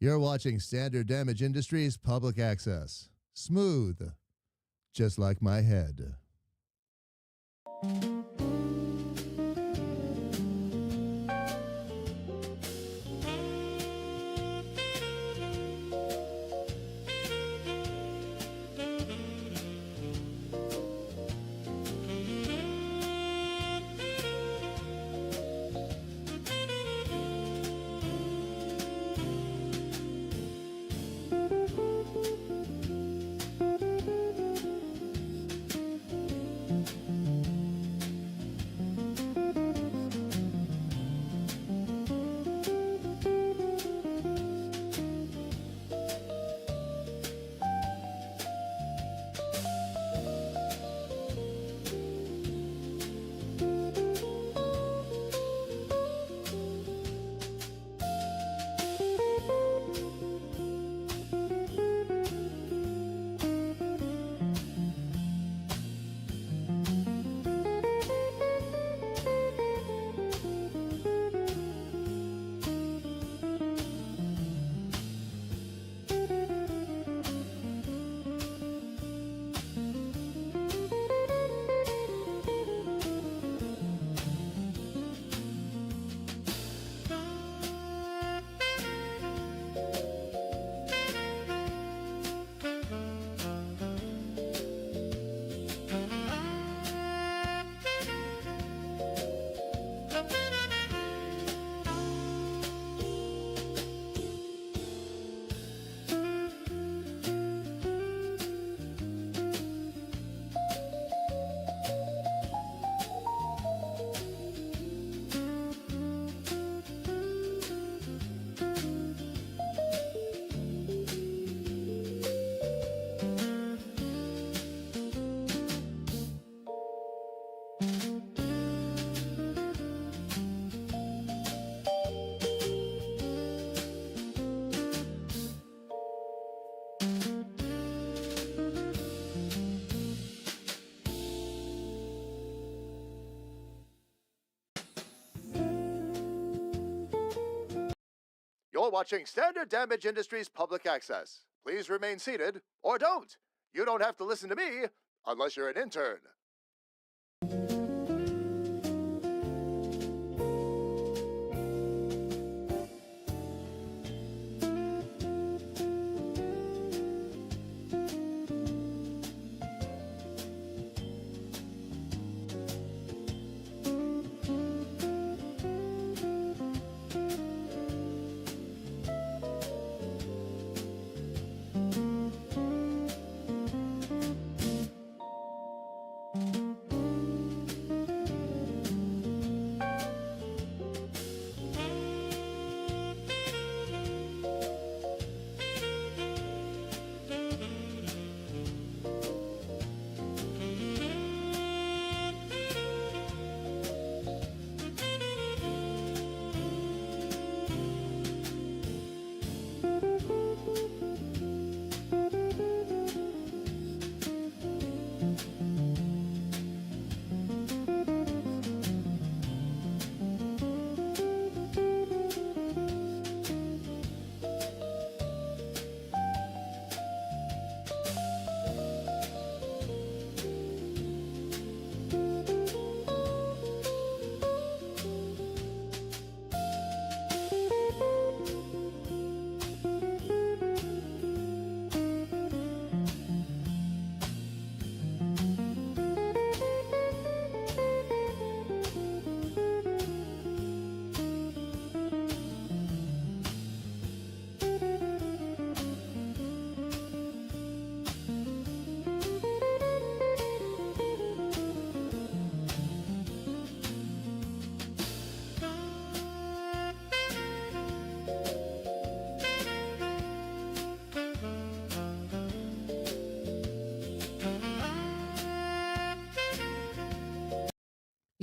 You're watching Standard Damage Industries Public Access. Smooth, just like my head. You're watching Standard Damage Industries Public Access. Please remain seated, or don't. You don't have to listen to me unless you're an intern.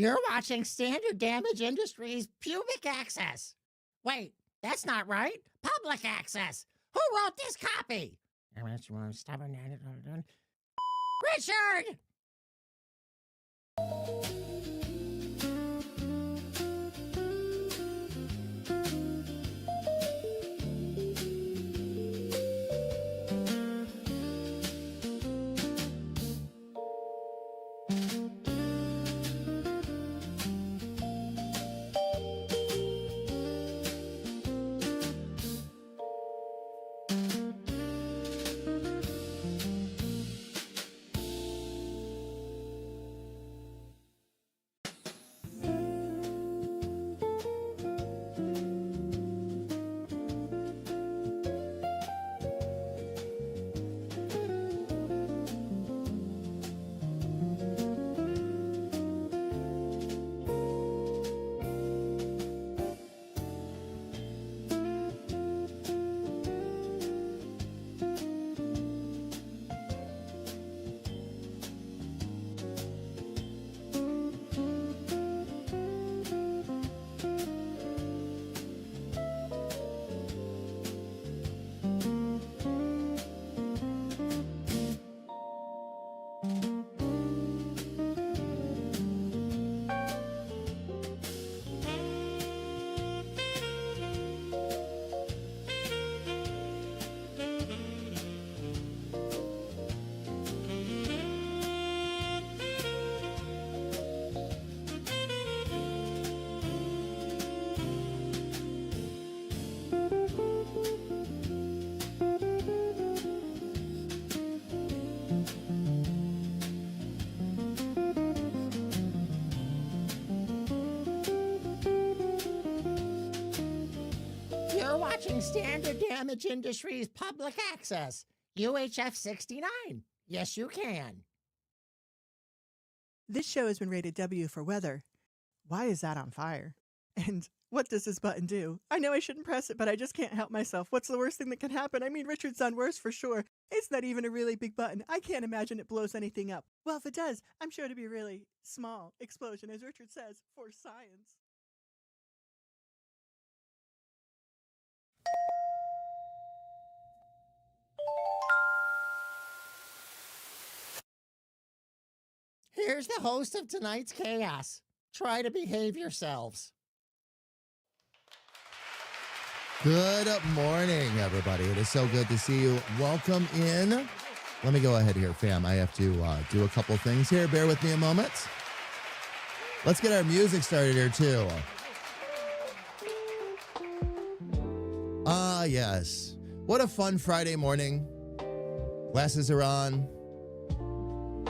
You're watching Standard Damage Industries Pubic Access. Wait, that's not right. Public Access. Who wrote this copy? Richard! watching Standard Damage Industries Public Access, UHF 69. Yes, you can. This show has been rated W for weather. Why is that on fire? And what does this button do? I know I shouldn't press it, but I just can't help myself. What's the worst thing that can happen? I mean, Richard's done worse for sure. It's not even a really big button. I can't imagine it blows anything up. Well, if it does, I'm sure it'll be a really small explosion, as Richard says, for science. Here's the host of tonight's chaos. Try to behave yourselves. Good morning, everybody. It is so good to see you. Welcome in. Let me go ahead here, fam. I have to do a couple things here. Bear with me a moment. Let's get our music started here, too. Ah, yes. What a fun Friday morning. Glasses are on.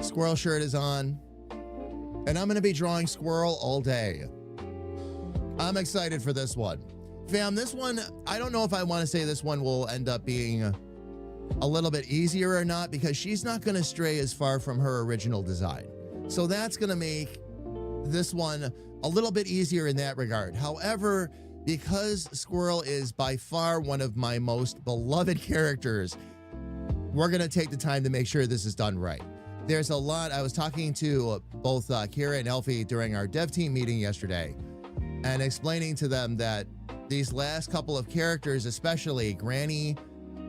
Squirrel shirt is on. And I'm going to be drawing squirrel all day. I'm excited for this one. Fam, this one, I don't know if I want to say this one will end up being a little bit easier or not, because she's not going to stray as far from her original design. So that's going to make this one a little bit easier in that regard. However, because Squirrel is by far one of my most beloved characters, we're going to take the time to make sure this is done right. There's a lot. I was talking to both Kira and Elfie during our dev team meeting yesterday and explaining to them that these last couple of characters, especially Granny,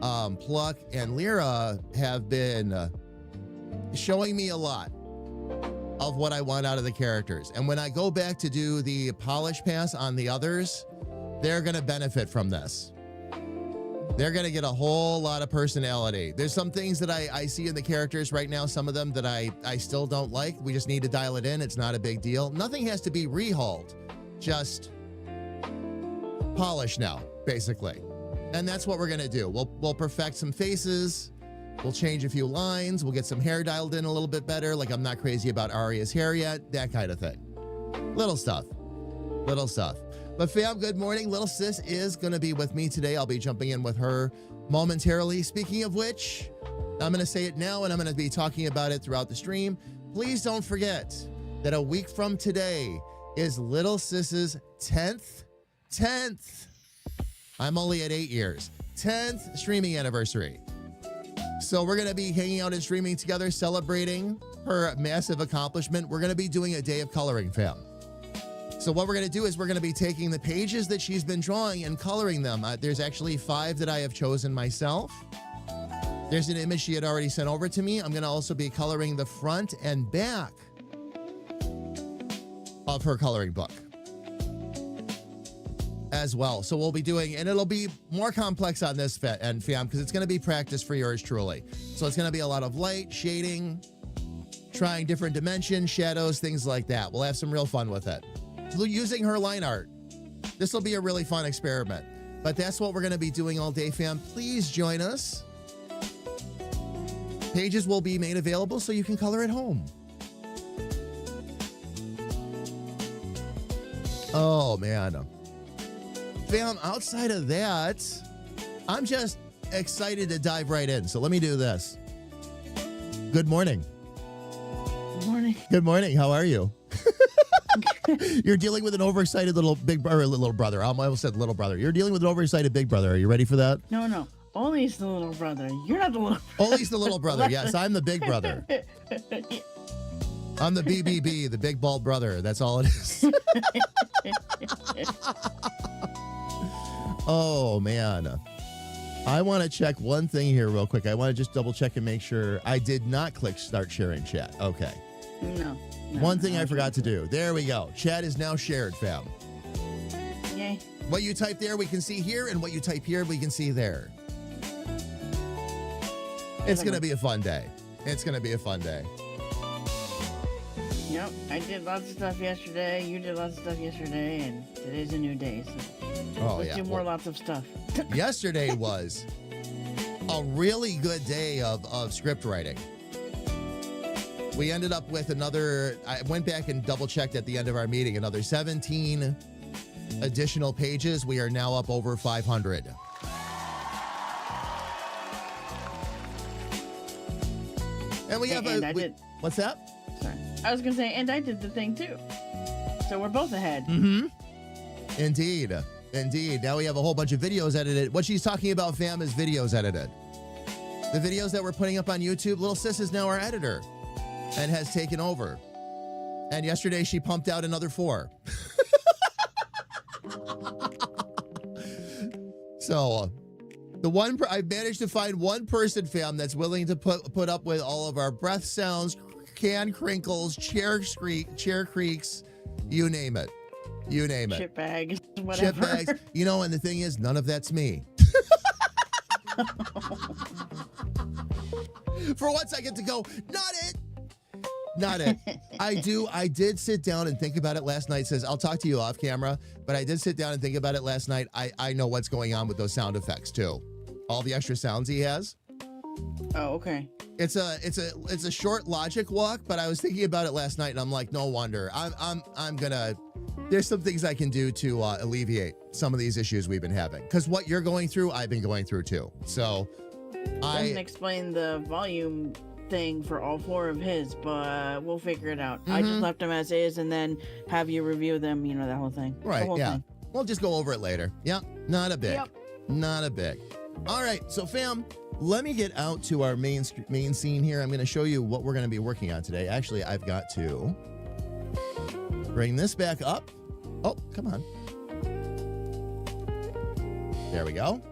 Pluck, and Lyra, have been showing me a lot of what I want out of the characters. And when I go back to do the polish pass on the others, they're going to benefit from this. They're going to get a whole lot of personality. There's some things that I see in the characters right now, some of them that I still don't like. We just need to dial it in. It's not a big deal. Nothing has to be rehauled. Just polish now, basically. And that's what we're going to do. We'll perfect some faces. We'll change a few lines. We'll get some hair dialed in a little bit better. Like, I'm not crazy about Arya's hair yet. That kind of thing. Little stuff. Little stuff. But fam, good morning. Little sis is going to be with me today. I'll be jumping in with her momentarily. Speaking of which, I'm going to say it now, and I'm going to be talking about it throughout the stream. Please don't forget that a week from today is Little Sis's 10th. I'm only at 8 years. 10th streaming anniversary. So we're going to be hanging out and streaming together, celebrating her massive accomplishment. We're going to be doing a day of coloring, fam. So what we're going to do is we're going to be taking the pages that she's been drawing and coloring them. There's actually 5 that I have chosen myself. There's an image she had already sent over to me. I'm going to also be coloring the front and back of her coloring book as well. So we'll be doing, and it'll be more complex on this end, fam, because it's going to be practice for yours truly. So it's going to be a lot of light, shading, trying different dimensions, shadows, things like that. We'll have some real fun with it. Using her line art. This will be a really fun experiment. But that's what we're going to be doing all day, fam. Please join us. Pages will be made available so you can color at home. Oh, man. Fam, outside of that, I'm just excited to dive right in. So let me do this. Good morning. Good morning. Good morning. How are you? You're dealing with an overexcited little brother. I almost said little brother. You're dealing with an overexcited big brother. Are you ready for that? No. Ollie's the little brother. You're not the little brother. Ollie's the little brother. Yes, I'm the big brother. I'm the BBB, the big bald brother. That's all it is. Oh, man. I want to check one thing here real quick. I want to just double check and make sure I did not click start sharing chat. Okay. No. One thing I forgot to do. There we go. Chat is now shared, fam. Yay. What you type there, we can see here, and what you type here, we can see there. It's going to be a fun day. It's going to be a fun day. Yep, I did lots of stuff yesterday. You did lots of stuff yesterday, and today's a new day. So let's do more lots of stuff. Yesterday was a really good day of script writing. We ended up with I went back and double checked at the end of our meeting, another 17 additional pages. We are now up over 500. And we have what's that? Sorry. I was going to say, and I did the thing too. So we're both ahead. Mm-hmm. Indeed. Now we have a whole bunch of videos edited. What she's talking about, fam, is videos edited. The videos that we're putting up on YouTube, Little Sis is now our editor and has taken over. And yesterday she pumped out another 4. So I've managed to find one person, fam, that's willing to put up with all of our breath sounds, can crinkles, chair creaks, you name it. Chip bags, whatever. Chip bags. And the thing is, none of that's me. For once I get to go, not it. I did sit down and think about it last night. Says, I'll talk to you off camera, but I did sit down and think about it last night. I know what's going on with those sound effects too. All the extra sounds he has. Oh, okay. It's a short logic walk, but I was thinking about it last night and I'm like, no wonder. There's some things I can do to alleviate some of these issues we've been having. Because what you're going through, I've been going through too. So Doesn't explain the volume thing for all 4 of his, but we'll figure it out. I just left them as is and then have you review them, that whole thing. Right, whole thing. We'll just go over it later. Yeah, not a big. All right, so fam, let me get out to our main scene here. I'm going to show you what we're going to be working on today. Actually, I've got to bring this back up. Oh, come on. There we go.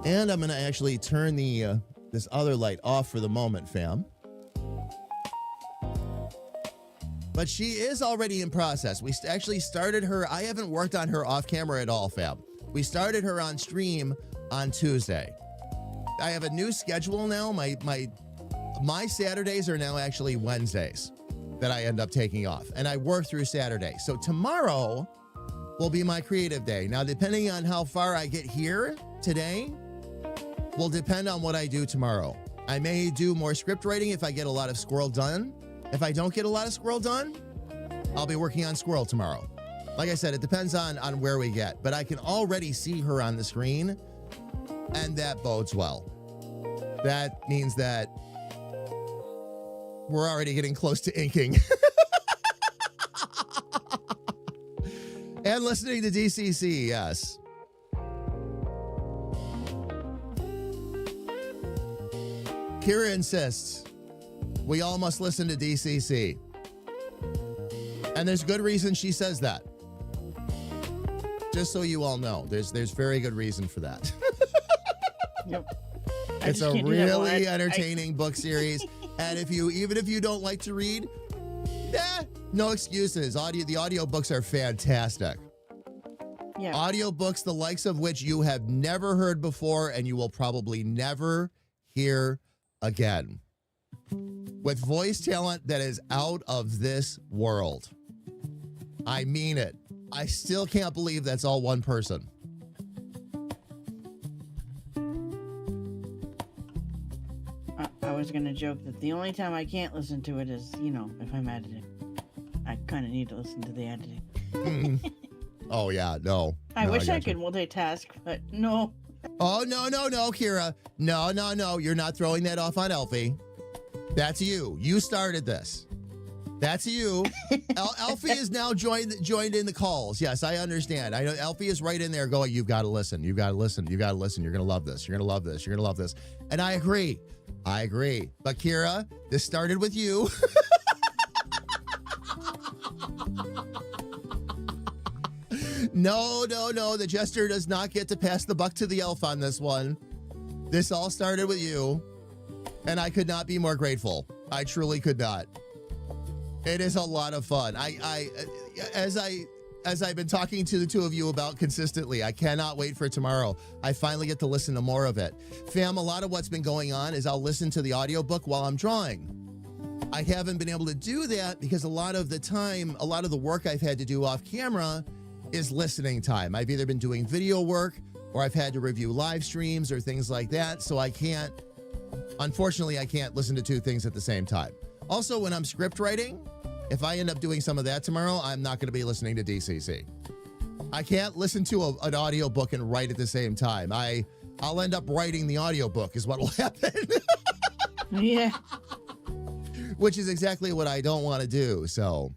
And I'm going to actually turn this other light off for the moment, fam. But she is already in process. We actually started her. I haven't worked on her off camera at all, fam. We started her on stream on Tuesday. I have a new schedule now. My Saturdays are now actually Wednesdays that I end up taking off. And I work through Saturday. So tomorrow will be my creative day. Now, depending on how far I get here today, will depend on what I do tomorrow. I may do more script writing if I get a lot of Squirrel done. If I don't get a lot of Squirrel done, I'll be working on Squirrel tomorrow. Like I said, it depends on where we get, but I can already see her on the screen, and that bodes well. That means that we're already getting close to inking. And listening to DCC, yes. Kira insists we all must listen to DCC. And there's good reason she says that. Just so you all know, there's very good reason for that. Yep. It's a really entertaining book series. And even if you don't like to read, no excuses. The audio books are fantastic. Yeah. Audiobooks, the likes of which you have never heard before and you will probably never hear again. With voice talent that is out of this world. I mean it. I still can't believe that's all one person. I was going to joke that the only time I can't listen to it is, if I'm editing. I kind of need to listen to the editing. Oh, yeah, no. I wish I could multitask, but no. Oh, no, Kira. No. You're not throwing that off on Elfie. That's you. You started this. That's you. Elfie is now joined in the calls. Yes, I understand. I know Elfie is right in there going, you've got to listen. You've got to listen. You've got to listen. You're going to love this. You're going to love this. You're going to love this. And I agree. But Kira, this started with you. No. The jester does not get to pass the buck to the elf on this one. This all started with you. And I could not be more grateful. I truly could not. It is a lot of fun. As I've been talking to the two of you about consistently, I cannot wait for tomorrow. I finally get to listen to more of it. Fam, a lot of what's been going on is I'll listen to the audiobook while I'm drawing. I haven't been able to do that because a lot of the work I've had to do off camera is listening time. I've either been doing video work or I've had to review live streams or things like that. So unfortunately, I can't listen to two things at the same time. Also, when I'm script writing, if I end up doing some of that tomorrow, I'm not going to be listening to DCC. I can't listen to an audiobook and write at the same time. I'll end up writing the audiobook is what will happen. Yeah. which is exactly what I don't want to do. So,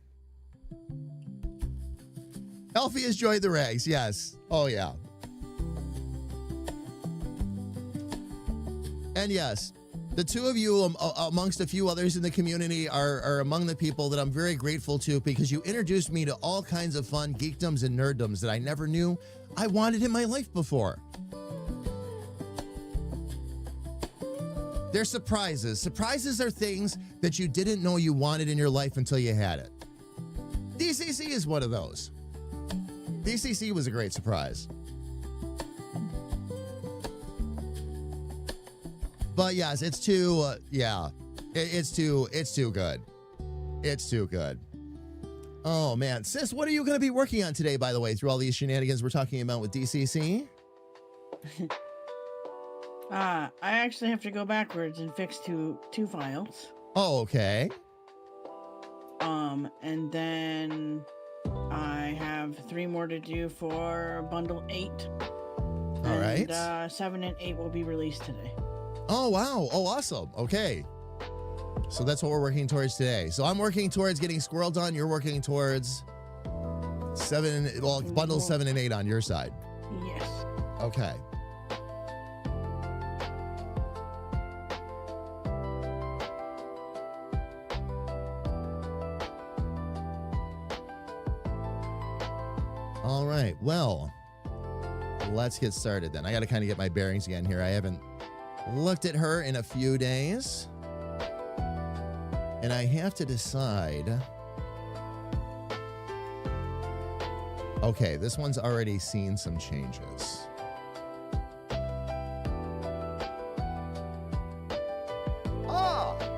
Elfie has joined the ranks. Yes. Oh, yeah. And yes, the two of you, amongst a few others in the community, are among the people that I'm very grateful to because you introduced me to all kinds of fun geekdoms and nerddoms that I never knew I wanted in my life before. They're surprises. Surprises are things that you didn't know you wanted in your life until you had it. DCC is one of those. DCC was a great surprise. But yes, it's too, it's too good. It's too good. Oh man, sis, what are you going to be working on today, by the way, through all these shenanigans we're talking about with DCC? I actually have to go backwards and fix two files. Oh, okay. And then I have 3 more to do for bundle 8. All right. 7 and 8 will be released today. Oh, wow. Oh, awesome. Okay. So that's what we're working towards today. So I'm working towards getting Squirrel done. You're working towards bundle 7 and 8 on your side. Yes. Okay. All right. Well, let's get started then. I got to kind of get my bearings again here. I haven't looked at her in a few days. And I have to decide. Okay, this one's already seen some changes.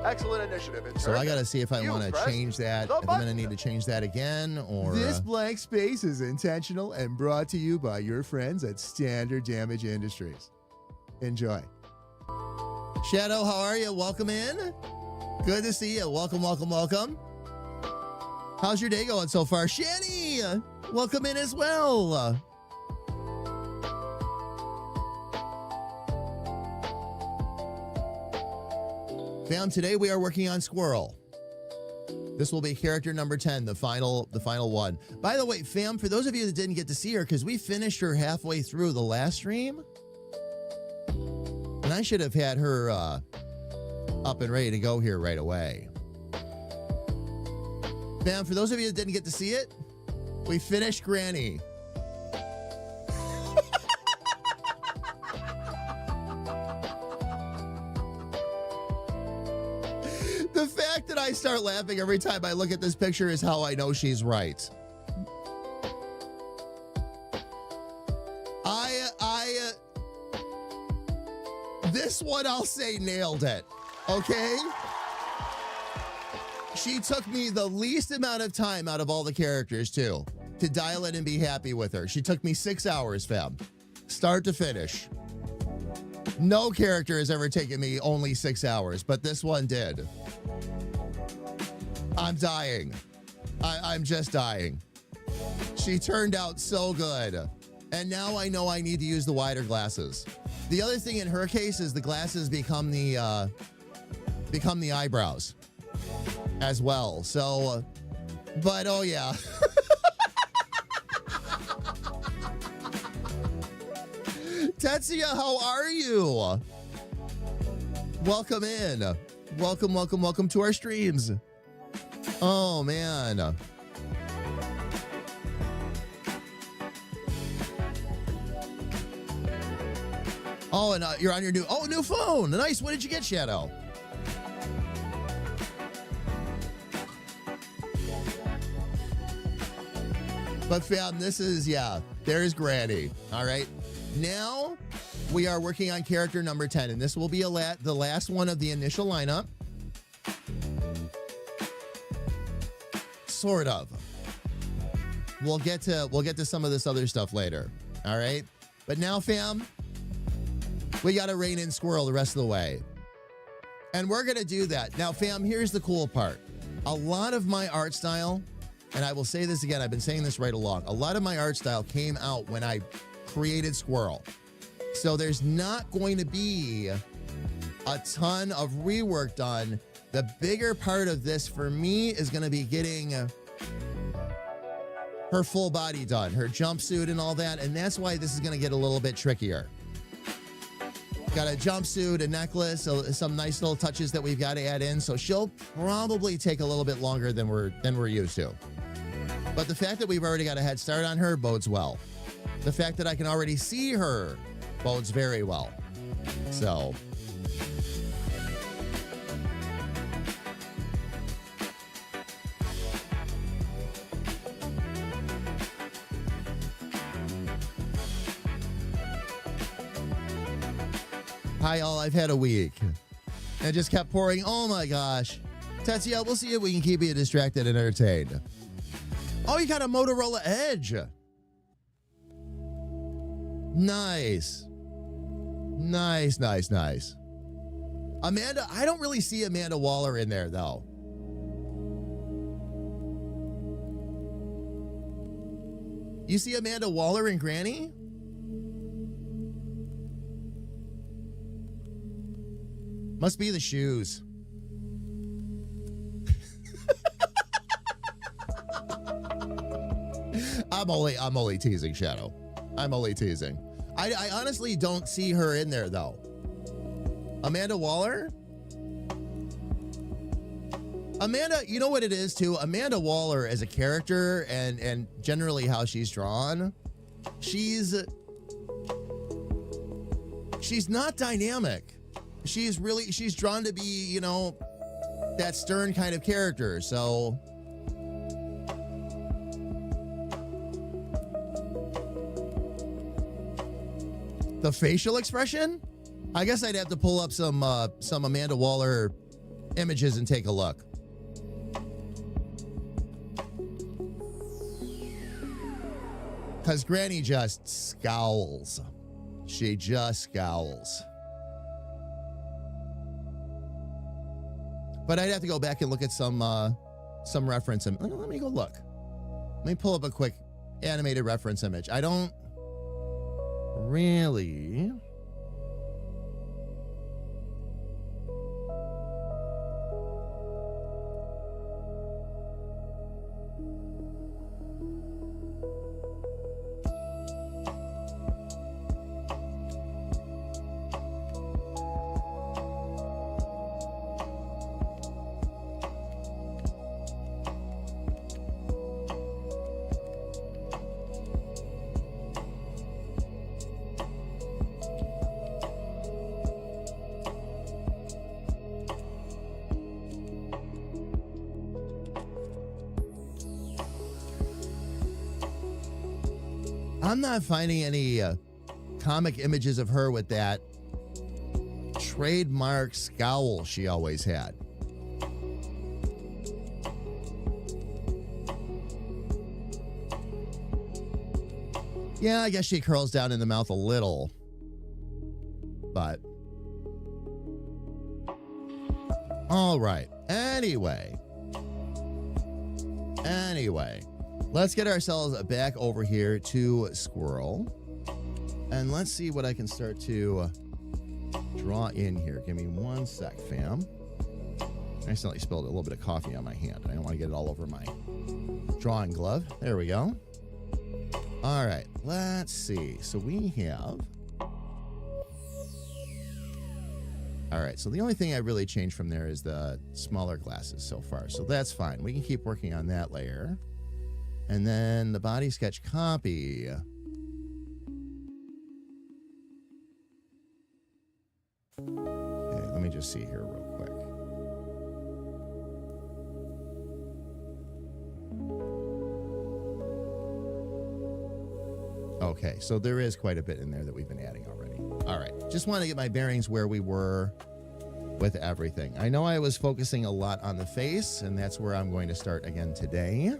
Excellent initiative, intern. So I got to see if I You want to pressed change that. the If I'm going to button. need to change that again or... This blank space is intentional and brought to you by your friends at Standard Damage Industries. Enjoy. Shadow, how are you? Welcome in. Good to see you. Welcome, welcome, welcome. How's your day going so far? Shanny, welcome in as well. Fam, today we are working on Squirrel. This will be character number 10, the final one. By the way, fam, for those of you that didn't get to see her, because we finished her halfway through the last stream, and I should have had her up and ready to go here right away. Fam, for those of you that didn't get to see it, we finished Granny. The fact that I start laughing every time I look at this picture is how I know she's right. This one I'll say nailed it, okay? She took me the least amount of time out of all the characters, too, to dial in and be happy with her. She took me 6 hours, fam, start to finish. No character has ever taken me only 6 hours, but this one did. I'm dying. I'm just dying. She turned out so good. And now I know I need to use the wider glasses. The other thing in her case is the glasses become the eyebrows as well. So, but oh yeah. Tetsuya, how are you? Welcome in. Welcome, welcome, welcome to our streams. Oh, man. Oh, and you're on your new phone. Nice. What did you get, Shadow? But fam, this is, there's Granny. All right. Now we are working on character number 10, and this will be the last one of the initial lineup. Sort of. We'll get to some of this other stuff later. All right. But now, fam, we got to rein in Squirrel the rest of the way. And we're going to do that. Now, fam, here's the cool part. A lot of my art style, and I will say this again, I've been saying this right along, a lot of my art style came out when I created Squirrel. So there's not going to be a ton of rework done. The bigger part of this for me is going to be getting her full body done, her jumpsuit and all that. And that's why this is going to get a little bit trickier. Got a jumpsuit, a necklace, some nice little touches that we've got to add in. So she'll probably take a little bit longer than we're used to. But the fact that we've already got a head start on her bodes well. The fact that I can already see her bodes very well. So hi all, I've had a week. And just kept pouring. Oh my gosh. Tetsuya, we'll see if we can keep you distracted and entertained. Oh, you got a Motorola Edge. Nice. Nice, nice, nice. Amanda, I don't really see Amanda Waller in there, though. You see Amanda Waller and Granny? Must be the shoes. I'm only teasing, Shadow. I'm only teasing. I honestly don't see her in there, though. Amanda Waller? Amanda, you know what it is, too? Amanda Waller as a character and generally how she's drawn, she's not dynamic. She's drawn to be, you know, that stern kind of character, so... The facial expression? I guess I'd have to pull up some Amanda Waller images and take a look. Because Granny just scowls. She just scowls. But I'd have to go back and look at some reference. Let me go look. Let me pull up a quick animated reference image. I don't really... I'm not finding any comic images of her with that trademark scowl she always had. Yeah, I guess she curls down in the mouth a little, but all right. Anyway, let's get ourselves back over here to Squirrel. And let's see what I can start to draw in here. Give me one sec, fam. I accidentally spilled a little bit of coffee on my hand. I don't want to get it all over my drawing glove. There we go. All right, let's see. So we have... All right, so the only thing I really changed from there is the smaller glasses so far. So that's fine. We can keep working on that layer. And then the body sketch copy. Okay, let me just see here real quick. Okay, so there is quite a bit in there that we've been adding already. All right, just want to get my bearings where we were with everything. I know I was focusing a lot on the face, and that's where I'm going to start again today.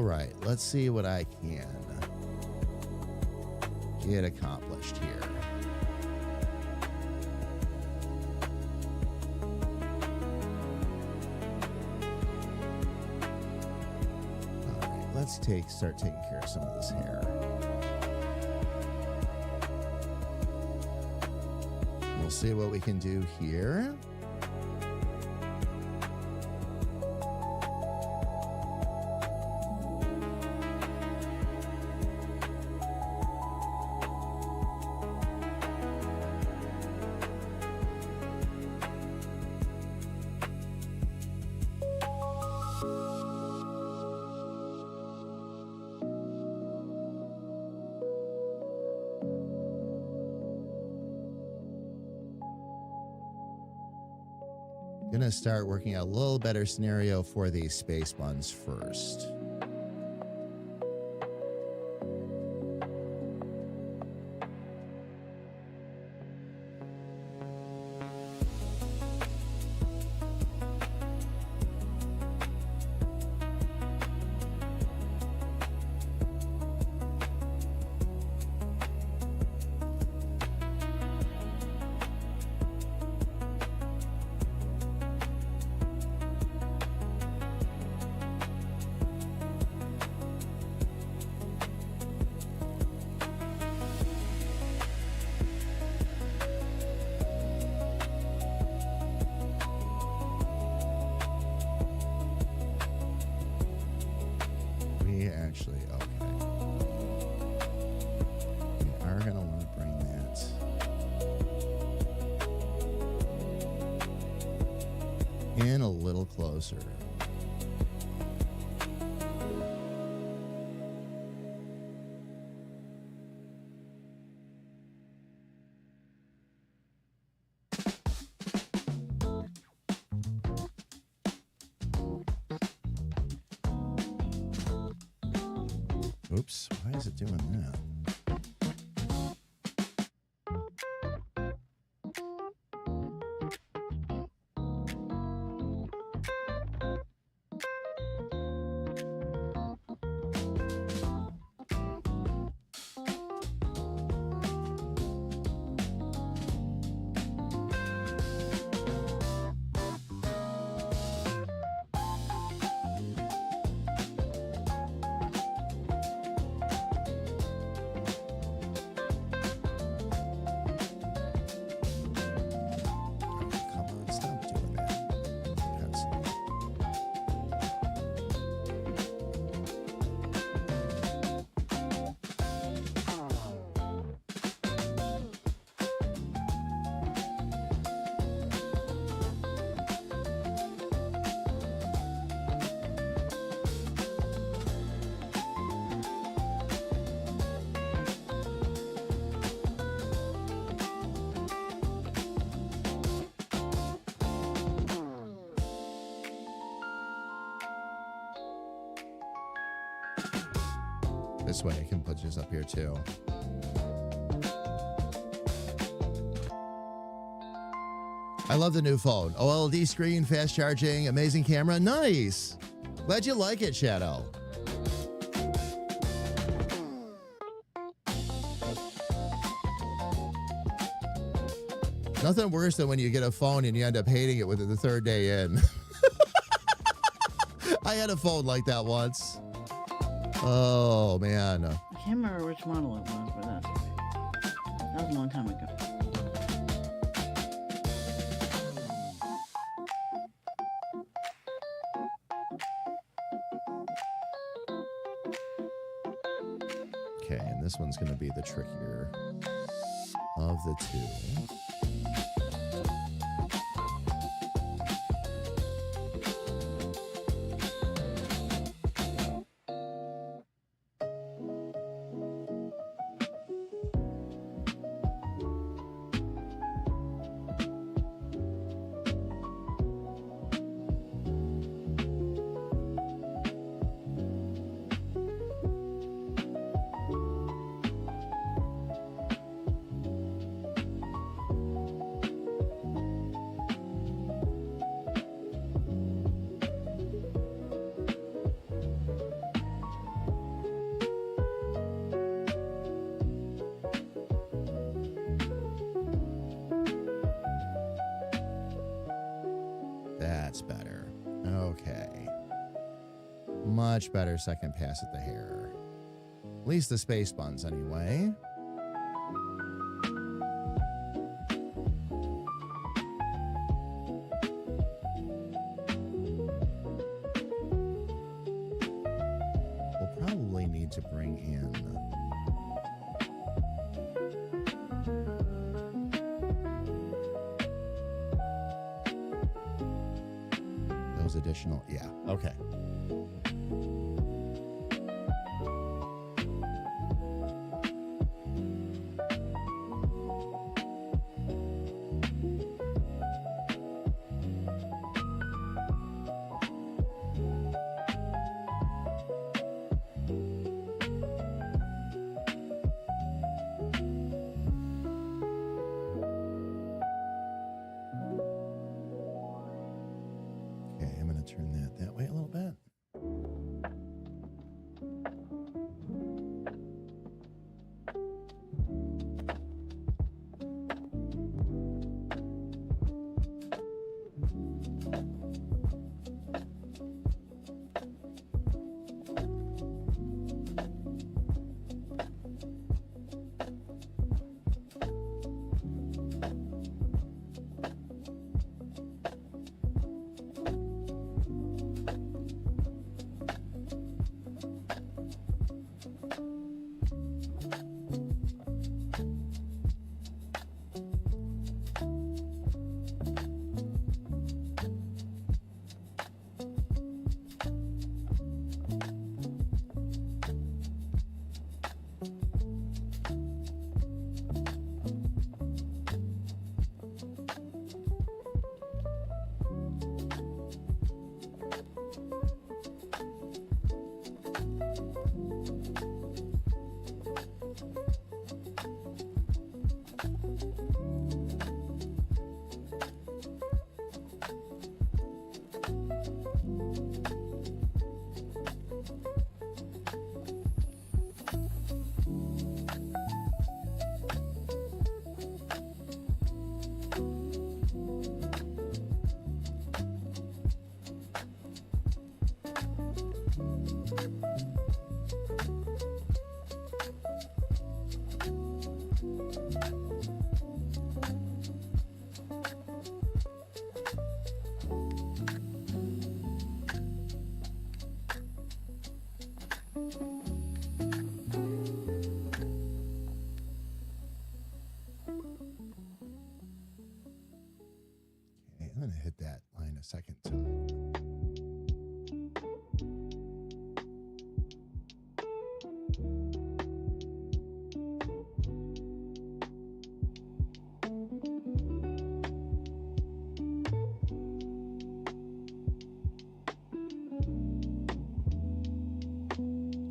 All right, let's see what I can get accomplished here. All right, let's start taking care of some of this hair. We'll see what we can do here. Gonna start working out a little better scenario for these space buns first. In a little closer. Oops, why is it doing that? This way I can put this up here too. I love the new phone. OLED screen, fast charging, amazing camera. Nice. Glad you like it, Shadow. Nothing worse than when you get a phone and you end up hating it within the third day in. I had a phone like that once. Oh, man. I can't remember which model it was, but that's okay. That was a long time ago. Okay, and this one's going to be the trickier of the two. That's better. Okay. Much better second pass at the hair. At least the space buns, anyway. We'll probably need to bring in those additional. Yeah, okay. Okay, I'm going to turn that way a little bit. Okay, I'm going to hit that line a second time.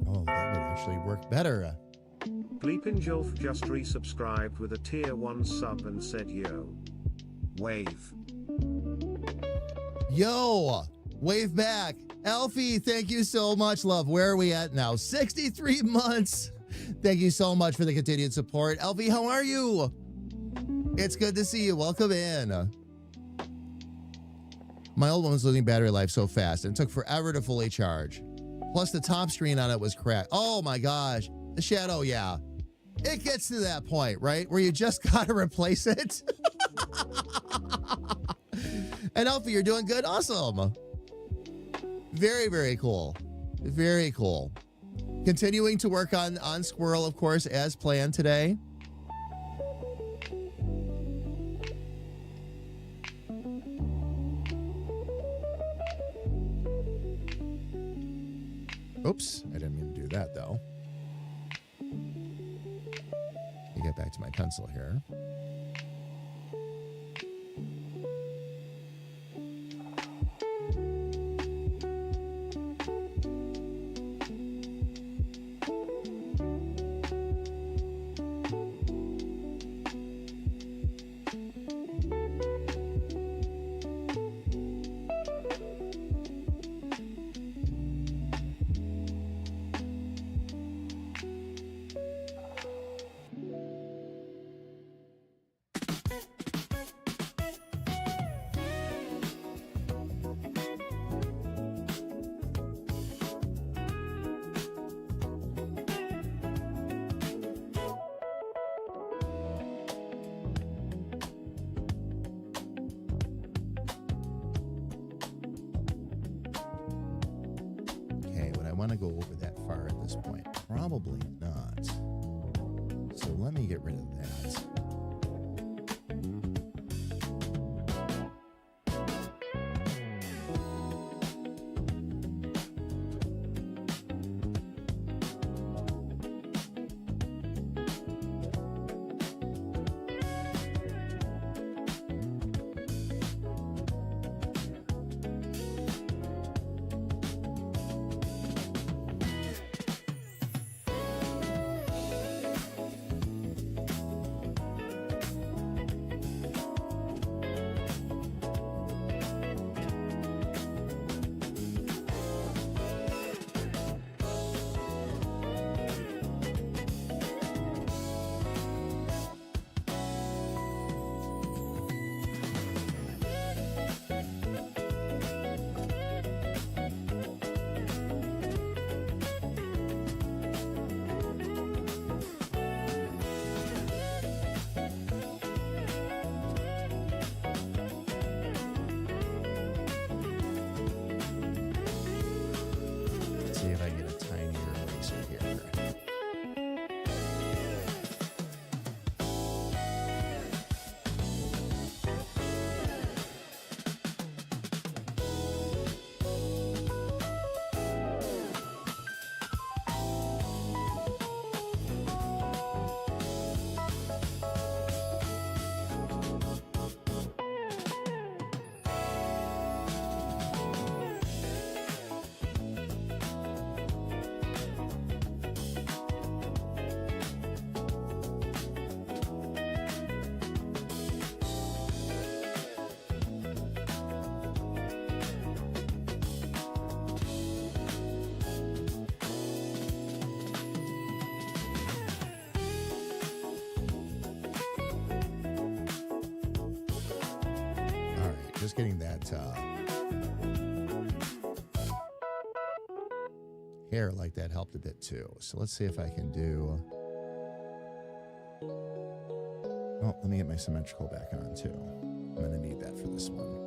Oh, that would actually work better. Bleepin' Jolf just resubscribed with a tier 1 sub and said yo. Wave. Yo, wave back. Alfie, thank you so much, love. Where are we at now? 63 months. Thank you so much for the continued support. Alfie, how are you? It's good to see you. Welcome in. My old one was losing battery life so fast and took forever to fully charge. Plus the top screen on it was cracked. Oh my gosh. The Shadow, yeah. It gets to that point, right? Where you just gotta replace it. And Alfie, you're doing good. Awesome. Very, very cool. Very cool. Continuing to work on Squirrel, of course, as planned today. Oops, I didn't mean to do that, though. Let me get back to my pencil here. want to go over that far at this point? Probably not. So let me get rid of that. See if I get a tinier eraser here. All right, just getting that hair like that helped a bit too. So let's see if I can do. Oh, let me get my symmetrical back on too. I'm going to need that for this one.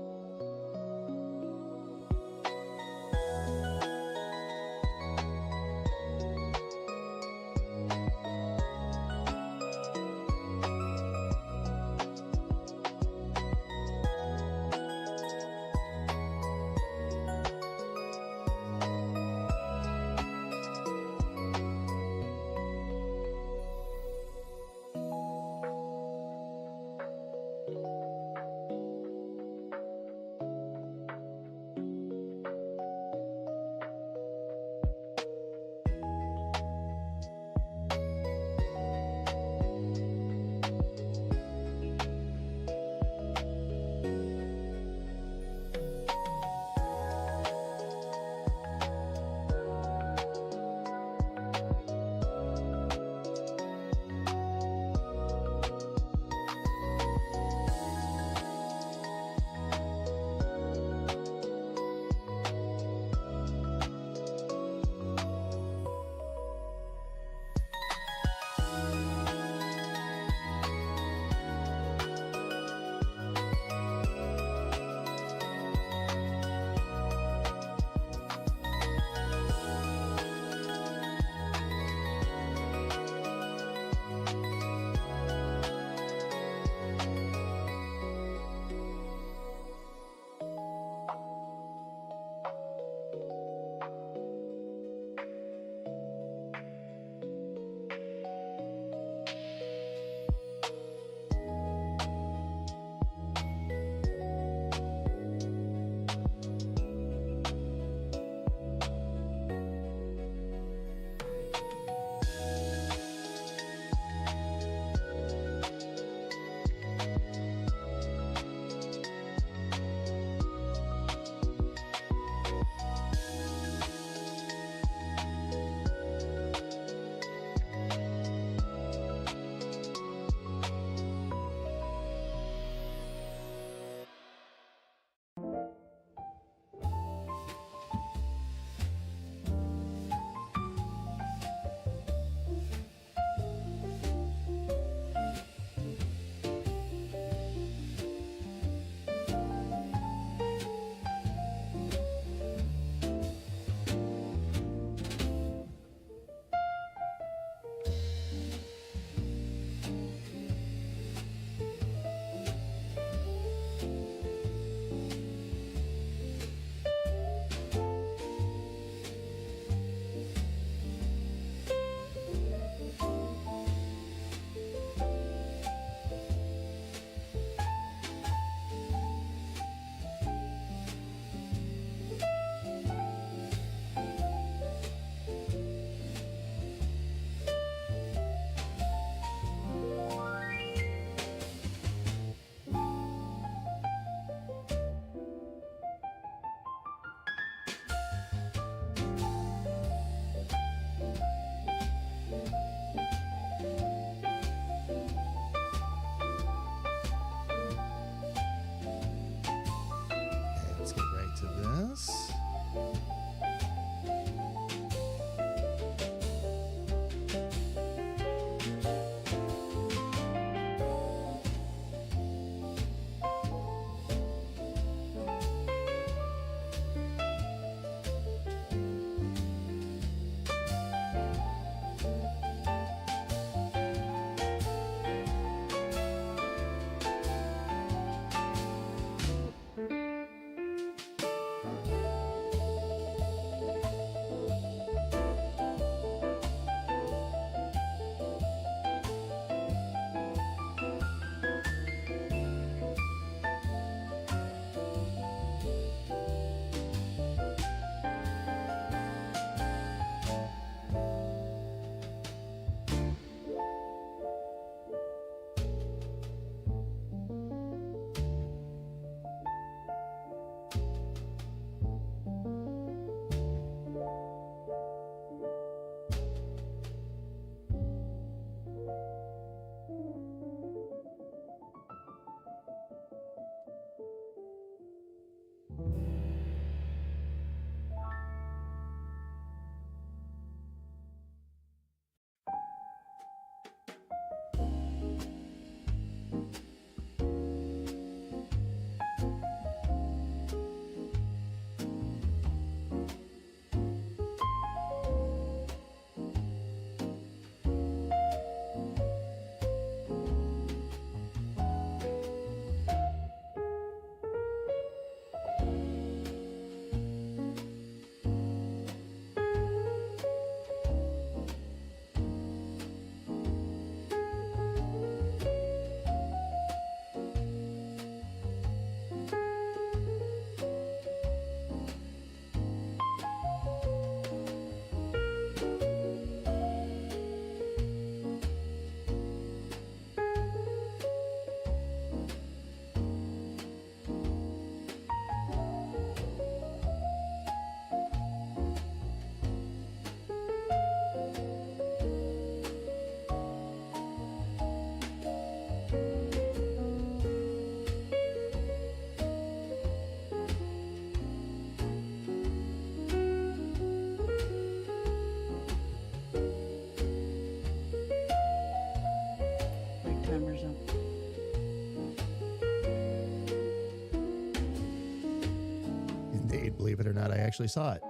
forgot I actually saw it.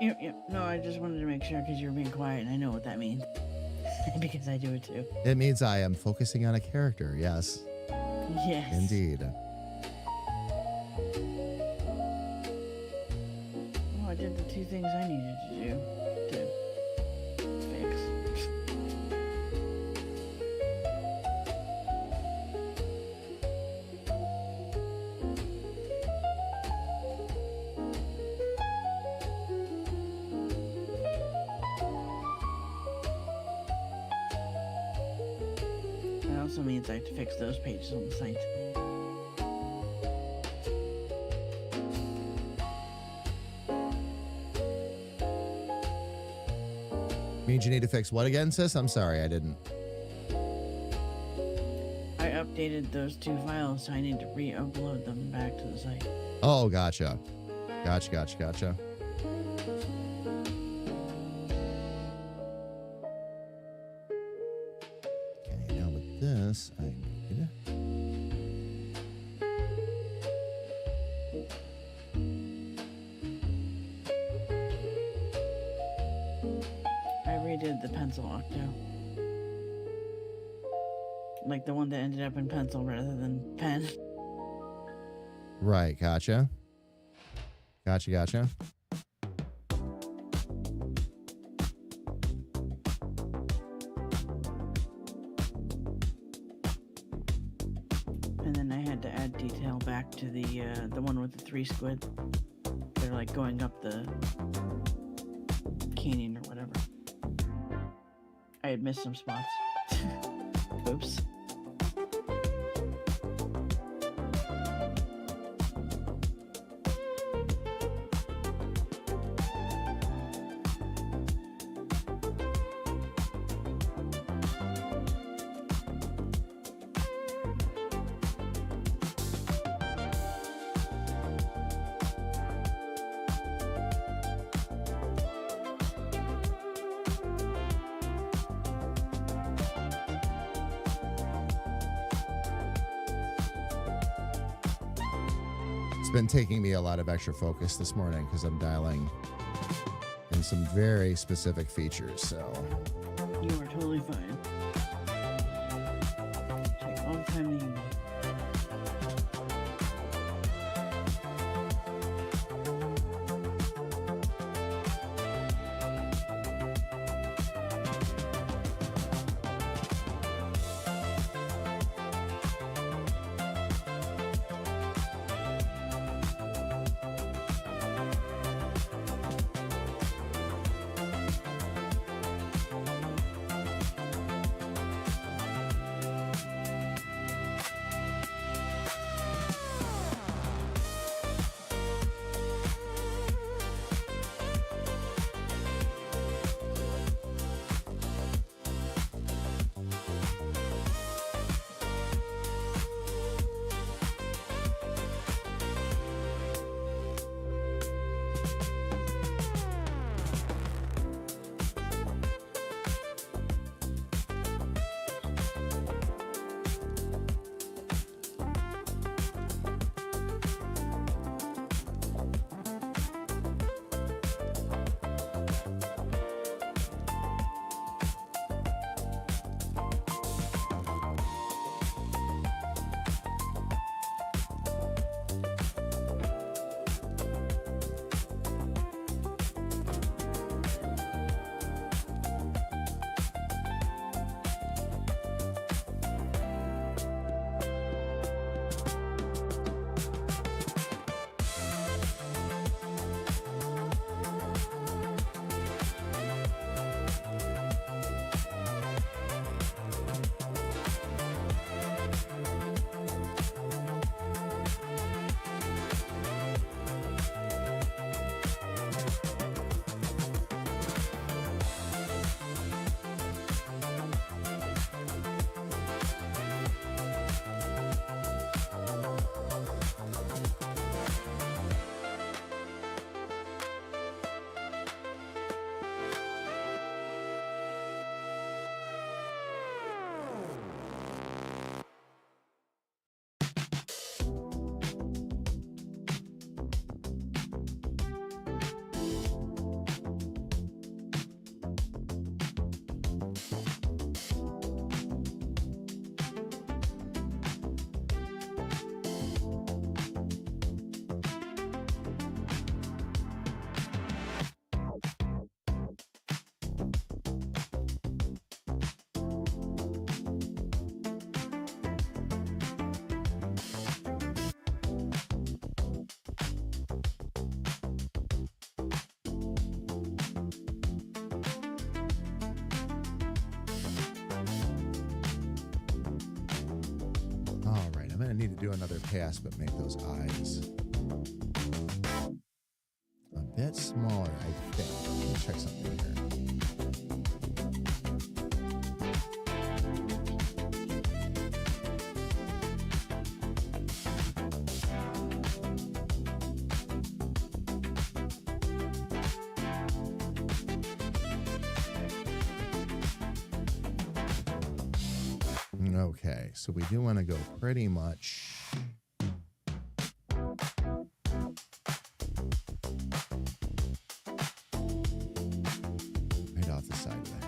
Yep. No, I just wanted to make sure because you're being quiet and I know what that means. Because I do it too. It means I am focusing on a character. Yes, Yes. indeed. Oh, I did the 2 things I needed to do to fix. That also means I have to fix those pages on the site. Means you need to fix what again, sis? I'm sorry, I didn't. I updated those 2 files, so I need to re-upload them back to the site. Oh, gotcha. Gotcha. Okay, now with this, I need... I redid the pencil octo. Like the one that ended up in pencil rather than pen. Right, gotcha. And then I had to add detail back to the one with the 3 squids. They're like going up the canyon or whatever. I had missed some spots. Oops. It's been taking me a lot of extra focus this morning because I'm dialing in some very specific features, so... You are totally fine. Take all the time that you need. I'm going to need to do another pass, but make those eyes a bit smaller, I think. Let me check something here. Okay, so we do want to go pretty much right off the side of the head.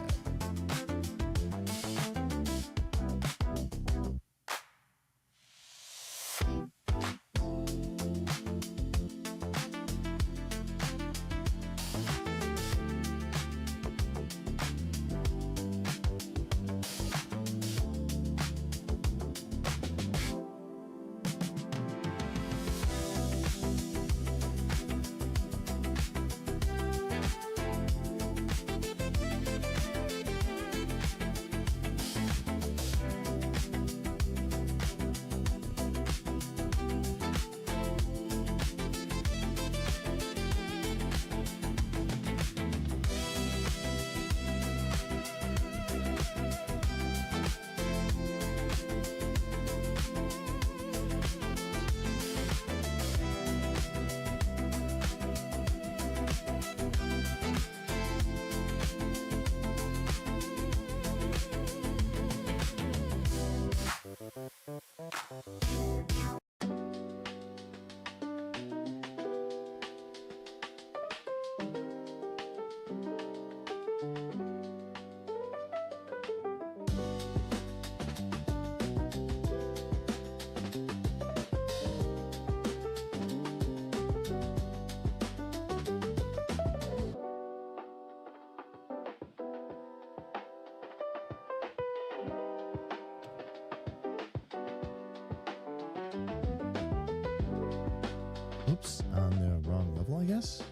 Oops, on the wrong level, I guess.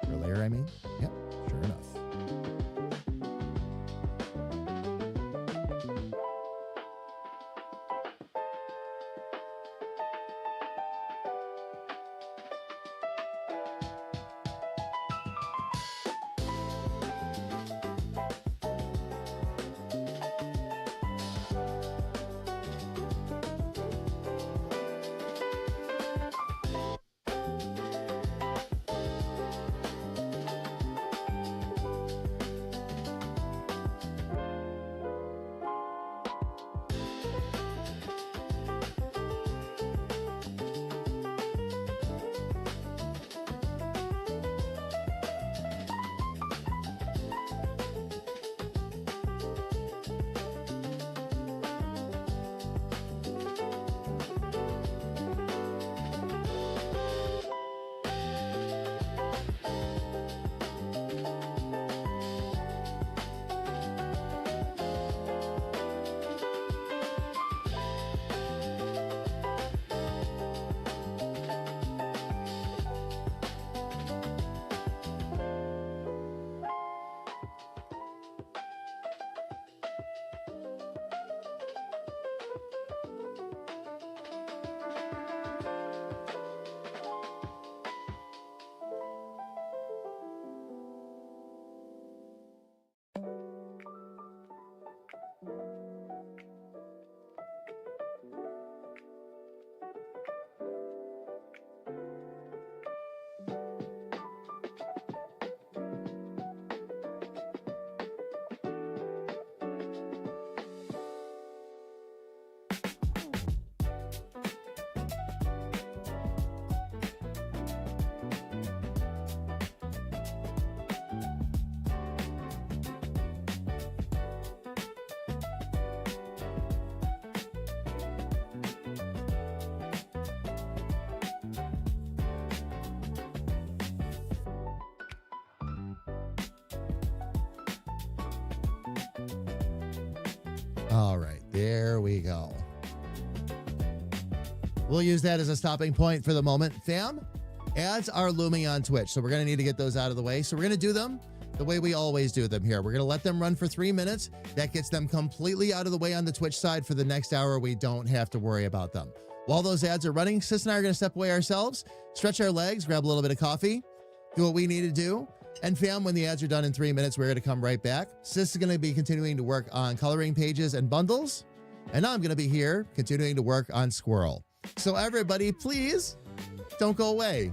Or layer, I mean. Yep, sure enough. All right, there we go. We'll use that as a stopping point for the moment. Fam, ads are looming on Twitch, so we're going to need to get those out of the way. So we're going to do them the way we always do them here. We're going to let them run for 3 minutes. That gets them completely out of the way on the Twitch side. For the next hour, we don't have to worry about them. While those ads are running, Sis and I are going to step away ourselves, stretch our legs, grab a little bit of coffee, do what we need to do. And fam, when the ads are done in 3 minutes, we're going to come right back. Sis is going to be continuing to work on coloring pages and bundles. And I'm going to be here continuing to work on Squirrel. So everybody, please don't go away.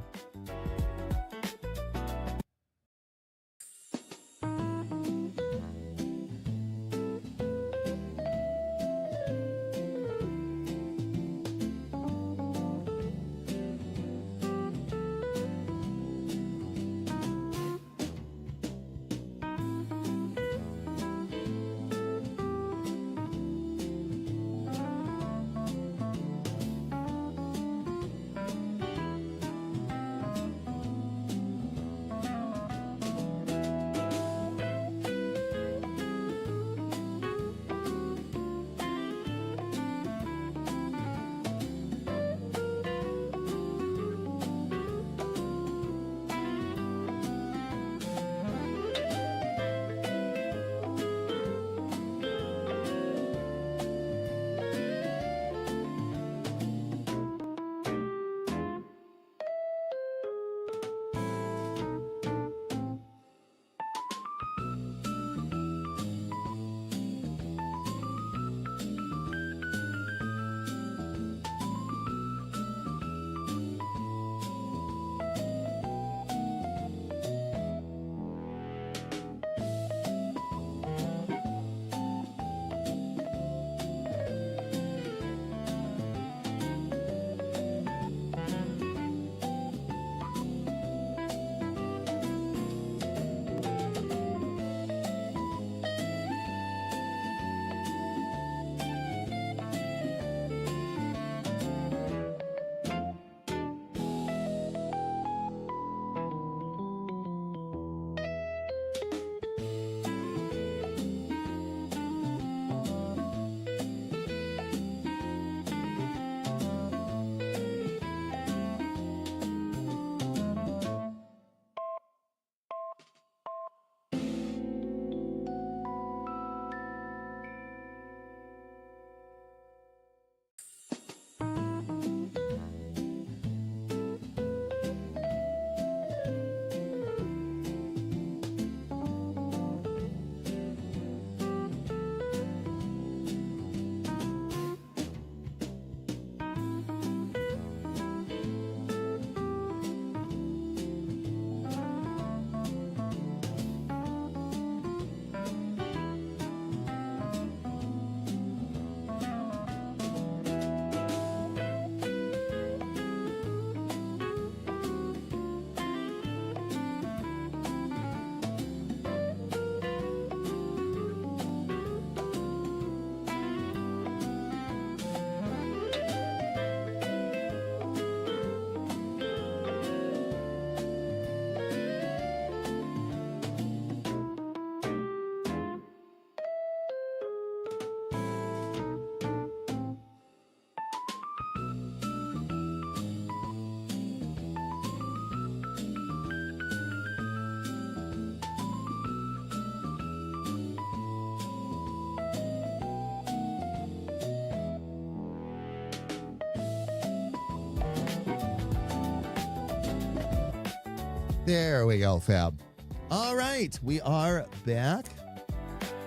There we go, fab. All right, we are back.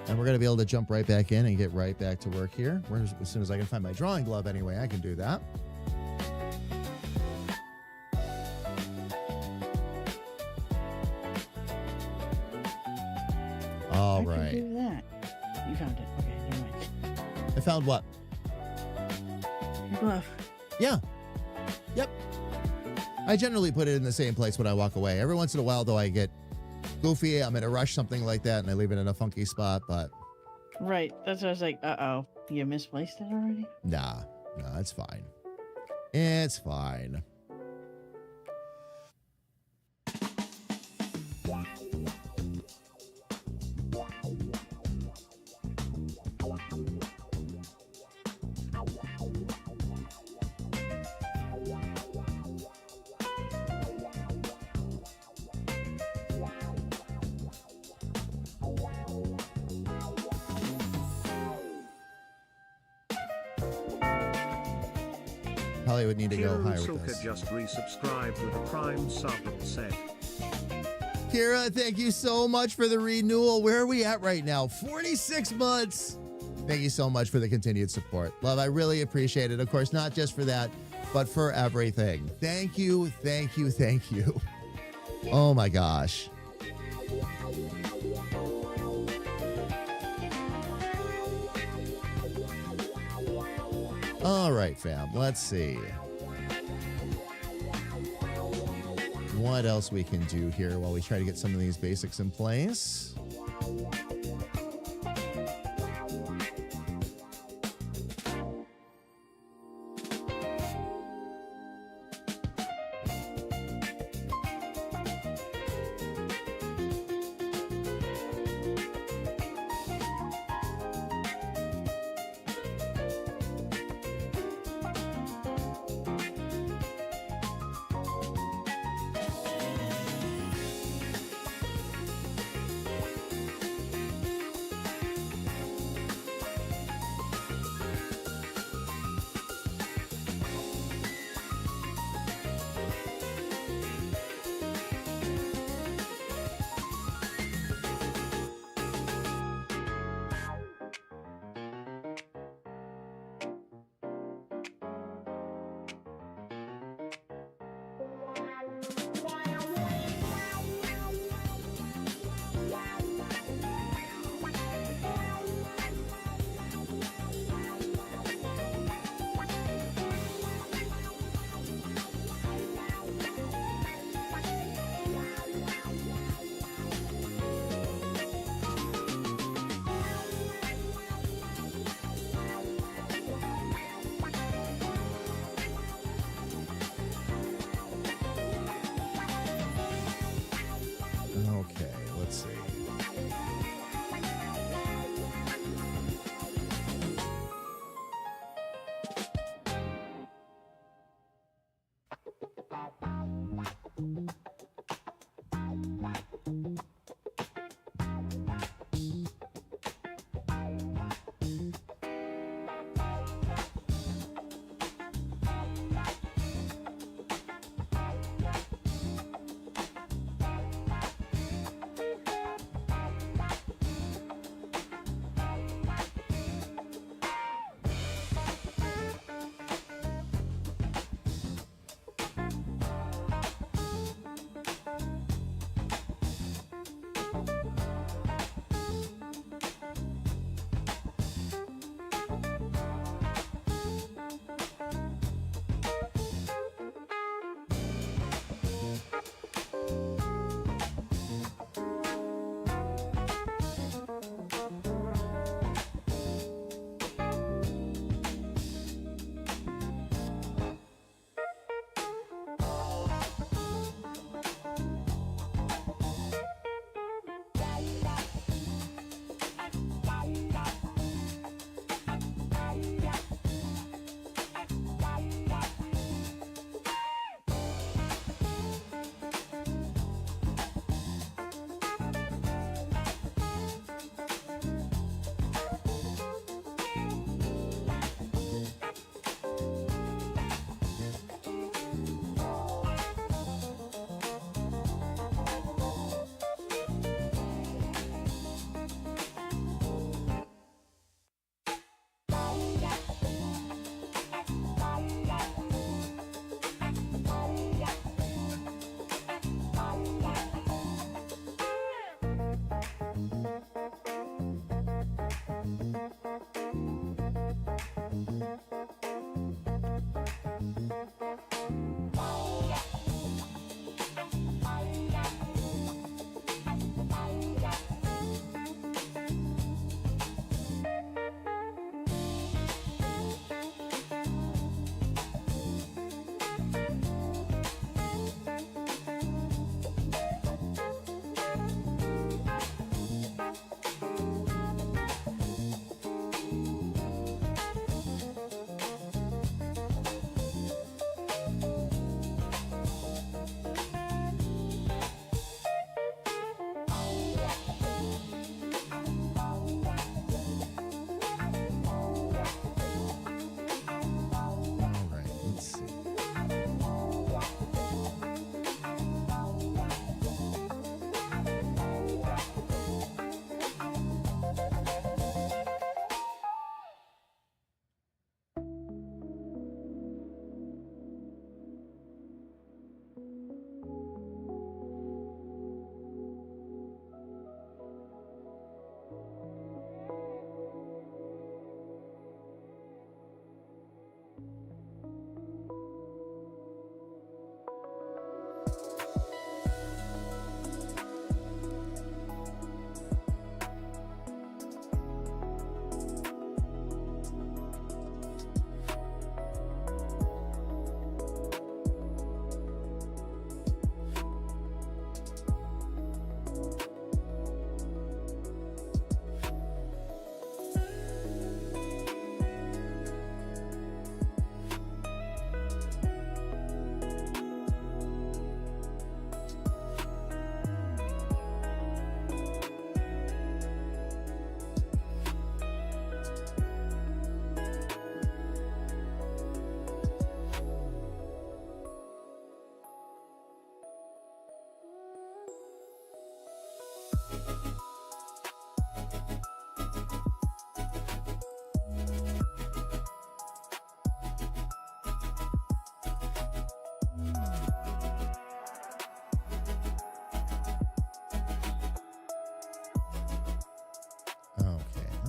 And we're going to be able to jump right back in and get right back to work here. As soon as I can find my drawing glove anyway, I can do that. All I right. can do that. You found it. Okay, never mind. I found what? Your glove. Yeah. Yep. I generally put it in the same place when I walk away. Every once in a while, though, I get goofy. I'm in a rush, something like that, and I leave it in a funky spot, but... Right. That's what I was like, uh-oh. You misplaced it already? Nah, it's fine. It's fine. probably would need to go Kira higher with Sulka this. just resubscribed with a Prime sub and said, Kira, thank you so much for the renewal. Where are we at right now? 46 months. Thank you so much for the continued support. Love, I really appreciate it. Of course, not just for that, but for everything. Thank you, thank you, thank you. Oh my gosh. All right, fam. Let's see what else we can do here while we try to get some of these basics in place.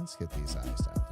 Let's get these eyes down.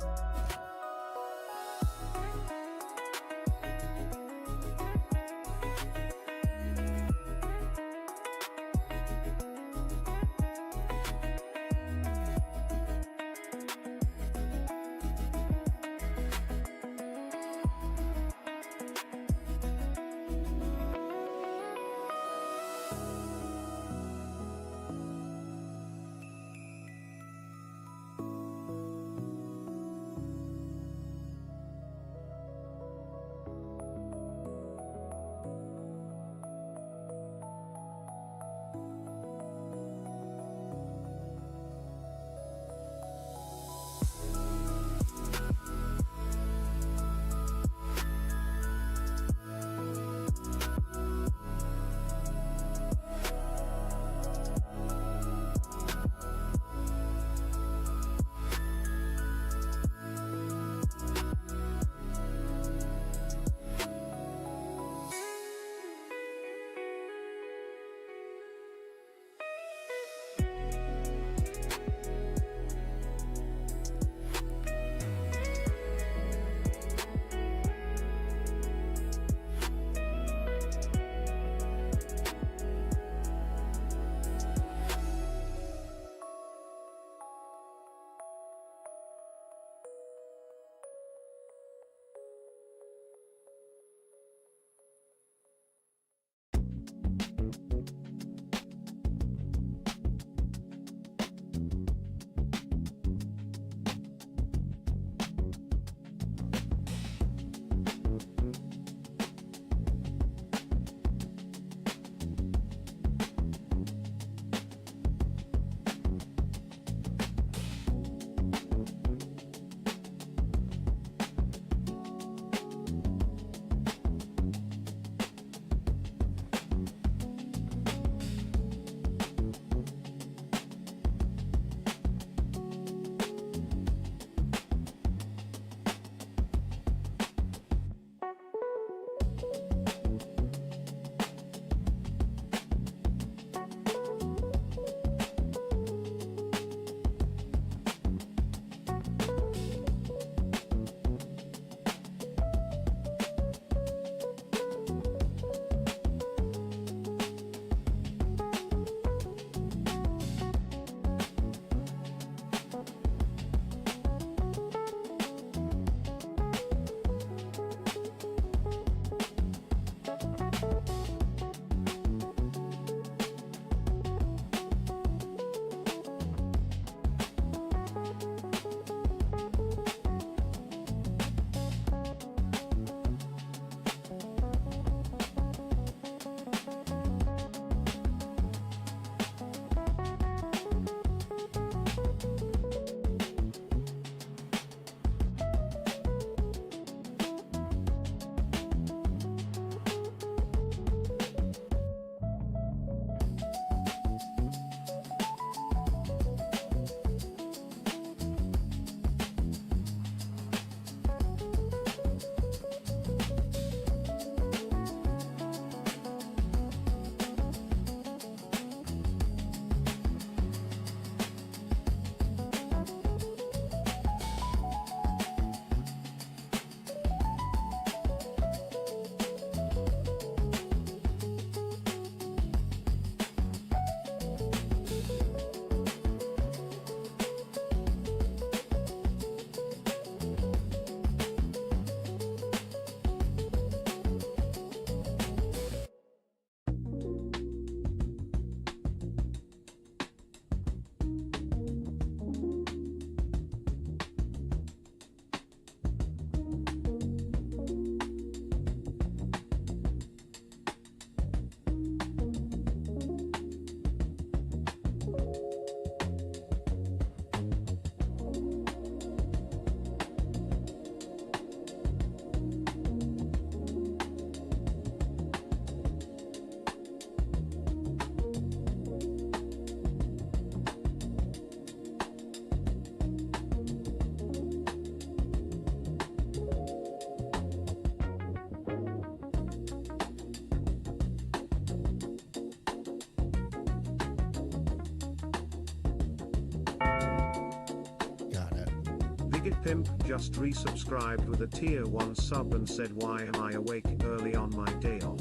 Pimp just resubscribed with a tier 1 sub and said, why am I awake early on my day off?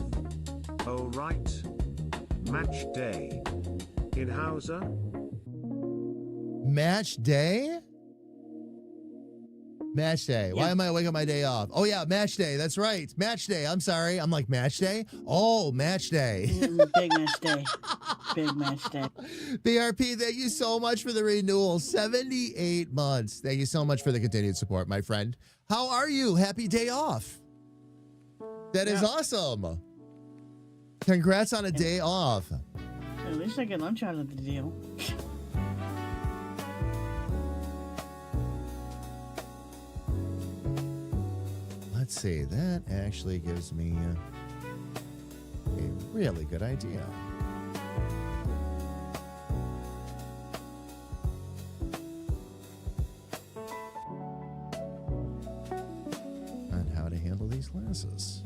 Oh right. Match day. In Hausa? Match day? Match day. Why Yeah. am I awake on my day off? Oh, yeah, match day. That's right. Match day. I'm sorry. I'm like, match day? Oh, match day. Big match day. Big match day. BRP, thank you so much for the renewal. 78 months. Thank you so much for the continued support, my friend. How are you? Happy day off. That is Yeah. awesome. Congrats on a day off. At least I get lunch out of the deal. Let's see. That actually gives me a really good idea. On how to handle these glasses.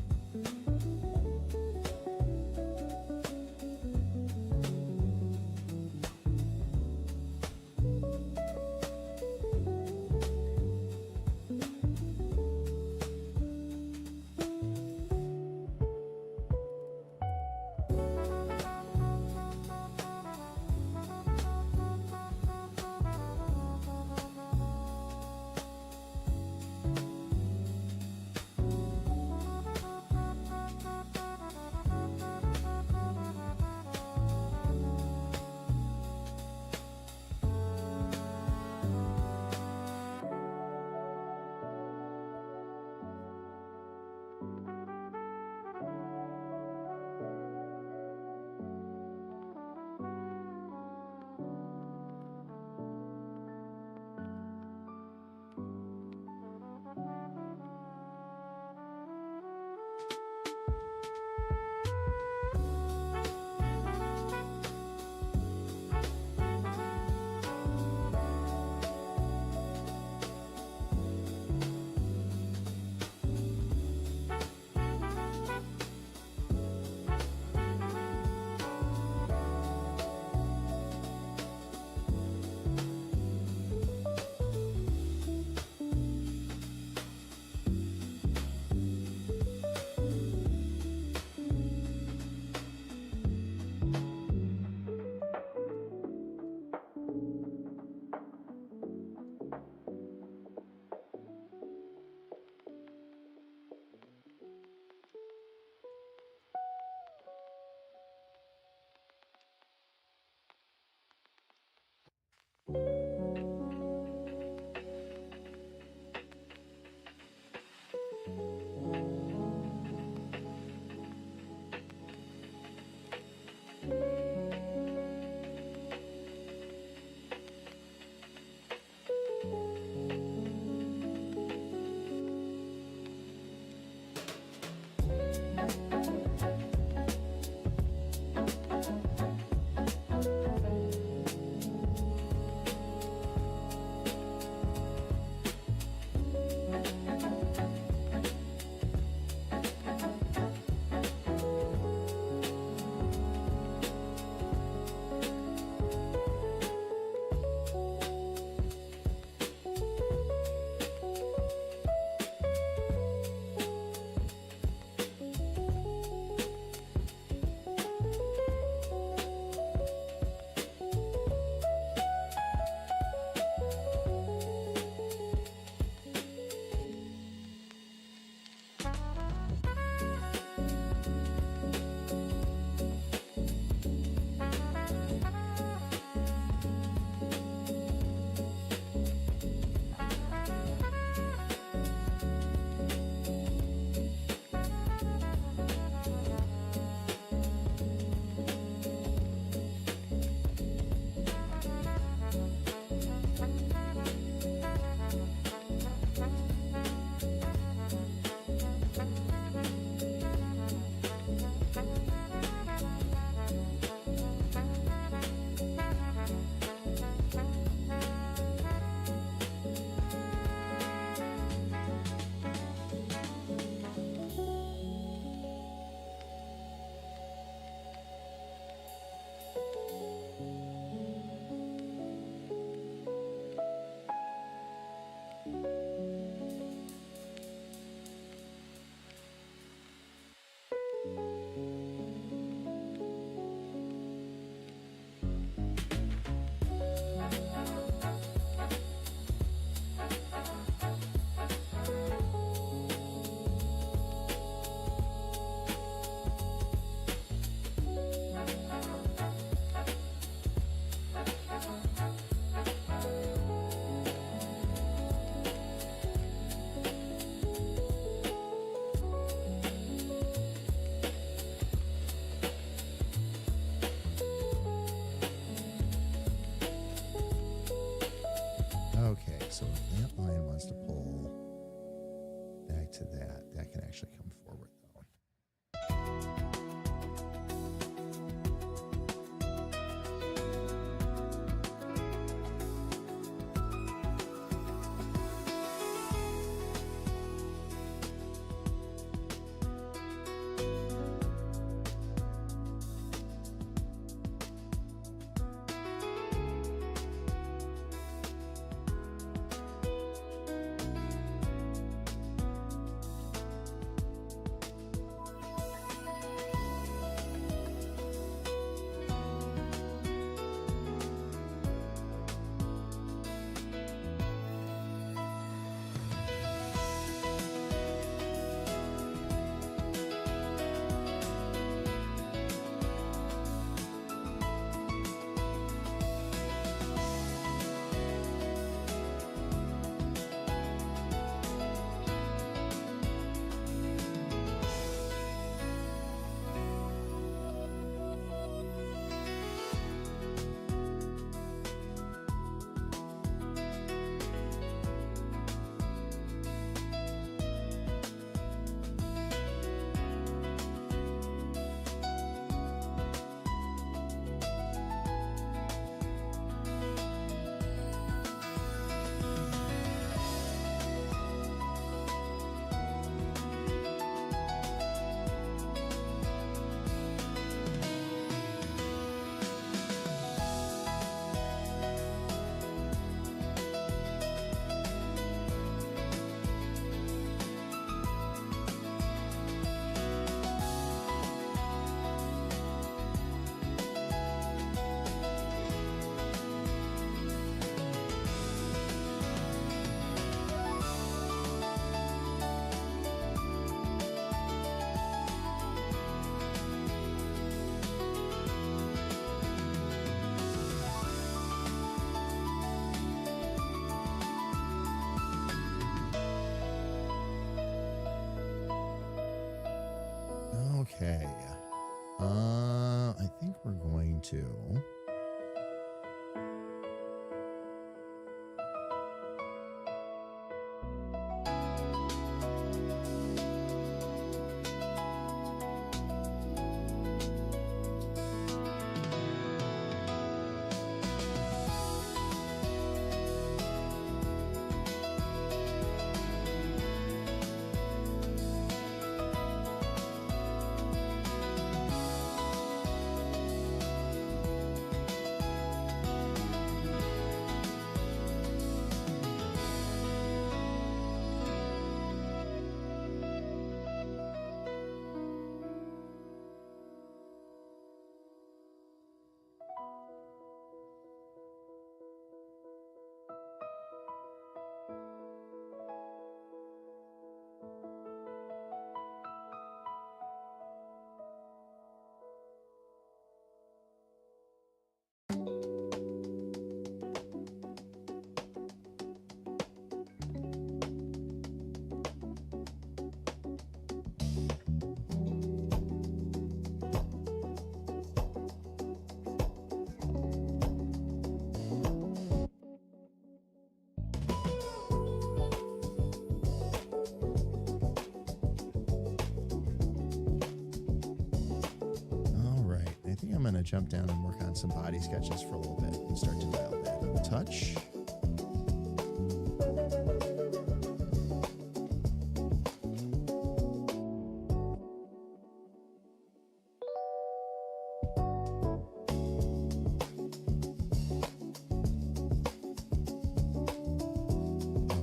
back to that. That can actually come forward, though. Okay. I think we're going to. I'm going to jump down and work on some body sketches for a little bit and start to dial that up a touch.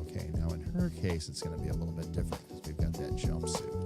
Okay, now in her case, it's going to be a little bit different because we've got that jumpsuit.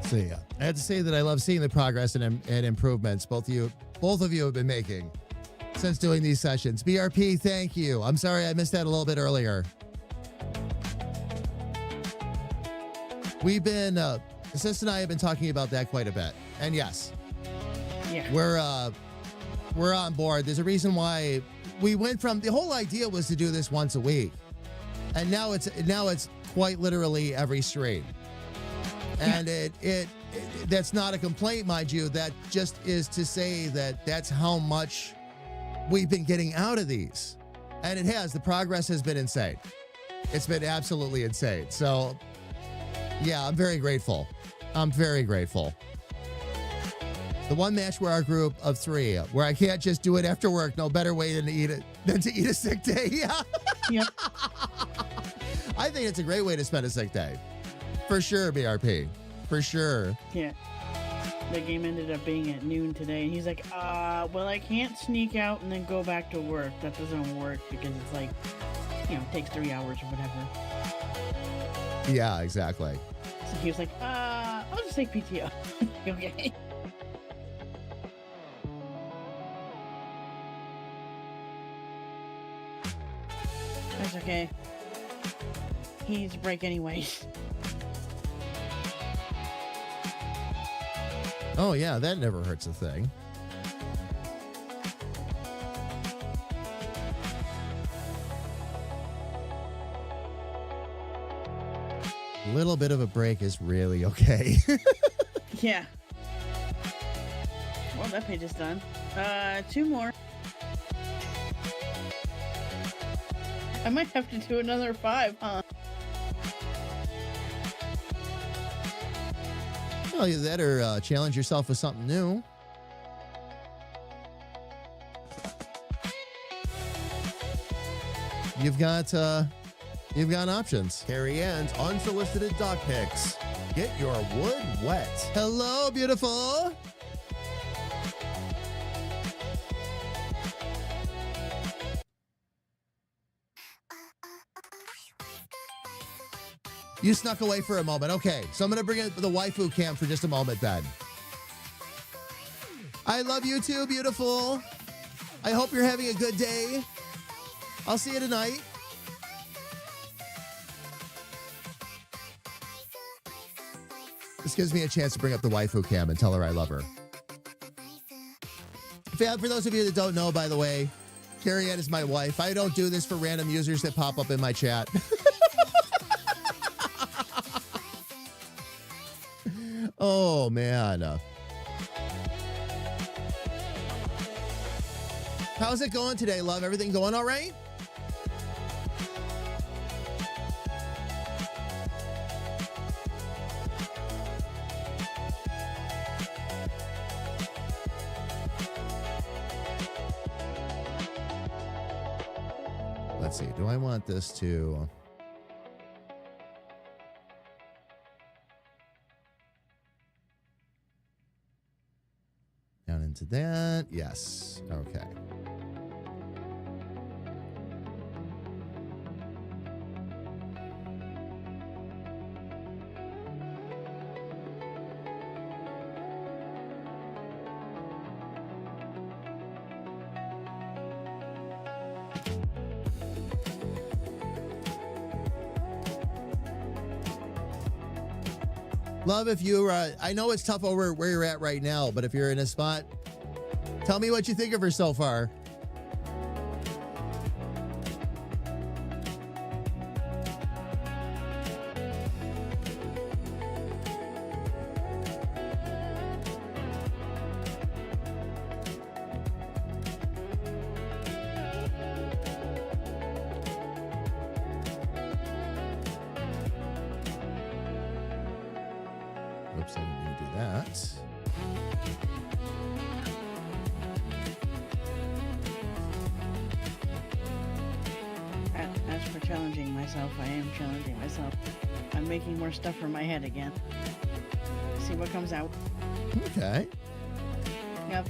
So yeah, I had to say that I love seeing the progress and improvements both of you have been making since doing these sessions. BRP, thank you. I'm sorry I missed that a little bit earlier. We've been, Sis and I have been talking about that quite a bit. And yes, Yeah. we're on board. There's a reason why we went from, the whole idea was to do this once a week. And now it's quite literally every stream. And it that's not a complaint, mind you. That just is to say that that's how much we've been getting out of these. And it has. The progress has been insane. It's been absolutely insane. So, yeah, I'm very grateful. I'm very grateful. The one match where our group of 3, where I can't just do it after work. No better way than to eat a sick day. Yeah. Yep. I think it's a great way to spend a sick day. For sure, BRP. For sure. Yeah. The game ended up being at noon today, and he's like, well, I can't sneak out and then go back to work. That doesn't work because it's like, it takes 3 hours or whatever. Yeah, exactly. So he was like, I'll just take PTO. Okay. That's okay. He needs a break anyways. Oh, yeah, that never hurts a thing. A little bit of a break is really okay. Yeah. Well, that page is done. 2 more. I might have to do another 5, huh? Well, either that or challenge yourself with something new. You've got options. Carrie Ann's unsolicited dog pics. Get your wood wet. Hello, beautiful. You snuck away for a moment. Okay, so I'm going to bring in the waifu cam for just a moment then. I love you too, beautiful. I hope you're having a good day. I'll see you tonight. This gives me a chance to bring up the waifu cam and tell her I love her. For those of you that don't know, by the way, Carrie Ann is my wife. I don't do this for random users that pop up in my chat. Oh, man. How's it going today, love? Everything going all right? Let's see. Do I want this to... down into that. Yes. Okay. Love, if you, I know it's tough over where you're at right now, but if you're in a spot, tell me what you think of her so far. Oops, I didn't mean to do that. As for challenging myself, I am challenging myself. I'm making more stuff for my head again. See what comes out. Okay. Yep.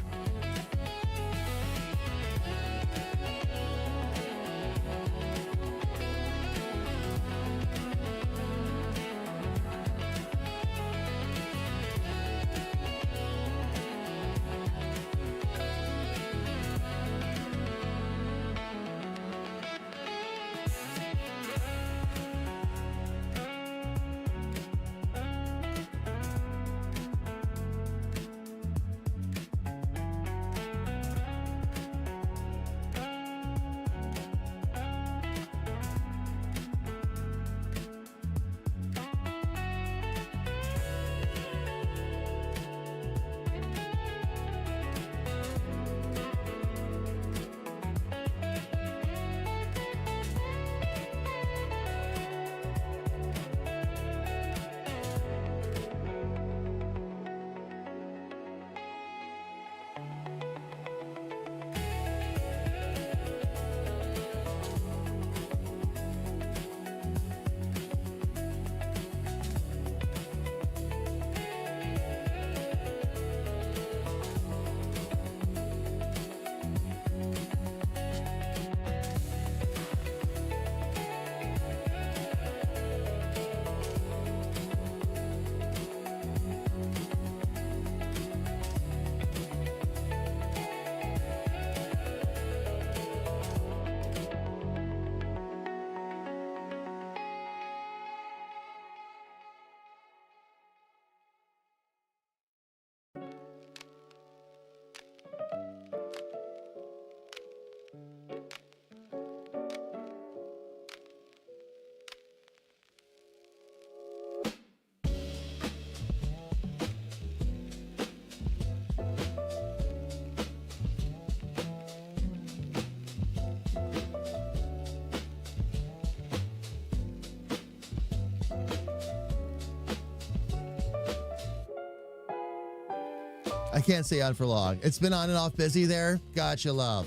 I can't stay on for long. It's been on and off busy there. Gotcha, love.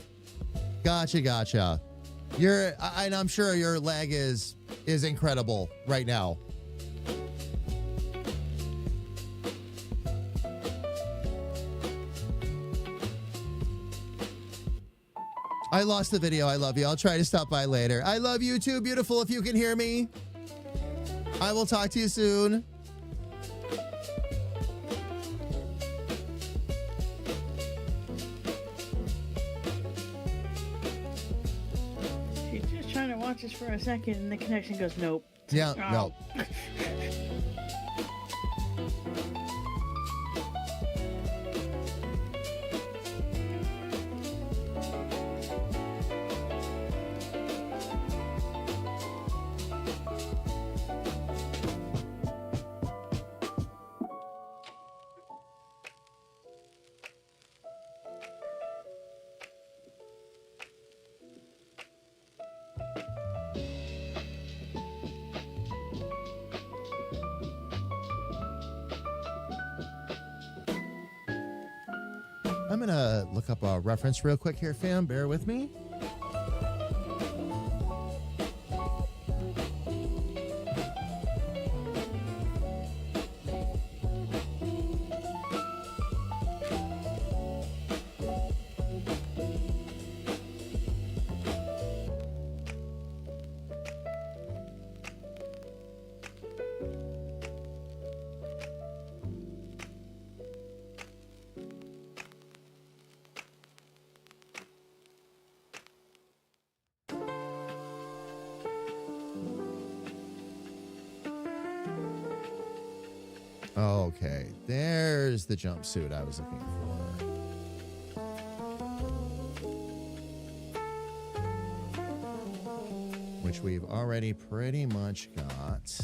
Gotcha. And I'm sure your leg is incredible right now. I lost the video. I love you. I'll try to stop by later. I love you too, beautiful, if you can hear me. I will talk to you soon. She's just trying to watch us for a second, and the connection goes, nope. Yeah, no. I'm going to look up a reference real quick here, fam. Bear with me. Okay, there's the jumpsuit I was looking for. Which we've already pretty much got.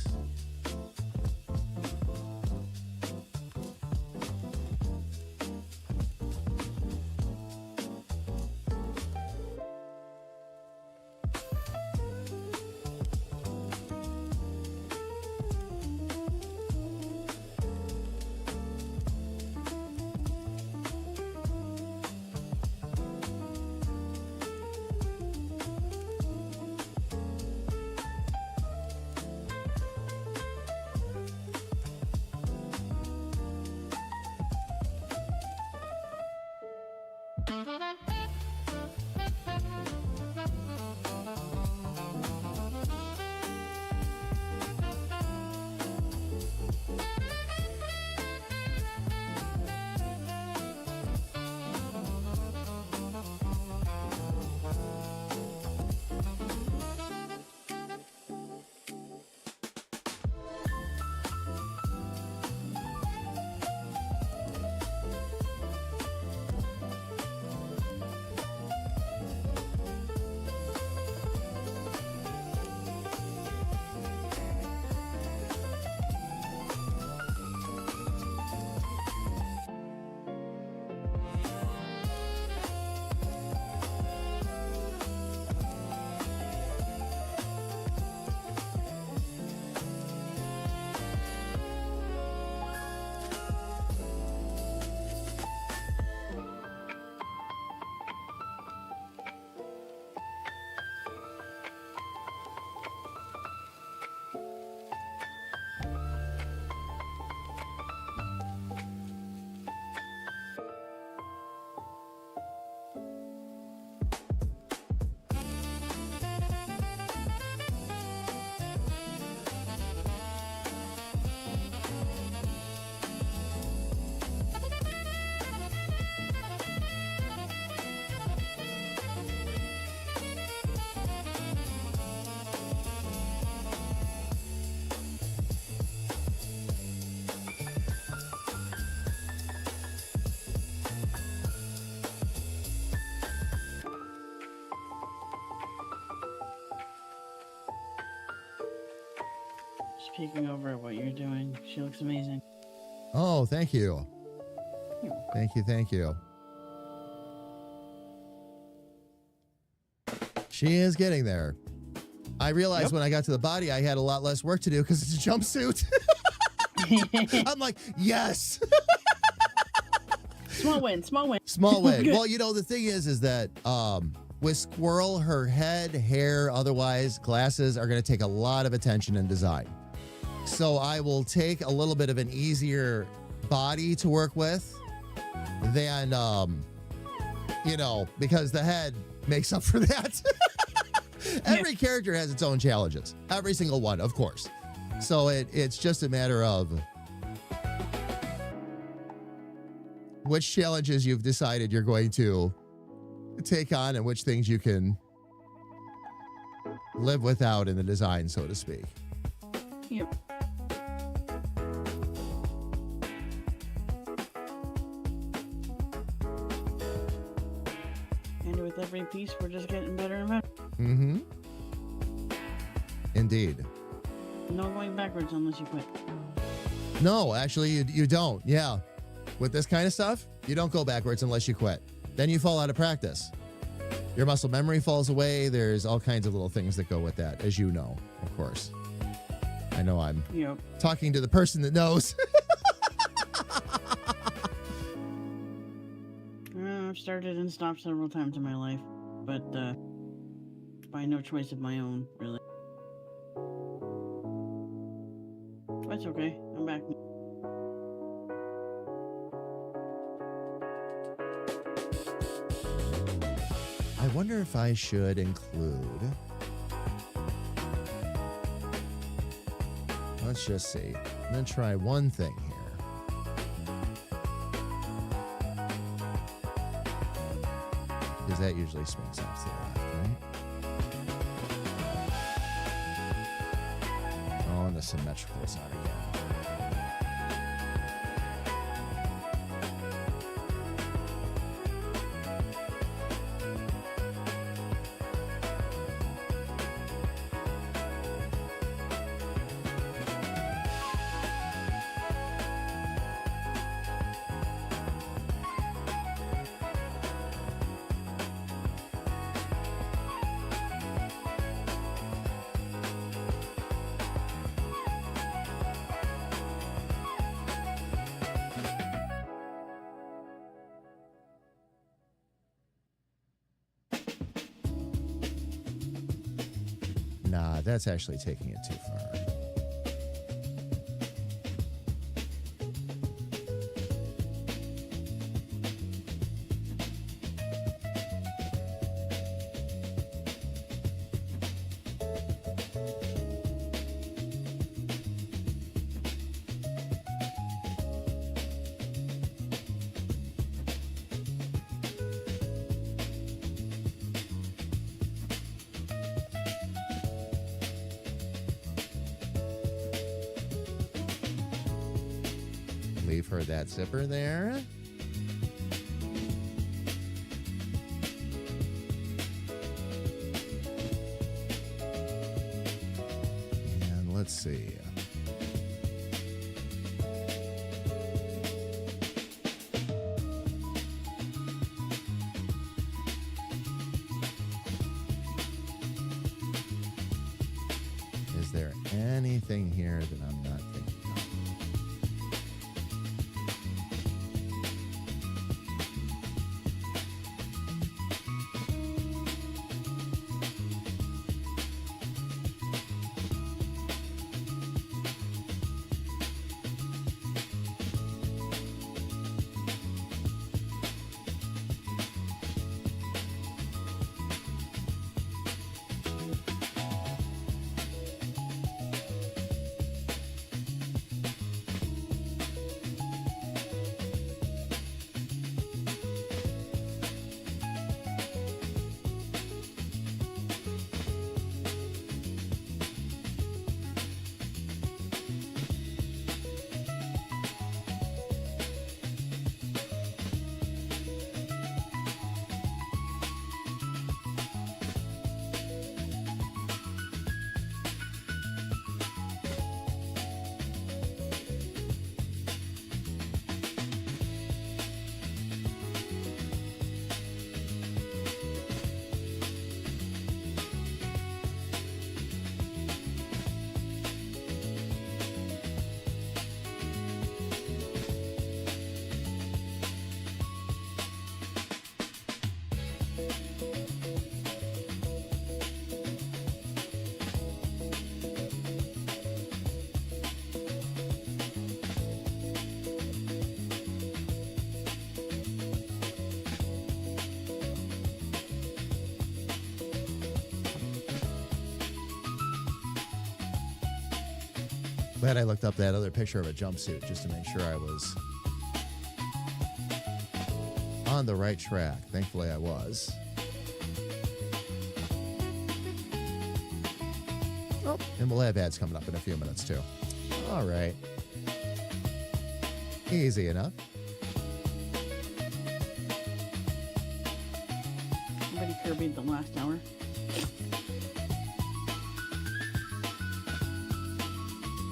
Just peeking over at what you're doing. She looks amazing. Oh, thank you. Thank you. She is getting there. I realized when I got to the body, I had a lot less work to do because it's a jumpsuit. I'm like, yes. Small win, small win. Small win. Good. Well, the thing is that with Squirrel, her head, hair, otherwise, glasses are going to take a lot of attention and design. So I will take a little bit of an easier body to work with than, because the head makes up for that. Every character has its own challenges. Every single one, of course. So it's just a matter of which challenges you've decided you're going to take on and which things you can live without in the design, so to speak. Yep. And with every piece, we're just getting better and better. Mm-hmm. Indeed. No going backwards unless you quit. No, actually, you don't. Yeah. With this kind of stuff, you don't go backwards unless you quit. Then you fall out of practice. Your muscle memory falls away. There's all kinds of little things that go with that, as you know, of course. I know I'm talking to the person that knows. I've started and stopped several times in my life, but by no choice of my own, really. That's okay. I'm back. I wonder if I should include... Let's just see. I'm going to try one thing here. Because that usually swings off to the left, right? Oh, and the symmetrical's out again. Nah, that's actually taking it too far. Leave her that zipper there. And let's see. Is there anything here that I'm not thinking of? Glad I looked up that other picture of a jumpsuit just to make sure I was on the right track. Thankfully, I was. Oh, and we'll have ads coming up in a few minutes, too. All right. Easy enough. Somebody Kirby the last hour.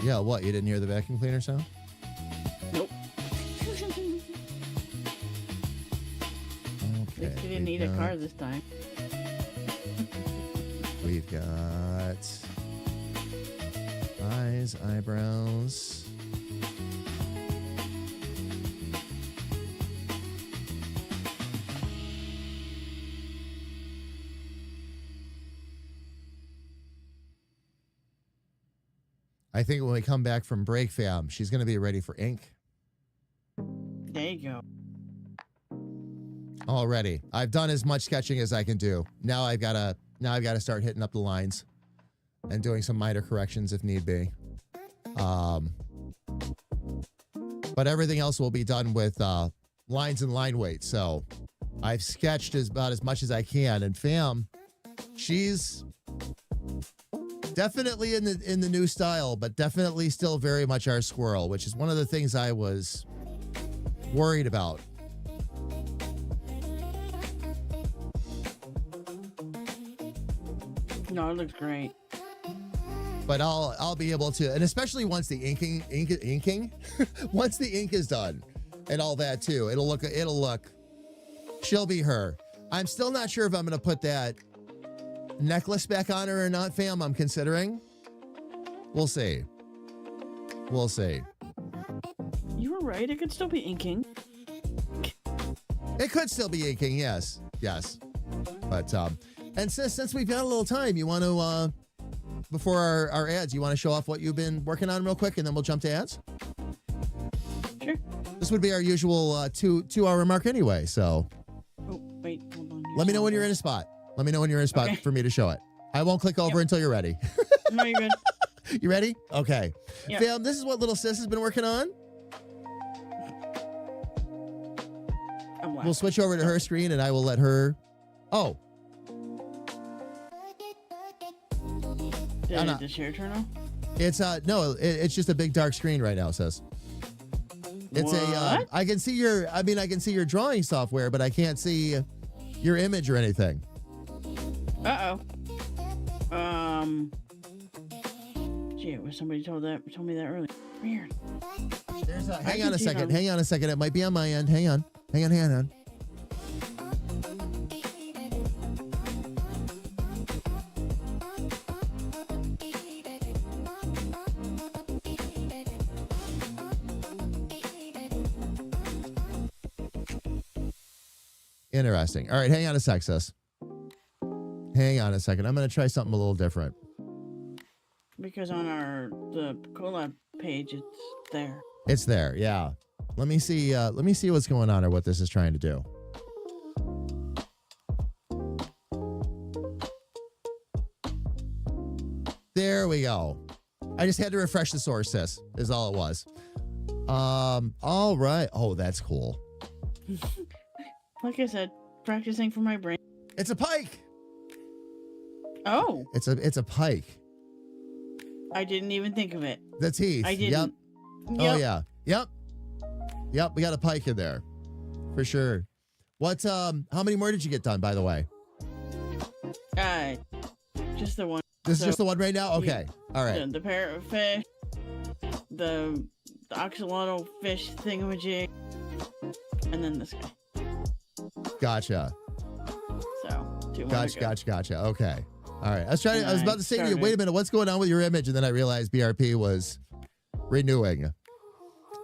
Yeah, what? You didn't hear the vacuum cleaner sound? Nope. Okay. At least you didn't need a car this time. We've got eyes, eyebrows. I think when we come back from break, fam, she's going to be ready for ink. There you go. Already. I've done as much sketching as I can do. Now I've got to start hitting up the lines and doing some minor corrections if need be. But everything else will be done with lines and line weight. So I've sketched about as much as I can. And fam, she's definitely in the new style, but definitely still very much our squirrel, which is one of the things I was worried about. No, it looks great. But I'll be able to, and especially once the inking, once the ink is done and all that too, it'll look, she'll be her. I'm still not sure if I'm going to put that necklace back on her or not, fam. I'm considering. We'll see. We'll see. You were right. It could still be inking. It could still be inking. Yes. Yes. But, and since we've got a little time, you want to, before our ads, you want to show off what you've been working on real quick, and then we'll jump to ads? Sure. This would be our usual 2-hour mark anyway, so. Oh, wait. Hold on. Let me know when you're in a spot. Let me know when you're in a spot Okay. for me to show it. I won't click over until you're ready. No, you're good. You ready? Okay. Yep. Fam, this is what little sis has been working on. I'm We'll switch over to her screen, and I will let her. Oh. Did the share turn off? It's no, it's just a big dark screen right now, sis. It's What? I can see your drawing software, but I can't see your image or anything. Uh-oh. Gee, was somebody told me that earlier. Weird. Hang on a second. It might be on my end. Hang on. Interesting. All right, hang on a sec, sis. Hang on a second. I'm going to try something a little different. Because on the collab page, it's there. It's there, yeah. Let me see what's going on or what this is trying to do. There we go. I just had to refresh the source, sis, is all it was. All right. Oh, that's cool. Like I said, practicing for my brain. It's a pike. Oh, It's a pike. I didn't even think of it. The teeth. I didn't. Yep. Oh yeah. Yep. We got a pike in there, for sure. What? How many more did you get done, by the way? Just the one. This is just the one right now. Okay. All right. The parrotfish, the axolotl fish thingamajig, and then this guy. Gotcha. So 2 more to go. Gotcha. Okay. All right. I was about to say to you, Started. wait a minute, what's going on with your image? And then I realized BRP was renewing.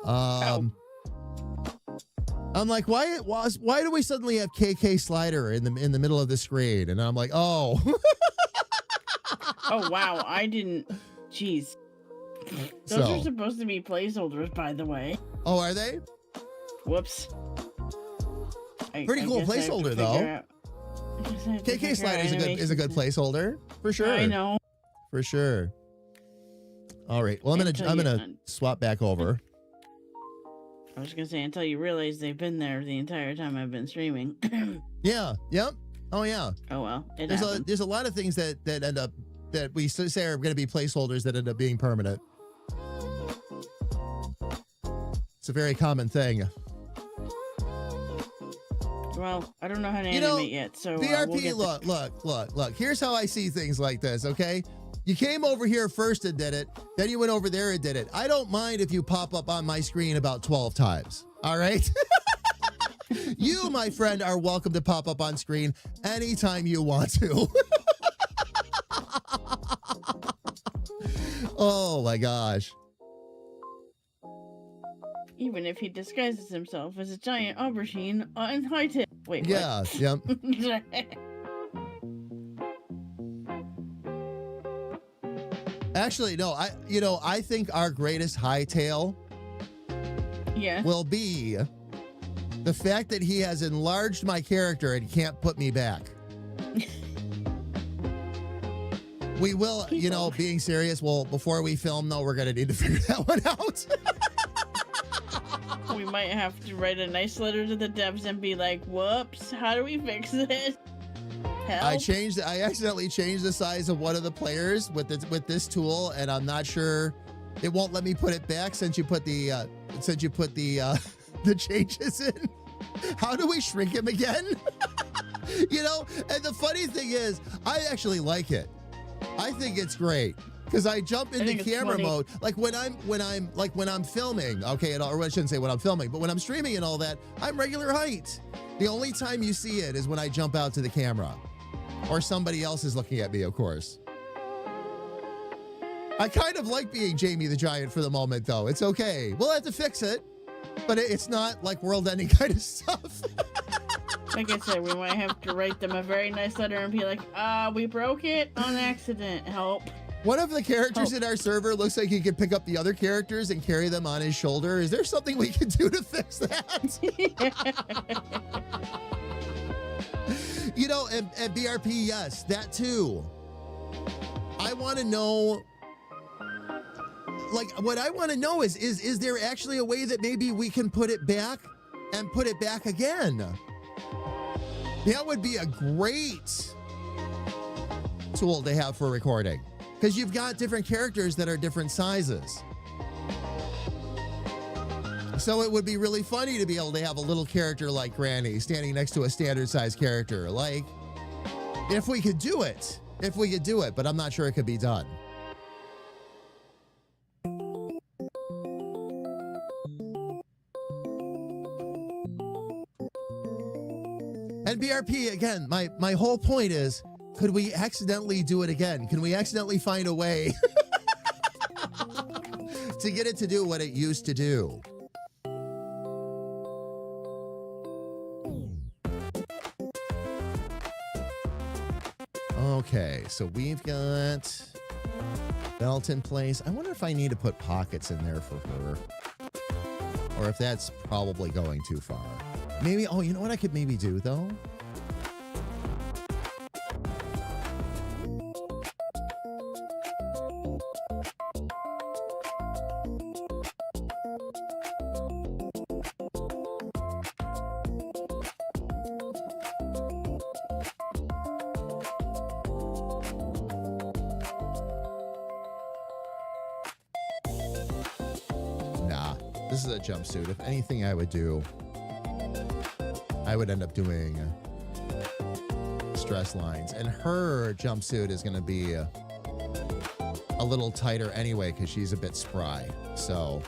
I'm like, why do we suddenly have KK Slider in the middle of the screen? And I'm like, oh. Oh wow, I didn't. Jeez. Those are supposed to be placeholders, by the way. Oh, are they? Whoops. Pretty cool placeholder, though. KK Slider is a good placeholder for sure. I know. For sure. All right. Well, I'm gonna swap back over. I was gonna say until you realize they've been there the entire time I've been streaming. Yeah. Yep. Oh yeah. Oh well. There's a lot of things that end up that we say are going to be placeholders that end up being permanent. It's a very common thing. Well, I don't know how to animate yet, so BRP, look. Here's how I see things like this, okay? You came over here first and did it, then you went over there and did it. I don't mind if you pop up on my screen about 12 times, all right? You, my friend, are welcome to pop up on screen anytime you want to. Oh my gosh. Even if he disguises himself as a giant aubergine on high tip. Wait, yeah, what? Yep. Actually, no, I think our greatest hightail will be the fact that he has enlarged my character and can't put me back. We will, being serious, well, before we film, though, we're going to need to figure that one out. We might have to write a nice letter to the devs and be like, whoops, how do we fix this? Help. I accidentally changed the size of one of the players with this tool, and I'm not sure it won't let me put it back since you put the the changes in. How do we shrink him again? And the funny thing is, I actually like it. I think it's great because I jump into camera mode like when I'm filming. Okay, or I shouldn't say when I'm filming, but when I'm streaming and all that, I'm regular height. The only time you see it is when I jump out to the camera, or somebody else is looking at me, of course. I kind of like being Jamie the Giant for the moment, though. It's okay. We'll have to fix it, but it's not like world-ending kind of stuff. Like I said, we might have to write them a very nice letter and be like, we broke it on accident. Help. One of the characters in our server looks like he can pick up the other characters and carry them on his shoulder. Is there something we can do to fix that? And BRP, yes, that too. I want to know, what I want to know is there actually a way that maybe we can put it back and put it back again? That would be a great tool to have for recording, because you've got different characters that are different sizes. So it would be really funny to be able to have a little character like Granny standing next to a standard size character. Like, if we could do it, but I'm not sure it could be done. And BRP, again, my whole point is, could we accidentally do it again? Can we accidentally find a way to get it to do what it used to do? Okay, so we've got belt in place. I wonder if I need to put pockets in there for her, or if that's probably going too far. Maybe, you know what I could maybe do, though? Nah, this is a jumpsuit. If anything I would do, I would end up doing stress lines. And her jumpsuit is going to be a little tighter anyway because she's a bit spry. So,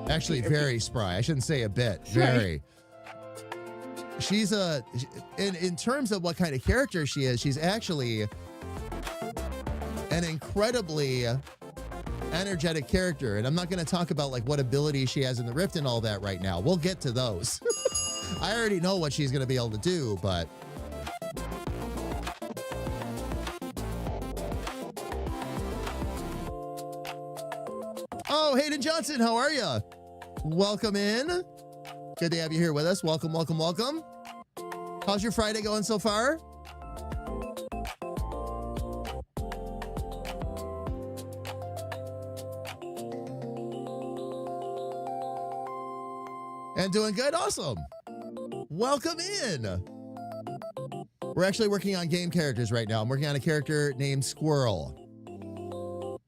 actually very spry. I shouldn't say a bit. Very. She's in terms of what kind of character she is, she's actually an incredibly energetic character. And I'm not going to talk about what ability she has in the Rift and all that right now. We'll get to those. I already know what she's going to be able to do, but oh, Hayden Johnson, how are you? Welcome in. Good to have you here with us. Welcome, welcome, welcome. How's your Friday going so far? And doing good? Awesome. Welcome in. We're actually working on game characters right now. I'm working on a character named Squirrel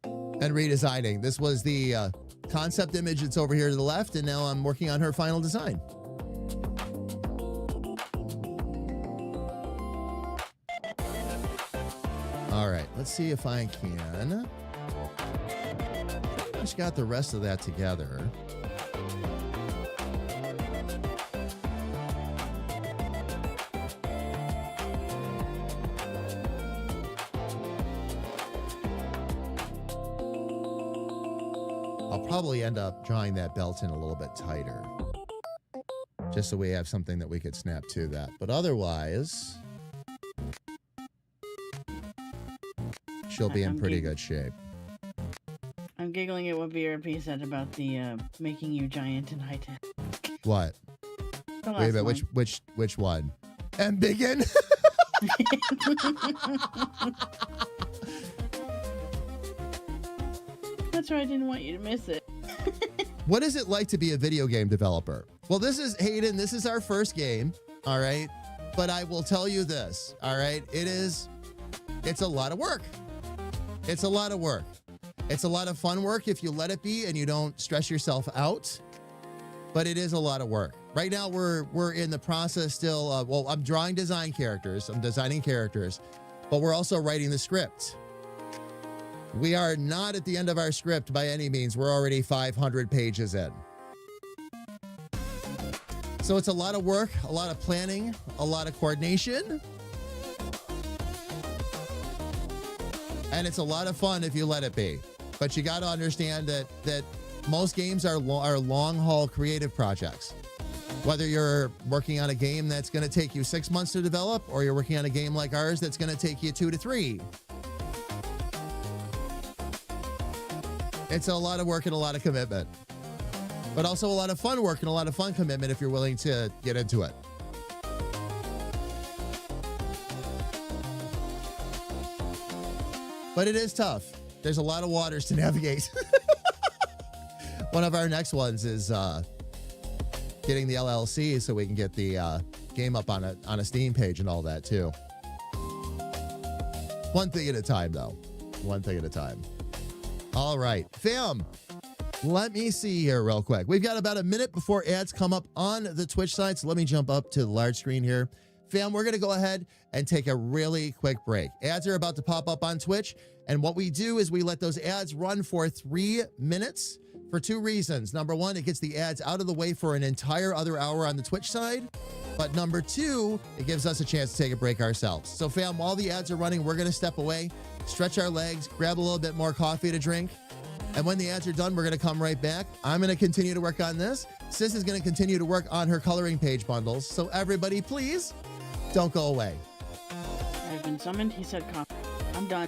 and redesigning. This was the concept image that's over here to the left, and now I'm working on her final design. All right, let's see if I can. Pretty much got the rest of that together. I'll probably end up drawing that belt in a little bit tighter, just so we have something that we could snap to that. But otherwise, she'll be in pretty good shape. I'm giggling at what BRP said about the making you giant and high tech. What? Wait a minute, which one? And begin. That's why I didn't want you to miss it. What is it like to be a video game developer? Well, this is Hayden. This is our first game. All right. But I will tell you this. All right. It's a lot of work. It's a lot of work. It's a lot of fun work if you let it be and you don't stress yourself out. But it is a lot of work. Right now, we're in the process still of, well, I'm drawing design characters. I'm designing characters. But we're also writing the script. We are not at the end of our script by any means. We're already 500 pages in. So it's a lot of work, a lot of planning, a lot of coordination. And it's a lot of fun if you let it be. But you got to understand that most games are long-haul creative projects. Whether you're working on a game that's going to take you 6 months to develop, or you're working on a game like ours that's going to take you 2 to 3. It's a lot of work and a lot of commitment, but also a lot of fun work and a lot of fun commitment if you're willing to get into it. But it is tough. There's a lot of waters to navigate. One of our next ones is getting the LLC so we can get the game up on a Steam page and all that too. One thing at a time, though. One thing at a time. All right, fam, let me see here real quick. We've got about a minute before ads come up on the Twitch side, so let me jump up to the large screen here. Fam, we're going to go ahead and take a really quick break. Ads are about to pop up on Twitch, and what we do is we let those ads run for 3 minutes for 2 reasons. Number 1, it gets the ads out of the way for an entire other hour on the Twitch side. But number 2, it gives us a chance to take a break ourselves. So fam, while the ads are running, we're going to step away, stretch our legs, grab a little bit more coffee to drink. And when the ads are done, we're going to come right back. I'm going to continue to work on this. Sis is going to continue to work on her coloring page bundles. So everybody, please don't go away. I've been summoned. He said, I'm done.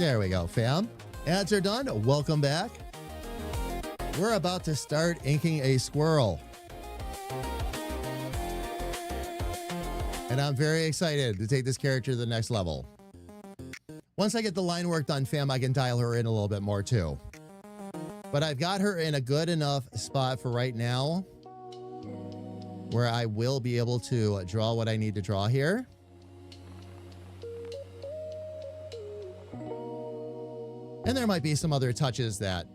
There we go, fam. Ads are done. Welcome back. We're about to start inking a squirrel. And I'm very excited to take this character to the next level. Once I get the line work done, fam, I can dial her in a little bit more too. But I've got her in a good enough spot for right now where I will be able to draw what I need to draw here. And there might be some other touches that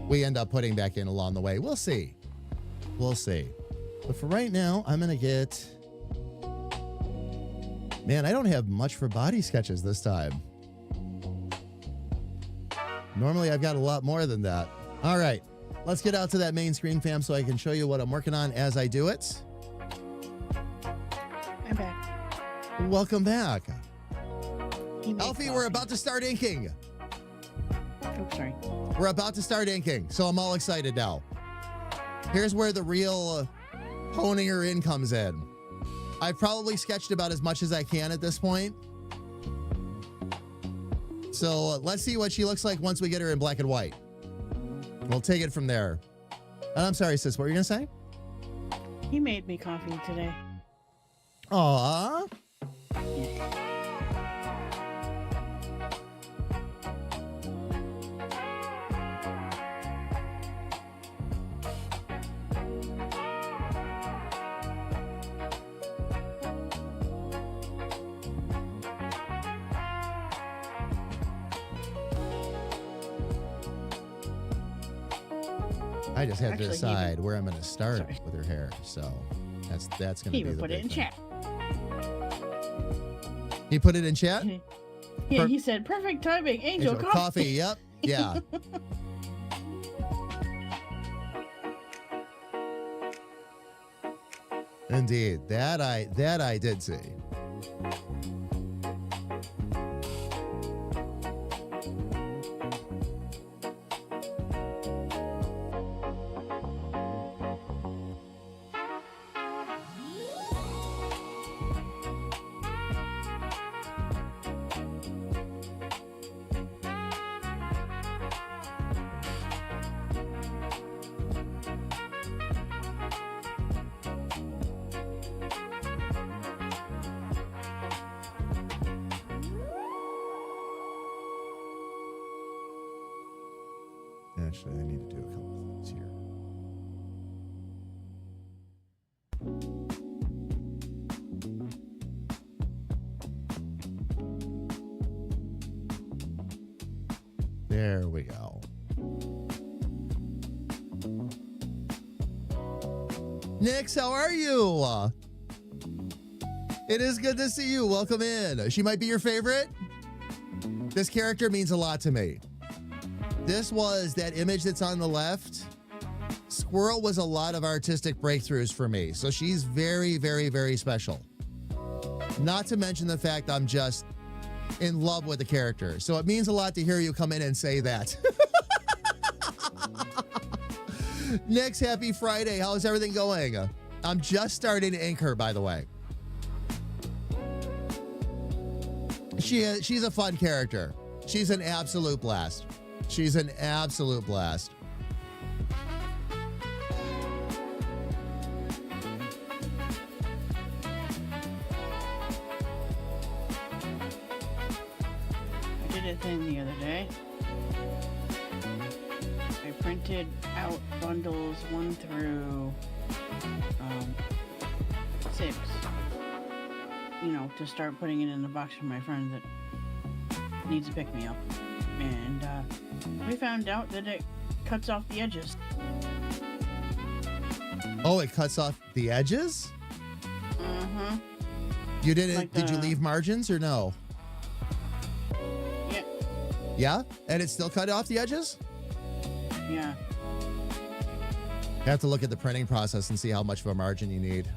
we end up putting back in along the way. We'll see. We'll see. But for right now, I'm going to get... Man, I don't have much for body sketches this time. Normally, I've got a lot more than that. All right. Let's get out to that main screen, fam, so I can show you what I'm working on as I do it. I'm back. Welcome back. He made Alfie, coffee. we're about to start inking. Oh, sorry. We're about to start inking, so I'm all excited now. Here's where the real honing her in comes in. I've probably sketched about as much as I can at this point. So let's see what she looks like once we get her in black and white. We'll take it from there. And I'm sorry, sis, what were you going to say? He made me coffee today. Aw. I just have Actually, to he decide where I'm going to start Sorry. with her hair. So that's going to He be would the put it big in thing. chat. He put it in chat? Yeah, Per- he said, perfect timing, Angel Angel coffee. Yep. Yeah. Indeed. That I did see. Actually, I need to do a couple things here. There we go. Nix, how are you? It is good to see you. Welcome in. She might be your favorite. This character means a lot to me. This was that image that's on the left. Squirrel was a lot of artistic breakthroughs for me. So she's very, very, very special. Not to mention the fact I'm just in love with the character. So it means a lot to hear you come in and say that. Nix, happy Friday. How's everything going? I'm just starting to ink her, by the way. She's a fun character. She's an absolute blast. She's an absolute blast. I did a thing the other day. I printed out bundles 1 through 6. You know, to start putting it in the box for my friend that needs to pick me up. And we found out that it cuts off the edges. Oh, it cuts off the edges? Uh-huh. You didn't, Like did you the- leave margins or no? Yeah. Yeah? And it still cut off the edges? Yeah. You have to look at the printing process and see how much of a margin you need.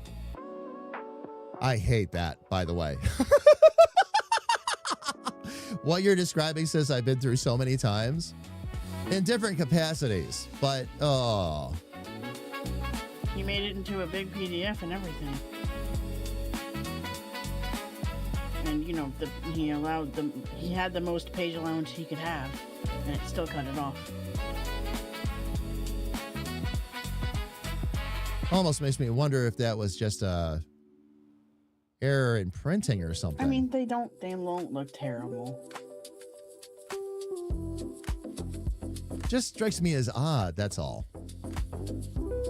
I hate that, by the way. What you're describing, sis, I've been through so many times in different capacities, but oh. He made it into a big PDF and everything. and he had the most page allowance he could have, and it still cut it off. Almost makes me wonder if that was just a error in printing or something. I mean, they don't look terrible. Just strikes me as odd, that's all.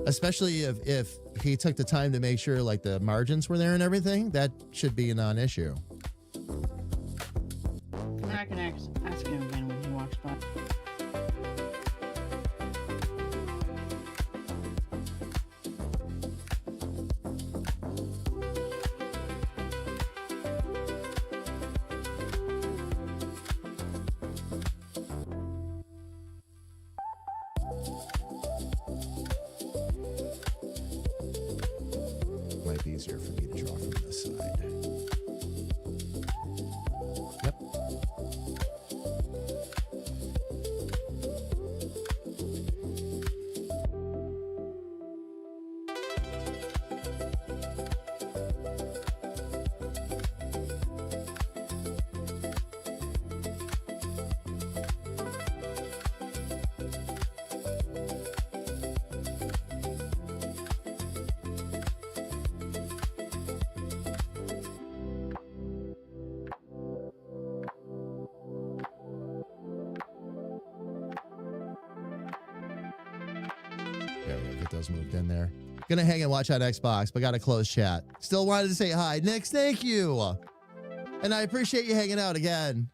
Especially if he took the time to make sure like the margins were there and everything, that should be a non-issue. I can ask him again when he walks by. Might be easier for me to draw from this side. Yep. There we go. Get those moved in there. Gonna hang and watch on Xbox, but got to close chat. Still wanted to say hi. Nix, thank you. And I appreciate you hanging out again.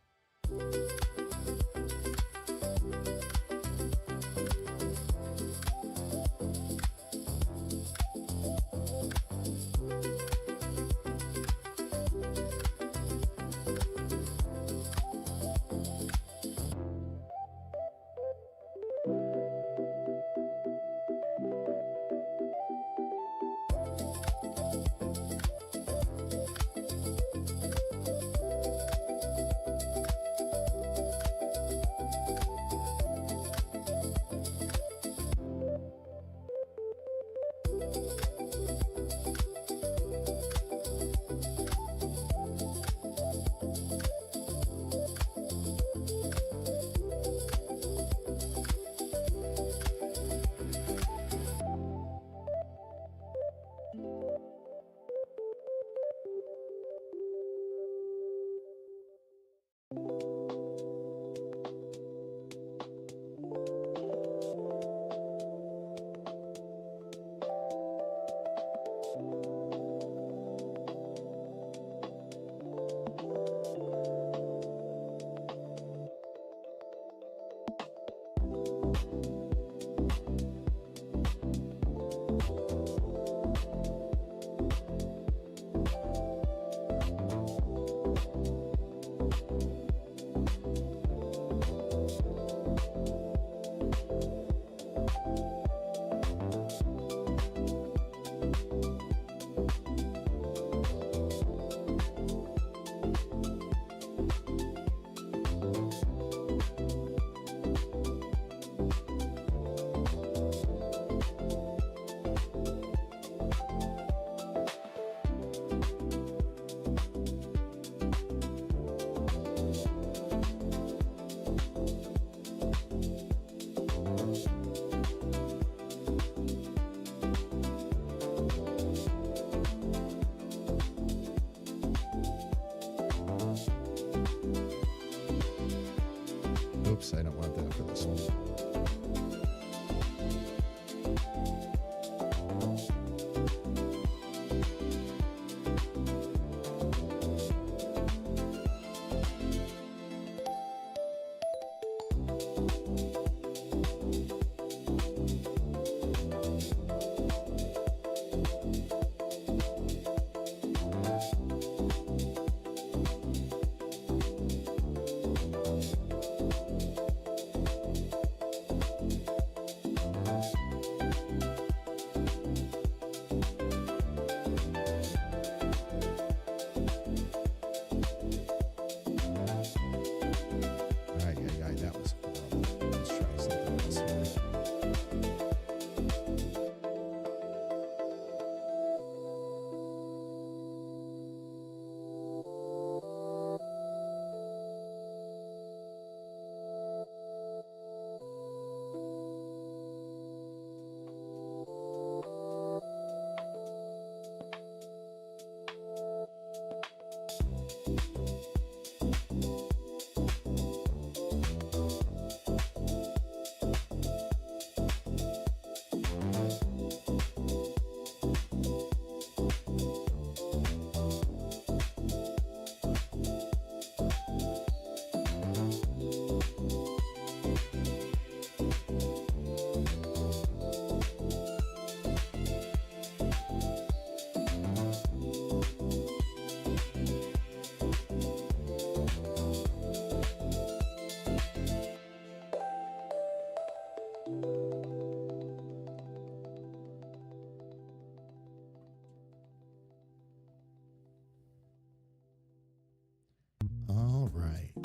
Oops, I don't want that for this one.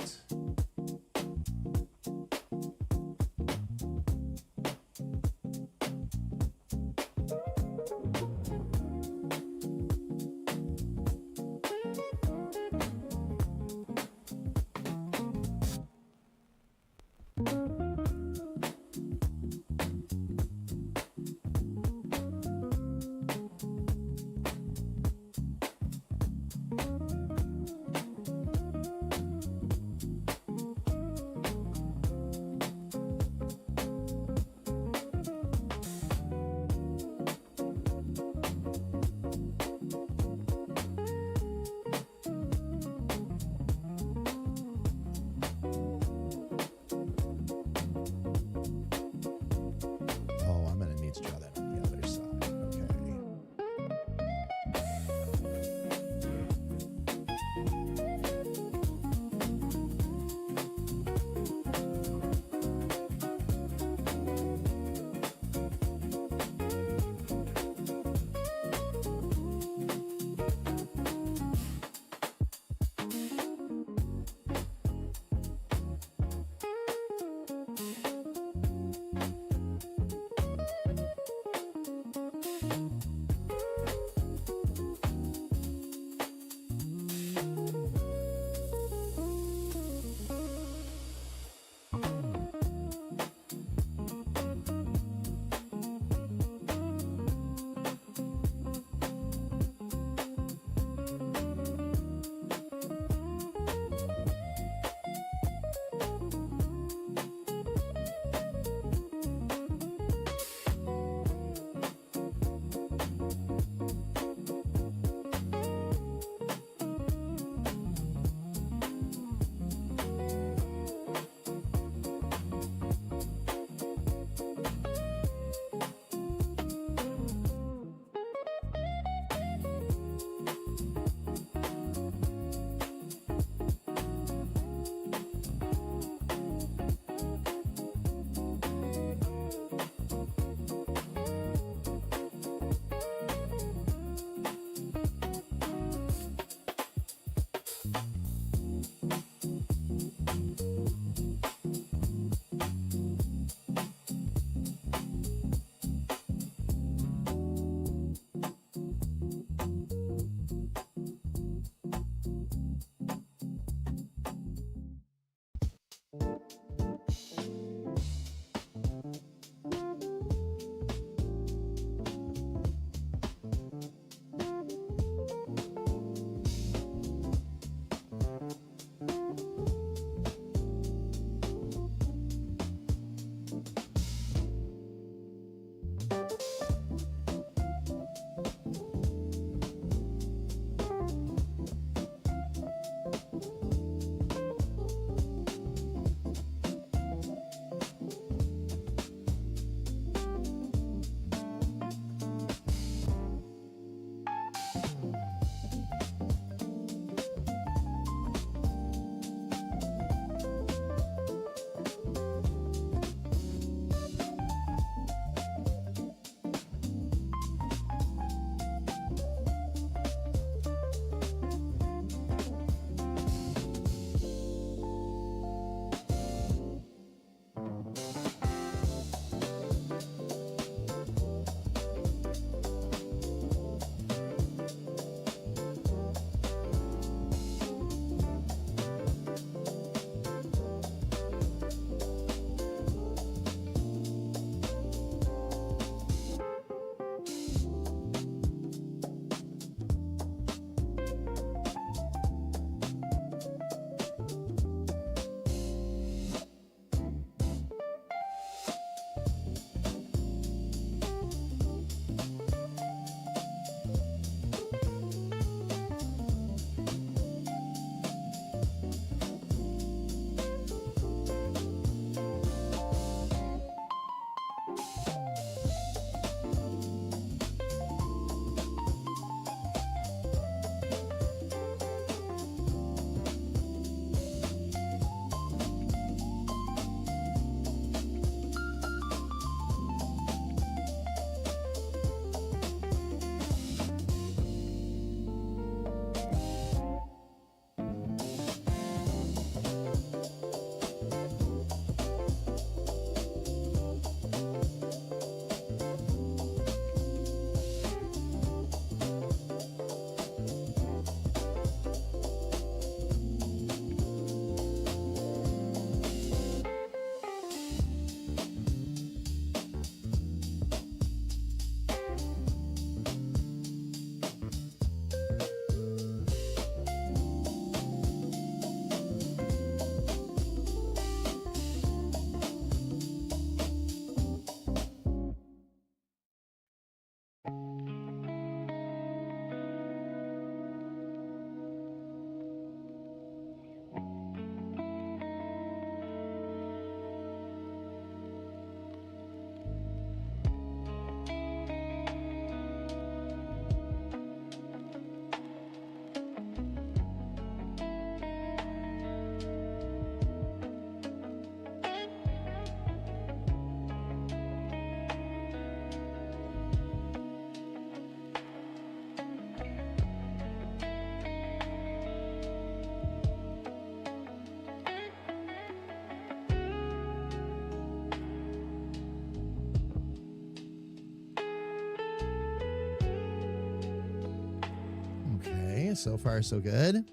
left. Oh, I'm going to need to draw that on the other side. Okay. so far so good. You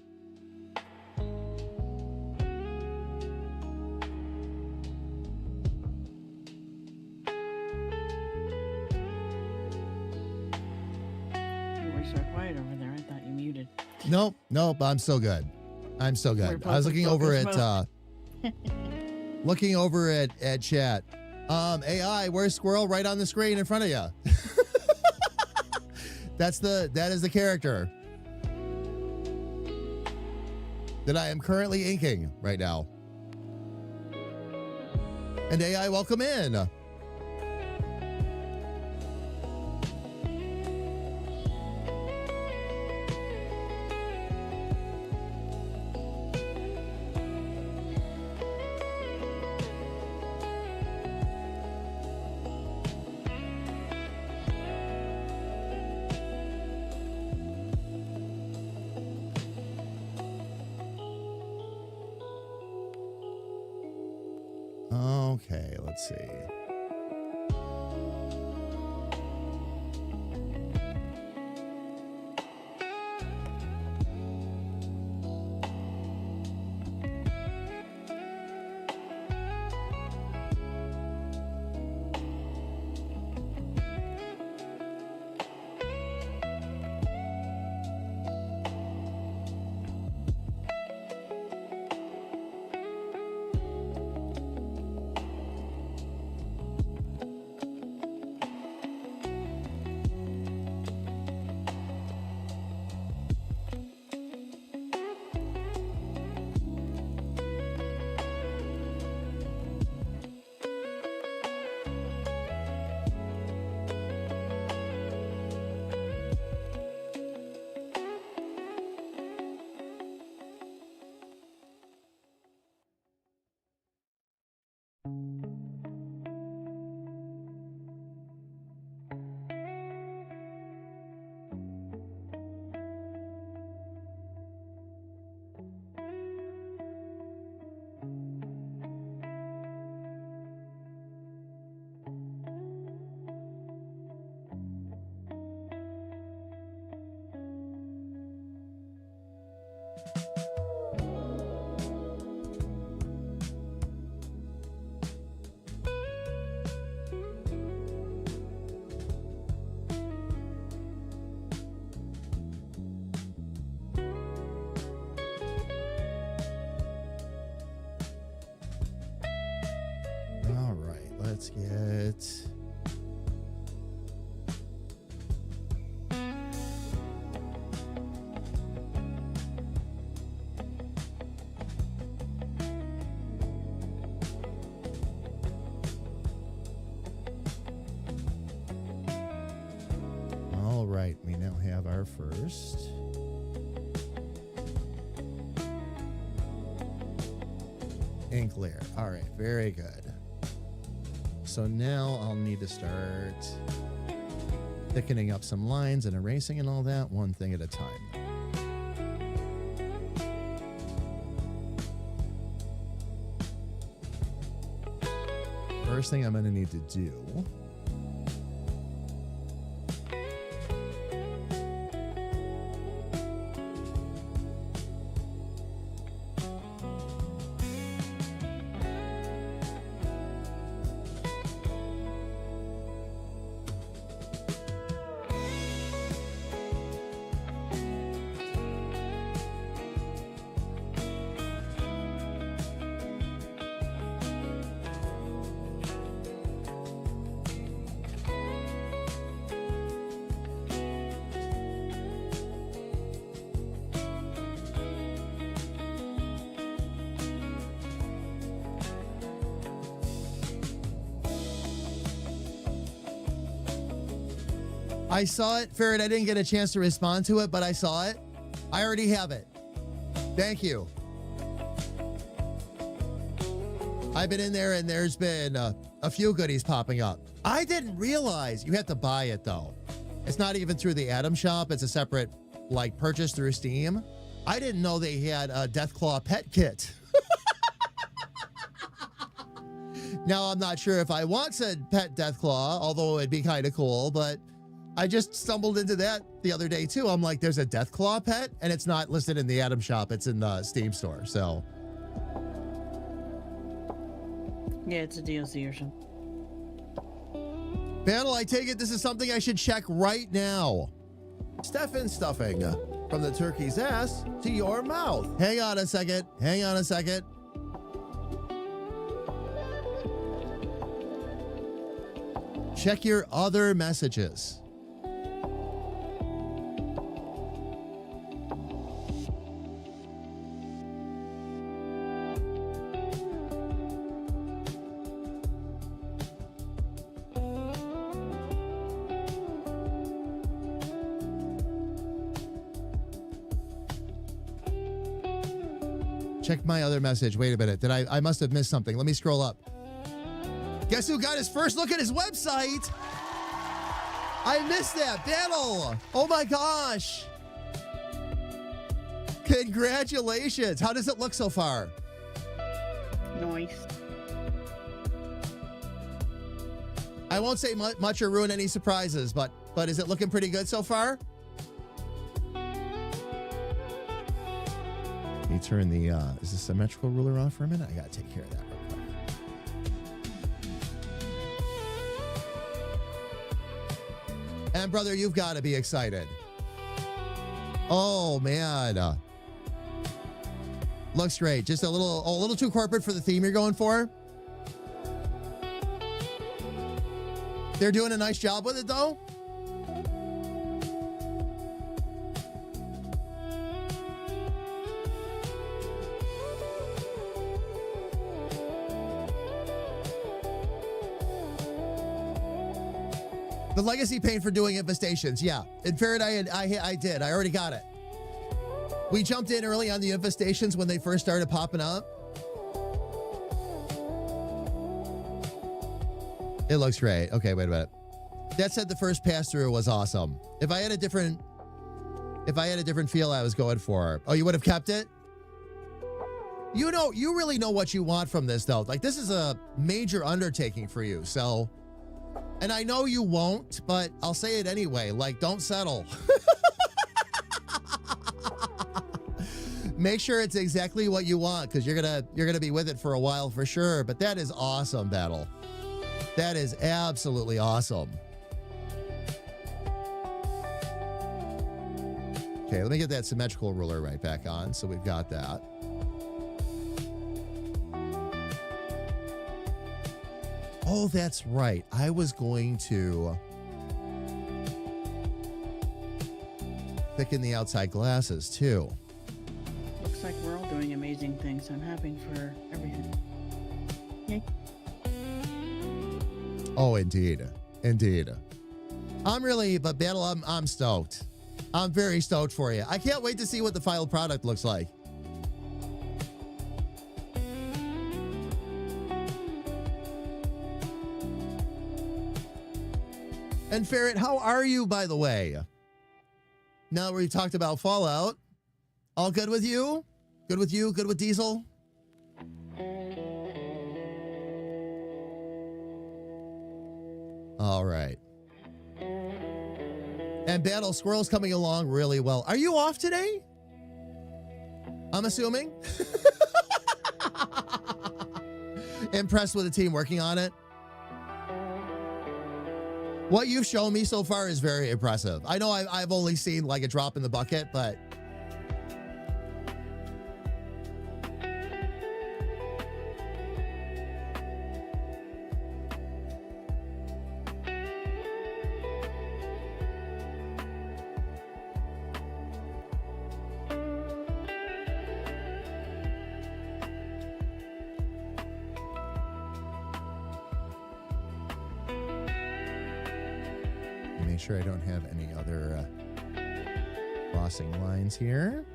were so quiet over there. I thought you muted. Nope, I'm still good. I'm still good. We're I was both in looking over focus at looking over at chat. AI, where's Squirrel? Right on the screen in front of you. That is the character that I am currently inking right now. And AI, welcome in. Okay, let's see. Let's get... All right, we now have our first. Ink layer. All right, very good. So now I'll need to start thickening up some lines and erasing and all that, one thing at a time. First thing I'm going to need to do I saw it, Ferret. I didn't get a chance to respond to it, but I saw it. I already have it. Thank you. I've been in there and there's been a few goodies popping up. I didn't realize you have to buy it though. It's not even through the Atom Shop. It's a separate like purchase through Steam. I didn't know they had a Deathclaw pet kit. Now I'm not sure if I want said pet Deathclaw, although it'd be kind of cool, but I just stumbled into that the other day too. I'm like, there's a Deathclaw pet, and it's not listed in the Atom Shop. It's in the Steam store. So Yeah, it's a DLC or something. Battle, I take it this is something I should check right now. Stefan stuffing from the turkey's ass to your mouth. Hang on a second. Hang on a second. Check your other messages. Check my other message. Wait a minute. I must have missed something. Let me scroll up. Guess who got his first look at his website? I missed that. Battle. Oh my gosh. Congratulations. How does it look so far? Nice. I won't say much or ruin any surprises, but is it looking pretty good so far? Let me turn the is the symmetrical ruler off for a minute? I gotta take care of that real quick. And brother, you've got to be excited. Oh man, looks great. Just a little too corporate for the theme you're going for. They're doing a nice job with it though. The legacy paint for doing infestations, yeah. In Faraday, I did. I already got it. We jumped in early on the infestations when they first started popping up. It looks great. Okay, wait a minute. That said, the first pass through was awesome. If I had a different feel I was going for, oh, you would have kept it? You really know what you want from this though. Like this is a major undertaking for you, so. And I know you won't, but I'll say it anyway. Like, don't settle. Make sure it's exactly what you want, because you're gonna be with it for a while for sure. But that is awesome, Battle. That is absolutely awesome. Okay, let me get that symmetrical ruler right back on. So we've got that. Oh, that's right. I was going to thicken the outside glasses too. Looks like we're all doing amazing things. I'm happy for everything. Yay. Oh, indeed. Indeed. But Battle, I'm stoked. I'm very stoked for you. I can't wait to see what the final product looks like. And Ferret, how are you, by the way? Now we talked about Fallout. All good with you? Good with you? Good with Diesel? All right. And Battle Squirrel's coming along really well. Are you off today? I'm assuming. Impressed with the team working on it. What you've shown me so far is very impressive. I know I've only seen like a drop in the bucket, but make sure I don't have any other crossing lines here.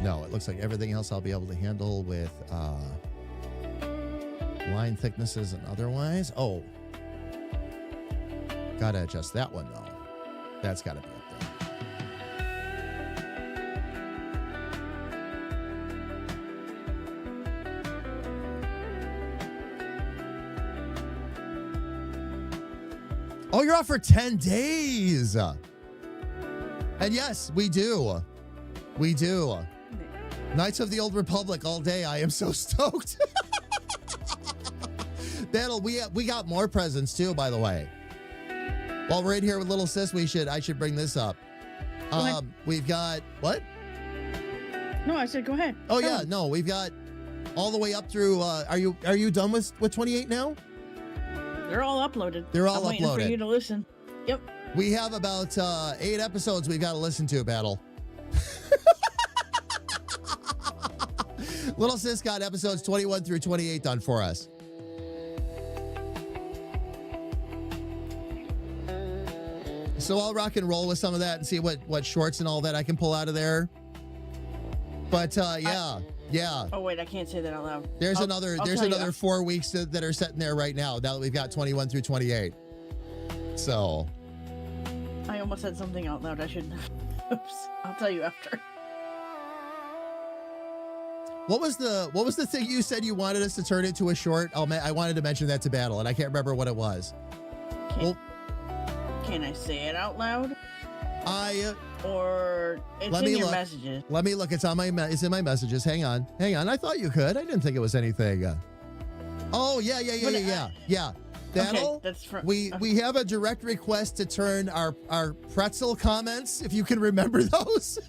No, it looks like everything else I'll be able to handle with line thicknesses and otherwise. Oh, gotta adjust that one though. That's gotta be up there. Oh, you're off for 10 days. And yes, we do. We do. Knights of the Old Republic all day. I am so stoked. Battle, we got more presents too, by the way. While we're in here with little sis, I should bring this up. We've got what? No, I said go ahead. Oh Tell yeah, him. no, we've got all the way up through. Are you done with 28 now? They're all uploaded. They're all I'm waiting for uploaded. you to listen. Yep. We have about 8 episodes we've got to listen to, Battle. Little sis got episodes 21 through 28 done for us. So I'll rock and roll with some of that and see what shorts and all that I can pull out of there. But yeah. Oh wait, I can't say that out loud. There's I'll another tell you 4 weeks that are sitting there right now that we've got 21 through 28. So I almost said something out loud. I shouldn't have. Oops. I'll tell you after. what was the thing you said you wanted us to turn into a short? I wanted to mention that to Battle, and I can't remember what it was. Can I say it out loud? Or it's Let in me your look. messages. Let me look. It's in my messages. Hang on. I thought you could. I didn't think it was anything. Oh yeah. Battle. Okay, that's from. We have a direct request to turn our pretzel comments, if you can remember those,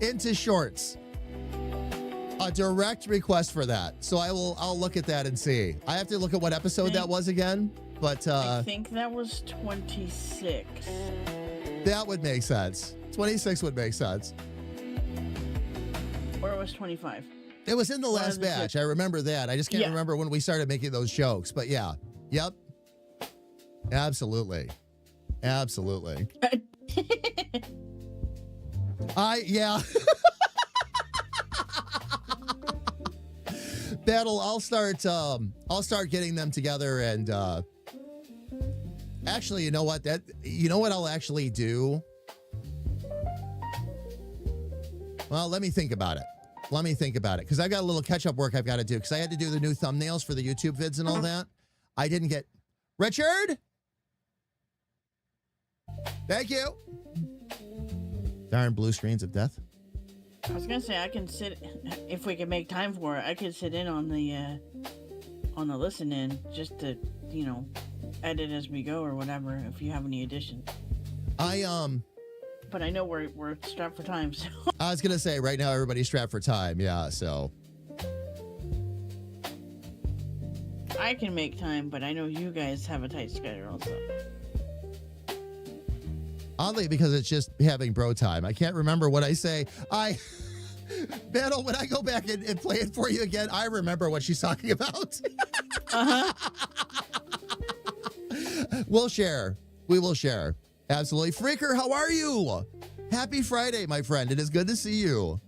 into shorts. A direct request for that. So I'll look at that and see. I have to look at what episode that was again, but I think that was 26. that would make sense. 26 would make sense. Or it was 25. It was in the One last of the two. batch. I remember that. I just can't Yeah. remember when we started making those jokes, but yeah. Yep. Absolutely. Yeah. Battle, I'll start getting them together and actually, you know what I'll actually do? Well, let me think about it. Because I've got a little catch-up work I've got to do. Because I had to do the new thumbnails for the YouTube vids and all that. I didn't get... Richard? Thank you. Darn blue screens of death. I was gonna say I can sit if we can make time for it. I could sit in on the listen in just to edit as we go or whatever. If you have any additions, but I know we're strapped for time, so I was gonna say right now everybody's strapped for time. Yeah, so I can make time. But I know you guys have a tight schedule, so. oddly, because it's just having bro time. I can't remember what I say. Battle, when I go back and play it for you again, I remember what she's talking about. We'll share. We will share. Absolutely. Freaker, how are you? Happy Friday, my friend. It is good to see you.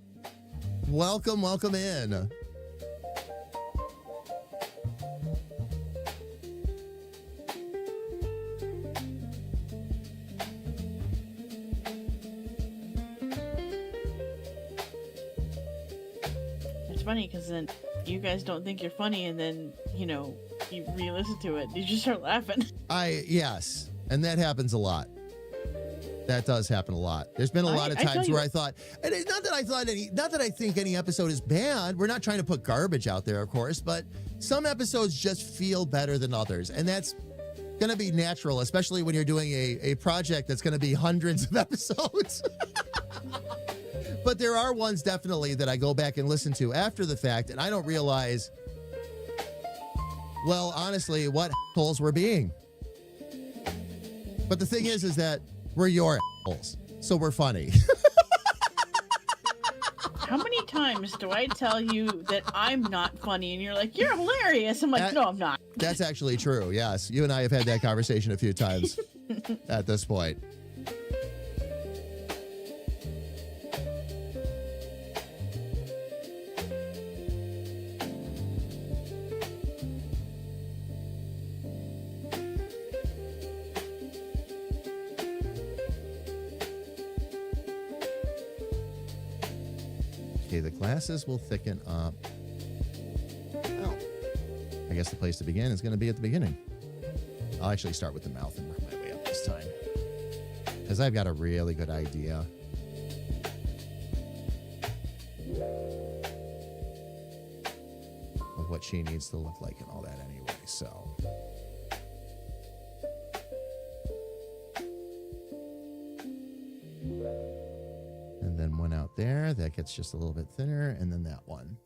Welcome in. It's funny because then you guys don't think you're funny, and then you re-listen to it, you just start laughing. Yes, and that happens a lot. That does happen a lot. There's been a lot of times where I thought, and it's not that I think any episode is bad. We're not trying to put garbage out there, of course, but some episodes just feel better than others, and that's going to be natural, especially when you're doing a project that's going to be hundreds of episodes. But there are ones definitely that I go back and listen to after the fact, and I don't realize, well, honestly, what assholes we're being. But the thing is that we're your assholes, so we're funny. How many times do I tell you that I'm not funny, and you're like, you're hilarious? I'm like, no, I'm not. That's actually true, yes. You and I have had that conversation a few times at this point. Okay, the glasses will thicken up. Well, I guess the place to begin is going to be at the beginning. I'll actually start with the mouth and work my way up this time, because I've got a really good idea. Of what she needs to look like and all that anyway, so. And then one out there that gets just a little bit thinner, and then that one.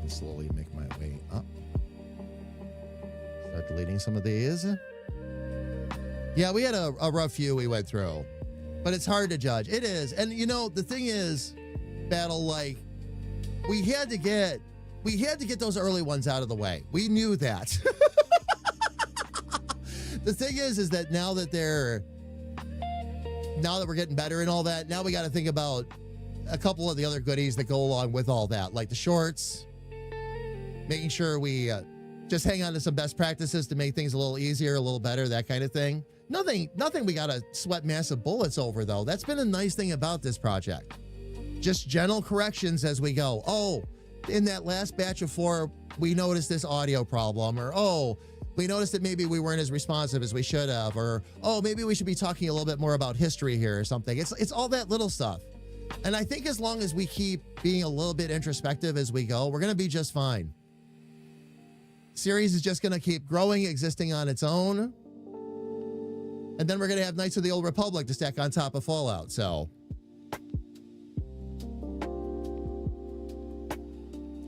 Slowly make my way up. Start deleting some of these. Yeah, we had a rough few we went through, but it's hard to judge. It is. And you know, the thing is, Battle, like, we had to get those early ones out of the way. We knew that. The thing is that now that we're getting better and all that, now we got to think about a couple of the other goodies that go along with all that, like the shorts, making sure we just hang on to some best practices to make things a little easier, a little better, that kind of thing. Nothing we got to sweat massive bullets over, though. That's been a nice thing about this project. Just gentle corrections as we go. Oh, in that last batch of 4, we noticed this audio problem, or, oh, we noticed that maybe we weren't as responsive as we should have, or, oh, maybe we should be talking a little bit more about history here or something. It's all that little stuff. And I think as long as we keep being a little bit introspective as we go, we're going to be just fine. Series is just going to keep growing, existing on its own. And then we're going to have Knights of the Old Republic to stack on top of Fallout, so.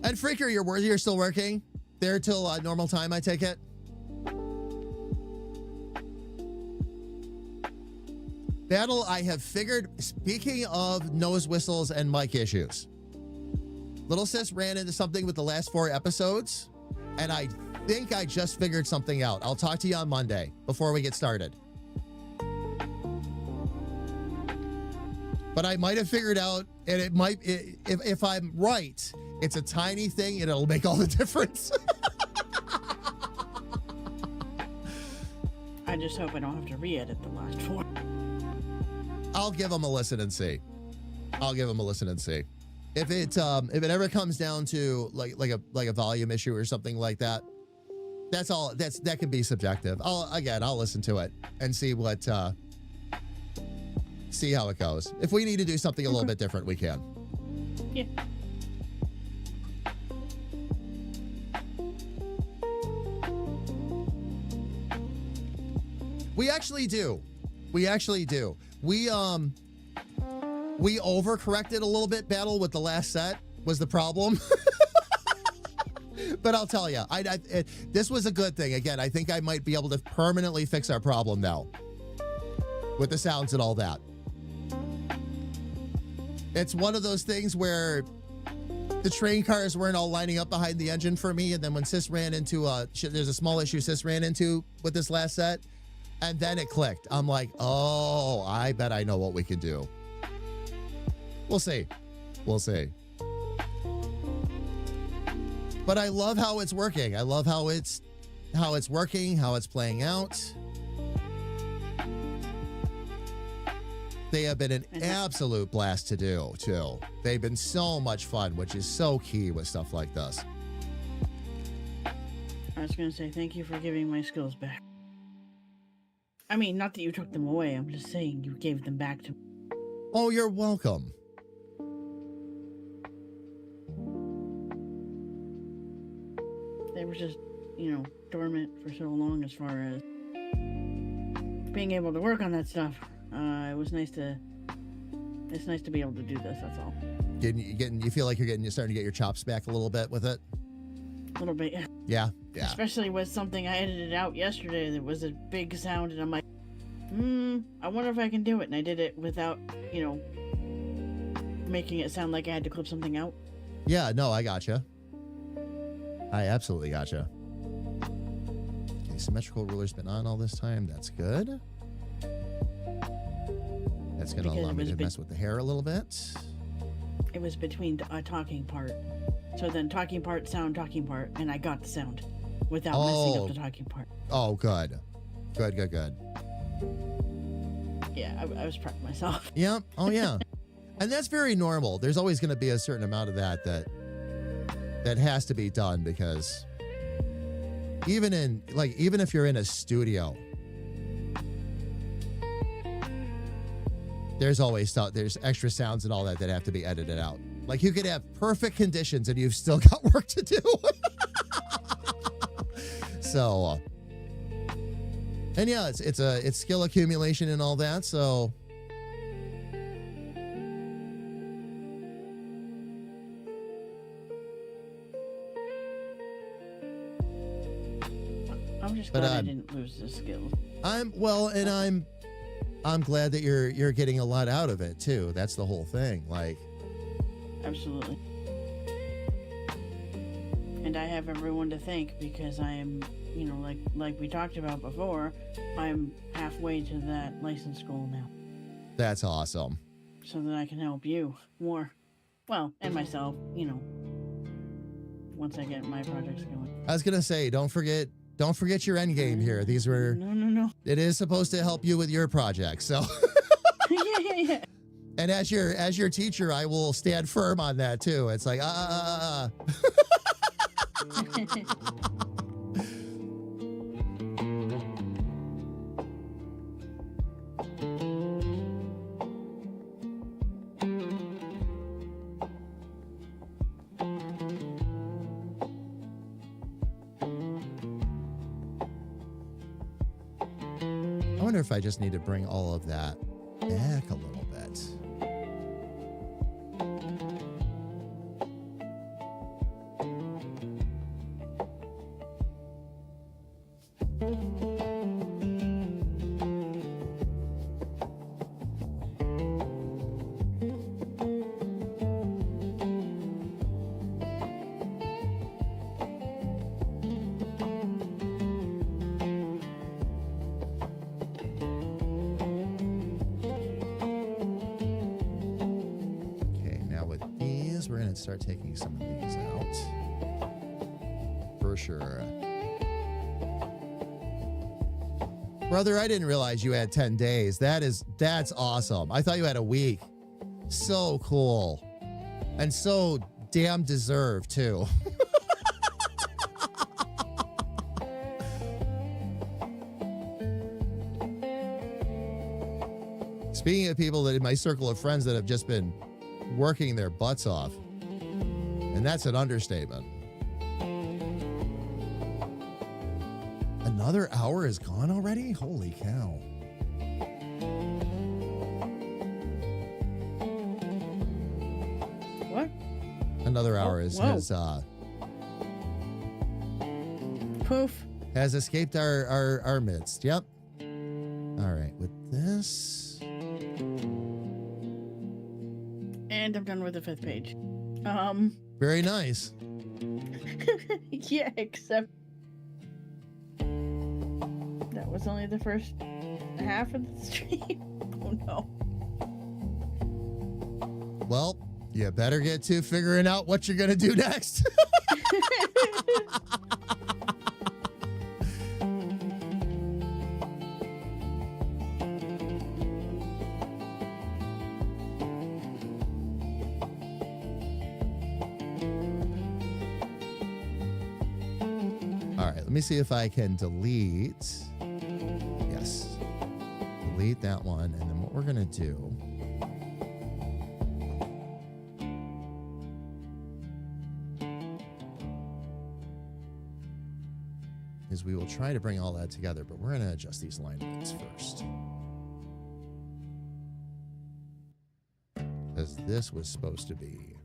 And Freaker, you're still working? There till normal time, I take it? Battle, I have figured, speaking of nose whistles and mic issues, Little Sis ran into something with the last 4 episodes, and I think I just figured something out. I'll talk to you on Monday before we get started. But I might have figured out, and it might, if I'm right, it's a tiny thing and it'll make all the difference. I just hope I don't have to re-edit the last 4. I'll give them a listen and see. If it ever comes down to like a volume issue or something like that, that can be subjective. I'll listen to it and see see how it goes. If we need to do something a little bit different, we can. Yeah. We actually do. We overcorrected a little bit. Battle with the last set was the problem. But I'll tell you, this was a good thing. Again, I think I might be able to permanently fix our problem now with the sounds and all that. It's one of those things where the train cars weren't all lining up behind the engine for me, and then when Sis ran into there's a small issue Sis ran into with this last set, and then it clicked. I'm like, oh, I bet I know what we can do. We'll see. But I love how it's working. I love how it's working, how it's playing out. They have been an absolute blast to do, too. They've been so much fun, which is so key with stuff like this. I was going to say thank you for giving my skills back. I mean, not that you took them away. I'm just saying you gave them back to me. Oh, you're welcome. They were just dormant for so long as far as being able to work on that stuff. It's nice to be able to do this. That's all. You feel like you're starting to get your chops back a little bit with it. A little bit. Yeah. Especially with something I edited out yesterday that was a big sound, and I'm like, I wonder if I can do it. And I did it without, making it sound like I had to clip something out. Yeah. No, I gotcha. I absolutely gotcha. Okay, symmetrical ruler's been on all this time. That's good. That's going to allow me to mess with the hair a little bit. It was between a talking part. So then talking part, and I got the sound without messing up the talking part. Oh, good. Good. Yeah, I was proud of myself. Yeah. Oh, yeah. And that's very normal. There's always going to be a certain amount of that has to be done, because even if you're in a studio, there's extra sounds and all that have to be edited out. Like, you could have perfect conditions and you've still got work to do. So, and yeah, it's skill accumulation and all that. So, I'm just glad I didn't lose the skills. I'm glad that you're getting a lot out of it too. That's the whole thing. Like, absolutely. And I have everyone to thank, because I am, like we talked about before, I'm halfway to that license goal now. That's awesome. So that I can help you more. Well, and myself, once I get my projects going. I was going to say, don't forget your end game here. These were... No. It is supposed to help you with your project, so... Yeah. And as your teacher, I will stand firm on that too. It's like, I wonder if I just need to bring all of that back a little bit. Start taking some of these out for sure. Brother, I didn't realize you had 10 days. That's awesome. I thought you had a week. So cool. And so damn deserved too. Speaking of people that in my circle of friends that have just been working their butts off, and that's an understatement. Another hour is gone already? Holy cow. What? Another hour has poof. Has escaped our midst. Yep. All right, with this. And I'm done with the 5th page. Very nice. Yeah, except that was only the first half of the stream. Oh no. Well, you better get to figuring out what you're gonna do next. Let me see if I can delete. Yes. Delete that one. And then what we're going to do. is we will try to bring all that together, but we're going to adjust these line weights first. Because this was supposed to be...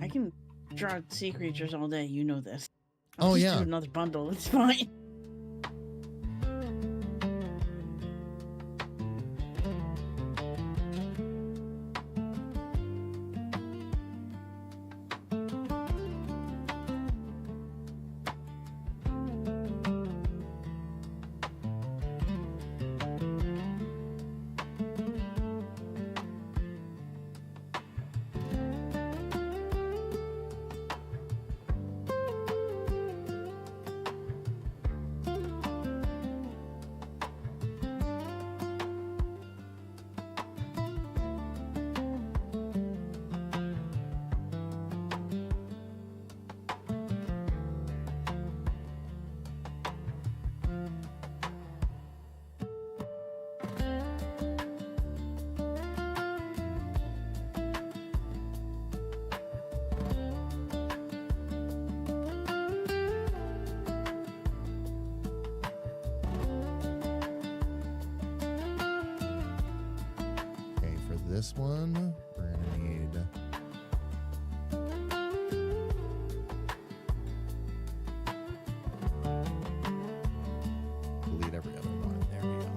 I can draw sea creatures all day. You know this. Oh, Just yeah. do another bundle. It's fine. Okay, for this one, we're going to need... delete every other one. There we go.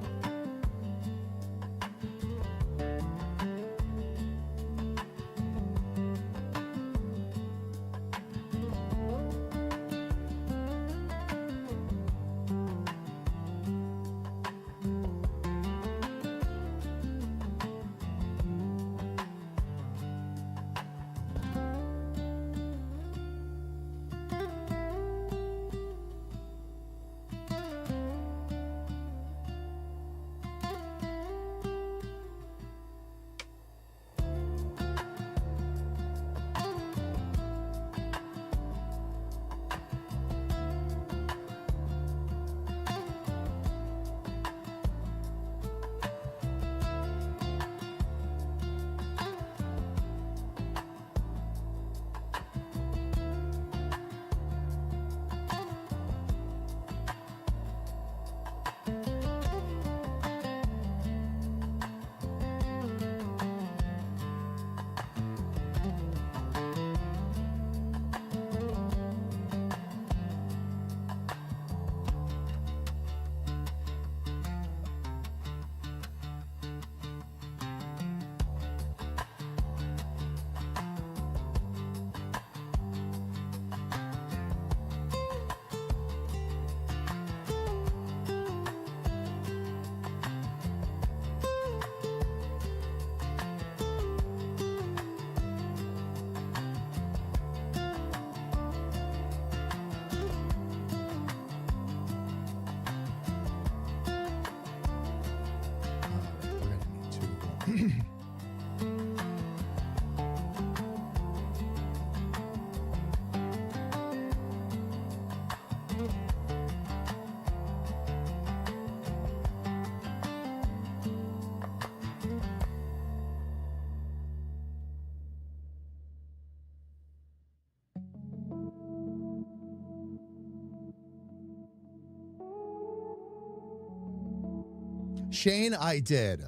Shane, I did.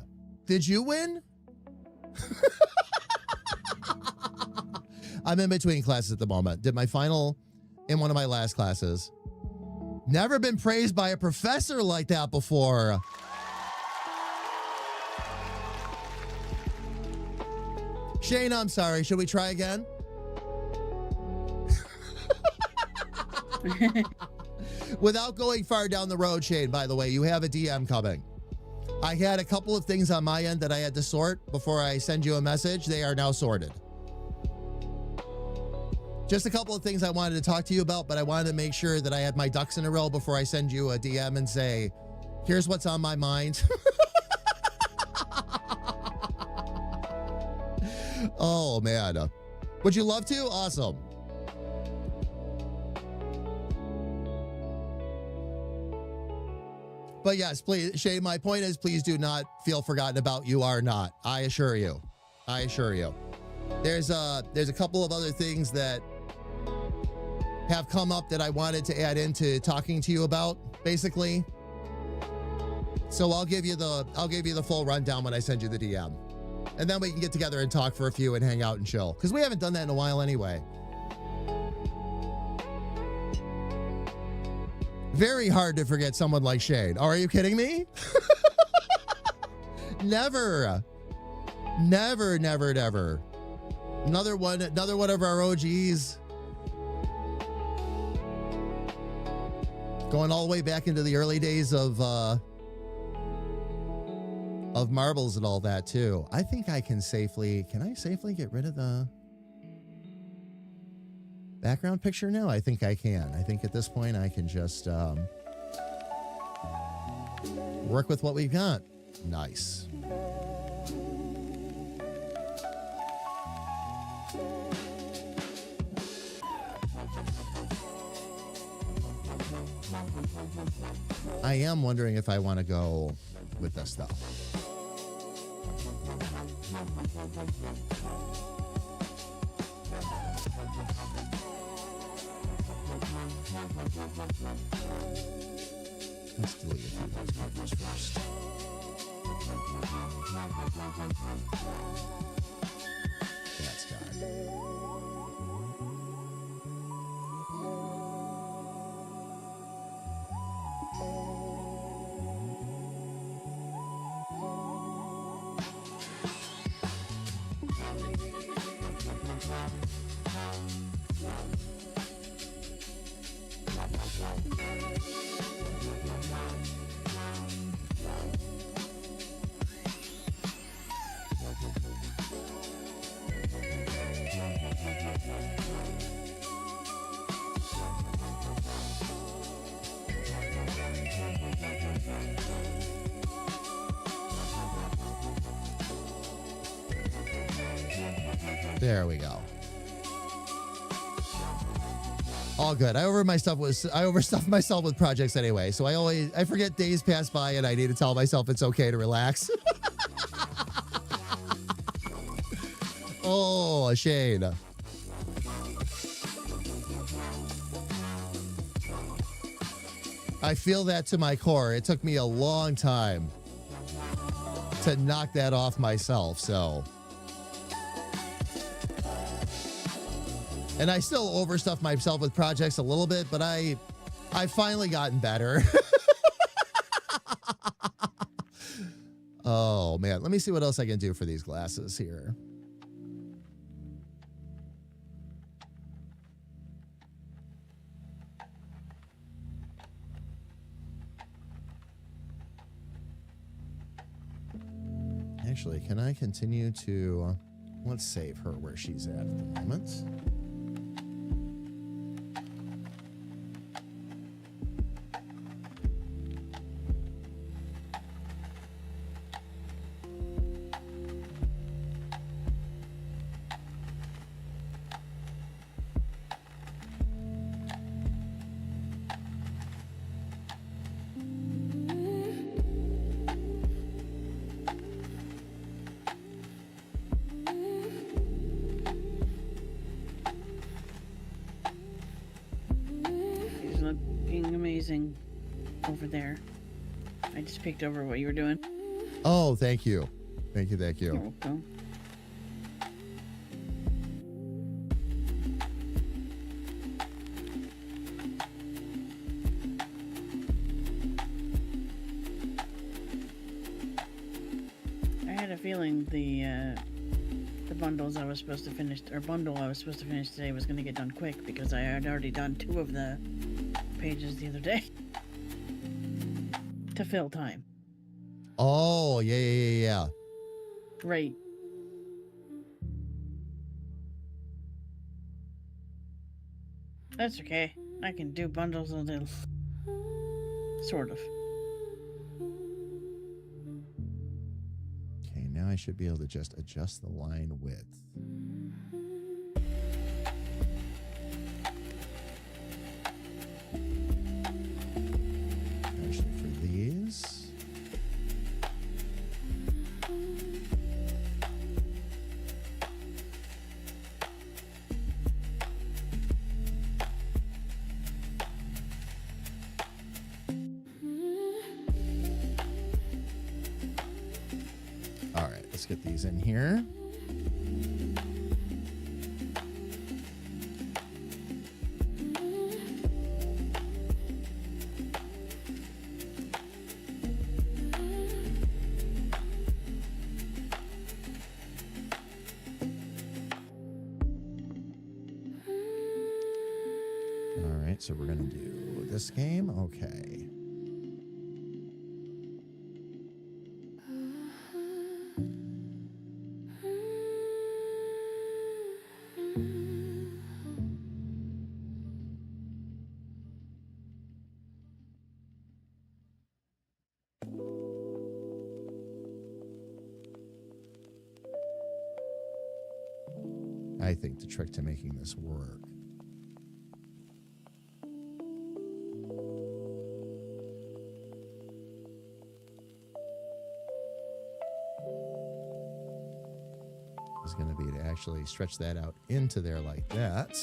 Did you win? I'm in between classes at the moment. Did my final in one of my last classes. Never been praised by a professor like that before. Shane, I'm sorry. Should we try again? Without going far down the road, Shane, by the way, you have a DM coming. I had a couple of things on my end that I had to sort before I send you a message. They are now sorted. Just a couple of things I wanted to talk to you about, but I wanted to make sure that I had my ducks in a row before I send you a DM and say, here's what's on my mind. Oh, man. Would you love to? Awesome. But yes, please, Shane, my point is, please do not feel forgotten about. You are not. I assure you. I assure you. There's a couple of other things that have come up that I wanted to add into talking to you about, basically. So I'll give you the full rundown when I send you the DM. And then we can get together and talk for a few and hang out and chill. Because we haven't done that in a while anyway. Very hard to forget someone like Shane. Oh, are you kidding me? Never. Never, never, never. Another one of our OGs. Going all the way back into the early days of marbles and all that too. I think I can safely get rid of the background picture now? I think I can. I think at this point I can just work with what we've got. Nice. I am wondering if I want to go with this though. Let's delete a few of those pictures first. That's done. There we go. All good. I overstuff myself with projects anyway, so I forget days pass by and I need to tell myself it's okay to relax. Oh, Shane. I feel that to my core. It took me a long time to knock that off myself, so. And I still overstuff myself with projects a little bit, but I've finally gotten better. Oh, man. Let me see what else I can do for these glasses here. Actually, can I continue to... Let's save her where she's at the moment. Over there. I just picked over what you were doing. Oh, thank you. Thank you. You're welcome. I had a feeling the bundles I was supposed to finish, or bundle I was supposed to finish today was going to get done quick because I had already done 2 of the pages the other day. To fill time. Oh, yeah. Right. That's okay. I can do bundles until... Sort of. Okay, now I should be able to just adjust the line width. Actually, for these... get these in here. All right, so we're going to do this game. Okay. I think the trick to making this work is going to be to actually stretch that out into there like that.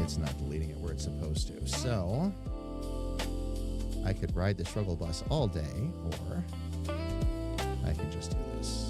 It's not deleting it where it's supposed to. So I could ride the struggle bus all day, or I can just do this.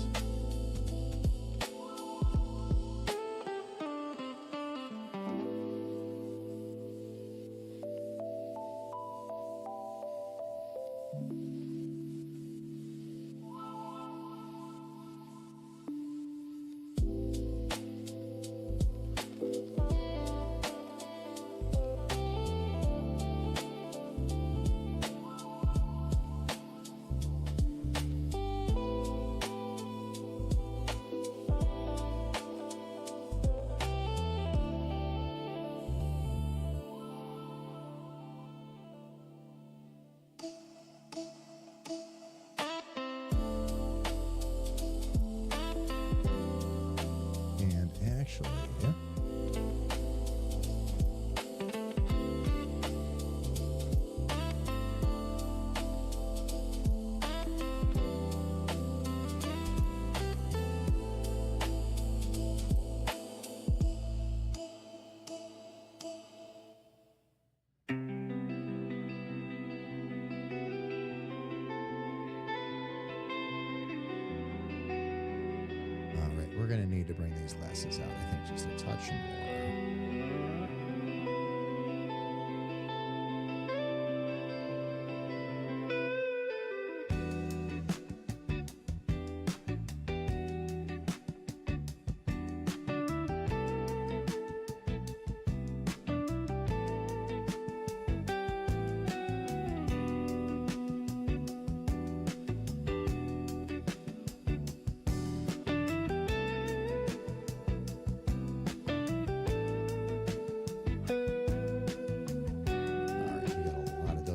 We're going to need to bring these glasses out, I think, just a touch more.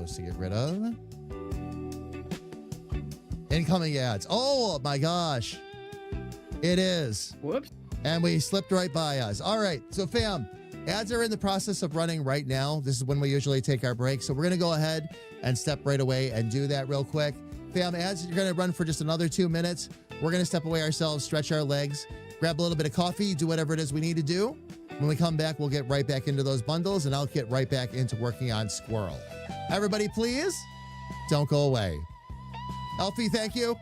To get rid of. Incoming ads. Oh my gosh. It is. Whoops. And we slipped right by us. All right. So fam, ads are in the process of running right now. This is when we usually take our break. So we're going to go ahead and step right away and do that real quick. Fam, ads are going to run for just another 2 minutes. We're going to step away ourselves, stretch our legs, grab a little bit of coffee, do whatever it is we need to do. When we come back, we'll get right back into those bundles and I'll get right back into working on Squirrel. Everybody, please don't go away. Elfie, thank you.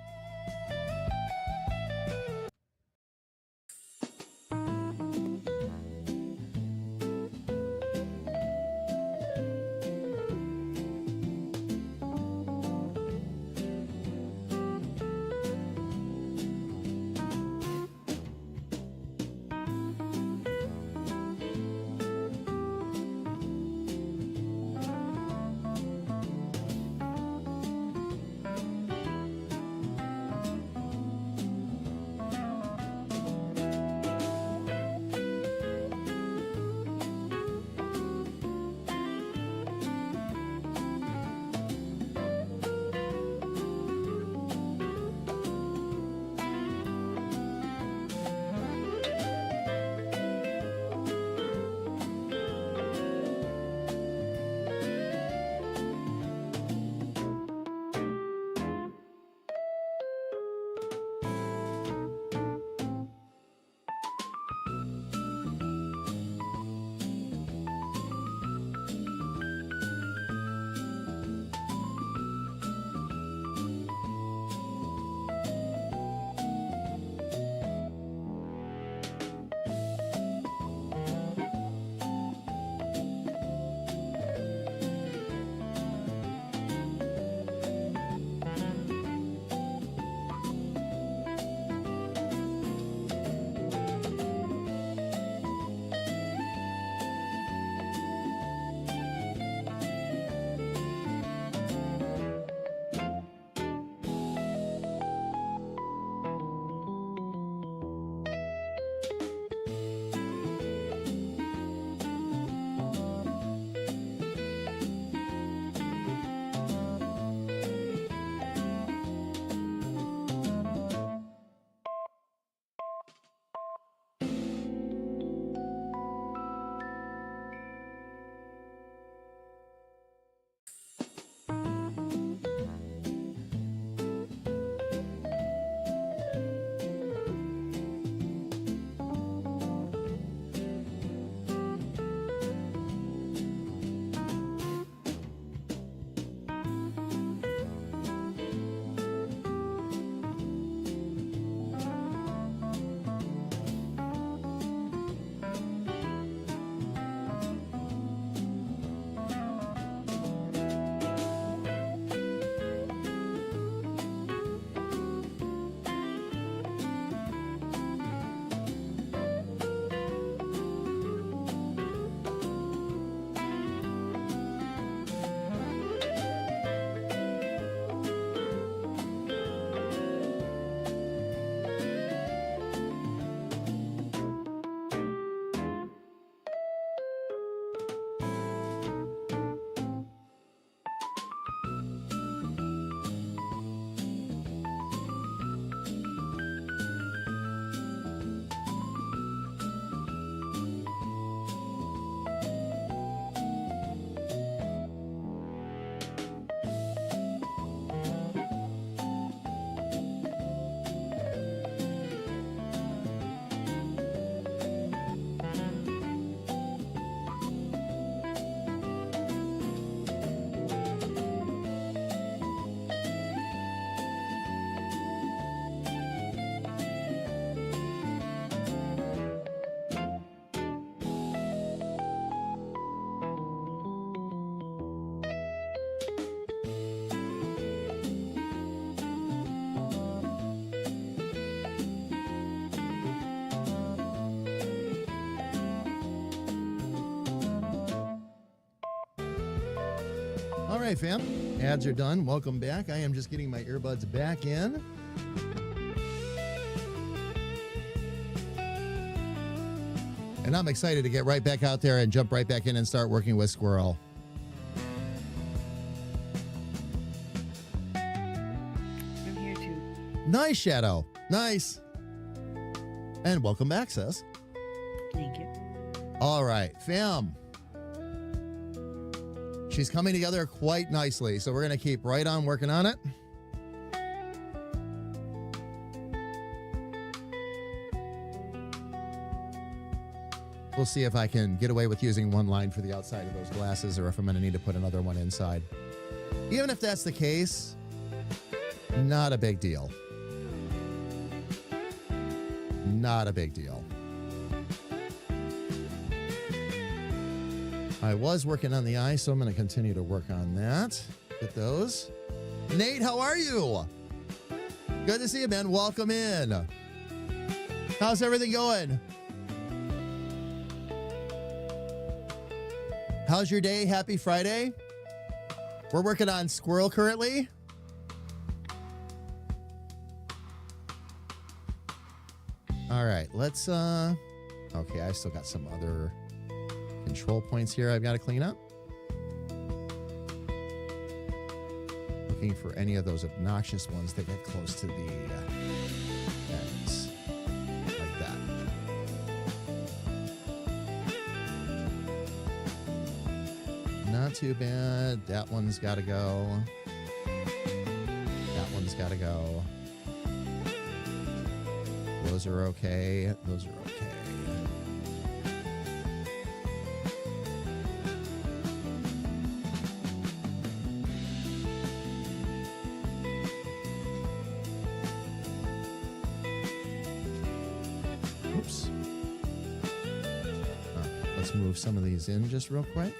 All right, fam. Ads are done. Welcome back. I am just getting my earbuds back in. And I'm excited to get right back out there and jump right back in and start working with Squirrel. I'm here too. Nice, Shadow. Nice. And welcome back, sis. Thank you. All right, fam. She's coming together quite nicely, so we're going to keep right on working on it. We'll see if I can get away with using one line for the outside of those glasses or if I'm going to need to put another one inside. Even if that's the case, not a big deal. Not a big deal. I was working on the eye, so I'm going to continue to work on that. Get those. Nate, how are you? Good to see you, man. Welcome in. How's everything going? How's your day? Happy Friday. We're working on Squirrel currently. All right, let's, okay, I still got some other control points here I've got to clean up. Looking for any of those obnoxious ones that get close to the ends. Like that. Not too bad. That one's got to go. That one's got to go. Those are okay. Those are okay. Oops. Let's move some of these in just real quick.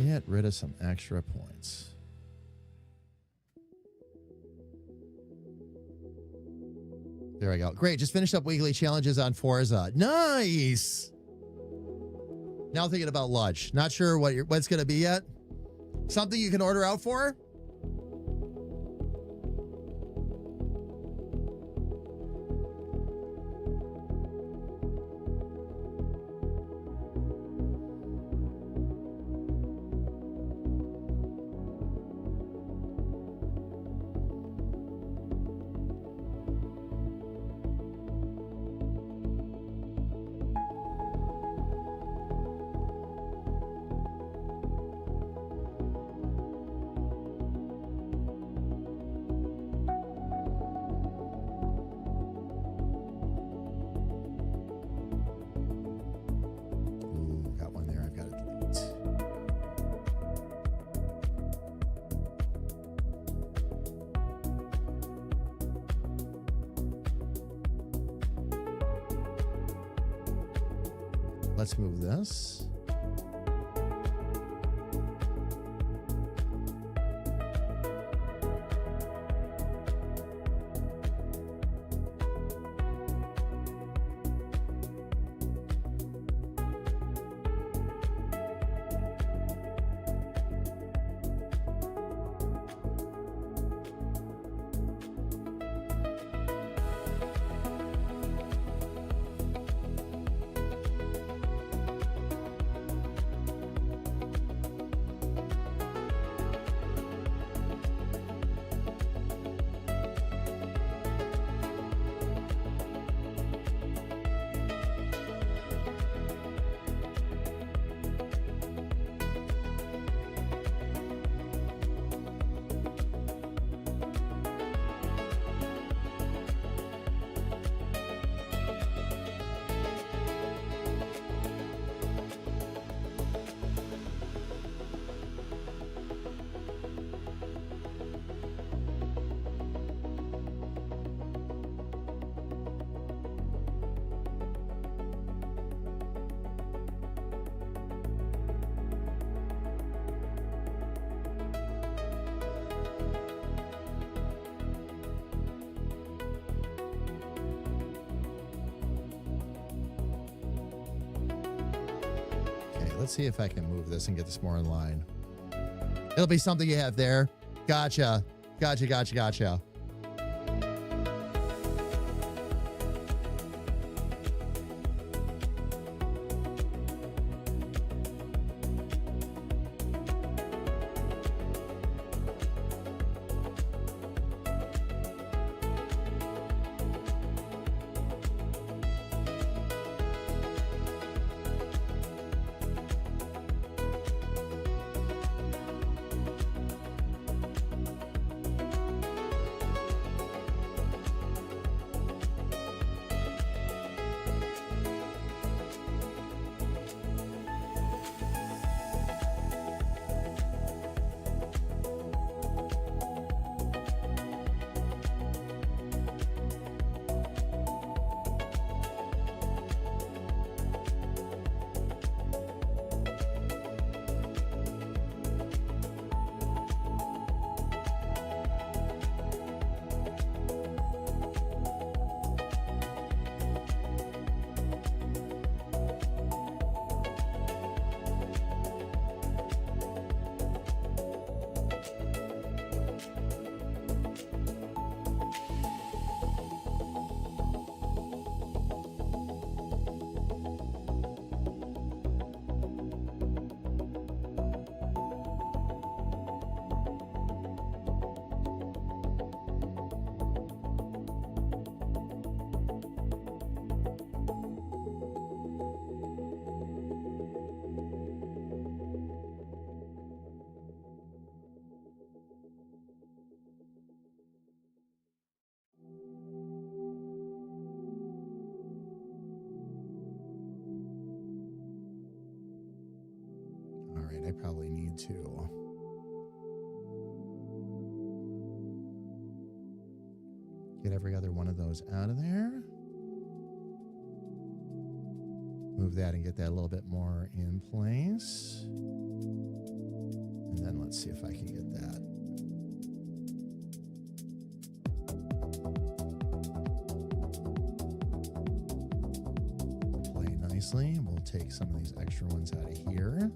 Get rid of some extra points. There we go. Great. Just finished up weekly challenges on Forza. Nice. Now thinking about lunch. Not sure what it's going to be yet. Something you can order out for? Let's move this. let's see if I can move this and get this more in line. It'll be something you have there. Gotcha. Gotcha. All right, I probably need to get every other one of those out of there. Move that and get that a little bit more in place. And then let's see if I can get that. Play nicely. We'll take some of these extra ones out of here.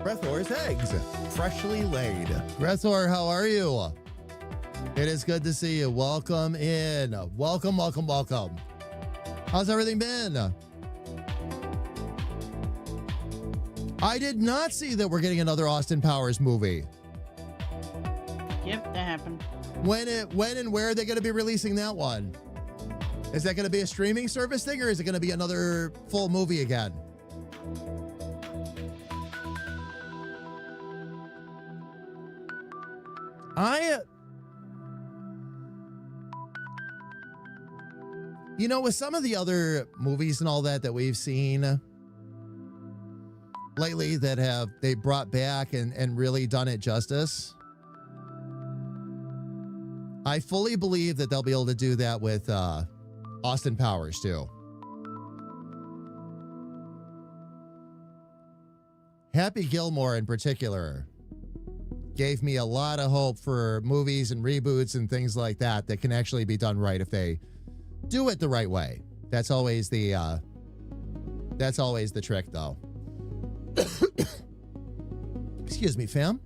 Breathor's eggs, freshly laid. Breathor, how are you? It is good to see you. Welcome in. Welcome, welcome, welcome. How's everything been? I did not see that we're getting another Austin Powers movie. Yep, that happened. When and where are they going to be releasing that one? Is that going to be a streaming service thing, or is it going to be another full movie again? You know, with some of the other movies and all that we've seen lately that they brought back and really done it justice, I fully believe that they'll be able to do that with Austin Powers too. Happy Gilmore in particular gave me a lot of hope for movies and reboots and things like that can actually be done right if they do it the right way. That's always the trick, though. Excuse me, fam.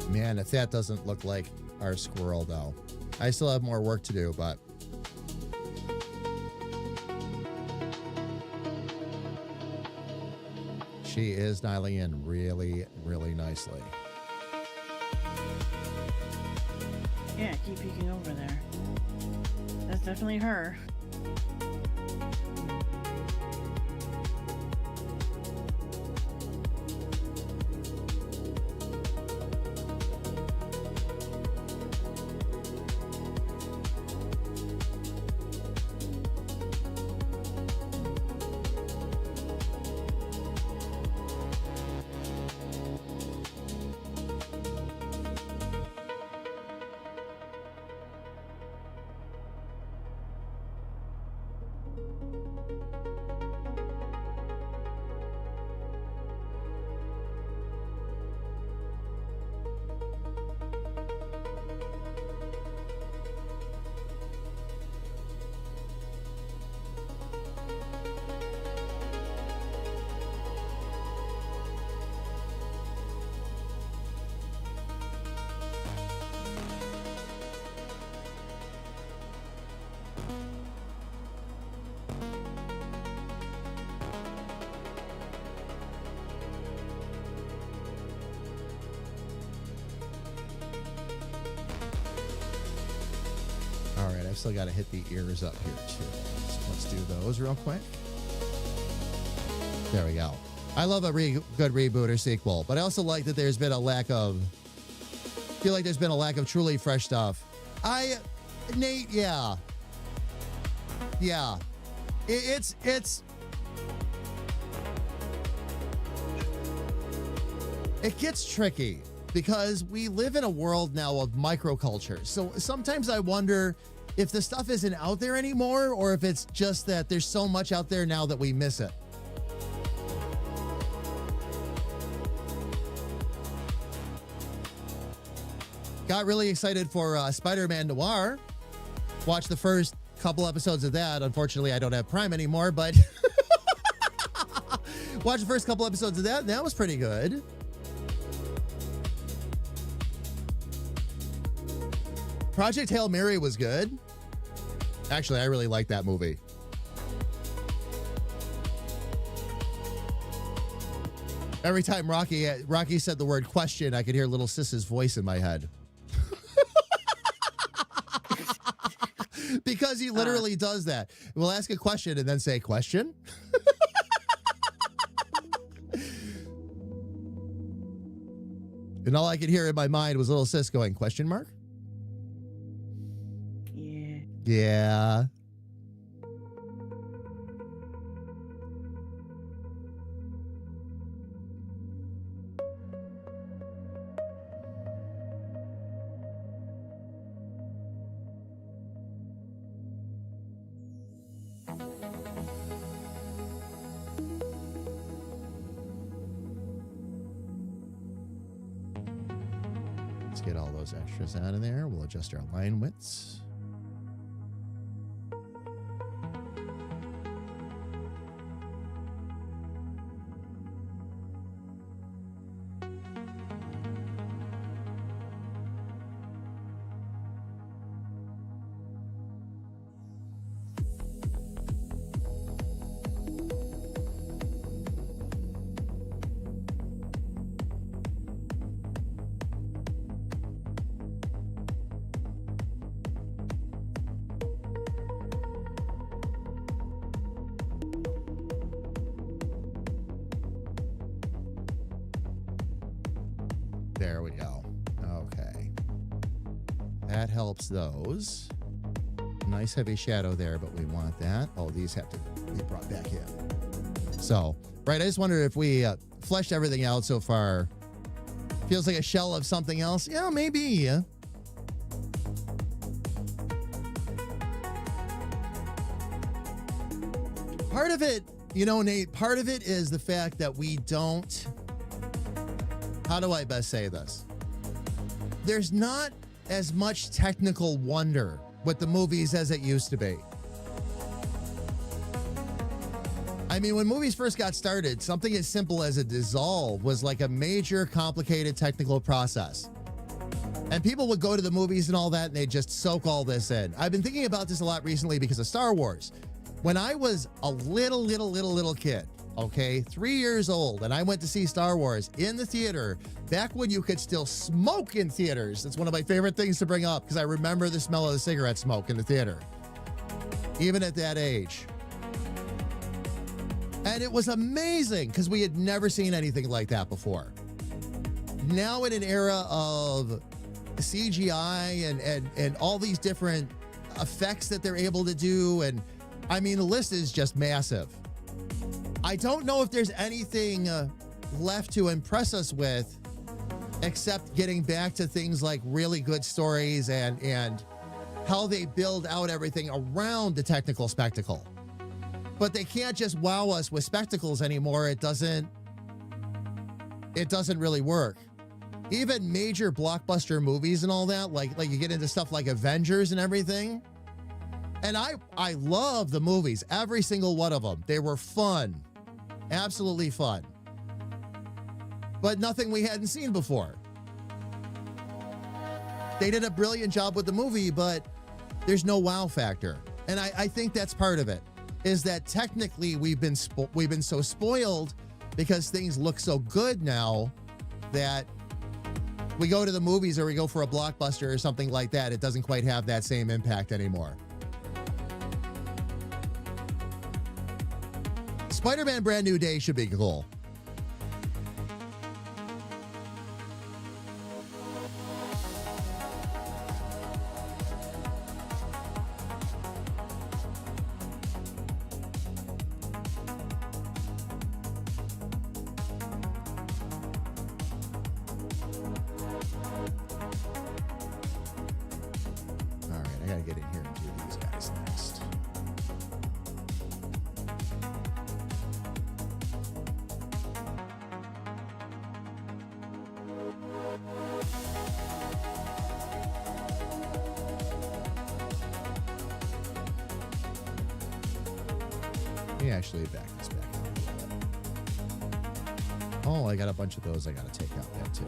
Man, if that doesn't look like our squirrel, though. I still have more work to do, but she is dialing in really, really nicely. Yeah, keep peeking over there. That's definitely her. All right, I've still got to hit the ears up here, too. So let's do those real quick. There we go. I love a good reboot or sequel, but I also like that there's been a lack of... feel like there's been a lack of truly fresh stuff. Nate, yeah. Yeah. It's... It gets tricky because we live in a world now of microculture. So sometimes I wonder if the stuff isn't out there anymore or if it's just that there's so much out there now that we miss it. Got really excited for Spider-Man Noir. Watched the first couple episodes of that. Unfortunately, I don't have Prime anymore, but Watched the first couple episodes of that, and that was pretty good. Project Hail Mary was good. Actually, I really liked that movie. Every time Rocky said the word question, I could hear little Sis's voice in my head. Because he literally does that. We'll ask a question and then say, question? And all I could hear in my mind was little Sis going, question mark? Yeah. Yeah. Let's get all those extras out of there. We'll adjust our line widths. There we go. Okay. That helps those. Nice heavy shadow there, but we want that. Oh, these have to be brought back in. So, right, I just wondered if we fleshed everything out so far. Feels like a shell of something else. Yeah, maybe. Part of it, you know, Nate, part of it is the fact that we don't... How do I best say this? There's not as much technical wonder with the movies as it used to be. I mean, when movies first got started, something as simple as a dissolve was like a major complicated technical process. And people would go to the movies and all that, and they'd just soak all this in. I've been thinking about this a lot recently because of Star Wars. When I was a little kid, okay, 3 years old, and I went to see Star Wars in the theater back when you could still smoke in theaters. It's one of my favorite things to bring up because I remember the smell of the cigarette smoke in the theater, even at that age. And it was amazing because we had never seen anything like that before. Now in an era of CGI and all these different effects that they're able to do, and I mean, the list is just massive. I don't know if there's anything left to impress us with except getting back to things like really good stories and how they build out everything around the technical spectacle. But they can't just wow us with spectacles anymore. It doesn't really work. Even major blockbuster movies and all that, like you get into stuff like Avengers and everything. And I love the movies, every single one of them. They were fun. Absolutely fun. But nothing we hadn't seen before. They did a brilliant job with the movie, but there's no wow factor. And I think that's part of it, is that technically we've been so spoiled because things look so good now that we go to the movies or we go for a blockbuster or something like that. It doesn't quite have that same impact anymore. Spider-Man Brand New Day should be cool. All right, I gotta get in here and do these guys next. Let me actually back this back up a little bit. Oh, I got a bunch of those I got to take out there too.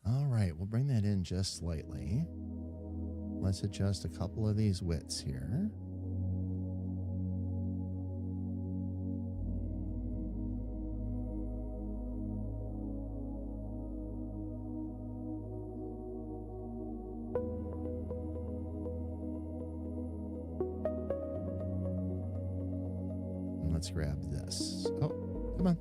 All right, we'll bring that in just slightly. Let's adjust a couple of these widths here. And let's grab this. Oh, come on.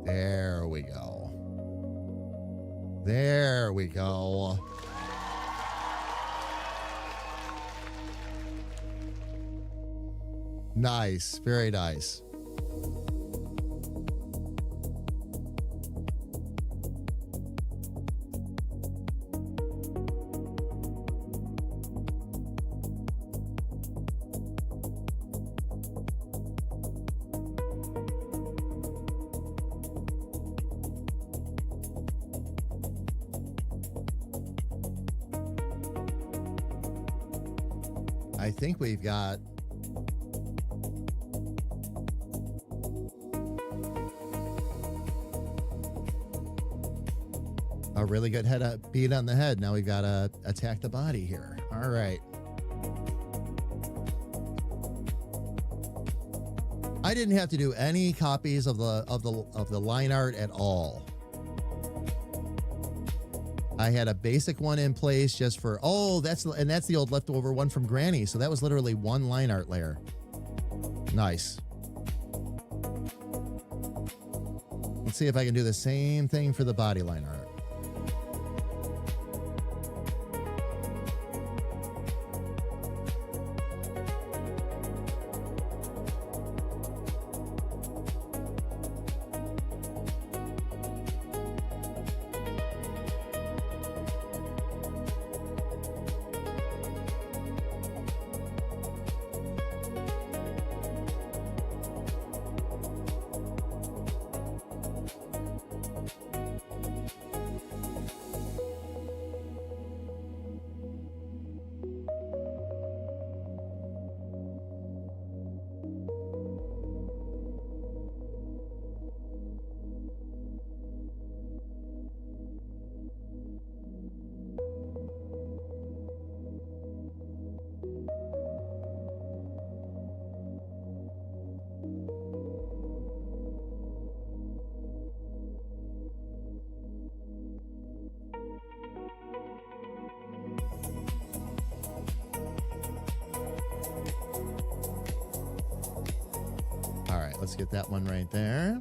There we go. There we go. Nice. Very nice. I think we've got a really good beat on the head. Now we've got to attack the body here. All right. I didn't have to do any copies of the line art at all. I had a basic one in place just for, that's the old leftover one from Granny. So that was literally one line art layer. Nice. Let's see if I can do the same thing for the body line art. Let's get that one right there.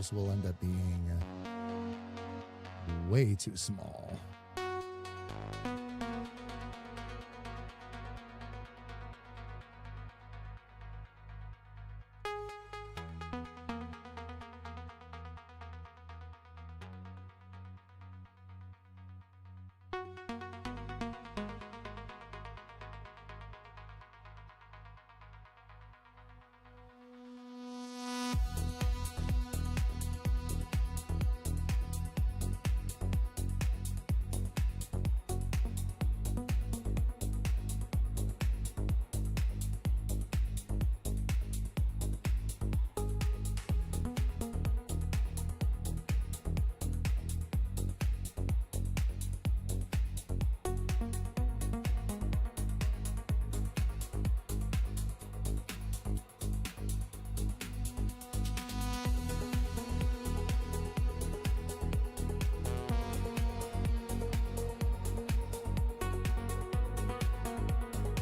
those will end up being way too small.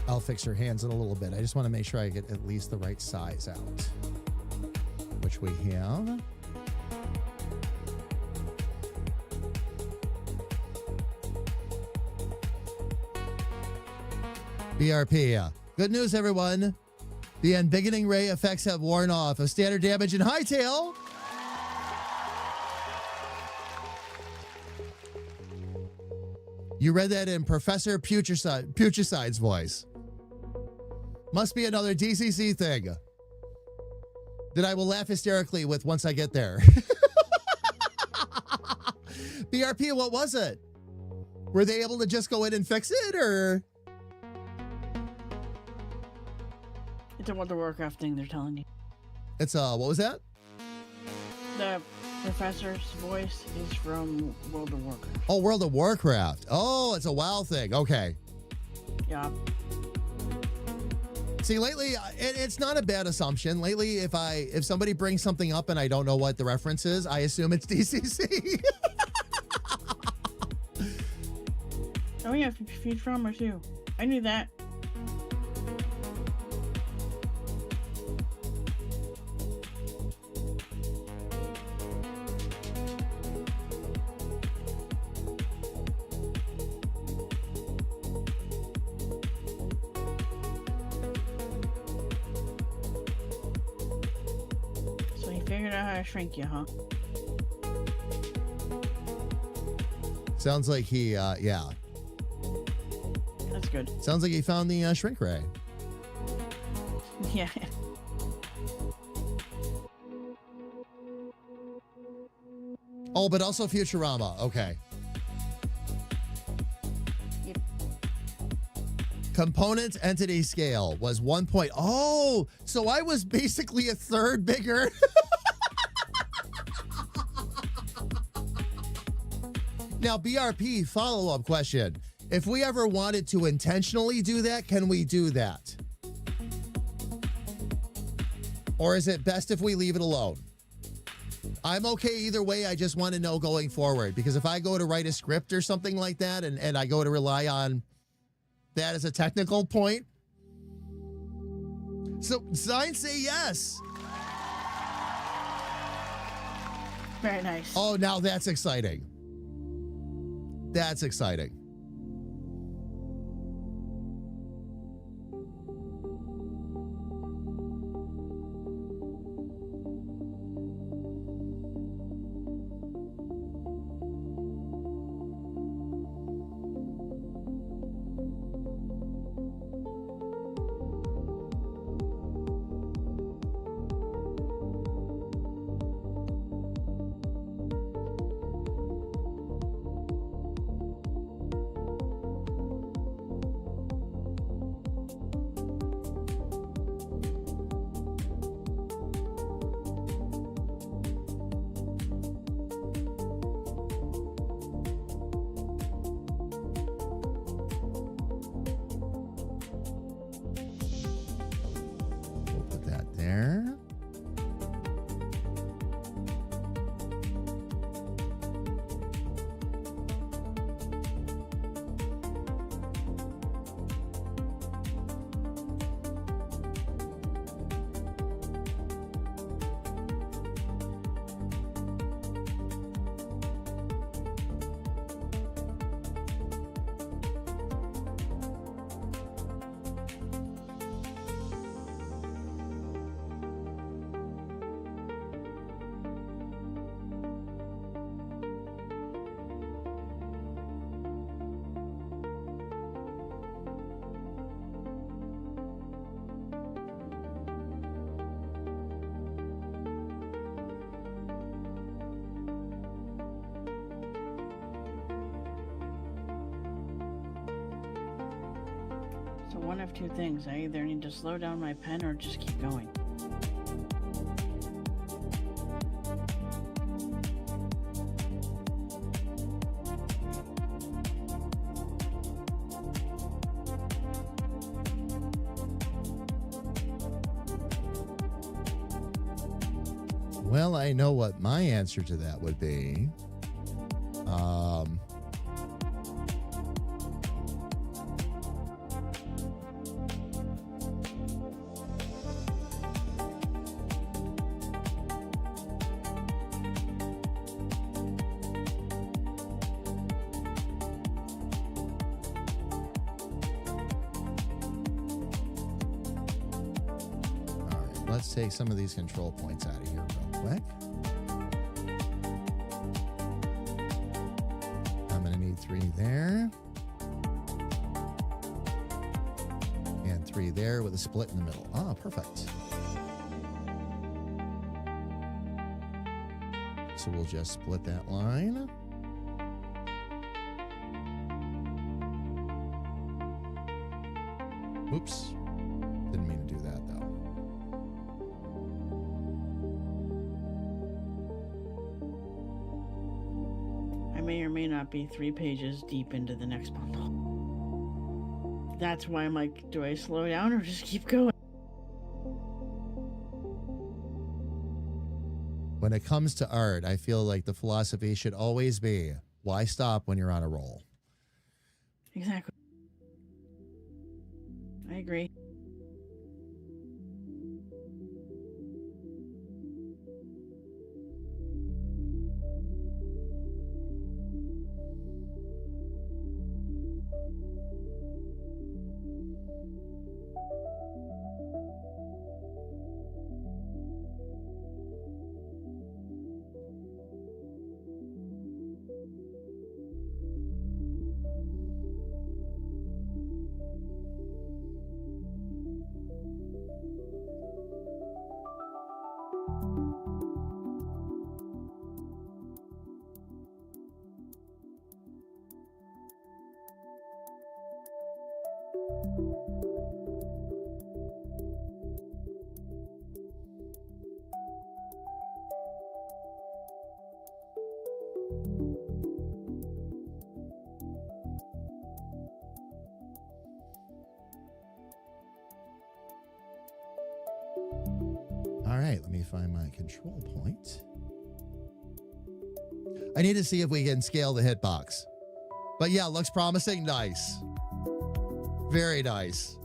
I'll fix her hands in a little bit. I just want to make sure I get at least the right size out, which we have. BRP. Good news, everyone. The embiggening ray effects have worn off. Of standard damage and hightail. You read that in Professor Putricide's voice. Must be another DCC thing that I will laugh hysterically with once I get there. BRP, what was it? Were they able to just go in and fix it, or? It's a World of Warcraft thing they're telling you. It's what was that? The professor's voice is from World of Warcraft. Oh, World of Warcraft. Oh, it's a WoW thing. Okay. Yeah. See, lately, it's not a bad assumption. Lately, if somebody brings something up and I don't know what the reference is, I assume it's DCC. Oh yeah, Futurama too. I knew that. So he figured out how to shrink you, huh? Sounds like he, yeah. That's good. Sounds like he found the shrink ray. Yeah. Oh, but also Futurama. Okay. Yep. Component entity scale was 1 point. Oh, so I was basically a third bigger. Now, BRP, follow-up question. If we ever wanted to intentionally do that, can we do that? Or is it best if we leave it alone? I'm okay either way. I just want to know going forward, because if I go to write a script or something like that and I go to rely on that as a technical point. So signs say yes. Very nice. Oh, now that's exciting. That's exciting. one of two things. I either need to slow down my pen or just keep going. Well, I know what my answer to that would be. Let's take some of these control points out of here real quick. I'm going to need 3 there. And 3 there with a split in the middle. Ah, perfect. So we'll just split that line. Oops. Didn't mean to do that, though. I may or may not be 3 pages deep into the next bundle. That's why I'm like, do I slow down or just keep going? When it comes to art, I feel like the philosophy should always be, why stop when you're on a roll? Exactly. I agree. All right, let me find my control point. I need to see if we can scale the hitbox. But yeah, looks promising. Nice. Very nice.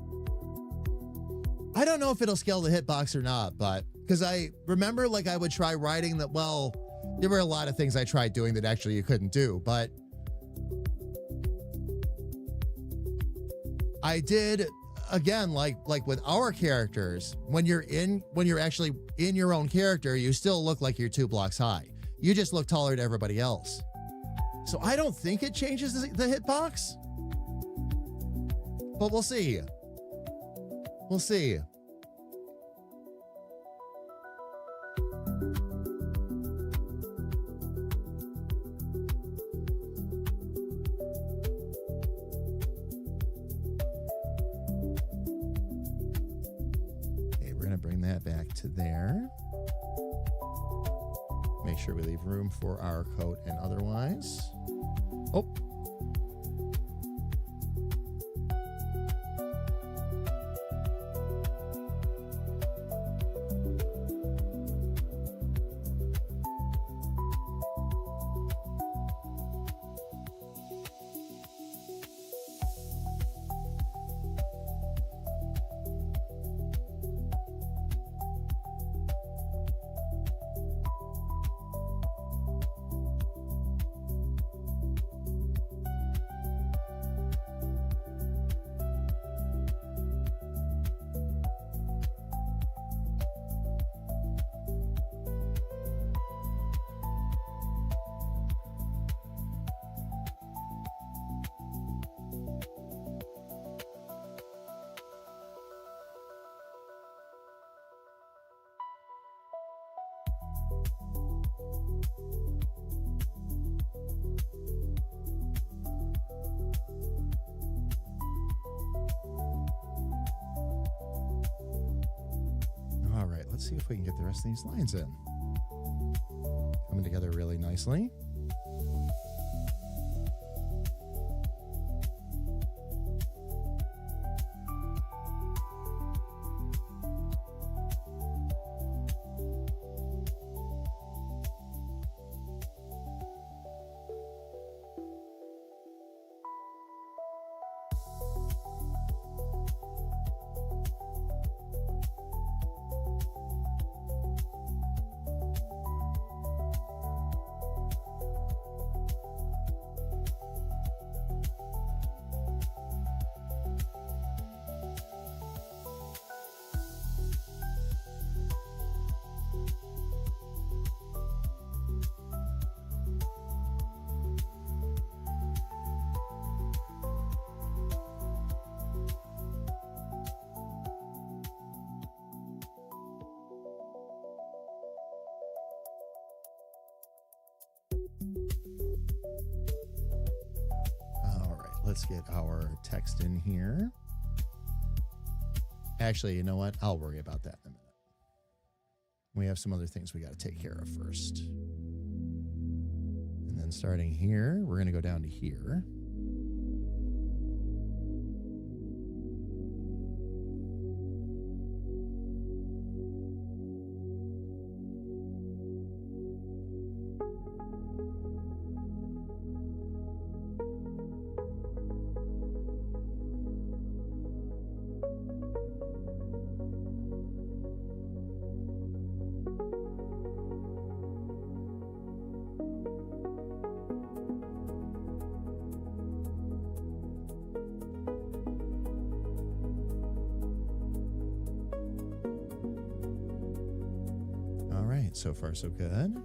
I don't know if it'll scale the hitbox or not, but because I remember like I would try writing that, well, there were a lot of things I tried doing that actually you couldn't do, but I did again, like with our characters, when you're actually in your own character, you still look like you're 2 blocks high. You just look taller than everybody else. So I don't think it changes the hitbox, but we'll see. We'll see. Bring that back to there. Make sure we leave room for our coat and otherwise. Oh. All right, let's see if we can get the rest of these lines in. Coming together really nicely. Let's get our text in here. Actually, you know what? I'll worry about that in a minute. We have some other things we got to take care of first. And then starting here, we're going to go down to here. So far, so good.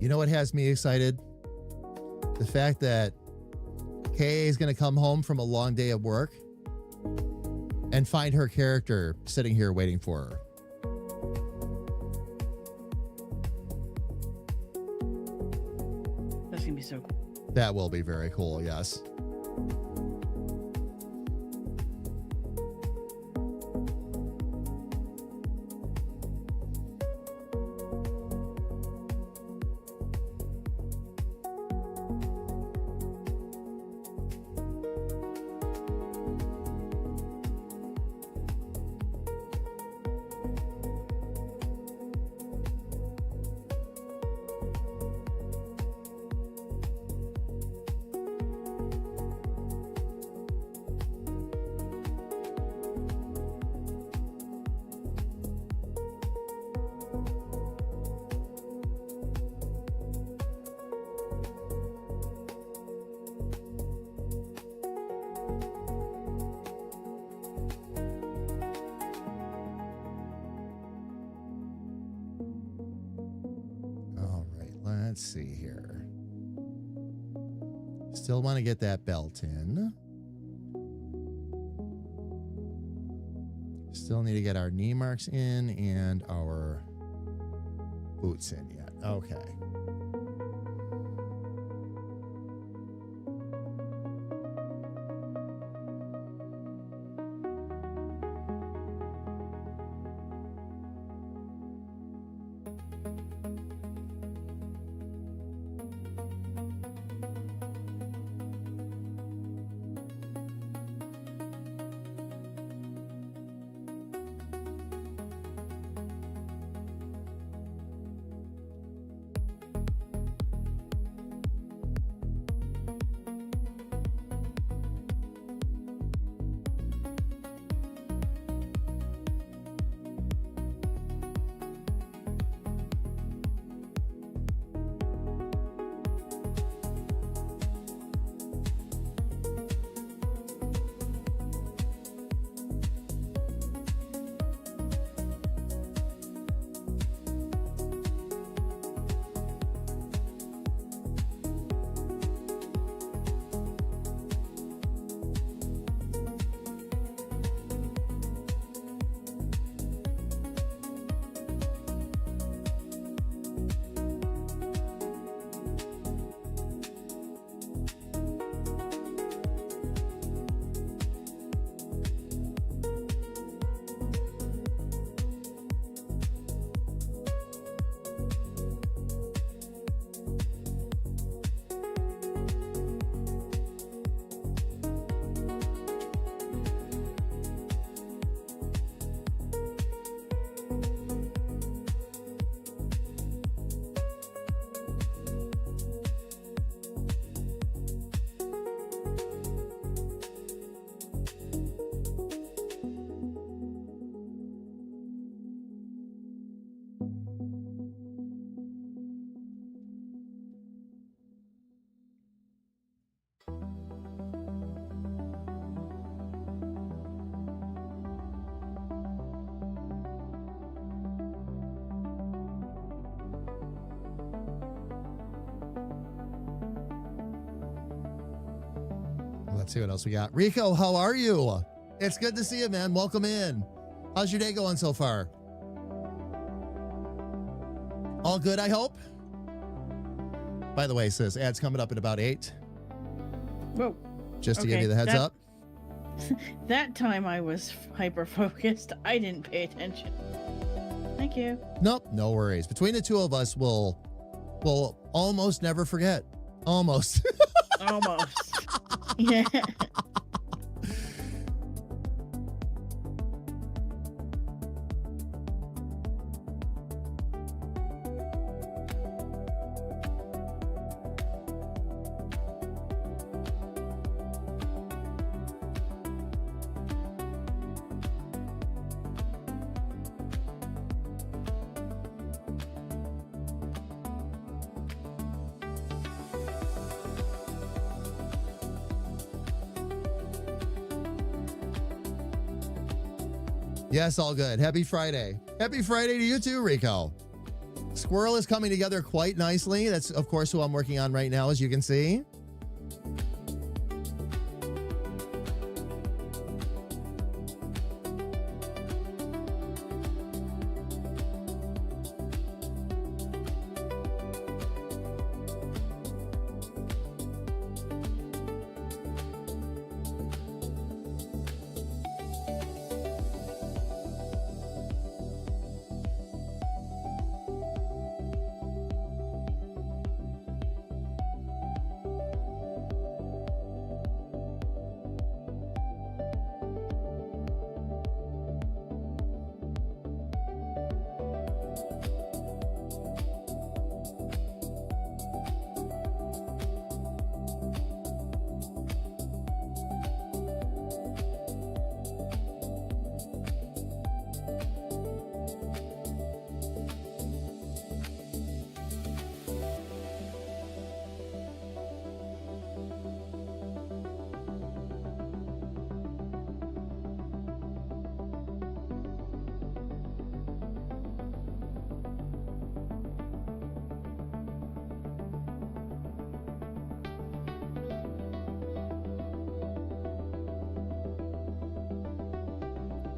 You know what has me excited? The fact that Kay is going to come home from a long day of work and find her character sitting here waiting for her. That's going to be so cool. That will be very cool, yes. Let's see here. Still want to get that belt in. Still need to get our knee marks in and our boots in yet. Okay. Let's see what else we got. Rico, how are you? It's good to see you, man. Welcome in. How's your day going so far? All good, I hope? By the way, sis, ad's coming up at about 8. Whoa. Just to give you the heads up. That time I was hyper focused. I didn't pay attention. Thank you. Nope, no worries. Between the two of us, we'll almost never forget. Almost. Almost. Yeah. Yes, all good. Happy Friday. Happy Friday to you too, Rico. Squirrel is coming together quite nicely. That's, of course, who I'm working on right now, as you can see.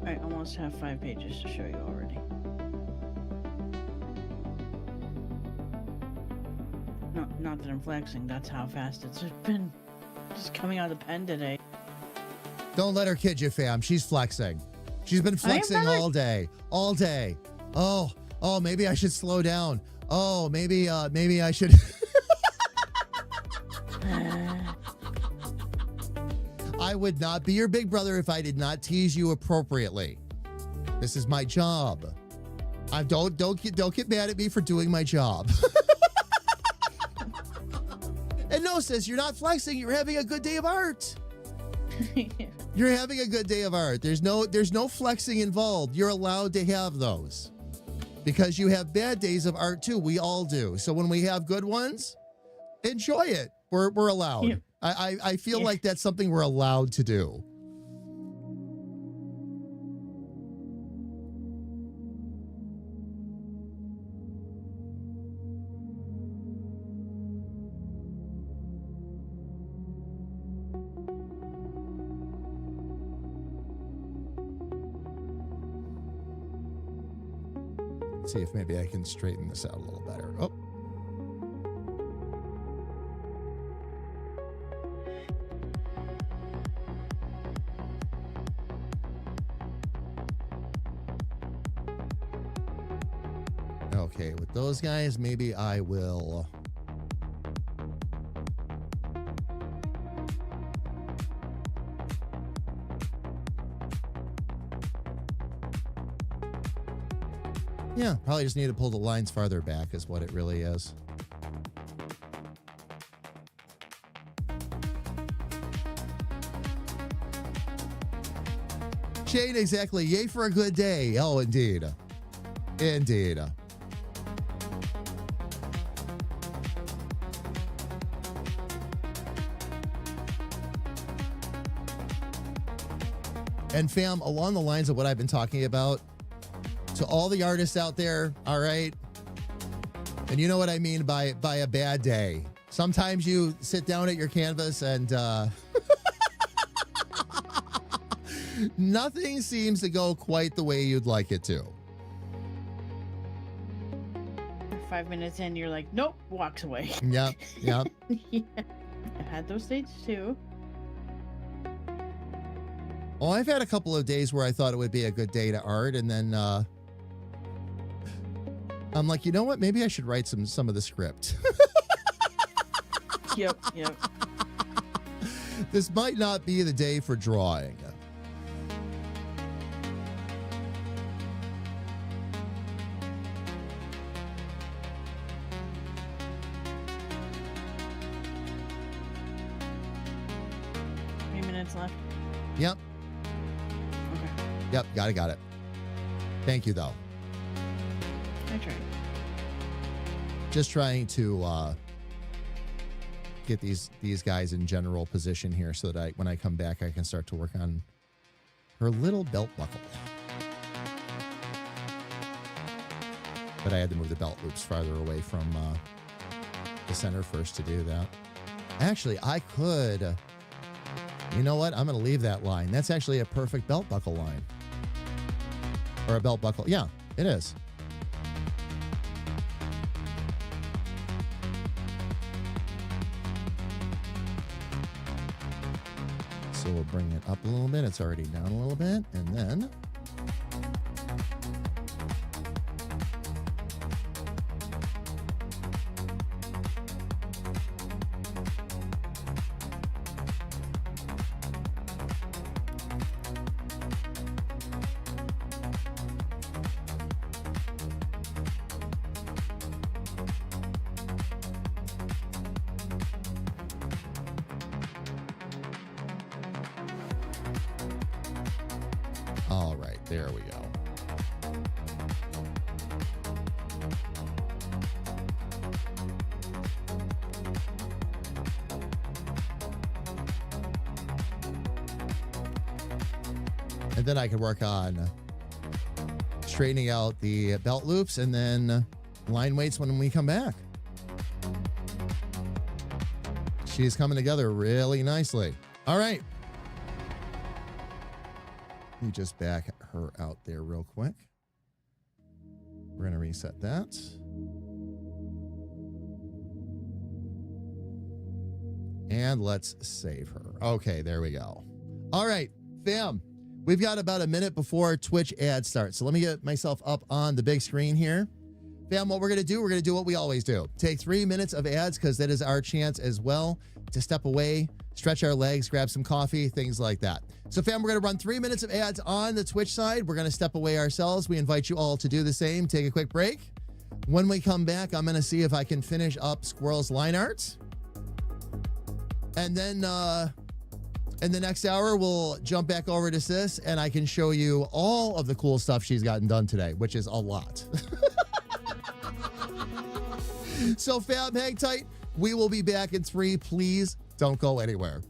I almost have 5 pages to show you already. No, not that I'm flexing, that's how fast it's been just coming out of the pen today. Don't let her kid you, fam. She's flexing. She's been flexing all day. All day. Oh, maybe I should slow down. Oh, maybe I should. I would not be your big brother if I did not tease you appropriately. This is my job. Don't get mad at me for doing my job. And no, sis, you're not flexing. You're having a good day of art. You're having a good day of art. There's no flexing involved. You're allowed to have those because you have bad days of art too. We all do. So when we have good ones, enjoy it. We're allowed. Yeah. I feel like that's something we're allowed to do. Let's see if maybe I can straighten this out a little better. Oh. Okay, with those guys, maybe I will. Yeah, probably just need to pull the lines farther back is what it really is. Shane, exactly. Yay for a good day. Oh, indeed. Indeed. And fam, along the lines of what I've been talking about, to all the artists out there, all right? And you know what I mean by a bad day. Sometimes you sit down at your canvas and Nothing seems to go quite the way you'd like it to. 5 minutes in, you're like, nope, walks away. Yep. Yeah, I've had those days too. Well, I've had a couple of days where I thought it would be a good day to art, and then I'm like, you know what? Maybe I should write some of the script. Yep. This might not be the day for drawing. Left. Yep. Okay. Yep. Got it. Thank you, though. I tried. Just trying to get these guys in general position here so that when I come back, I can start to work on her little belt buckle. But I had to move the belt loops farther away from the center first to do that. Actually, I could... You know what? I'm going to leave that line. That's actually a perfect belt buckle line. Or a belt buckle. Yeah, it is. So we'll bring it up a little bit. It's already down a little bit. And then... All right, there we go. And then I can work on straightening out the belt loops and then line weights when we come back. She's coming together really nicely. All right. Let me just back her out there real quick. We're going to reset that. And let's save her. Okay, there we go. All right, fam. We've got about a minute before Twitch ad starts. So let me get myself up on the big screen here. Fam, what we're going to do what we always do. Take 3 minutes of ads because that is our chance as well to step away, stretch our legs, grab some coffee, things like that. So fam, we're going to run 3 minutes of ads on the Twitch side. We're going to step away ourselves. We invite you all to do the same. Take a quick break. When we come back, I'm going to see if I can finish up Squirrel's line art. And then in the next hour, we'll jump back over to Sis and I can show you all of the cool stuff she's gotten done today, which is a lot. So fam, hang tight. We will be back in 3. Please don't go anywhere.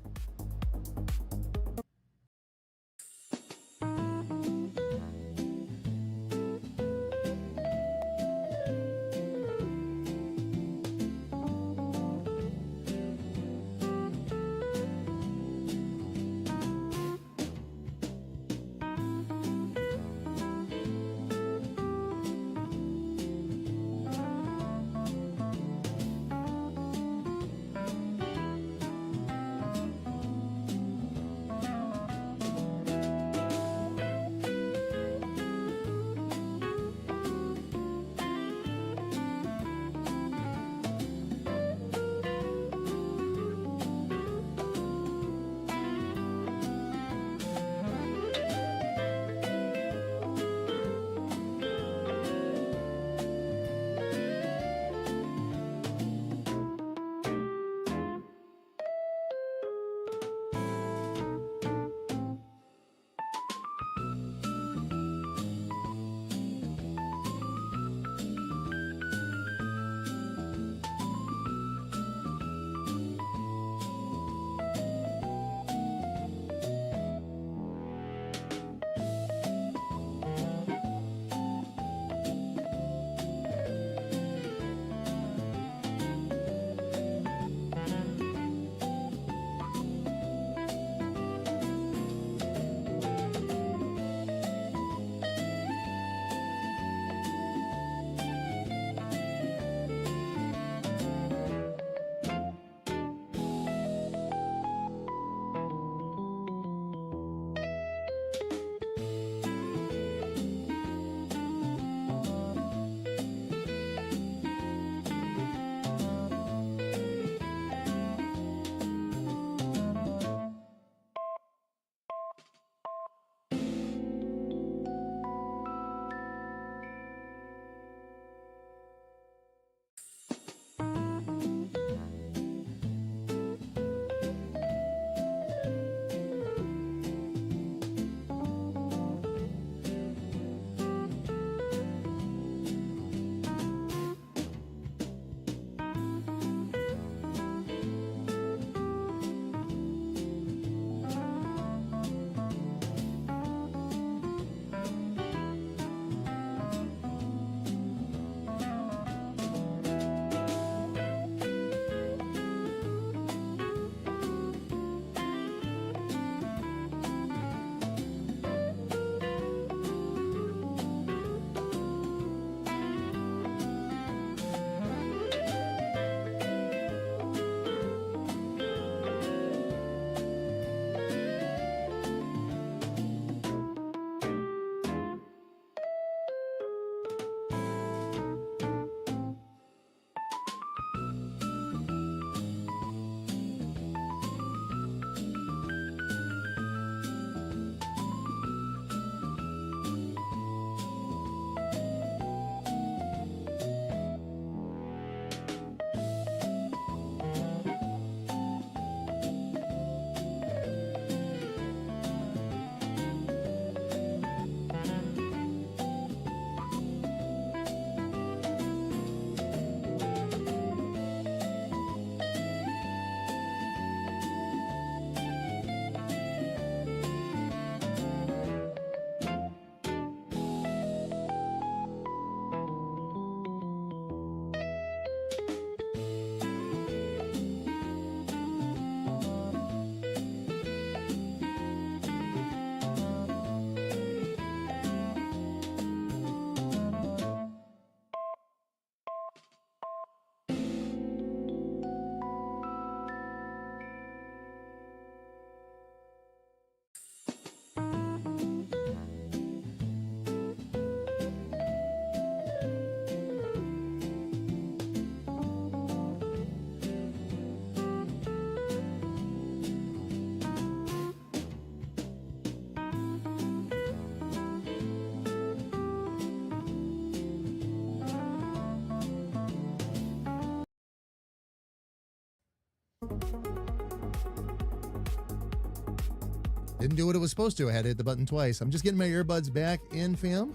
Didn't do what it was supposed to. I had to hit the button twice. I'm just getting my earbuds back in, fam.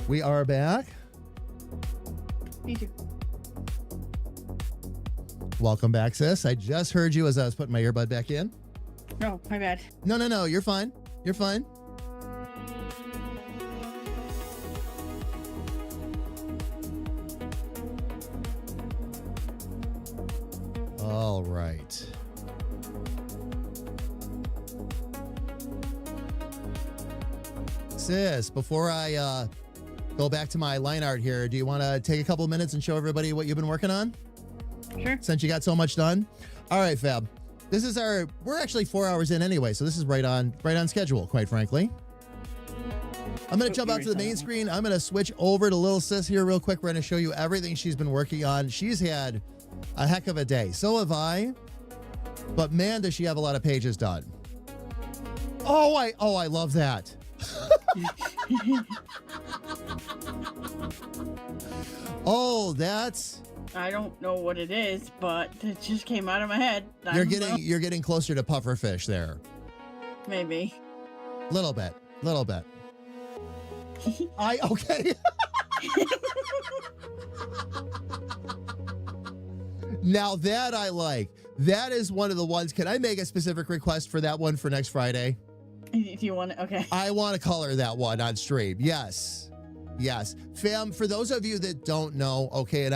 We are back. Me too. Welcome back, sis. I just heard you as I was putting my earbud back in. No, my bad. No. You're fine. You're fine. All right. Sis, before I go back to my line art here, do you want to take a couple of minutes and show everybody what you've been working on? Sure. Since you got so much done. All right, Fab. This is we're actually 4 hours in anyway, so this is right on schedule, quite frankly. I'm going to jump out to the main screen. I'm going to switch over to little sis here real quick. We're going to show you everything she's been working on. She's had a heck of a day. So have I. But man, does she have a lot of pages done. Oh, I love that. Oh, that's... I don't know what it is, but it just came out of my head. You're getting closer to pufferfish there. Maybe. Little bit. Okay. Now that I like. That is one of the ones. Can I make a specific request for that one for next Friday? If you want to, okay. I want to color that one on stream. Yes. Fam, for those of you that don't know, okay, and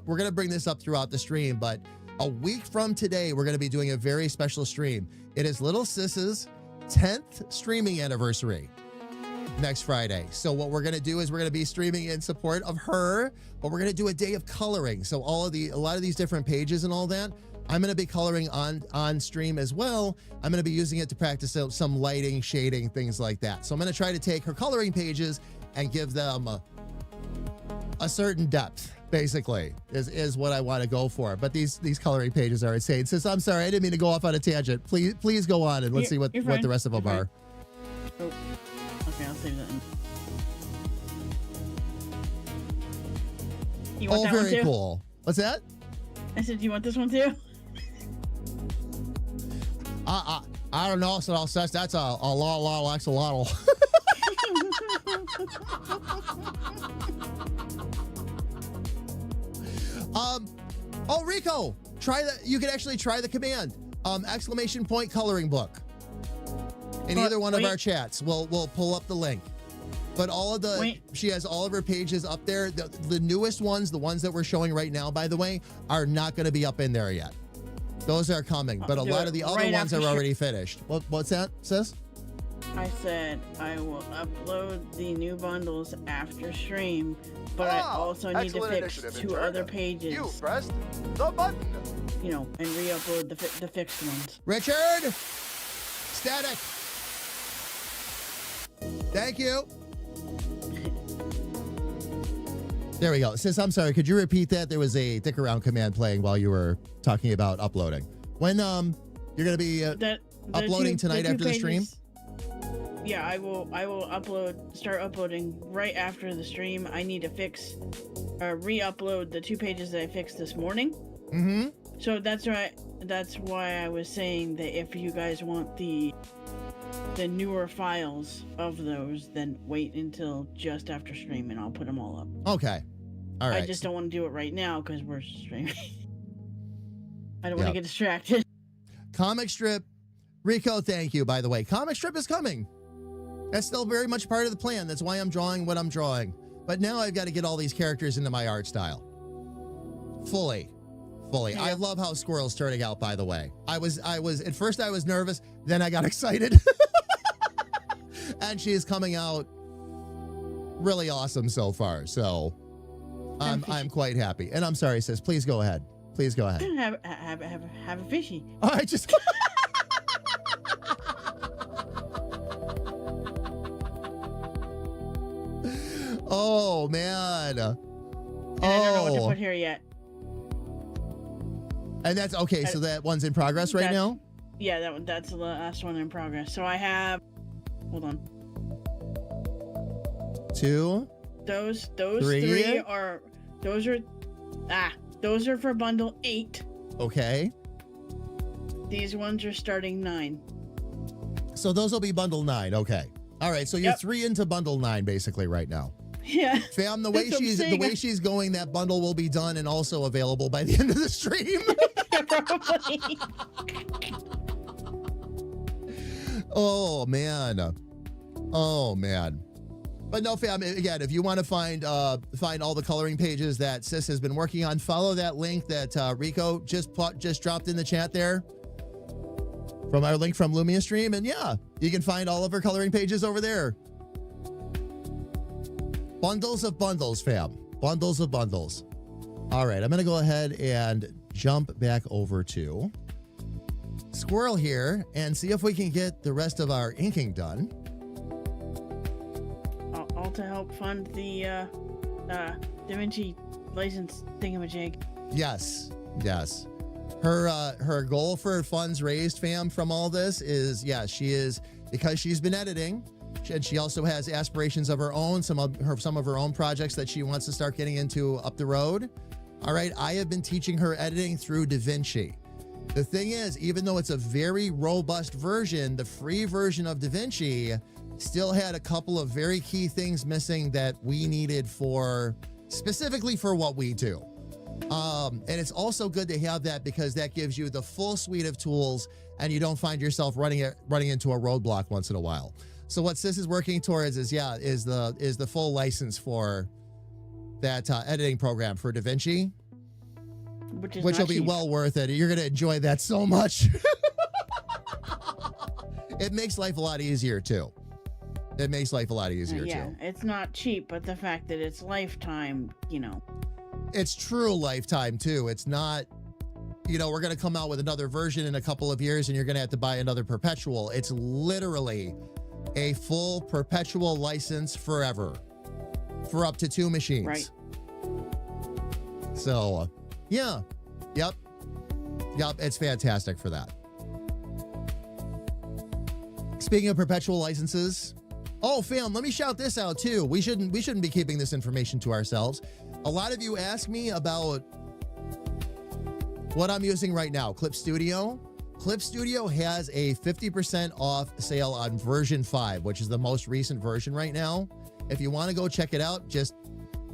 we're going to bring this up throughout the stream, but a week from today, we're going to be doing a very special stream. It is Little Sis's 10th streaming anniversary next Friday. So what we're going to do is we're going to be streaming in support of her, but we're going to do a day of coloring. So a lot of these different pages and all that, I'm going to be coloring on stream as well. I'm going to be using it to practice some lighting, shading, things like that. So I'm going to try to take her coloring pages and give them a certain depth, basically, is what I want to go for. But these coloring pages are insane. Sis, I'm sorry, I didn't mean to go off on a tangent. Please go on and let's see what the rest of them are. Oh. Okay, I'll save that. You want that one very too? Cool. What's that? I said, do you want this one too? I don't know. So that's a axolotl. Oh, Rico, try that. You can actually try the command, ! Coloring book. In either one of our chats, we'll pull up the link. But she has all of her pages up there. The newest ones, the ones that we're showing right now, by the way, are not going to be up in there yet. Those are coming, but a lot of the other ones are already finished. What's that, sis? I said I will upload the new bundles after stream, but I also need to fix 2 other pages. You pressed the button. You know, and re-upload the fixed ones. Richard! Static! Thank you. There we go. Sis, I'm sorry. Could you repeat that? There was a dick around command playing while you were talking about uploading. When you're going to be uploading tonight after the stream? Yeah, I will start uploading right after the stream. I need to re-upload the 2 pages that I fixed this morning. Mm-hmm. So that's why I was saying that if you guys want the newer files of those, then wait until just after stream and I'll put them all up. Okay. All right. I just don't want to do it right now because we're streaming. I don't want to get distracted. Comic strip. Rico, thank you, by the way. Comic strip is coming. That's still very much part of the plan. That's why I'm drawing what I'm drawing. But now I've got to get all these characters into my art style. Fully. Yeah. I love how Squirrel's turning out, by the way. I was at first I was nervous, then I got excited. And she is coming out really awesome so far. So I'm quite happy. And I'm sorry, sis. Please go ahead. Have a fishy. I just Oh man. I don't know what to put here yet. And that's okay. So that one's in progress right now? Yeah, that's the last one in progress. So I have, hold on. 2. Those 3 are for bundle 8. Okay. These ones are starting 9. So those will be bundle 9. Okay. All right. So you're Yep. 3 into bundle 9 basically right now. Yeah. Fam, the way That's what I'm saying. she's going, that bundle will be done and also available by the end of the stream. Probably. Oh man. Oh man. But no, fam, again, if you want to find all the coloring pages that Sis has been working on, follow that link that Rico just dropped in the chat there from our link from Lumia Stream. And yeah, you can find all of her coloring pages over there. Bundles of bundles, fam. Bundles of bundles. All right, I'm going to go ahead and jump back over to Squirrel here and see if we can get the rest of our inking done. All to help fund the DaVinci license thingamajig. Yes, yes. Her goal for funds raised, fam, from all this is, yeah, she is, because she's been editing, and she also has aspirations of her own, some of her own projects that she wants to start getting into up the road. All right, I have been teaching her editing through DaVinci. The thing is, even though it's a very robust version, the free version of DaVinci still had a couple of very key things missing that we needed specifically for what we do. And it's also good to have that because that gives you the full suite of tools and you don't find yourself running into a roadblock once in a while. So what Sis is working towards is the full license for that editing program for DaVinci, which will be well worth it. You're going to enjoy that so much. It makes life a lot easier too. It makes life a lot easier Yeah, too. it's not cheap, but the fact that it's lifetime, It's true lifetime too. It's not, we're going to come out with another version in a couple of years and you're going to have to buy another perpetual. It's literally a full perpetual license forever for up to 2 machines. Right. So, yeah. Yep. It's fantastic for that. Speaking of perpetual licenses, oh, fam, let me shout this out too. We shouldn't be keeping this information to ourselves. A lot of you ask me about what I'm using right now, Clip Studio. Clip Studio has a 50% off sale on version 5, which is the most recent version right now. If you want to go check it out, just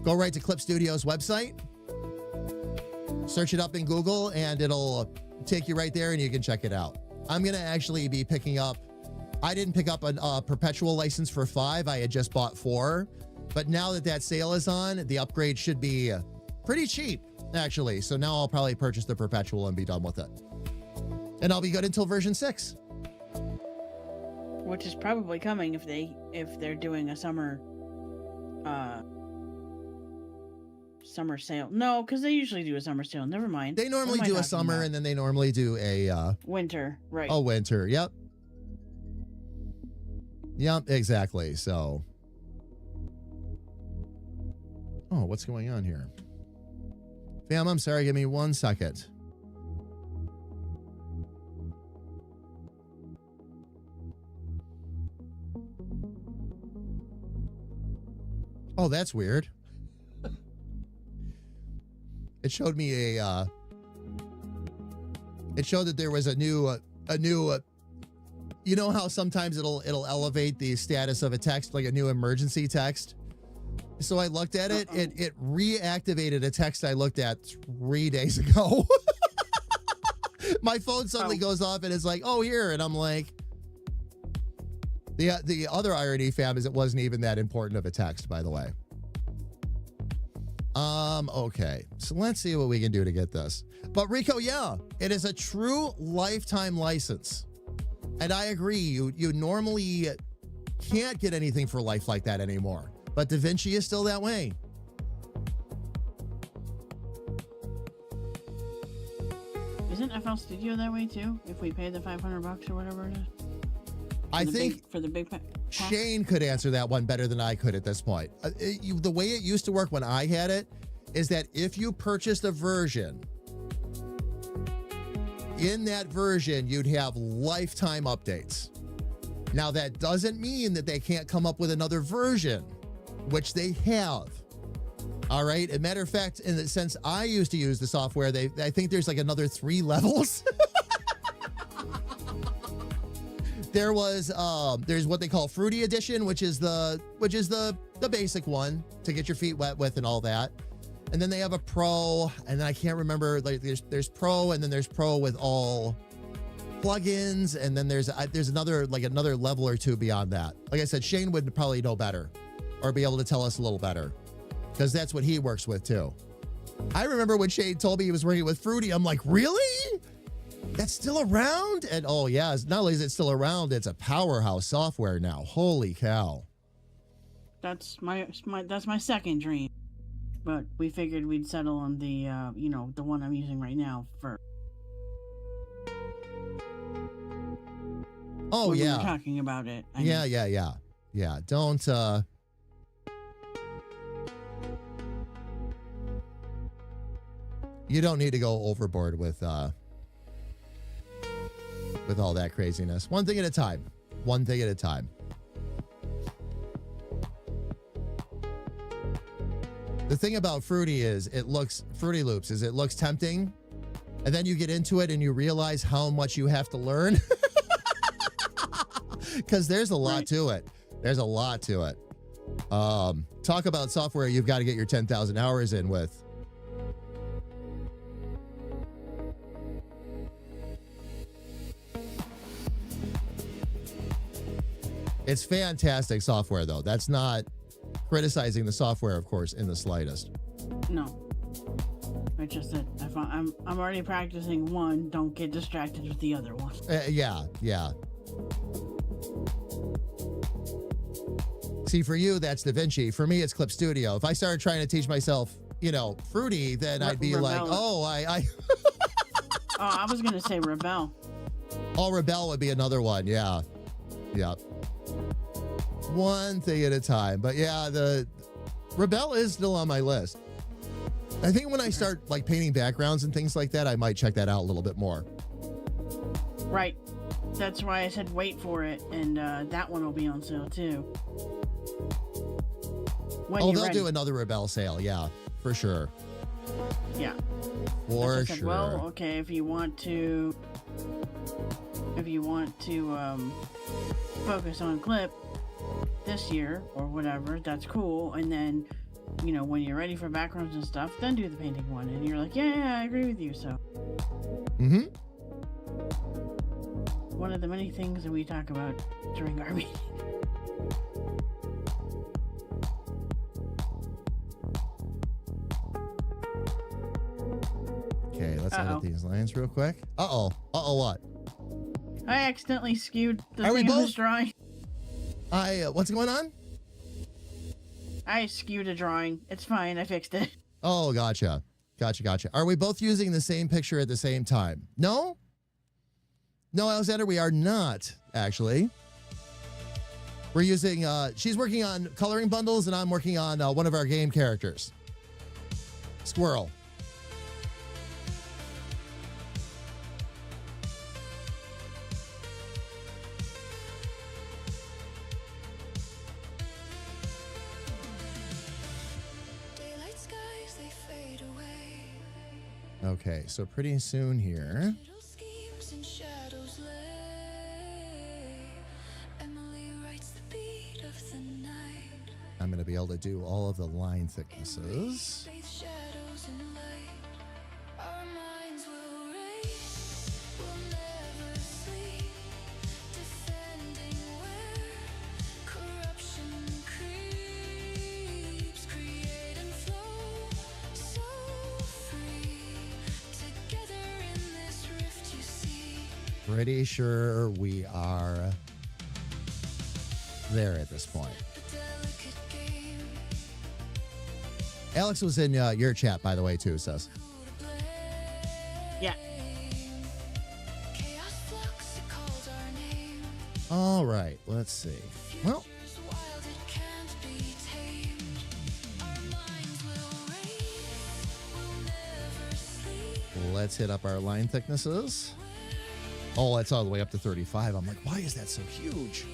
go right to Clip Studio's website, search it up in Google, and it'll take you right there and you can check it out. I'm going to actually be picking up, I didn't pick up a perpetual license for 5. I had just bought 4. But now that sale is on, the upgrade should be pretty cheap, actually. So now I'll probably purchase the perpetual and be done with it. And I'll be good until version 6. Which is probably coming if they're doing a summer sale. No, because they usually do a summer sale. Never mind. They normally do a summer and then they normally do a winter, right? Oh, winter. Yep. Yep, exactly. So, oh, what's going on here? Fam, I'm sorry. Give me 1 second. Oh, that's weird. It showed me it showed that there was a new you know how sometimes it'll elevate the status of a text, like a new emergency text. So I looked at it, it reactivated a text I looked at 3 days ago. My phone suddenly goes off and it's like, oh, here. And I'm like, the other irony, fam, is it wasn't even that important of a text, by the way. Okay. So let's see what we can do to get this. But Rico, yeah, it is a true lifetime license. And I agree, you normally can't get anything for life like that anymore. But DaVinci is still that way. Isn't FL Studio that way too? If we pay the $500 or whatever it is? I think for the big pack? Shane could answer that one better than I could at this point. The way it used to work when I had it is that if you purchased a version, in that version, you'd have lifetime updates. Now, that doesn't mean that they can't come up with another version, which they have. All right. As a matter of fact, in the sense I used to use the software, I think there's like another 3 levels. There was there's what they call Fruity Edition, which is the basic one to get your feet wet with and all that. And then they have a Pro, and then I can't remember, like there's Pro, and then there's Pro with all plugins, and then there's another level or two beyond that. Like I said, Shane would probably know better or be able to tell us a little better because that's what he works with too. I remember when Shane told me he was working with Fruity, I'm like, really? That's still around? And oh yeah, not only is it still around, it's a powerhouse software now. Holy cow. That's my second dream. But we figured we'd settle on the the one I'm using right now first. Oh when yeah. We were talking about it. Yeah. Don't you don't need to go overboard with all that craziness. One thing at a time. One thing at a time. The thing about Fruity Loops is it looks tempting, and then you get into it and you realize how much you have to learn. Because there's a lot to it. There's a lot to it. Talk about software you've got to get your 10,000 hours in with. It's fantastic software, though. That's not criticizing the software, of course, in the slightest. No. It's just that I'm already practicing one, don't get distracted with the other one. Yeah. See, for you, that's DaVinci. For me, it's Clip Studio. If I started trying to teach myself, Fruity, then I'd be like, oh, I I was going to say Rebel. Oh, Rebel would be another one. Yeah. One thing at a time. But yeah, the Rebel is still on my list. I think when I start like painting backgrounds and things like that, I might check that out a little bit more. Right. That's why I said wait for it, and that one will be on sale too. They'll do another Rebel sale, yeah, for sure. Yeah. For said, sure. Well, okay, if you want to focus on Clip this year or whatever, that's cool. And then, when you're ready for backgrounds and stuff, then do the painting one. And you're like, yeah, I agree with you. So. Mm-hmm. One of the many things that we talk about during our meeting. Okay, let's edit these lines real quick. Uh-oh, what? I accidentally skewed the thing I was drawing. What's going on? I skewed a drawing. It's fine, I fixed it. Oh, gotcha. Are we both using the same picture at the same time? No, Alexander, we are not, actually. We're using, she's working on coloring bundles, and I'm working on one of our game characters. Squirrel. Okay, so pretty soon here. I'm going to be able to do all of the line thicknesses. Pretty sure we are there at this point. Alex was in your chat, by the way, too, sis. Yeah. All right, let's see. Well, let's hit up our line thicknesses. Oh, that's all the way up to 35. I'm like, why is that so huge?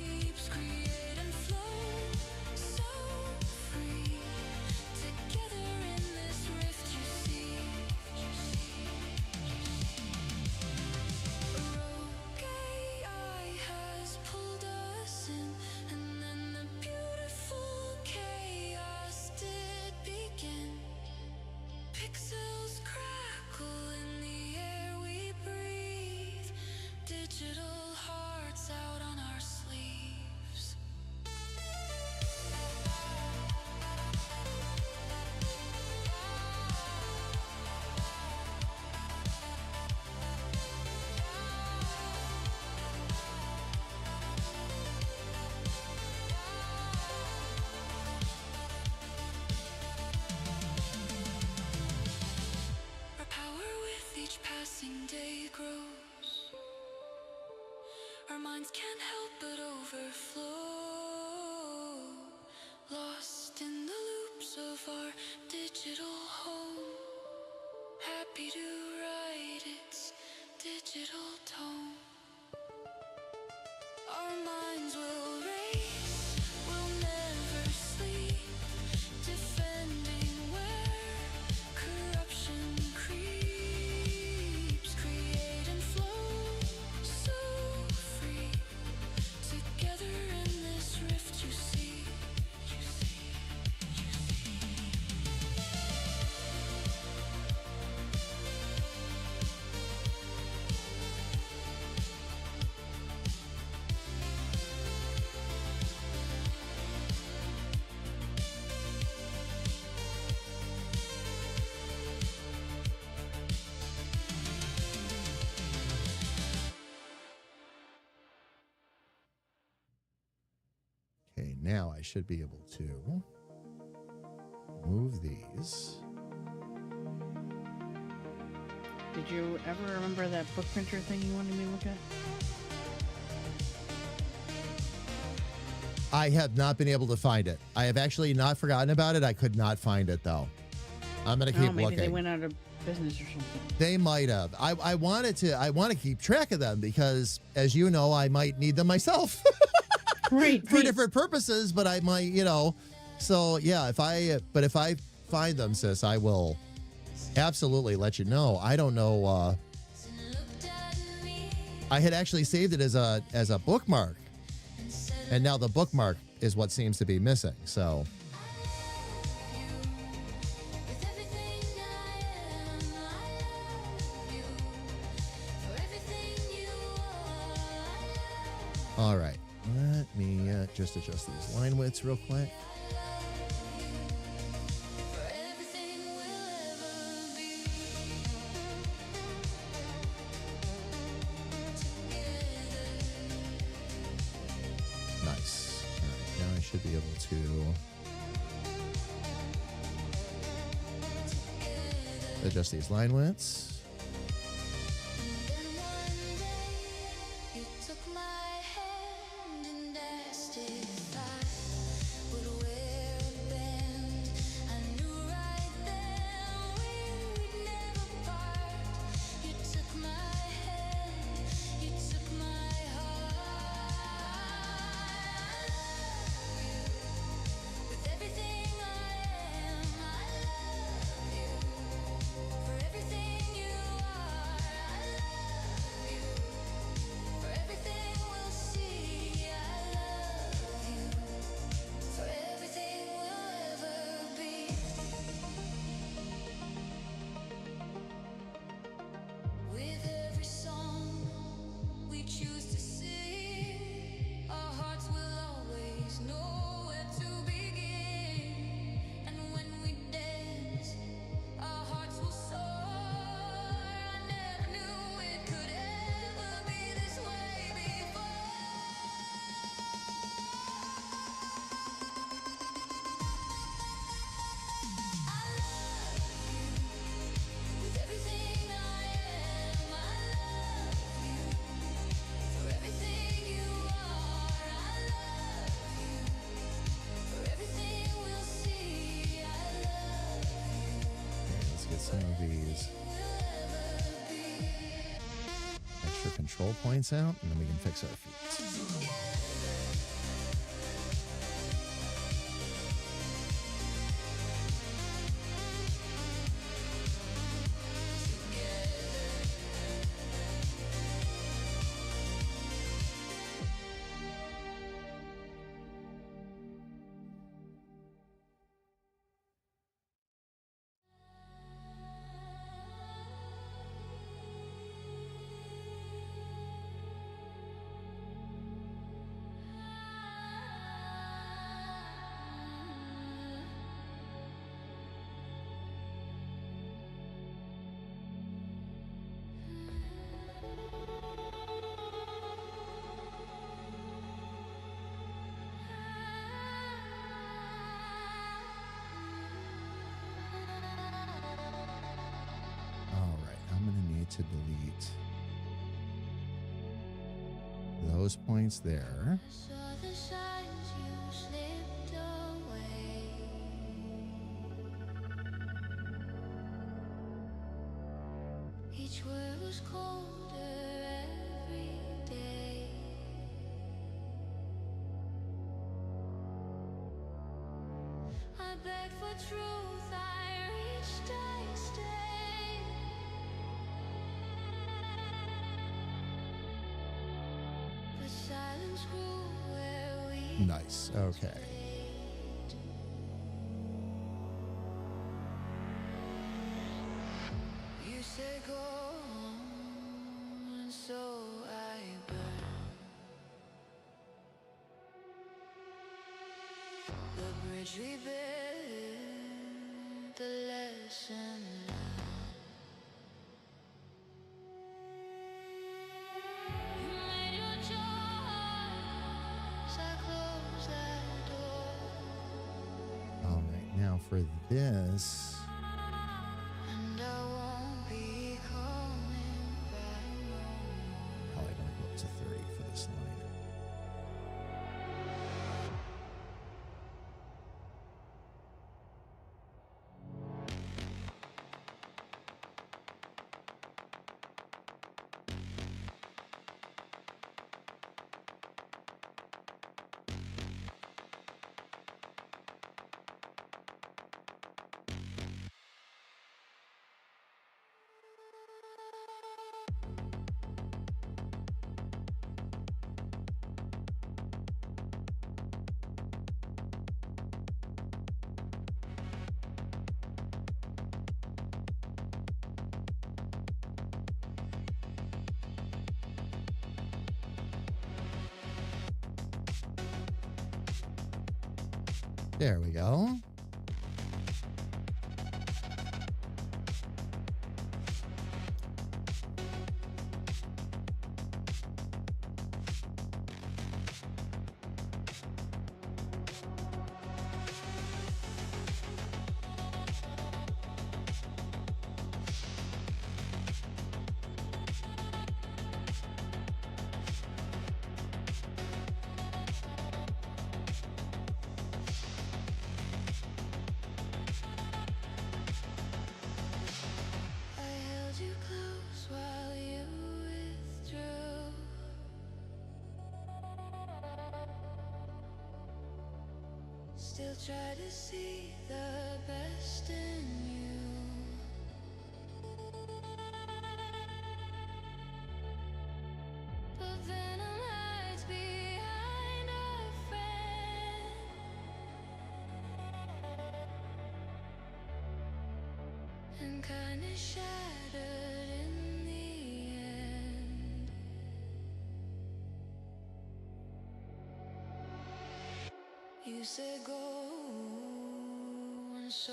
now I should be able to move these. Did you ever remember that book printer thing you wanted me to look at? I have not been able to find it. I have actually not forgotten about it. I could not find it though. I'm gonna keep maybe looking. They went out of business or something. They might have. I want to keep track of them because, as you know, I might need them myself. Right. For different purposes, but I might, So yeah, if I find them, sis, I will absolutely let you know. I don't know. I had actually saved it as a bookmark, and now the bookmark is what seems to be missing. So. All right, let me just adjust these line widths real quick. Nice. All right, now I should be able to adjust these line widths. Some of these extra control points out, and then we can fix our feet. To delete those points there. Each word was colder every day. I begged for truth, I reached, I stayed. Nice. Okay. You said go on, and so I burned. The bridge we built, the lesson learned. You made your choice, I closed that door. Now for this, And I won't be coming back no more. probably going to go up to 30 for this line. There we go. I held you close while you withdrew. Still try to see the best in you. But venom hides behind a friend. And kinda shattered in the end. You said go, and so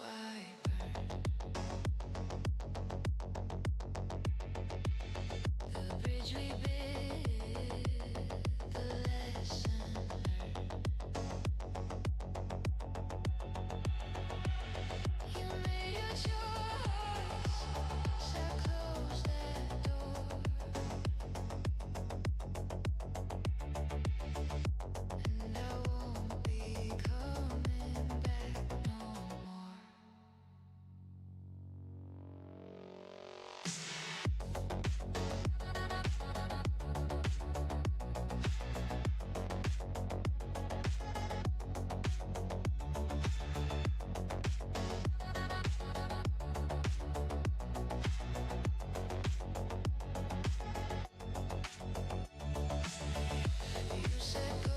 I burned. The bridge we built, the lesson learned. You made your choice, so close that door. And I won't be coming back no more. You said go,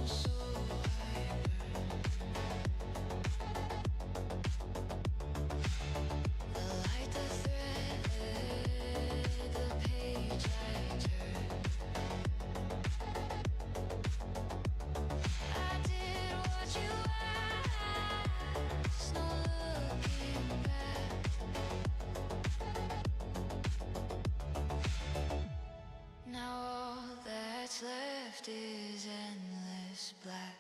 so I burned. The light, the thread, the page I turned. I did what you asked, no looking back. Now all that's left is endless black.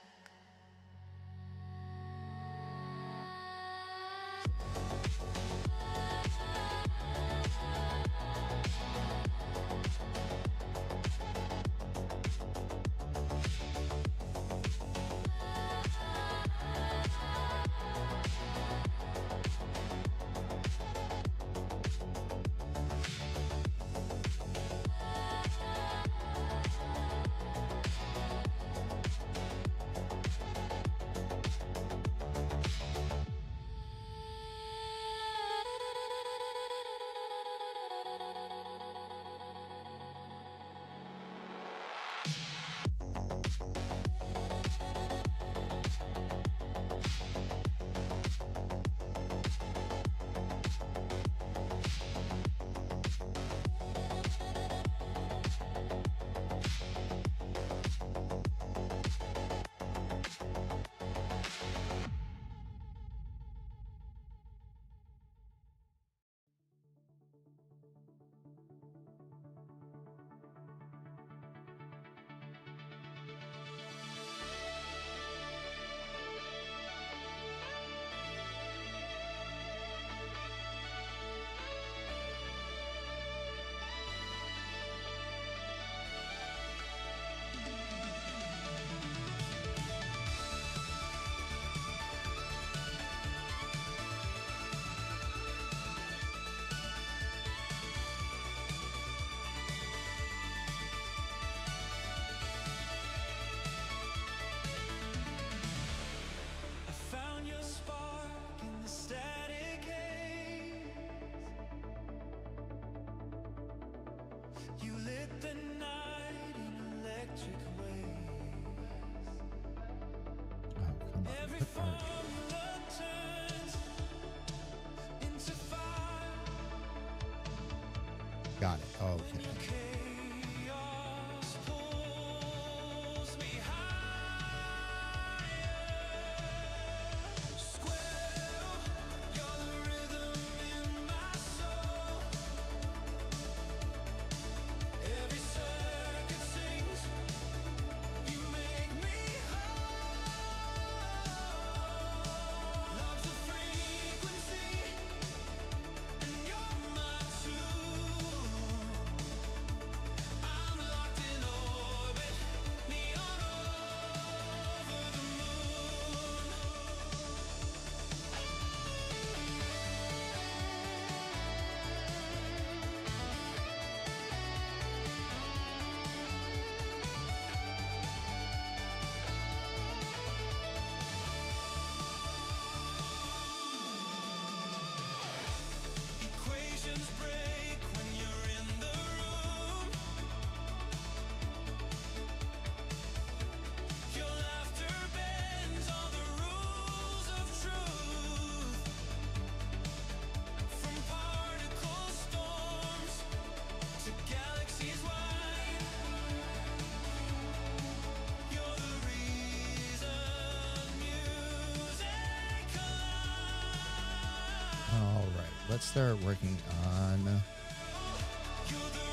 let's start working on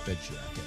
the jacket.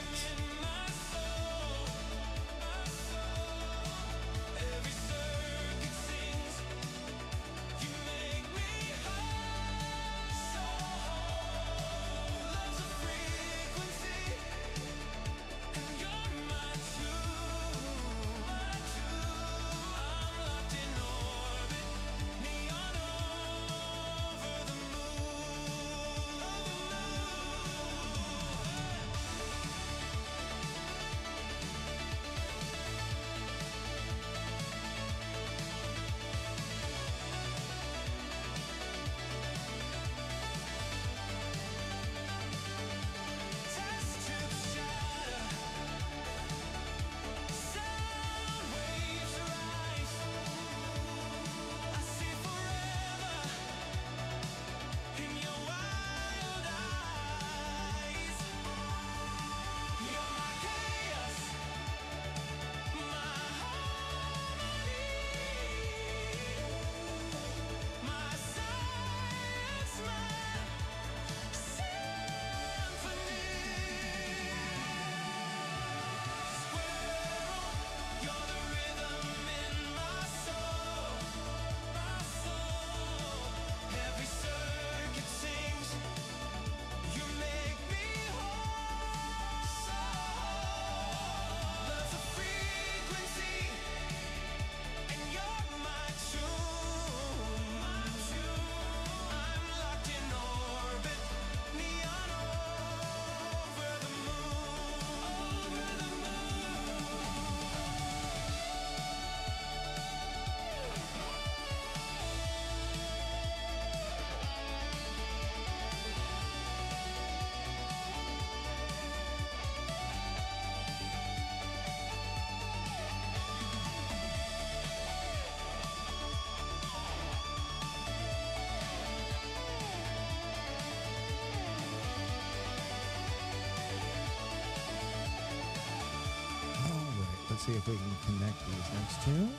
Let's see if we can connect these next two.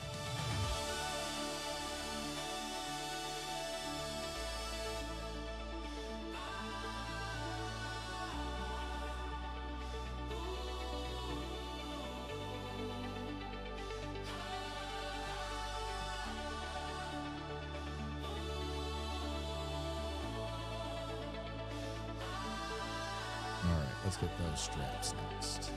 All right, let's get those straps next.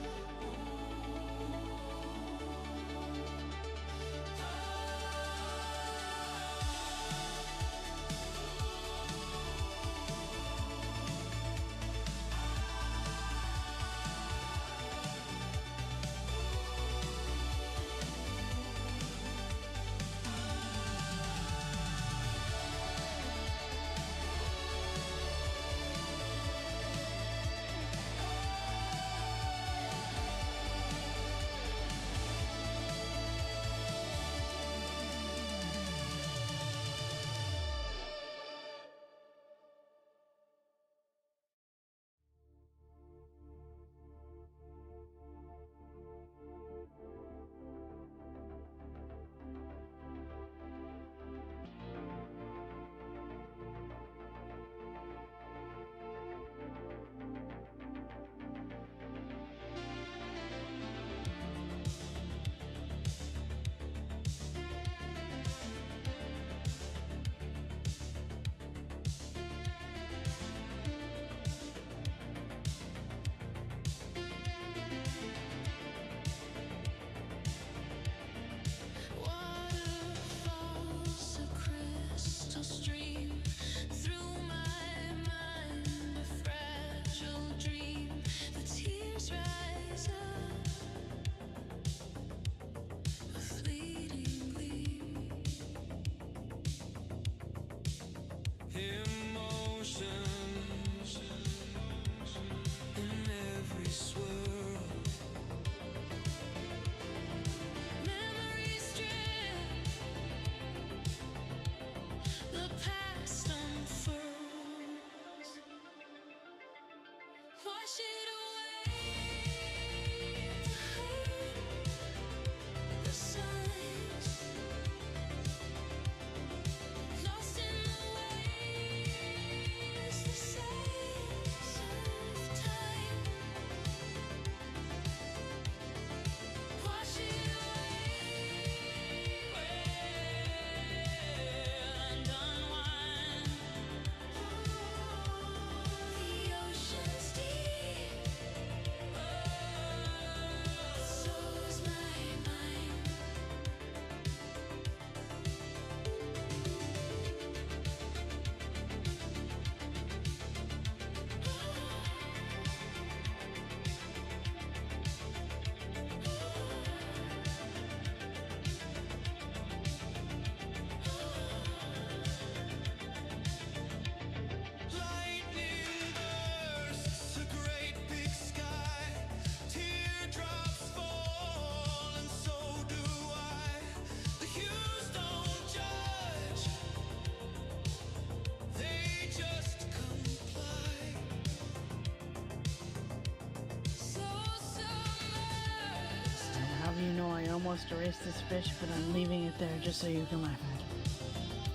must erase this fish, but I'm leaving it there just so you can laugh at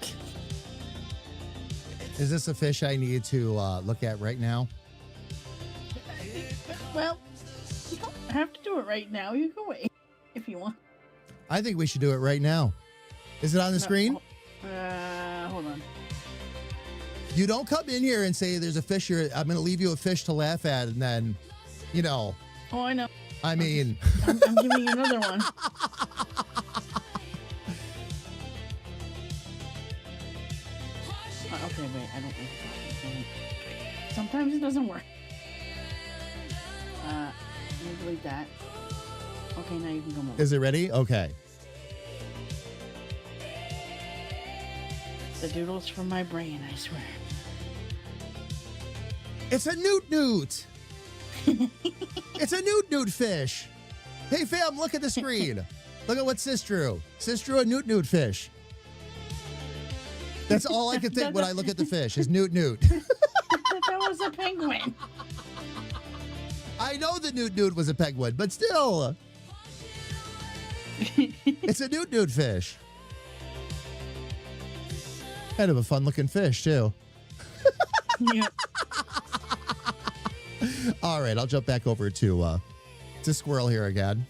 it. Is this a fish I need to look at right now? Well, you don't have to do it right now. You can wait if you want. I think we should do it right now. Is it on the screen? Hold on. You don't come in here and say there's a fish here. I'm going to leave you a fish to laugh at, and then, you know. Oh, I know. I mean, I'm giving you another one. Okay, wait. I don't like that. Sometimes it doesn't work. Let me delete that. Okay, now you can go more. is it ready? Okay. The doodles from my brain, I swear. It's a newt. It's a newt fish. Hey, fam, look at the screen. Look at what Sis drew. Sis drew a newt fish. That's all I can think when I look at the fish is newt. That was a penguin. I know the newt was a penguin, but still. It's a newt fish. Kind of a fun looking fish, too. Yeah. All right, I'll jump back over to Squirrel here again.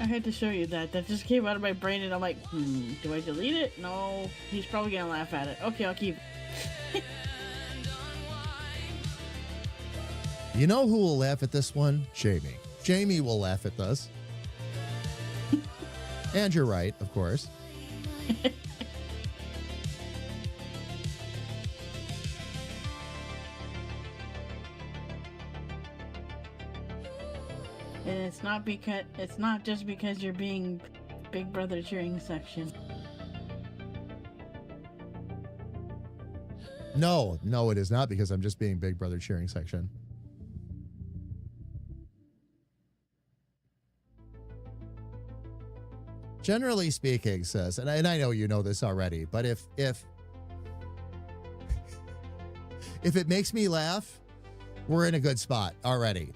I had to show you that. That just came out of my brain, and I'm like, do I delete it? No. He's probably going to laugh at it. Okay, I'll keep it. You know who will laugh at this one? Jamie. Jamie will laugh at this. And you're right, of course. And it's not just because you're being Big Brother cheering section. No, it is not because I'm just being Big Brother cheering section. Generally speaking, Sis, and I know you know this already, but if it makes me laugh, we're in a good spot already.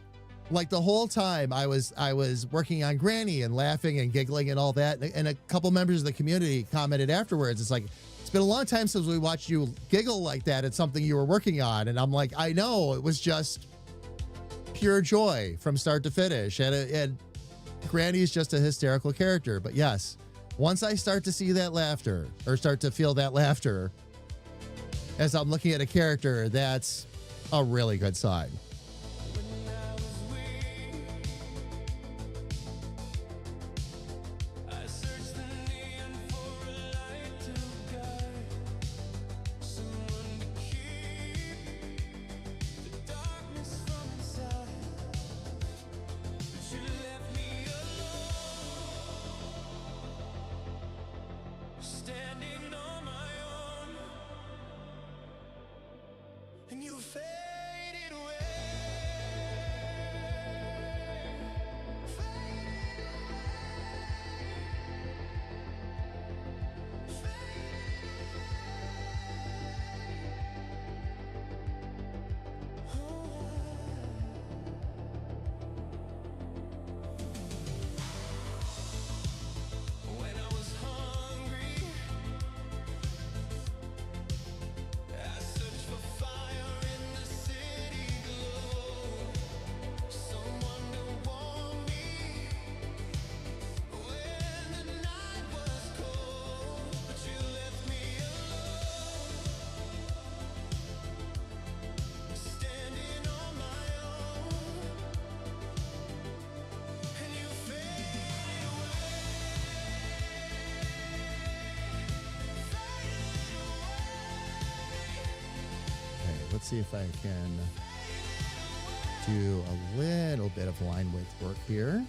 Like the whole time I was working on Granny and laughing and giggling and all that, and a couple members of the community commented afterwards. It's like, it's been a long time since we watched you giggle like that at something you were working on. And I'm like, I know, it was just pure joy from start to finish. And Granny's just a hysterical character. But yes, once I start to see that laughter or start to feel that laughter as I'm looking at a character, that's a really good sign. Let's see if I can do a little bit of line width work here.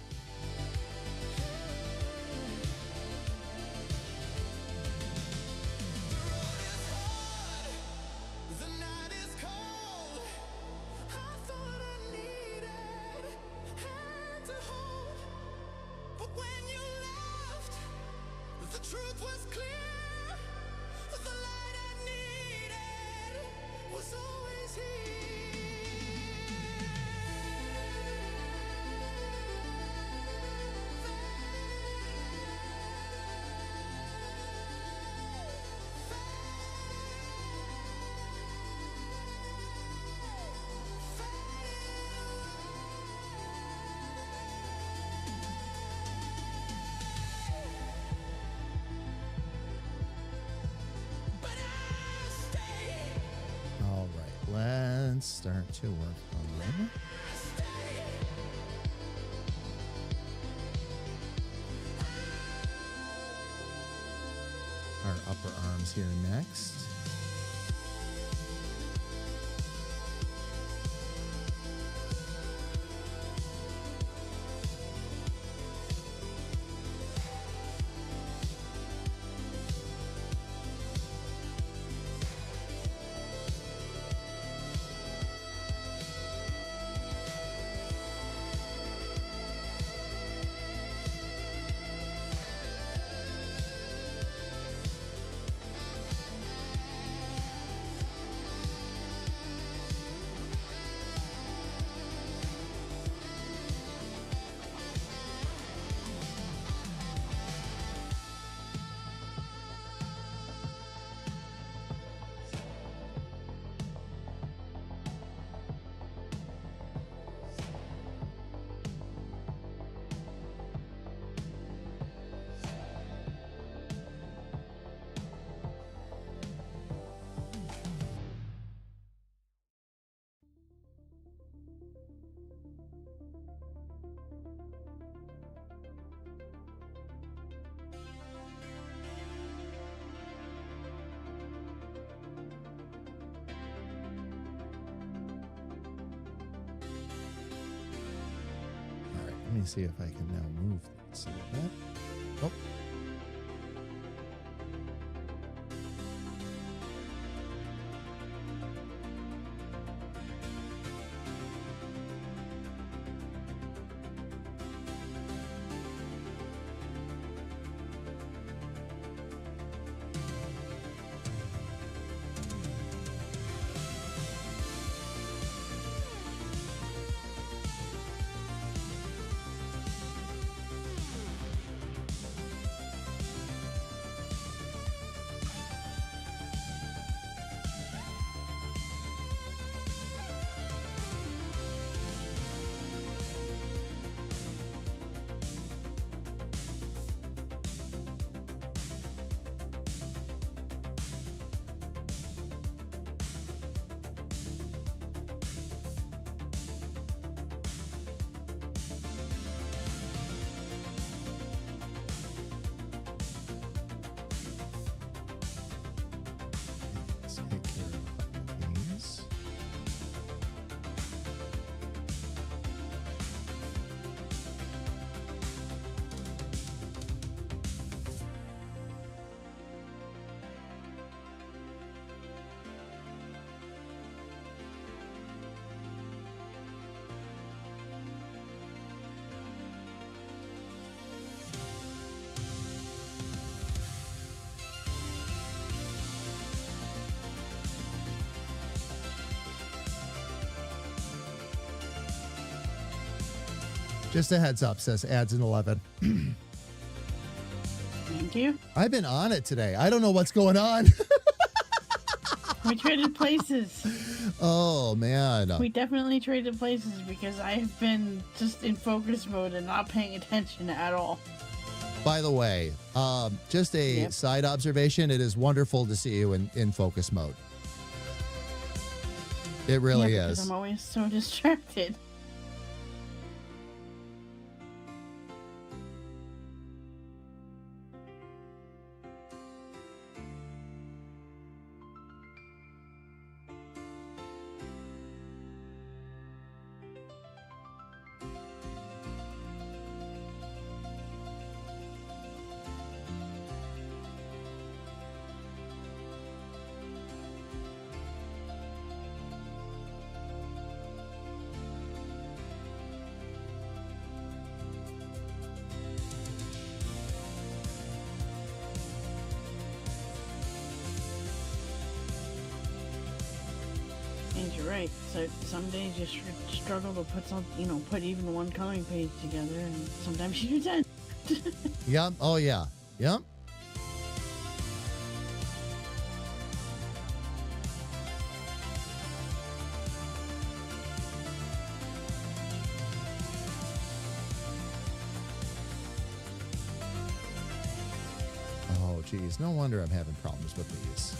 start to work on. Our upper arms here next. Let me see if I can now move this a little bit. Oh. Just a heads up, says adds an 11. Thank you. I've been on it today. I don't know what's going on. We traded places. Oh, man. We definitely traded places because I have been just in focus mode and not paying attention at all. By the way, just a side observation. It is wonderful to see you in focus mode. It really because is. I'm always so distracted. And you're right. So some days you struggle to put put even one coloring page together, and sometimes you do 10. Yep. Oh, yeah. Yep. Oh, geez. No wonder I'm having problems with these.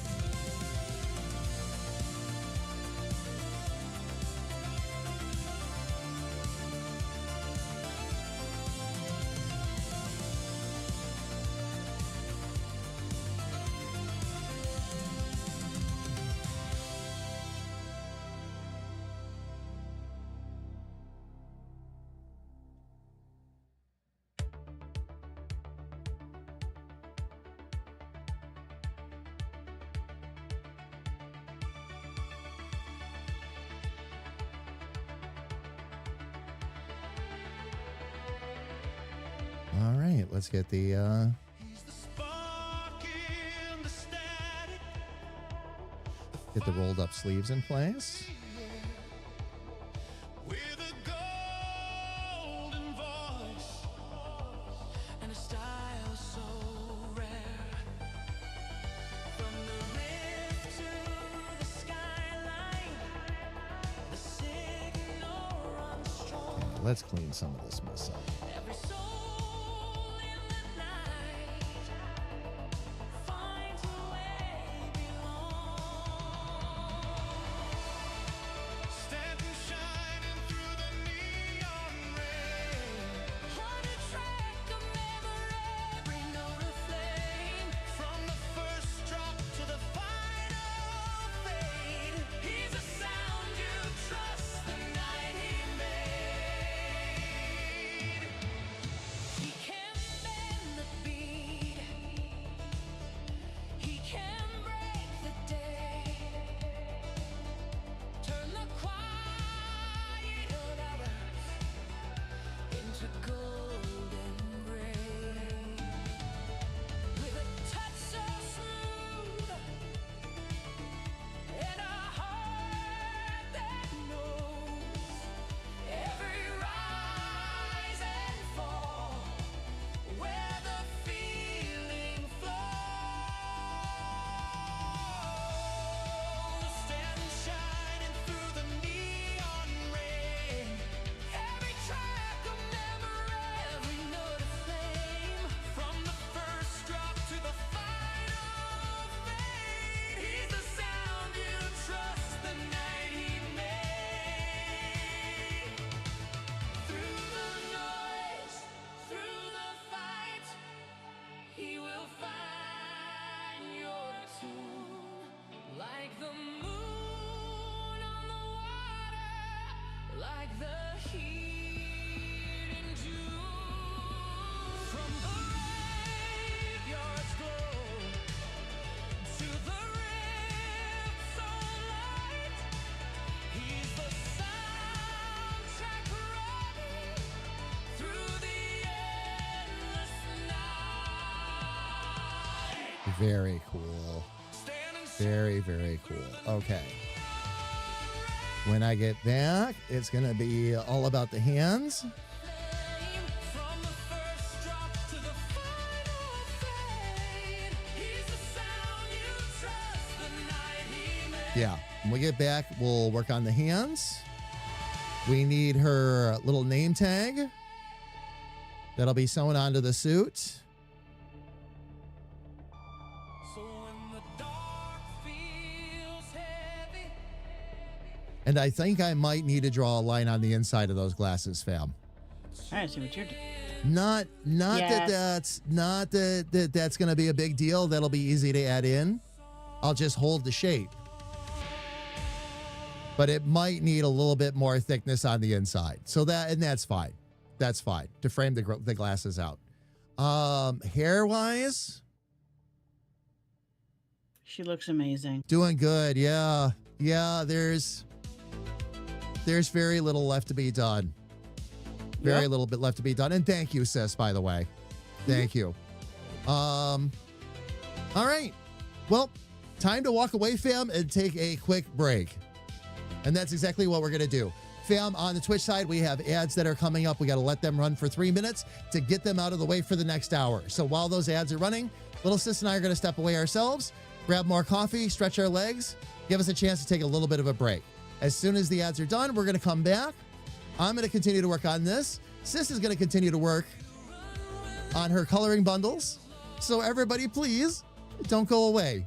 All right, let's get the get the rolled up sleeves in place. Let's clean some of this mess up. Very cool. Very, very cool. Okay. When I get back, it's going to be all about the hands. Yeah. When we get back, we'll work on the hands. We need her little name tag. That'll be sewn onto the suit. And I think I might need to draw a line on the inside of those glasses, fam. I see what you're doing. Not Yes. that's going to be a big deal. That'll be easy to add in. I'll just hold the shape. But it might need a little bit more thickness on the inside. So that's fine. That's fine to frame the glasses out. Hair-wise, She looks amazing. doing good. Yeah. There's very little left to be done. Very little bit left to be done. And thank you, sis, by the way. Thank you. All right. Well, time to walk away, fam, and take a quick break. And that's exactly what we're going to do. Fam, on the Twitch side, we have ads that are coming up. We got to let them run for 3 minutes to get them out of the way for the next hour. So while those ads are running, little sis and I are going to step away ourselves, grab more coffee, stretch our legs, give us a chance to take a little bit of a break. As soon as the ads are done, we're going to come back. I'm going to continue to work on this. Sis is going to continue to work on her coloring bundles. So everybody, please, don't go away.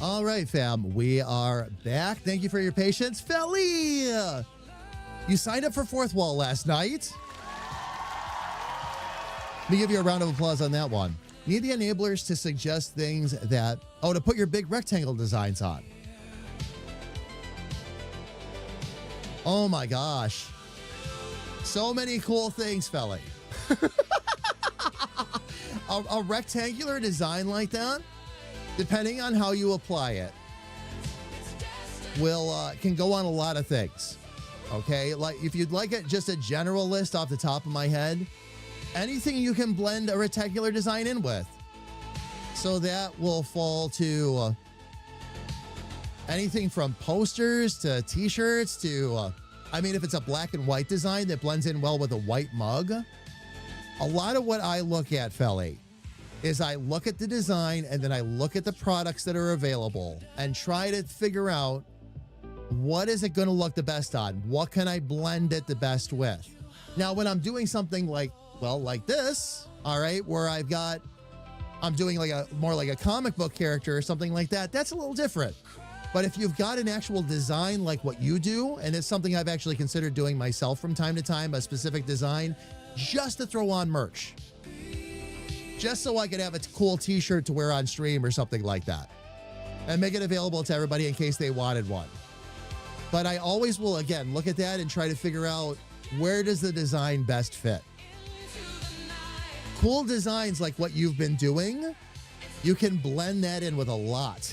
All right, fam. We are back. Thank you for your patience. Felly, you signed up for Fourth Wall last night. Let me give you a round of applause on that one. Need the enablers to suggest things that, to put your big rectangle designs on. Oh my gosh. So many cool things, Felly. A rectangular design like that, depending on how you apply it, can go on a lot of things. Okay, like if you'd like it, just a general list off the top of my head, anything you can blend a rectangular design in with. So that will fall to anything from posters to t-shirts to, if it's a black and white design that blends in well with a white mug. A lot of what I look at, Felly, is I look at the design and then I look at the products that are available and try to figure out what is it going to look the best on? What can I blend it the best with? Now, when I'm doing something like this, all right, where I'm doing more like a comic book character or something like that, that's a little different. But if you've got an actual design like what you do, and it's something I've actually considered doing myself from time to time, a specific design, just to throw on merch. Just so I could have a cool t-shirt to wear on stream or something like that. And make it available to everybody in case they wanted one. But I always will, again, look at that and try to figure out where does the design best fit. Cool designs like what you've been doing, you can blend that in with a lot.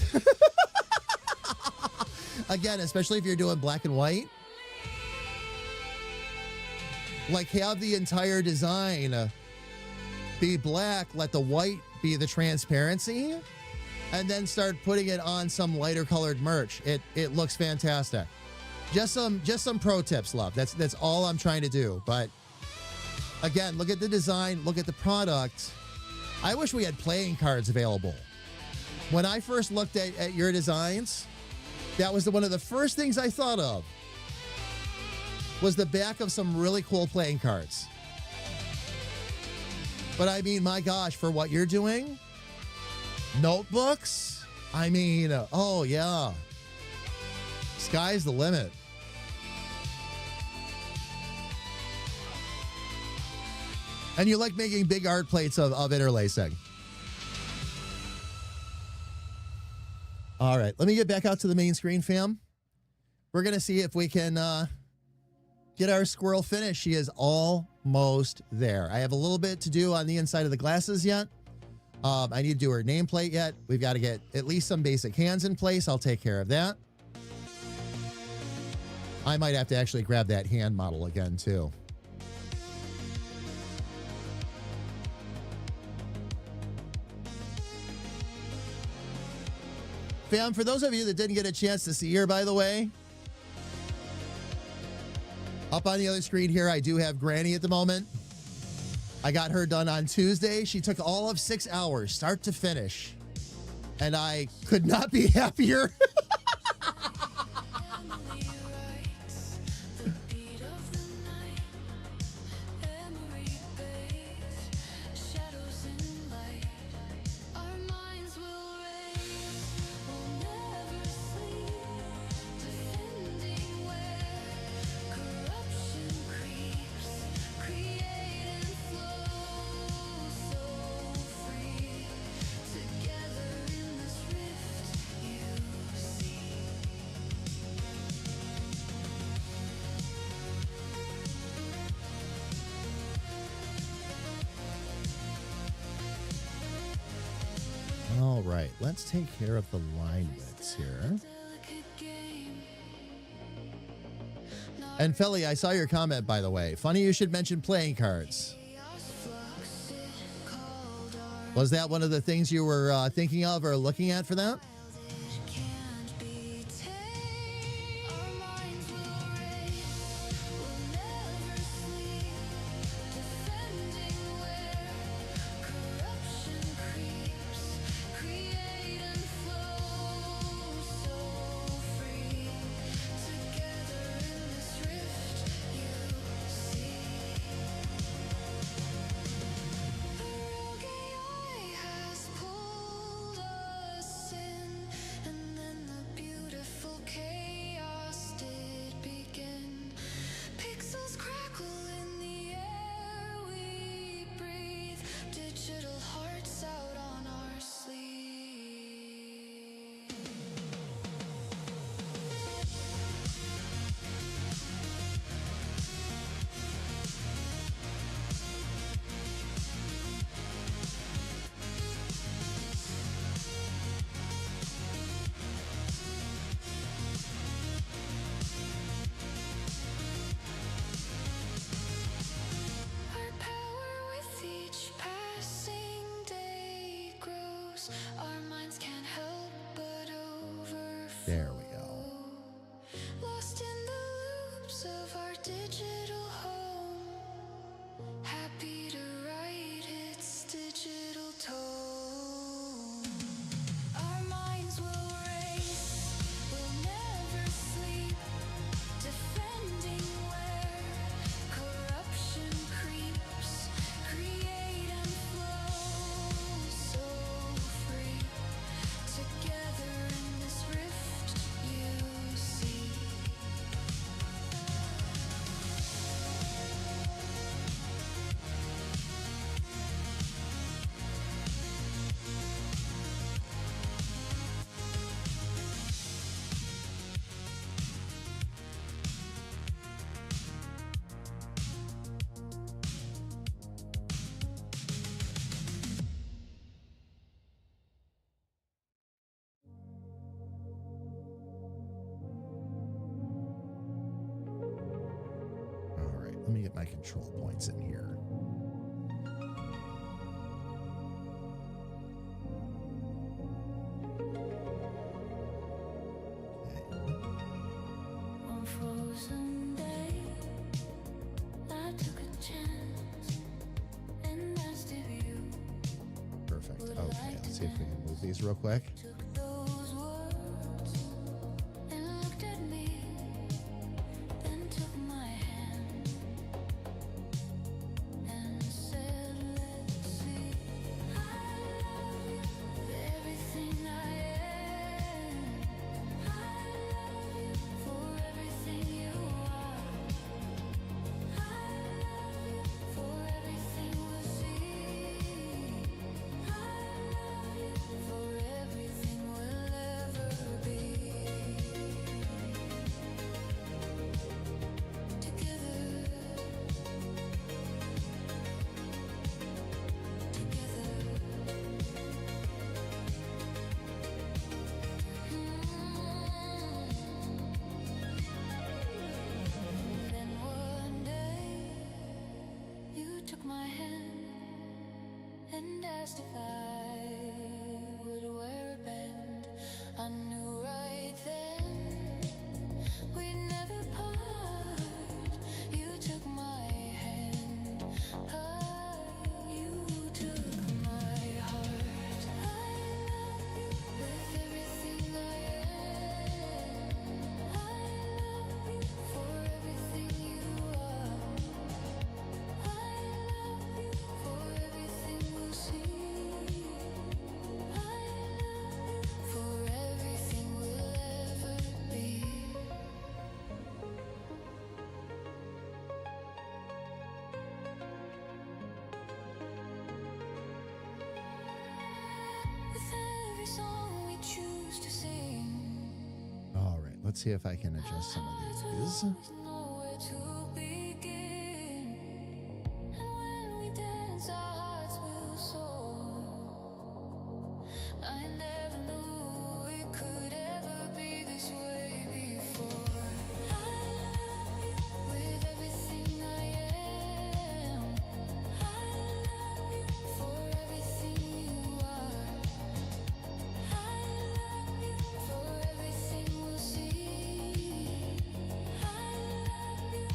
Again, especially if you're doing black and white. Like have the entire design be black, let the white be the transparency, and then start putting it on some lighter colored merch. It looks fantastic. Just some pro tips, love. That's all I'm trying to do. But again, look at the design, look at the product. I wish we had playing cards available. When I first looked at your designs, that was one of the first things I thought of, was the back of some really cool playing cards. But my gosh, for what you're doing, notebooks, oh yeah, sky's the limit. And you like making big art plates of interlacing. All right, let me get back out to the main screen, fam. We're going to see if we can get our squirrel finished. She is almost there. I have a little bit to do on the inside of the glasses yet. I need to do her nameplate yet. We've got to get at least some basic hands in place. I'll take care of that. I might have to actually grab that hand model again, too. Fam, for those of you that didn't get a chance to see her, by the way, up on the other screen here, I do have Granny at the moment. I got her done on Tuesday. She took all of 6 hours, start to finish. And I could not be happier. All right, let's take care of the line widths here. And Felly, I saw your comment, by the way. Funny you should mention playing cards. Was that one of the things you were thinking of or looking at for that? There we go. Lost in the loops of our digital home. Happy to write its digital tone. Our minds will race, will never sleep. Defending where corruption creeps. Create and flow so free. Together in this rift you see. All right, let me get my control points in here. One frozen day, I took a chance and asked if you Perfect. Okay, let's see if we can move these real quick. took those words and looked at me, then took my hand and said, let's see. I love you with everything I am. I love you for everything you are. I love you for everything we'll see. I love you for everything we'll ever be. Together. Then one day you took my hand and asked if I would wear a band. I knew right then we'd never part. You took my hand, you took my heart. I love you with everything I am. I love you for everything you are. I love you for everything we'll see. I love you for everything we'll ever be. With every song we choose to sing, All right, let's see if I can adjust some of these. always know where to begin. And when we dance, our hearts will soar. I never knew it could ever be this way before. I love you with everything I am. I love you for everything you are. I love you for everything we'll see. I love you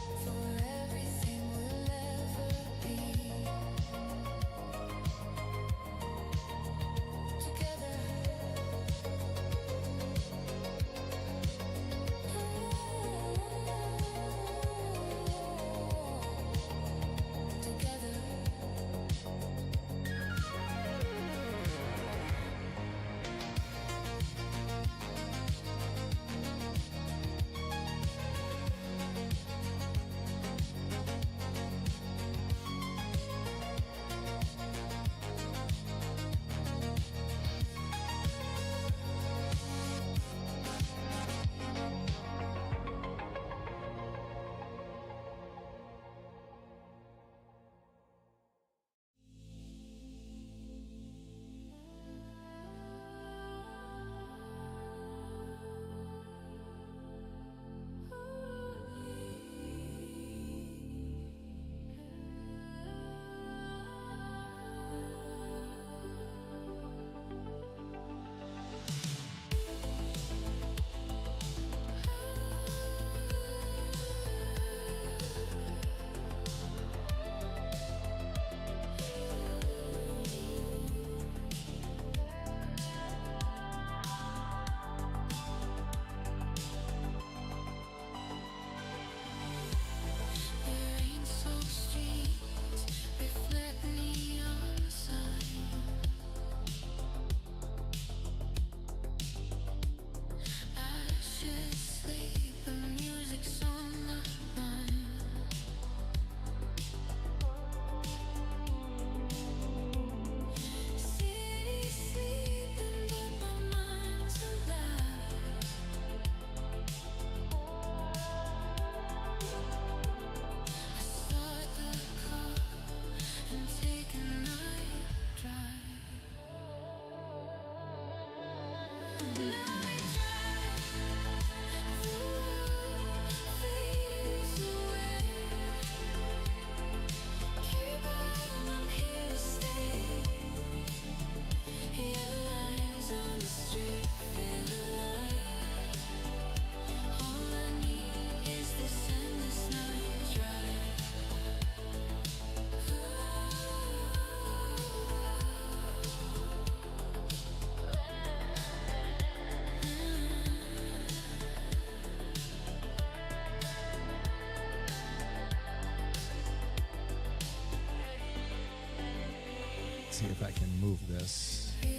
see if I can move this. Here.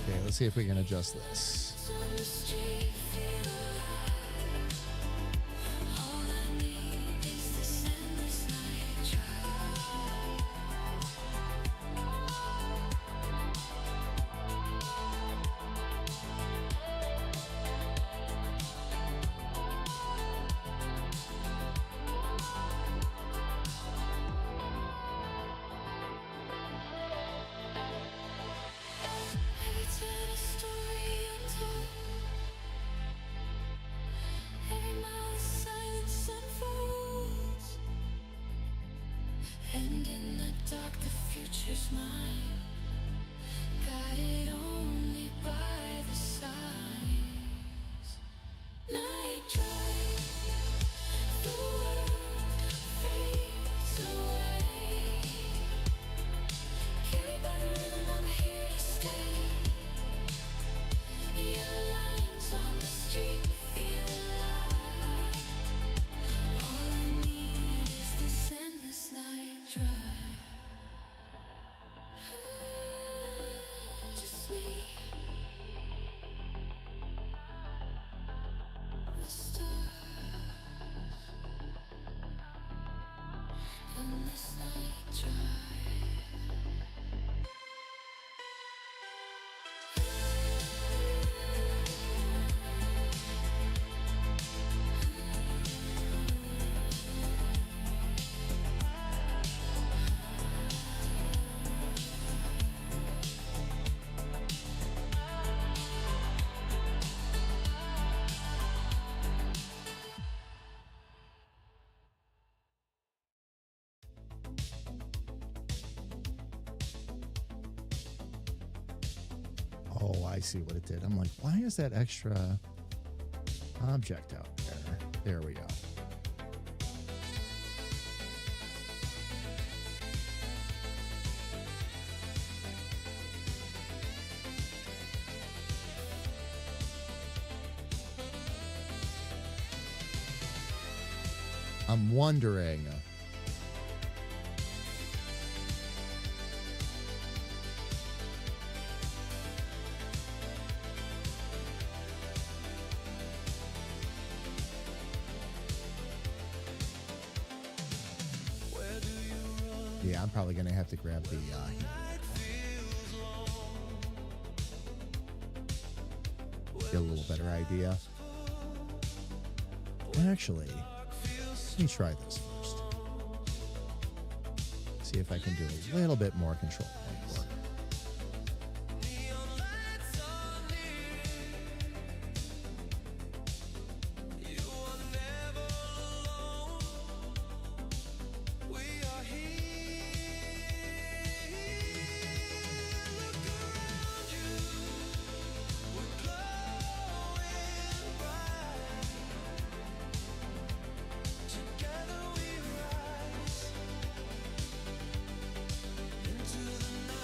Okay, let's see if we can adjust this. And in the dark, the future's mine, guided only by the signs. Night drive, the world fades away. Carried by the rhythm, I'm here to stay. Your lines on the street feel alive. All I need is this endless night drive. Just me, the stars, and this night drive. Oh, I see what it did. I'm like, why is that extra object out there? There we go. I'm wondering. Yeah, I'm probably going to have to grab the get a little better idea. Actually, let me try this first. See if I can do a little bit more control point work. Into the night.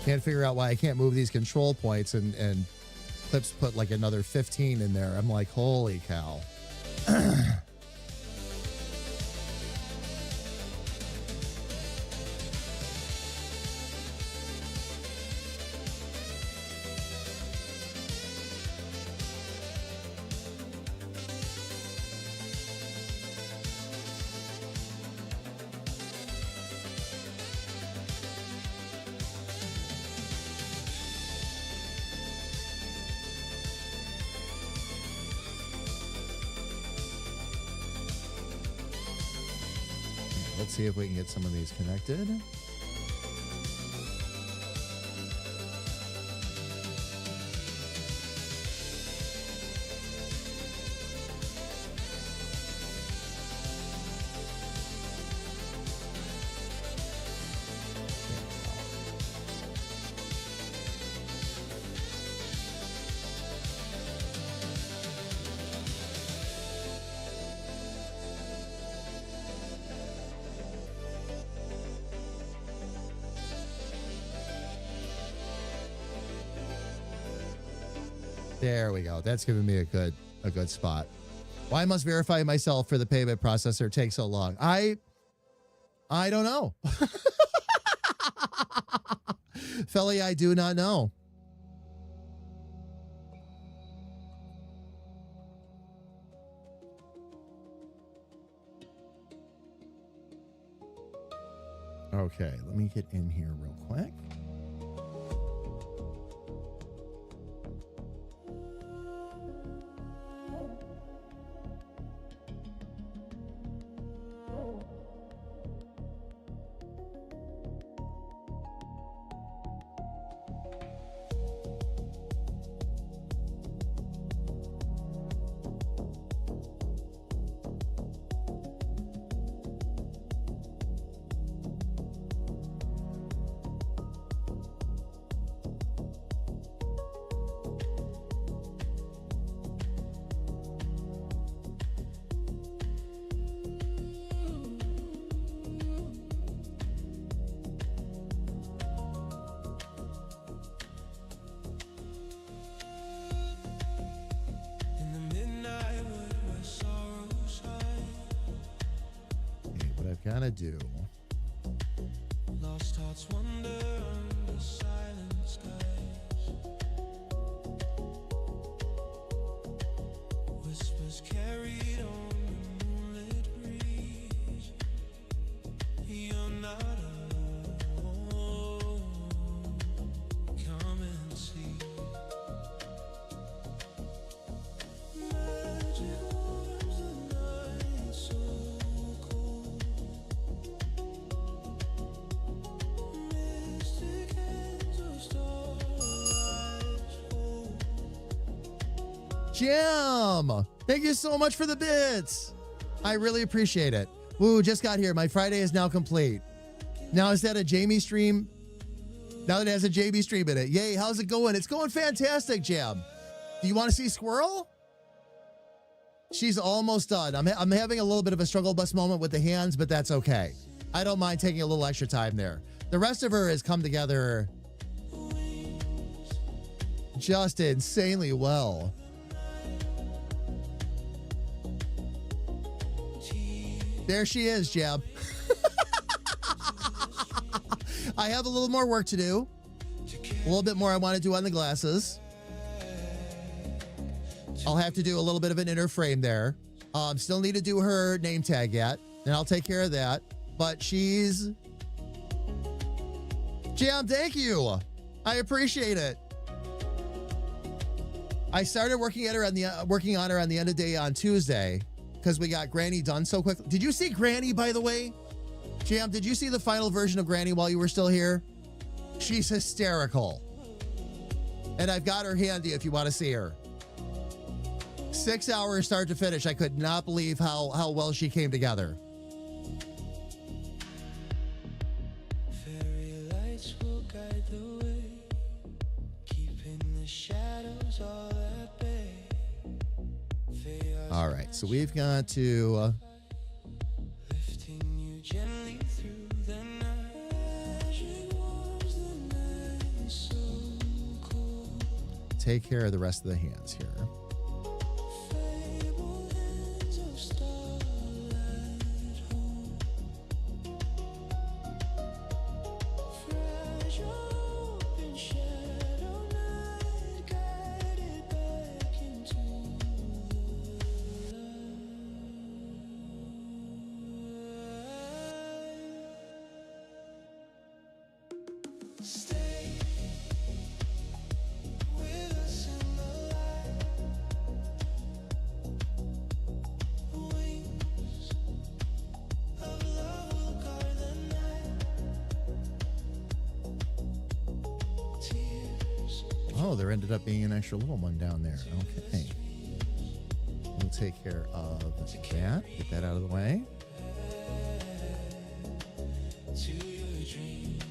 Can't figure out why I can't move these control points, and Clips put like another 15 in there. I'm like, holy cow. Let's see if we can get some of these connected. There we go. That's giving me a good spot. Why must verify myself for the payment processor take so long? I don't know. Felly, I do not know. Okay, let me get in here real quick. Gotta do. Lost hearts wander under silent skies. Whispers carried on the moonlit breeze. You're not alone. Come and see. Magic warms the night so cold. Jim, thank you so much for the bits. I really appreciate it. Woo, just got here. My Friday is now complete. Now, is that a Jamie stream? Now it has a JB stream in it. Yay, how's it going? It's going fantastic, Jim. Do you want to see Squirrel? She's almost done. I'm having a little bit of a struggle bus moment with the hands, but that's okay. I don't mind taking a little extra time there. The rest of her has come together just insanely well. There she is, Jeb. I have a little more work to do. A little bit more I want to do on the glasses. I'll have to do a little bit of an inner frame there. Still need to do her name tag yet, and I'll take care of that. But she's... Jam, thank you. I appreciate it. I started working on her on the end of day on Tuesday because we got Granny done so quickly. Did you see Granny, by the way? Jam, did you see the final version of Granny while you were still here? She's hysterical. And I've got her handy if you want to see her. 6 hours start to finish. I could not believe how well she came together. Fairy lights will guide the way, keeping the shadows all at bay. All right, so we've got to... lifting you gently through the night. She warms the night take care of the rest of the hands here. Fable hands of starlight home. Fragile open shadow night, guided back into the light. Stay with us in the light. Wings of love will guard the night. Tears. Oh, there ended up being an extra little one down there. Okay. We'll take care of that. Get that out of the way. To your dreams.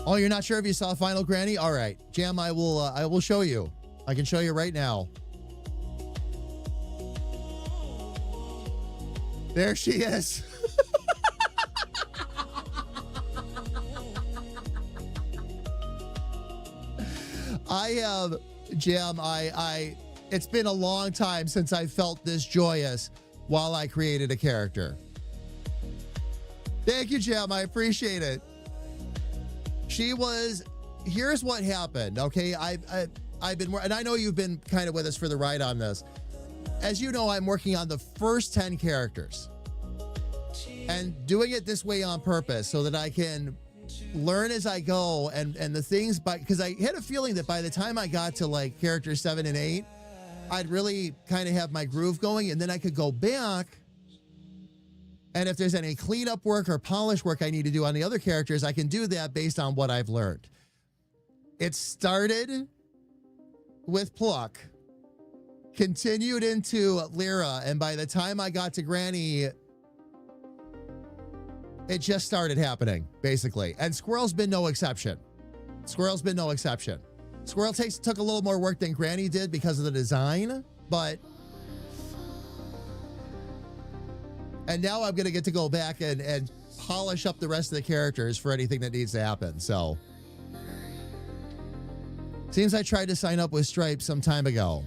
Oh, you're not sure if you saw Final Granny? All right, Jam, I will show you. I can show you right now. There she is. I have, Jam, it's been a long time since I felt this joyous while I created a character. Thank you, Jam. I appreciate it. Here's what happened, okay? I've been, and I know you've been kind of with us for the ride on this. As you know, I'm working on the first 10 characters and doing it this way on purpose so that I can learn as I go and the things, because I had a feeling that by the time I got to like characters 7 and 8, I'd really kind of have my groove going, and then I could go back. And if there's any cleanup work or polish work I need to do on the other characters, I can do that based on what I've learned. It started with Pluck, continued into Lyra, and by the time I got to Granny, it just started happening, basically. And Squirrel's been no exception. Squirrel took a little more work than Granny did because of the design, but... And now I'm going to get to go back and polish up the rest of the characters for anything that needs to happen. So, seems I tried to sign up with Stripe some time ago,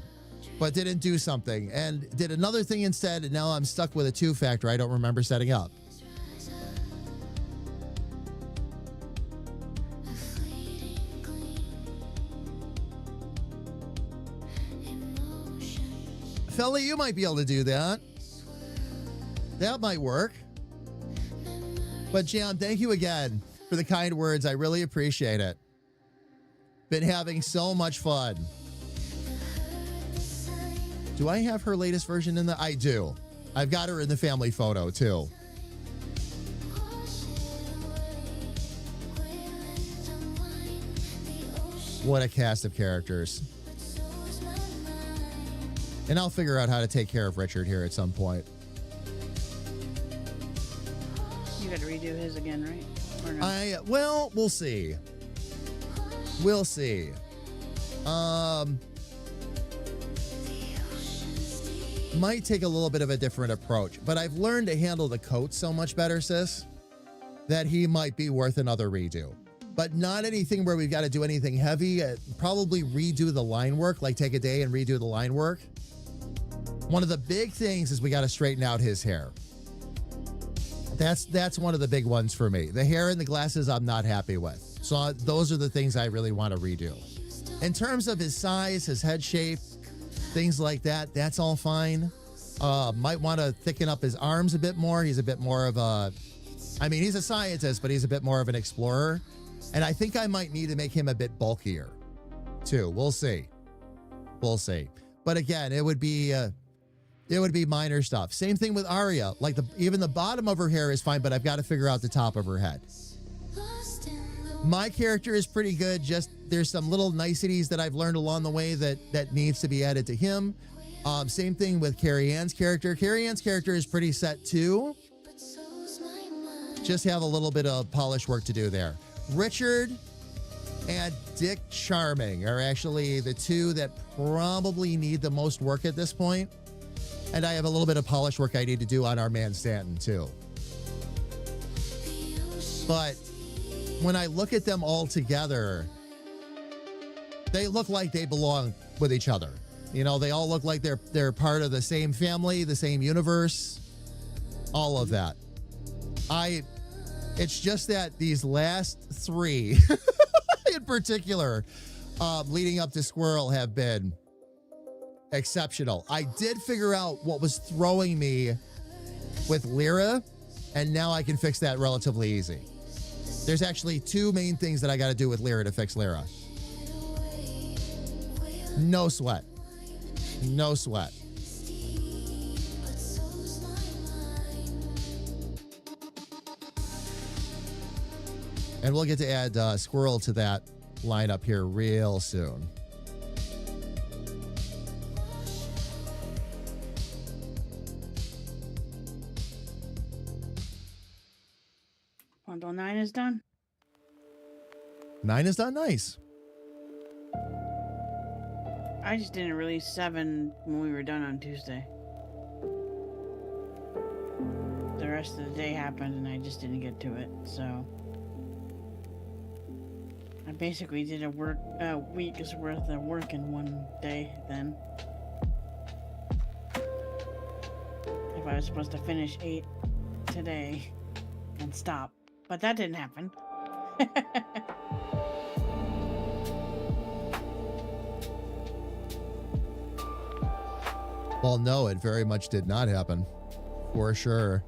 but didn't do something and did another thing instead. And now I'm stuck with a 2-factor I don't remember setting up. Fella, you might be able to do that. That might work. But Jam, thank you again for the kind words. I really appreciate it. Been having so much fun. Do I have her latest version in the? I do. I've got her in the family photo too. What a cast of characters. And I'll figure out how to take care of Richard here at some point. You got to redo his again, right? Or no? Well, we'll see. We'll see. Might take a little bit of a different approach, but I've learned to handle the coat so much better, sis, that he might be worth another redo. But not anything where we've got to do anything heavy. Probably redo the line work, like take a day and redo the line work. One of the big things is we got to straighten out his hair. That's one of the big ones for me. The hair and the glasses I'm not happy with. So those are the things I really want to redo. In terms of his size, his head shape, things like that, that's all fine. Might want to thicken up his arms a bit more. He's a bit more of a, I mean, he's a scientist, but he's a bit more of an explorer. And I think I might need to make him a bit bulkier too. We'll see. We'll see. But again, it would be, It would be minor stuff. Same thing with Arya. Like even the bottom of her hair is fine, but I've got to figure out the top of her head. My character is pretty good. Just there's some little niceties that I've learned along the way that needs to be added to him. Same thing with Carrie Ann's character. Carrie Ann's character is pretty set too. Just have a little bit of polish work to do there. Richard and Dick Charming are actually the two that probably need the most work at this point. And I have a little bit of polish work I need to do on our man Stanton too. But when I look at them all together, they look like they belong with each other. You know, they all look like they're part of the same family, the same universe, all of that. It's just that these last three in particular, leading up to Squirrel, have been exceptional. I did figure out what was throwing me with Lyra, and now I can fix that relatively easy. There's actually two main things that I got to do with Lyra to fix Lyra. No sweat. No sweat. And we'll get to add Squirrel to that lineup here real soon. Bundle 9 is done. 9 is done. Nice. I just didn't release 7 when we were done on Tuesday. The rest of the day happened and I just didn't get to it, so I basically did a week's worth of work in one day then. If I was supposed to finish 8 today and stop, but that didn't happen. Well, no, it very much did not happen. For sure.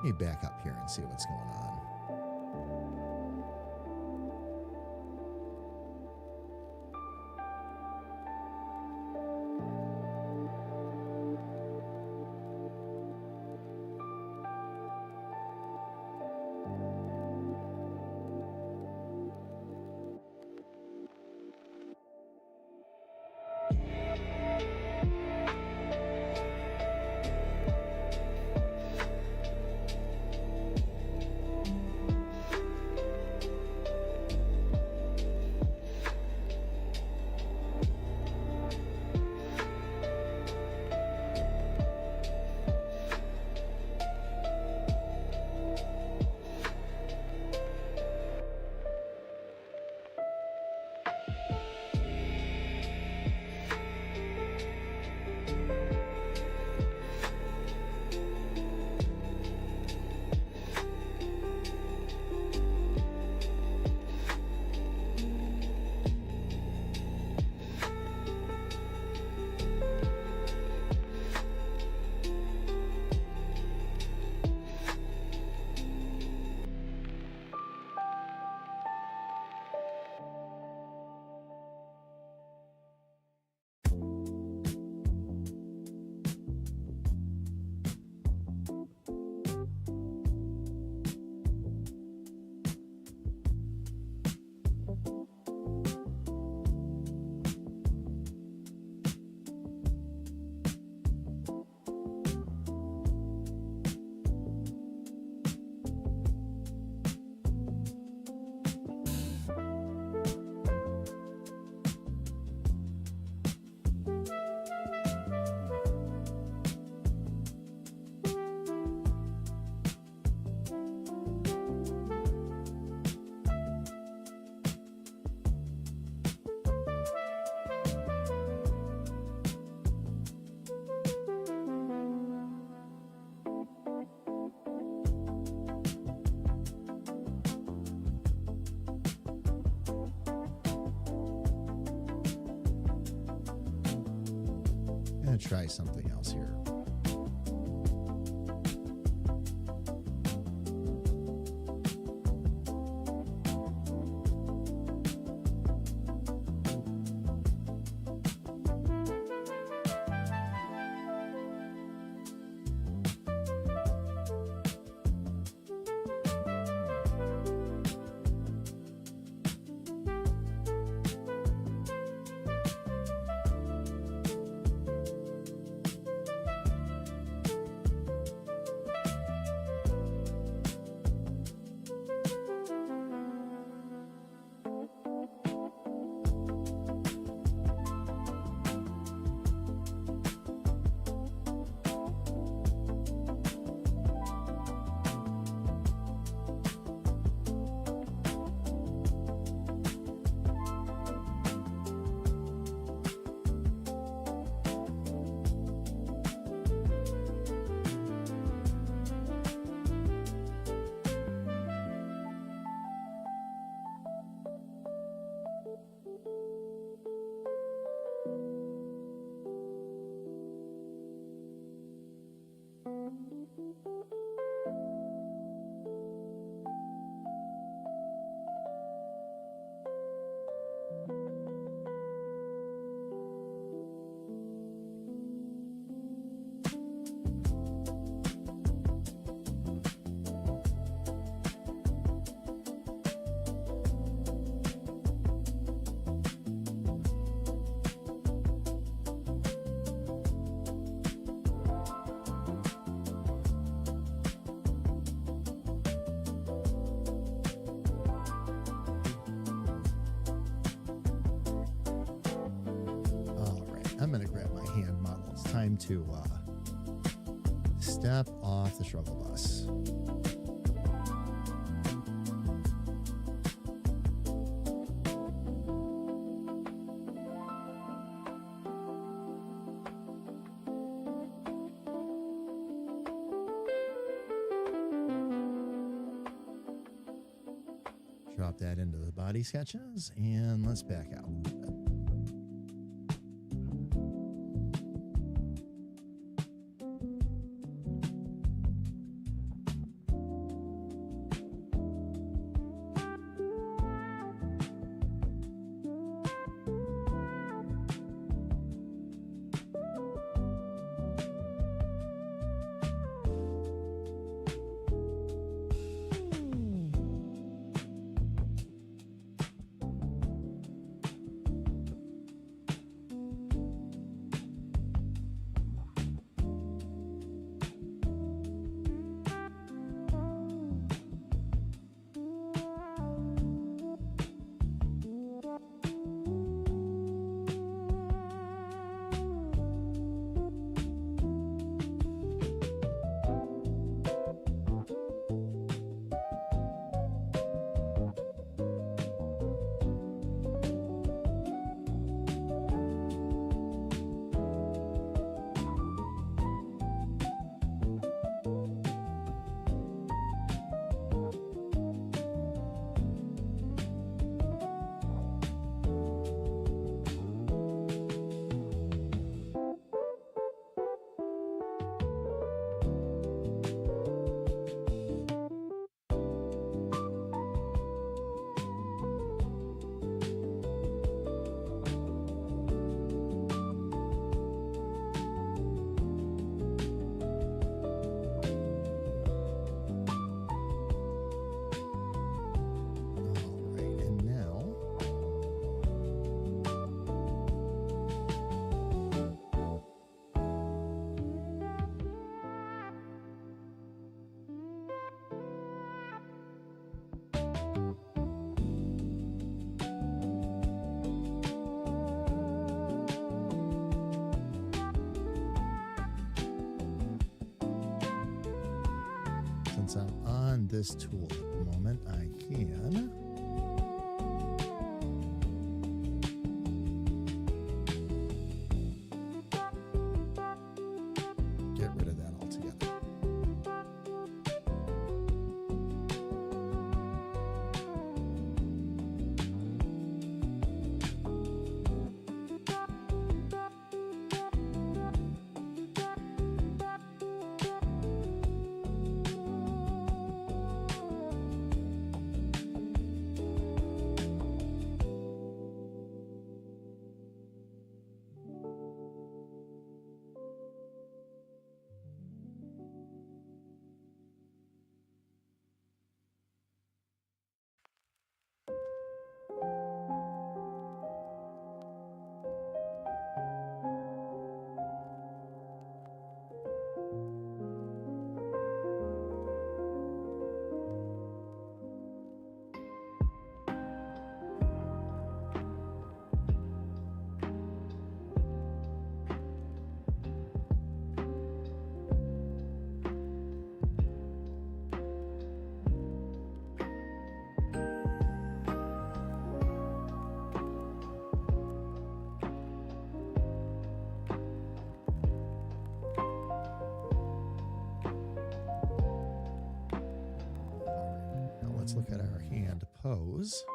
Let me back up here and see what's going on. to try something else here. I'm going to grab my hand model. It's time to step off the struggle bus. Drop that into the body sketches, and let's back out. Since I'm on this tool at the moment, I can get rid of that altogether. let's look at our hand pose.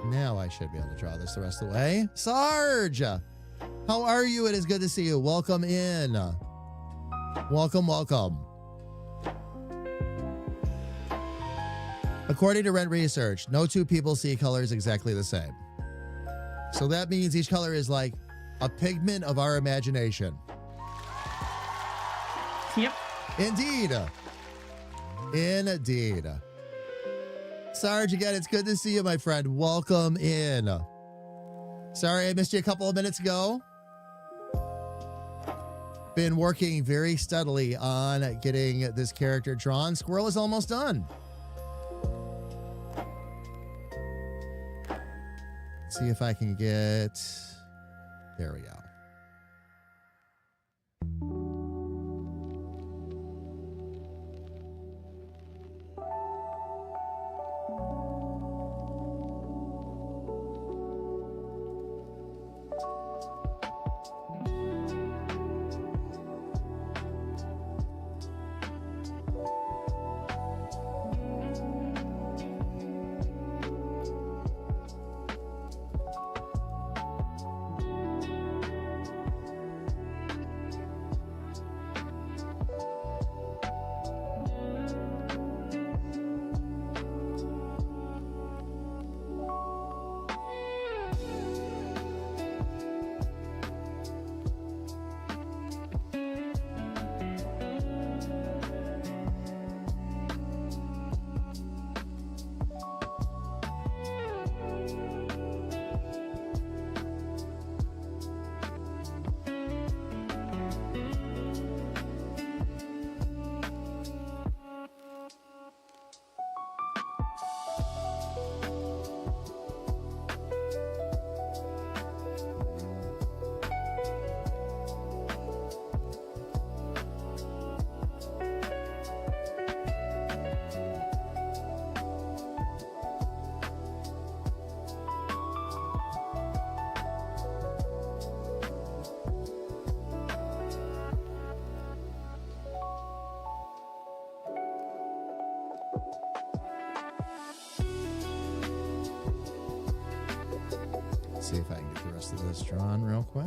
Now I should be able to draw this the rest of the way. Sarge, how are you? It is good to see you. Welcome in. Welcome, welcome. According to Rent Research, no two people see colors exactly the same. So that means each color is like a pigment of our imagination. Yep. Indeed. Indeed. Sarge, again, it's good to see you, my friend. Welcome in. Sorry I missed you a couple of minutes ago. Been working very steadily on getting this character drawn. Squirrel is almost done. Let's see if I can get... There we go. See if I can get the rest of this drawn real quick.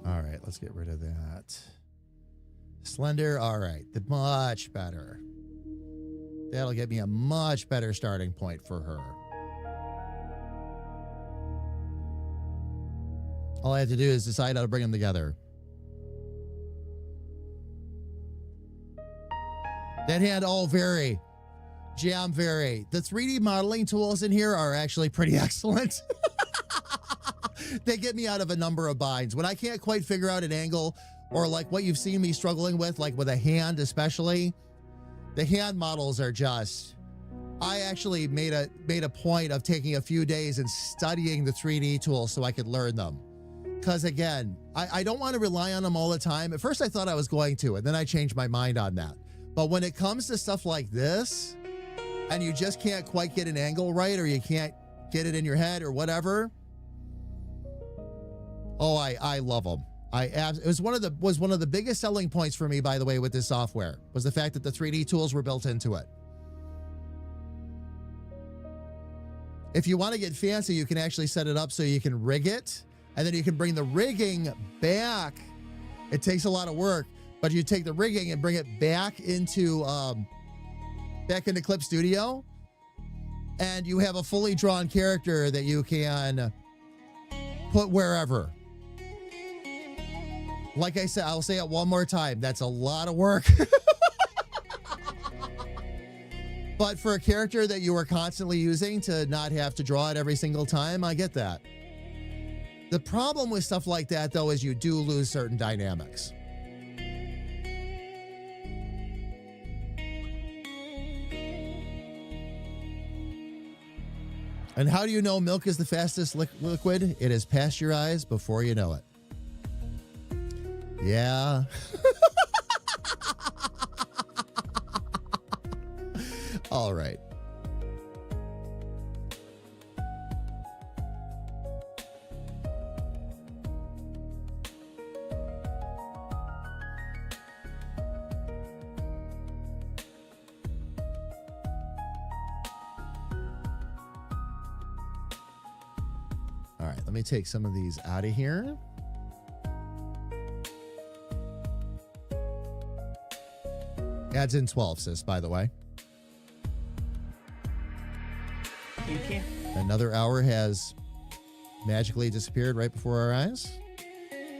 All right, let's get rid of that. Slender, all right, much better. That'll get me a much better starting point for her. All I have to do is decide how to bring them together. That hand, all very, jam very. The 3D modeling tools in here are actually pretty excellent. They get me out of a number of binds. When I can't quite figure out an angle, or like what you've seen me struggling with, like with a hand especially, the hand models are just... I actually made a point of taking a few days and studying the 3D tools so I could learn them. Because again, I don't want to rely on them all the time. At first I thought I was going to, and then I changed my mind on that. But when it comes to stuff like this, and you just can't quite get an angle right, or you can't get it in your head or whatever, oh, I love them. It was one of the biggest selling points for me, by the way, with this software, was the fact that the 3D tools were built into it. If you want to get fancy, you can actually set it up so you can rig it, and then you can bring the rigging back. It takes a lot of work, but you take the rigging and bring it back into Clip Studio, and you have a fully drawn character that you can put wherever. Like I said, I'll say it one more time. That's a lot of work. But for a character that you are constantly using, to not have to draw it every single time, I get that. The problem with stuff like that, though, is you do lose certain dynamics. And how do you know milk is the fastest liquid? It is pasteurized before you know it. Yeah. All right. All right, let me take some of these out of here. Adds in 12, sis, by the way. Thank you. Another hour has magically disappeared right before our eyes.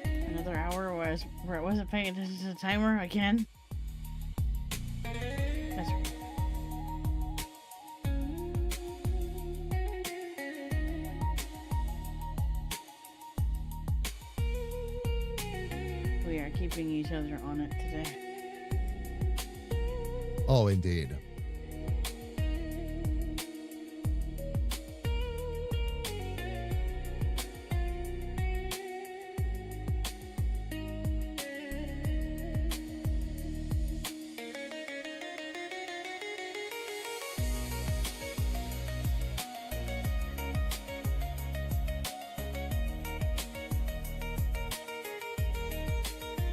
Another hour was where I wasn't paying attention to the timer again. That's right. We are keeping each other on it today. Oh, indeed.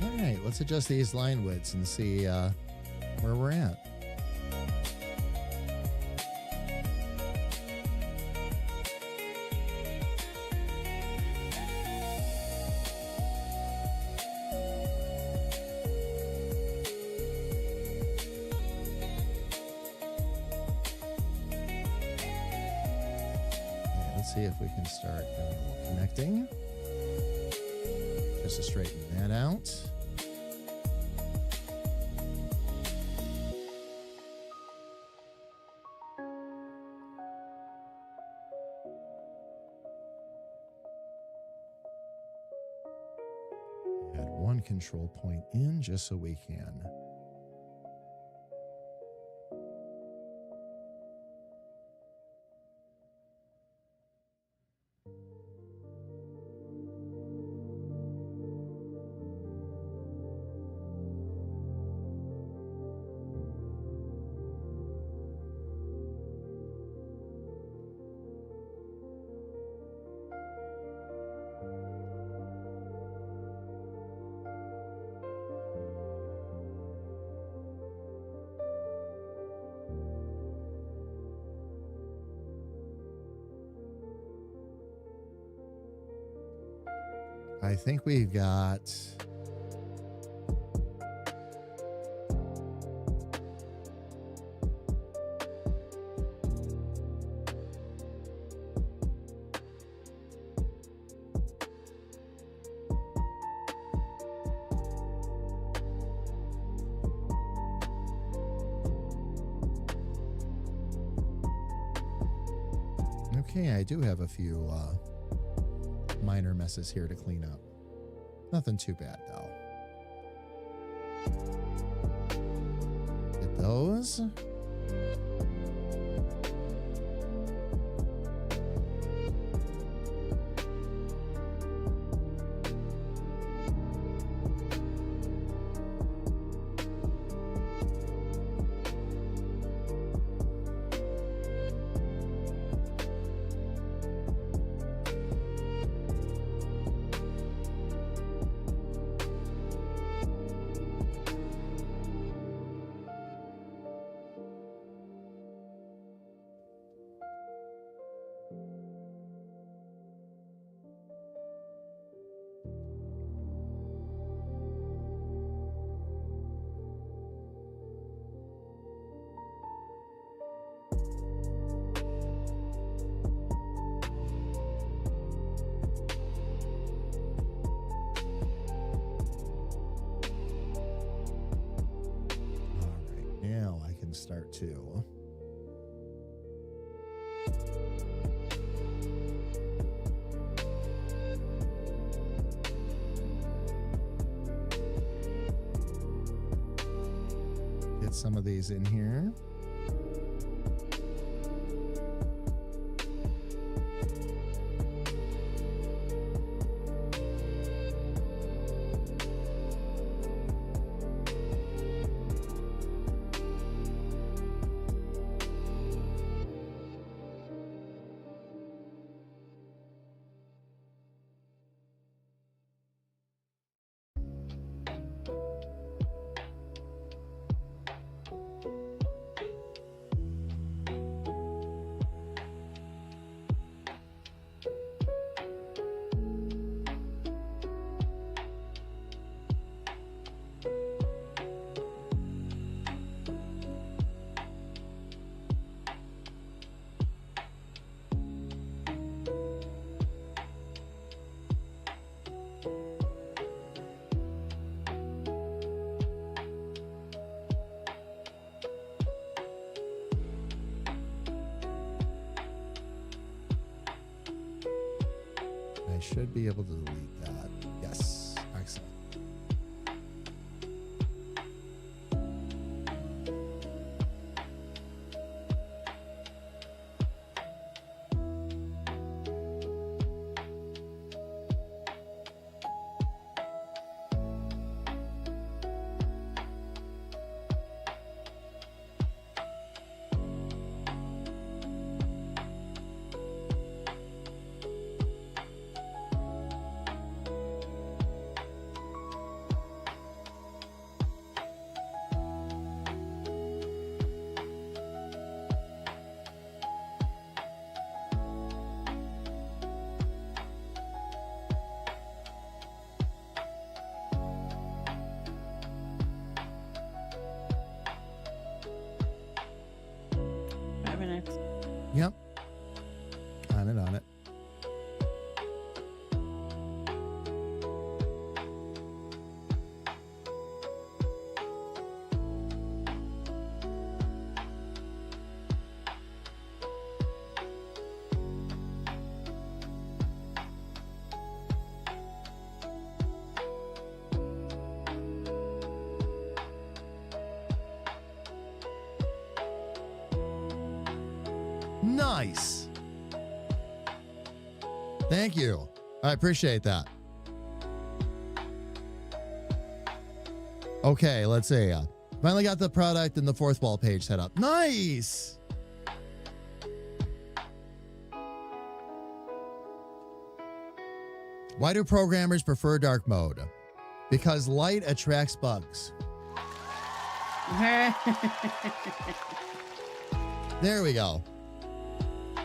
All right, let's adjust these line widths and see where we're at. Let's see if we can start doing a little connecting. Just to straighten that out. Add one control point in just so we can. I think we've got okay, I do have a few minor messes here to clean up. Nothing too bad, though. Get those. start too. Get some of these in here. I should be able to delete that. Yes. Excellent. Yep. On it, on it. Nice. Thank you. I appreciate that. Okay, let's see. Finally got the product and the fourth wall page set up. Nice. Why do programmers prefer dark mode? Because light attracts bugs. There we go.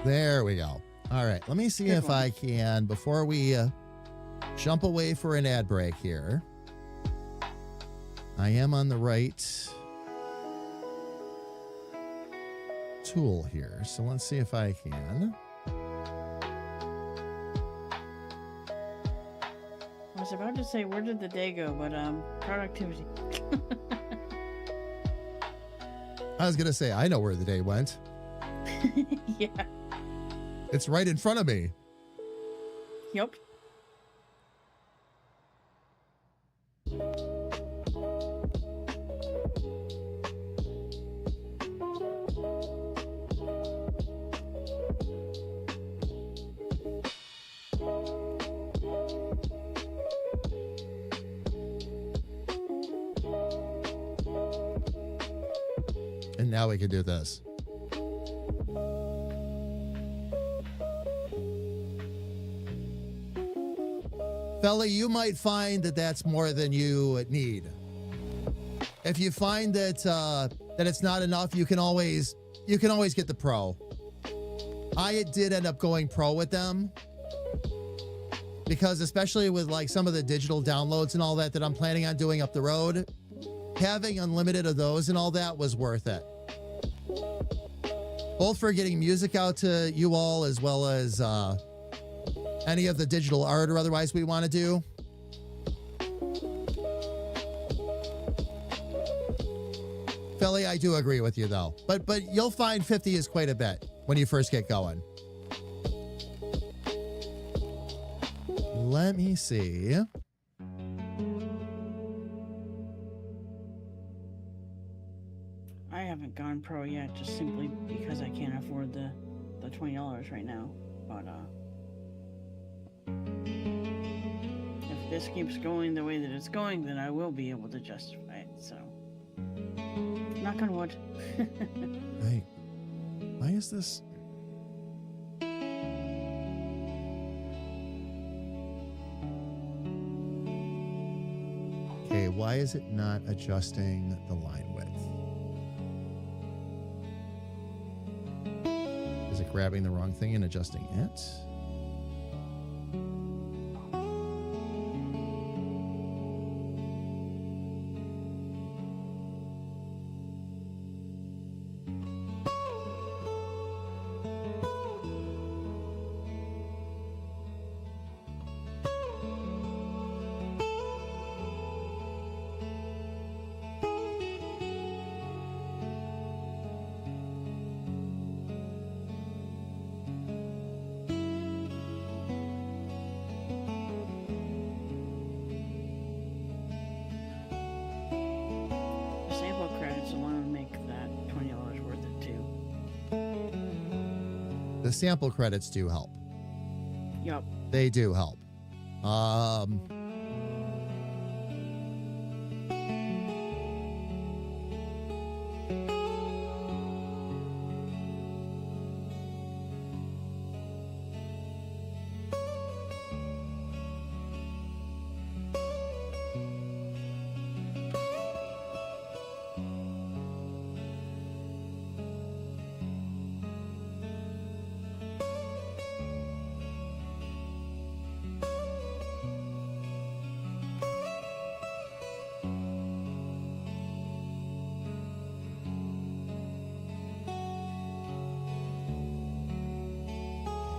There we go. All right, let me see if I can, before we jump away for an ad break here. I am on the right tool here, so let's see if I can. I was about to say, where did the day go? But productivity. I was going to say, I know where the day went. Yeah. It's right in front of me. Yep. And now we can do this. Fella, you might find that that's more than you need. If you find that that it's not enough, you can always get the pro. I did end up going pro with them because, especially with like some of the digital downloads and all that I'm planning on doing up the road, having unlimited of those and all that was worth it. Both for getting music out to you all, as well as any of the digital art or otherwise we want to do. Billy, I do agree with you though. But you'll find 50 is quite a bit when you first get going. Let me see. I haven't gone pro yet, just simply because I can't afford the $20 right now. But if this keeps going the way that it's going, then I will be able to justify it. So, knock on wood. Wait, why is this? Okay, why is it not adjusting the line width? Is it grabbing the wrong thing and adjusting it? Sample credits alone make that $20 worth it too. The sample credits do help. Yup. They do help.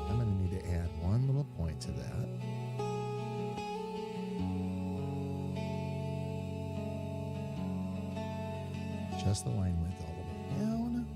I'm going to need to add one little point to that. Adjust the line width all the way down.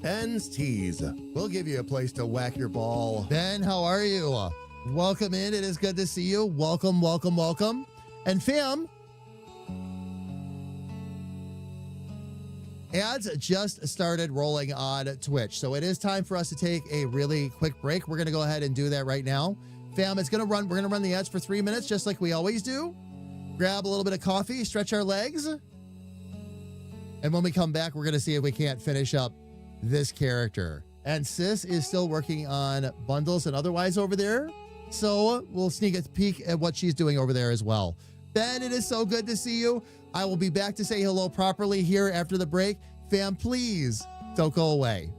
Ben's Tees. We'll give you a place to whack your ball. Ben, how are you? Welcome in. It is good to see you. Welcome, welcome, welcome. And fam, ads just started rolling on Twitch. So it is time for us to take a really quick break. We're going to go ahead and do that right now. Fam, we're going to run the ads for 3 minutes, just like we always do. Grab a little bit of coffee, stretch our legs. And when we come back, we're going to see if we can't finish up this character. And Sis is still working on bundles and otherwise over there. So we'll sneak a peek at what she's doing over there as well. Ben, it is so good to see you. I will be back to say hello properly here after the break. Fam, please don't go away.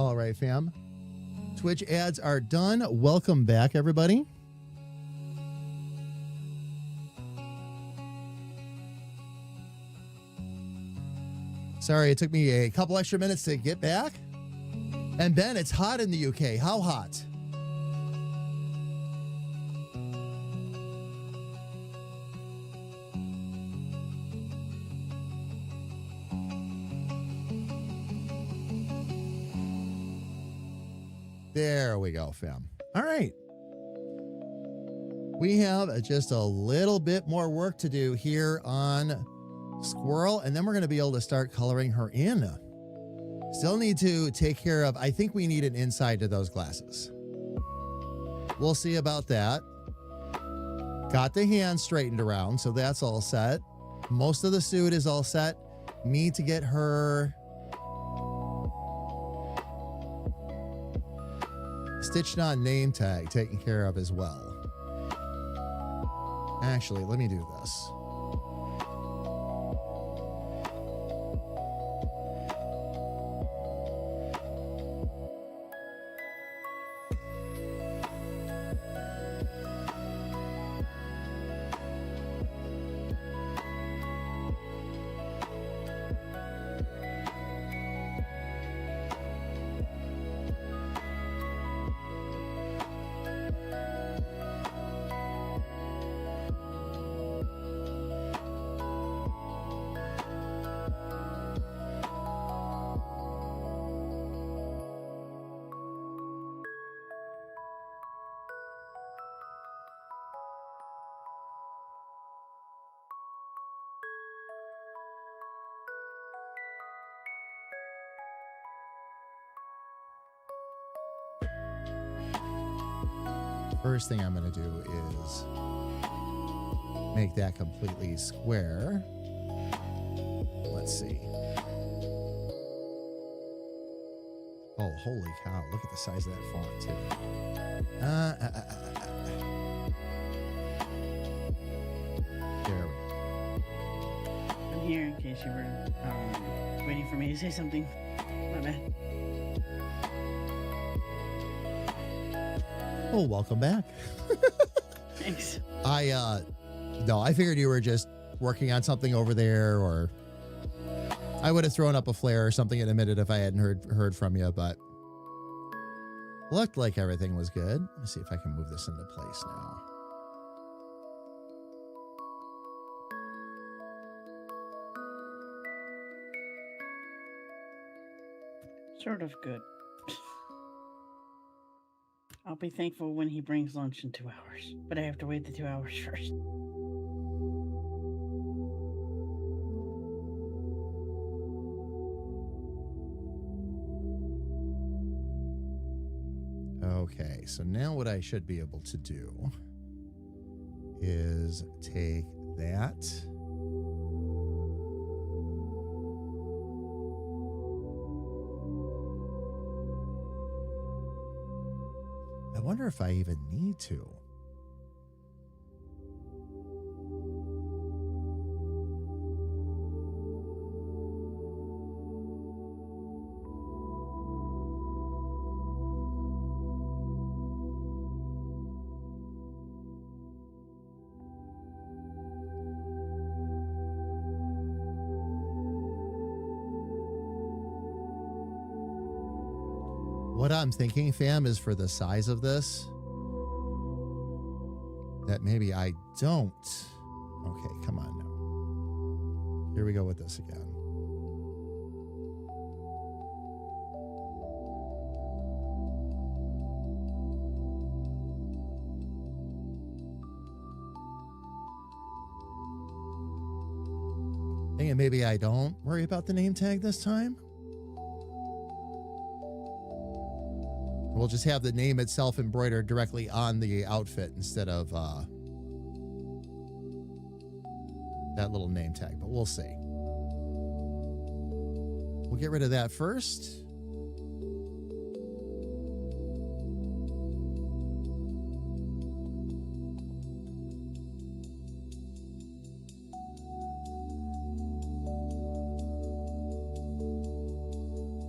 All right, fam. Twitch ads are done. Welcome back, everybody. Sorry, it took me a couple extra minutes to get back. And Ben, it's hot in the UK. How hot? There we go, fam. All right. We have just a little bit more work to do here on Squirrel, and then we're going to be able to start coloring her in. Still need to take care of, I think we need an inside to those glasses. We'll see about that. Got the hands straightened around, so that's all set. Most of the suit is all set. Need to get her stitched on name tag taken care of as well. Actually, let me do this. First thing I'm going to do is make that completely square. Let's see. Oh, holy cow. Look at the size of that font, too. There we go. I'm here in case you were waiting for me to say something. My bad. Oh, welcome back. Thanks. No, I figured you were just working on something over there, or I would have thrown up a flare or something in a minute if I hadn't heard from you, but looked like everything was good. Let's see if I can move this into place now. Sort of good. I'll be thankful when he brings lunch in 2 hours, but I have to wait the 2 hours first. Okay, so now what I should be able to do is take that. I wonder if I even need to. What I'm thinking, fam, is for the size of this, that maybe I don't. Okay, come on now. Here we go with this again. Thinking maybe I don't worry about the name tag this time. We'll just have the name itself embroidered directly on the outfit instead of that little name tag, but we'll see. We'll get rid of that first.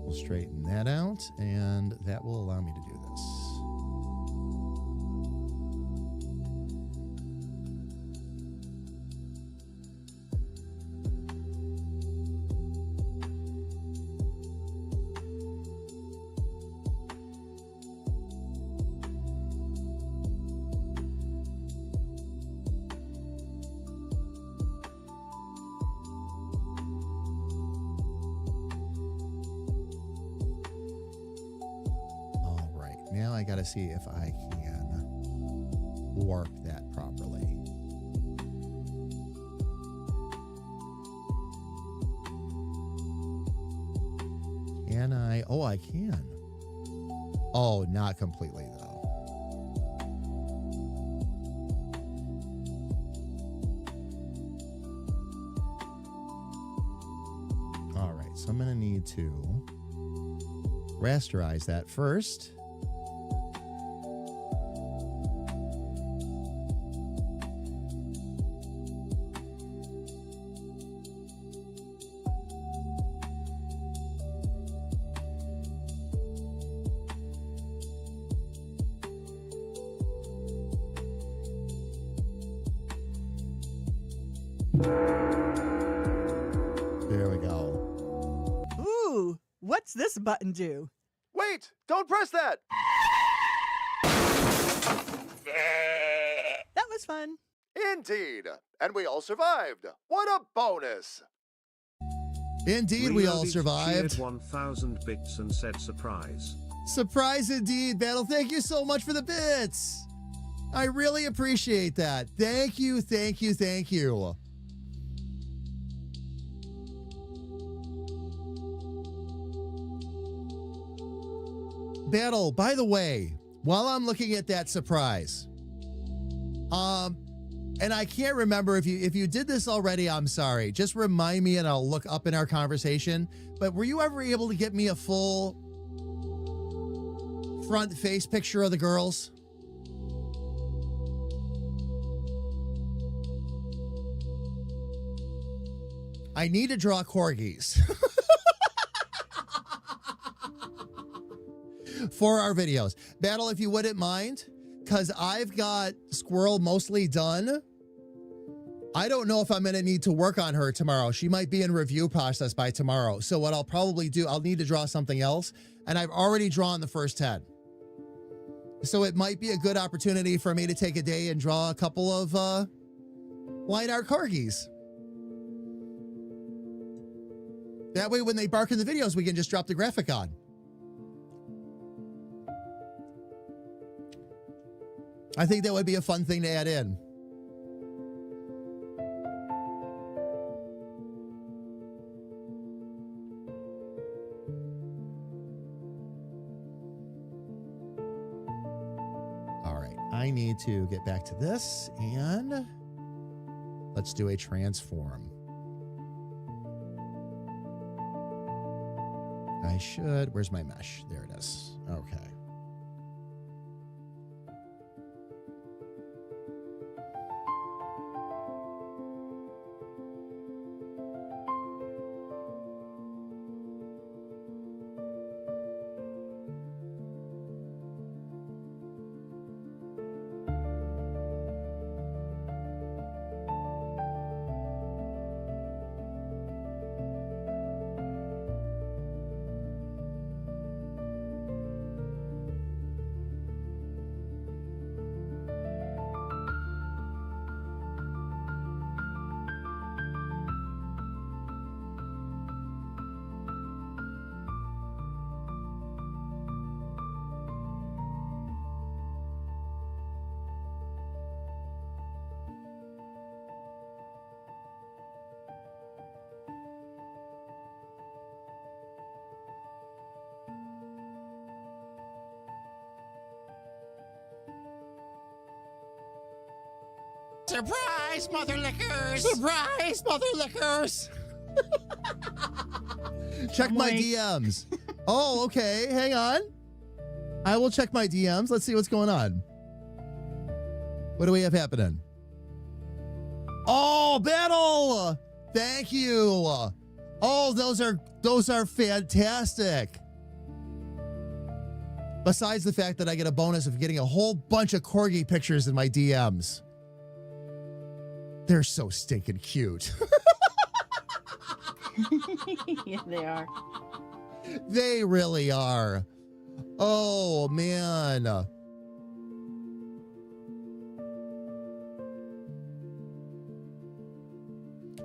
We'll We'll straighten that out, and that will allow me to do this. Now I got to see if I can warp that properly. Can I? Oh, I can. Oh, not completely though. All right, so I'm going to need to rasterize that first. There we go. Ooh, what's this button do? Wait! Don't press that! That was fun. Indeed. And we all survived. What a bonus! Indeed, we all Reloaded survived. cheered 1,000 bits and said surprise. Surprise indeed, Battle. Thank you so much for the bits. I really appreciate that. Thank you, thank you, thank you. Battle, by the way, while I'm looking at that surprise, and I can't remember if you did this already, I'm sorry. Just remind me and I'll look up in our conversation. But were you ever able to get me a full front face picture of the girls? I need to draw corgis for our videos. Battle, if you wouldn't mind, because I've got Squirrel mostly done. I don't know if I'm going to need to work on her tomorrow. She might be in review process by tomorrow. So what I'll probably do, I'll need to draw something else. And I've already drawn the first 10. So it might be a good opportunity for me to take a day and draw a couple of line art corgis. That way, when they bark in the videos, we can just drop the graphic on. I think that would be a fun thing to add in. All right, I need to get back to this and let's do a transform. I should, where's my mesh? There it is. Okay. Surprise, mother lickers! Surprise, mother lickers! Check my DMs. Oh, okay. Hang on. I will check my DMs. Let's see what's going on. What do we have happening? Oh, Battle! Thank you. Oh, those are fantastic. Besides the fact that I get a bonus of getting a whole bunch of corgi pictures in my DMs. They're so stinking cute. Yeah, they are. They really are. Oh, man.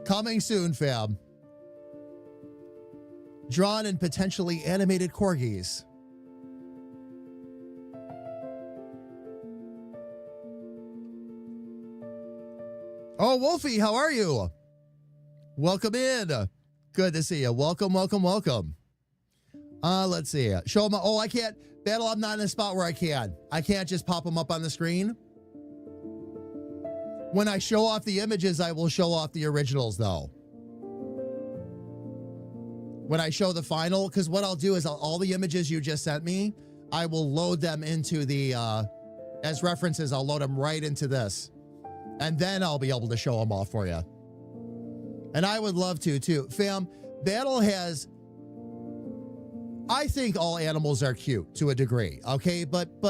Coming soon, fam. Drawn and potentially animated corgis. Oh, Wolfie, how are you? Welcome in. Good to see you. Welcome, welcome, welcome. Let's see. Show them. Oh, I can't. Battle, I'm not in a spot where I can. I can't just pop them up on the screen. When I show off the images, I will show off the originals, though. When I show the final, because what I'll do is all the images you just sent me, I will load them into the, as references, I'll load them right into this. And then I'll be able to show them off for you. And I would love to, too. Fam, Battle has... I think all animals are cute to a degree, okay? But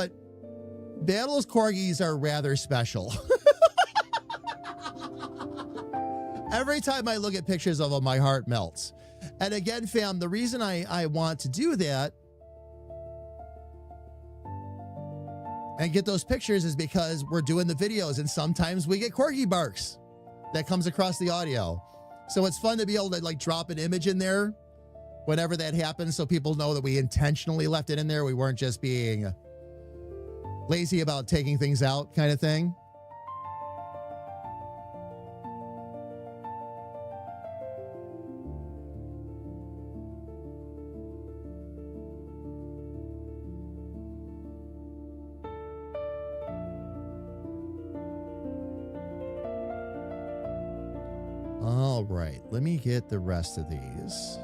Battle's corgis are rather special. Every time I look at pictures of them, my heart melts. And again, fam, the reason I want to do that and get those pictures is because we're doing the videos and sometimes we get corgi barks that comes across the audio. So it's fun to be able to like drop an image in there whenever that happens so people know that we intentionally left it in there. We weren't just being lazy about taking things out kind of thing. All right, let me get the rest of these.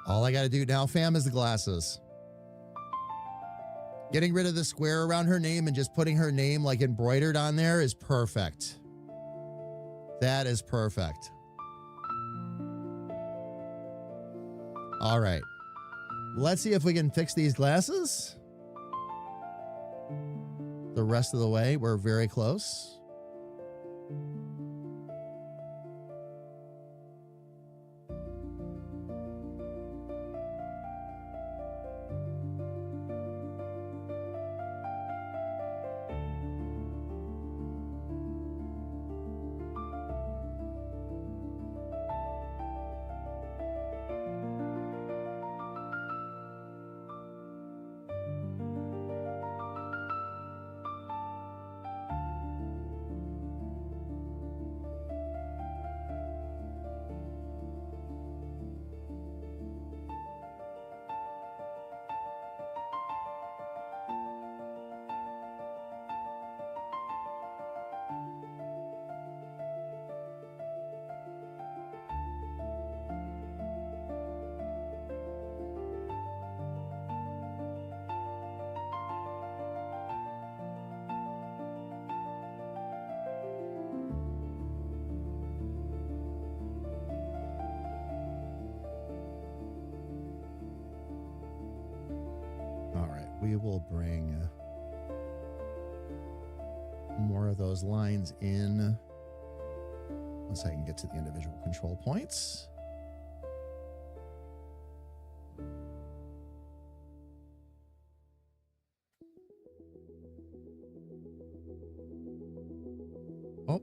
All I got to do now, fam, is the glasses. Getting rid of the square around her name and just putting her name like embroidered on there is perfect. That is perfect. All right. Let's see if we can fix these glasses. The rest of the way, we're very close. We will bring more of those lines in once I can get to the individual control points. Oh.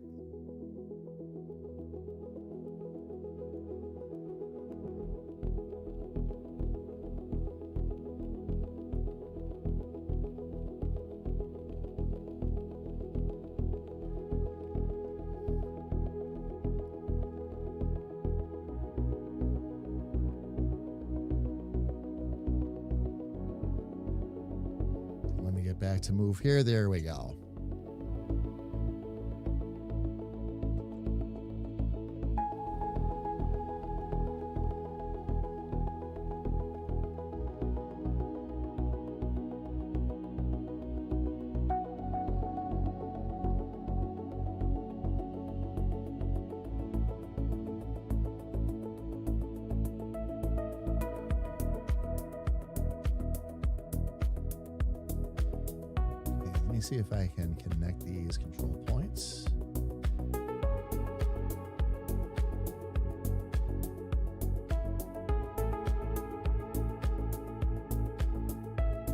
back to move here. There we go. See if I can connect these control points.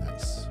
Nice.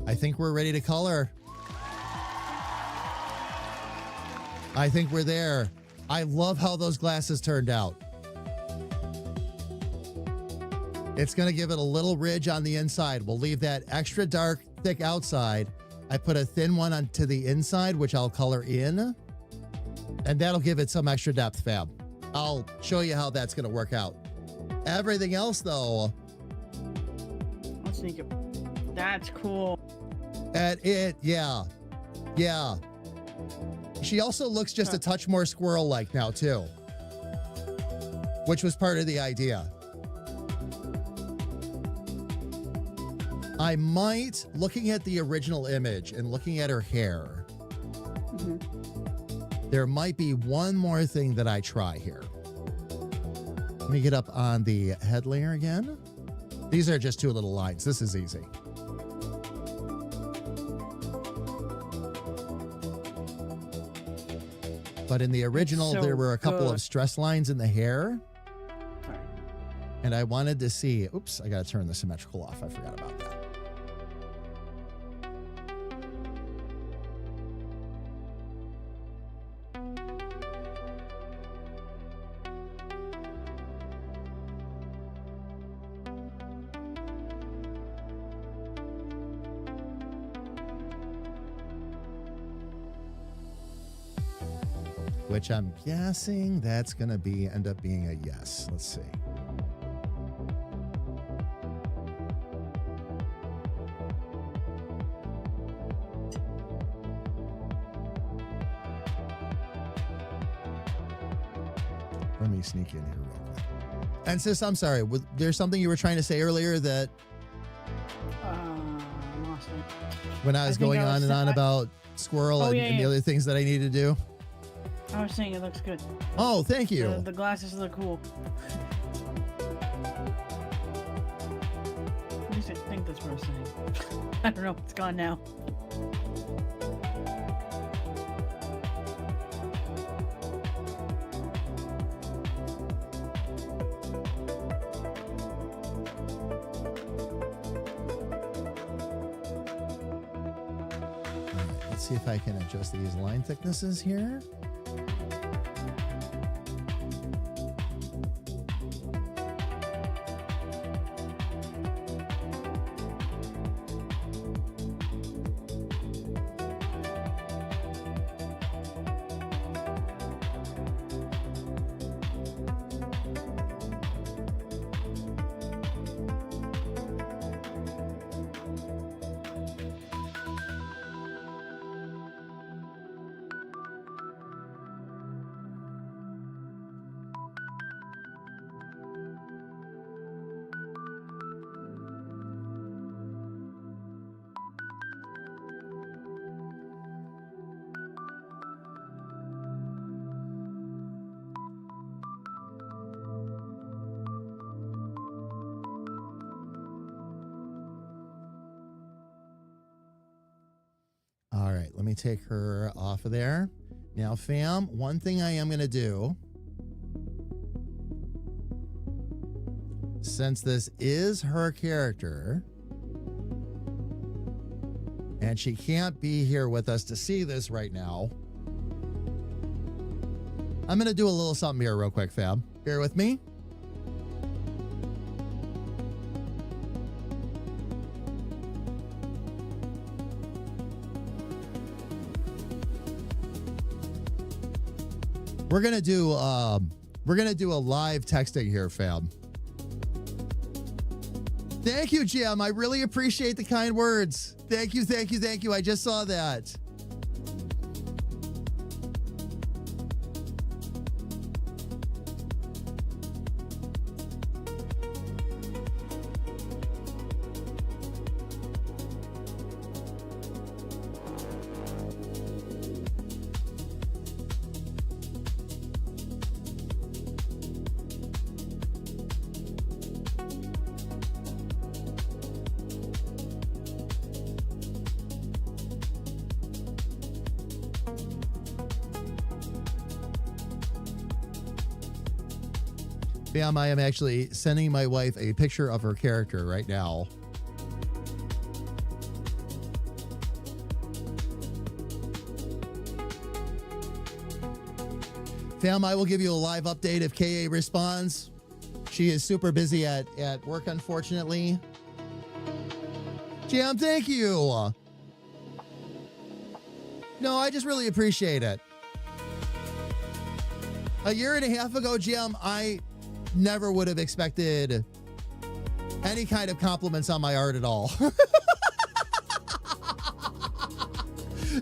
I think we're ready to color. I think we're there. I love how those glasses turned out. It's going to give it a little ridge on the inside. We'll leave that extra dark, thick outside. I put a thin one onto the inside, which I'll color in. And that'll give it some extra depth, fam. I'll show you how that's going to work out. Everything else, though. Let's sneak it. That's cool. Yeah. She also looks just a touch more squirrel-like now, too. Which was part of the idea. I might, looking at the original image and looking at her hair, there might be one more thing that I try here. Let me get up on the head layer again. These are just two little lines. This is easy. But in the original, so there were a couple good. of stress lines in the hair. Sorry. And I wanted to see, oops, I got to turn the symmetrical off. I forgot about that. Which I'm guessing that's going to end up being a yes. Let's see. Let me sneak in here real quick. And sis, I'm sorry. Was there something you were trying to say earlier that Lost it. when I was going on and on about Squirrel and the other things that I need to do? I was saying it looks good. Oh, thank you. The glasses look cool. At least I think that's what I was saying. I don't know. It's gone now. Let's see if I can adjust these line thicknesses here. All right, let me take her off of there. Now, fam, one thing I am going to do, since this is her character, and she can't be here with us to see this right now, I'm going to do a little something here real quick, fam. Bear with me. We're gonna do a live texting here, fam. Thank you, Jim. I really appreciate the kind words. Thank you. I just saw that. Bam, I am actually sending my wife a picture of her character right now. Fam, I will give you a live update if KA responds. She is super busy at work, unfortunately. Jam, thank you. No, I just really appreciate it. A year and a half ago, Jam, I never would have expected any kind of compliments on my art at all.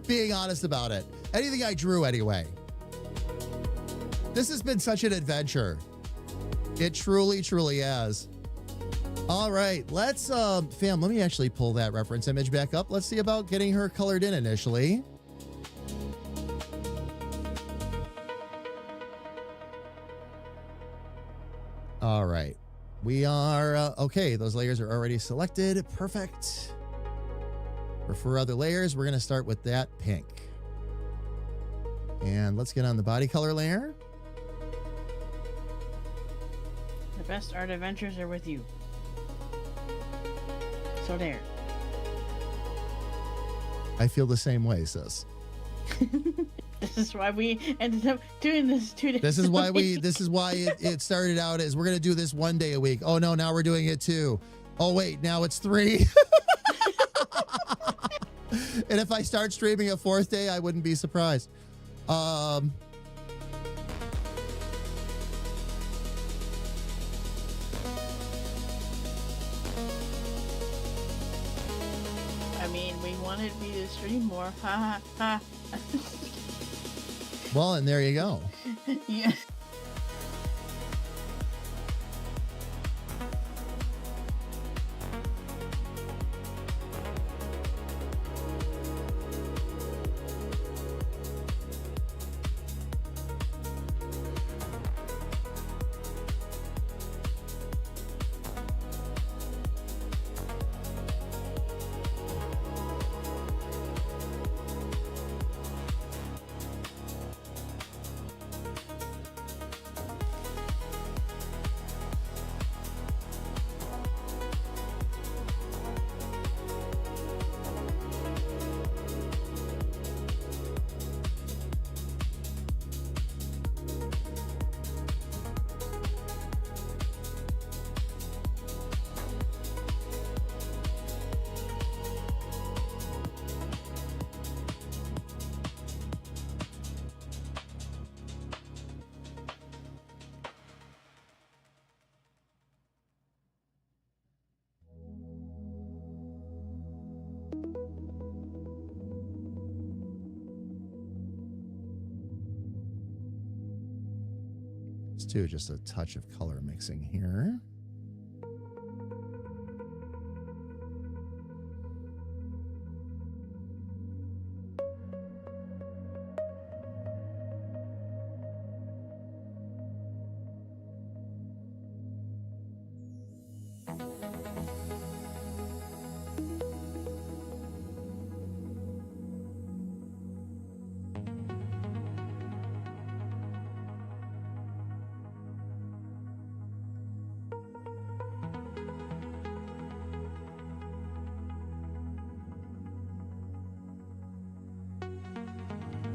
Being honest about it. Anything I drew anyway. This has been such an adventure. It truly, truly has. All right, let's, fam, let me actually pull that reference image back up. Let's see about getting her colored in initially. All right, we are, okay, those layers are already selected. Perfect. For other layers, we're gonna start with that pink. And let's get on the body color layer. The best art adventures are with you. So there. I feel the same way, sis. This is why we ended up doing this 2 days. This is why it started out as we're gonna do this 1 day a week. Oh no, now we're doing it 2. Oh wait, now it's 3. And if I start streaming a 4th day, I wouldn't be surprised. I mean, we wanted me to stream more. Ha ha ha. Well, and there you go. Yeah. Let's do just a touch of color mixing here.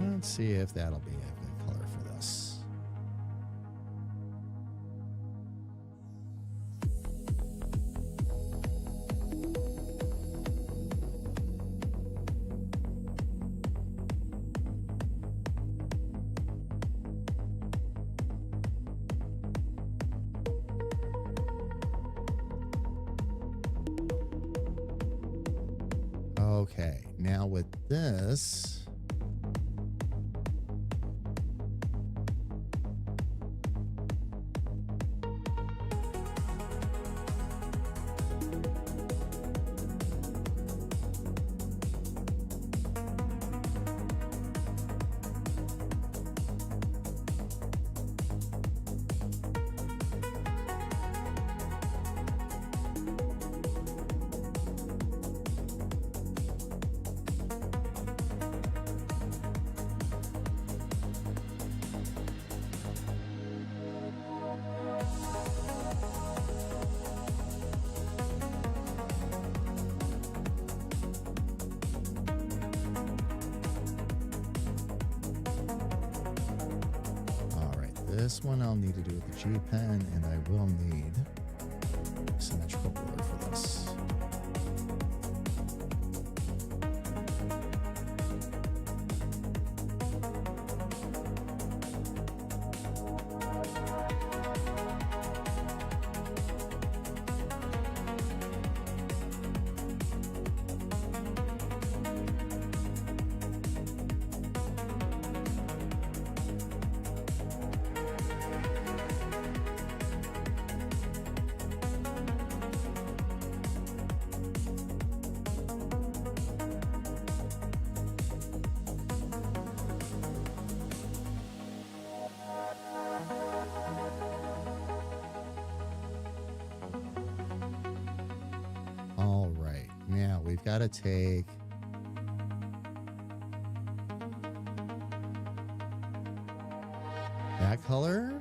Let's see if that'll be a good color for this. Okay, now with this, this one I'll need to do with the G pen, and I will need a symmetrical ruler for this. All right, now we've got to take that color.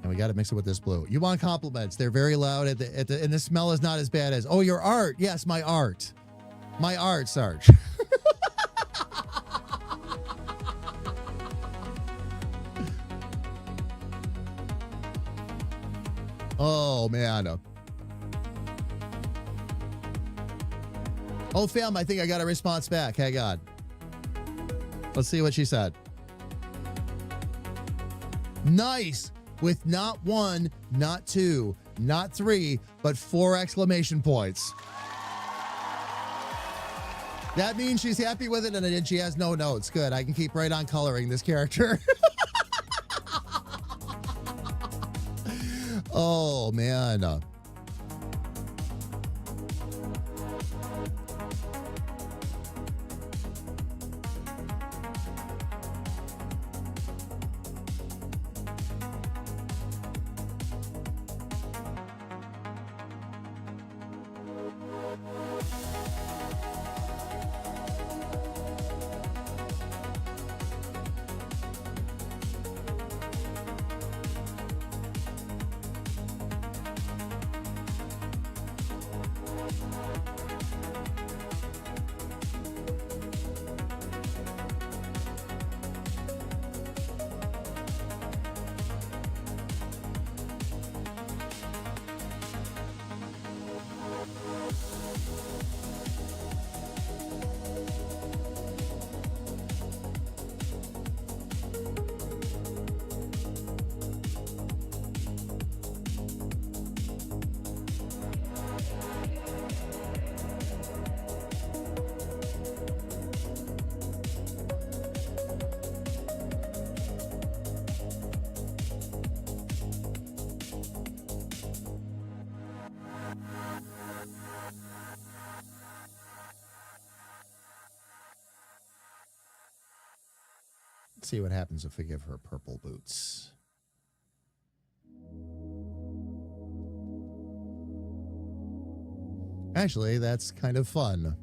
And we got to mix it with this blue. You want compliments. They're very loud and the smell is not as bad as, oh, your art. Yes, my art. My art, Sarge. Oh, man. Oh, fam, I think I got a response back. Hang on. Let's see what she said. Nice. With not 1, not 2, not 3, but 4 exclamation points. That means she's happy with it and she has no notes. Good. I can keep right on coloring this character. Oh, man. Let's see what happens if we give her purple boots. Actually, that's kind of fun.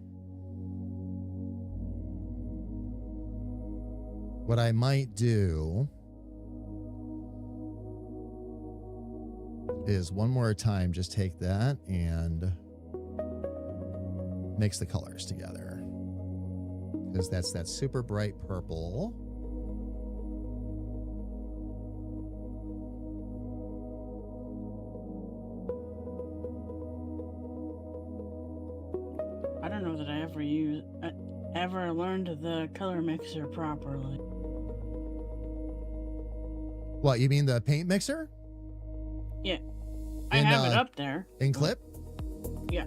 What I might do is one more time, just take that and mix the colors together. Because that's that super bright purple. I don't know that I ever learned the color mixer properly. What, you mean the paint mixer? Yeah. I have it up there. In Clip? Yeah.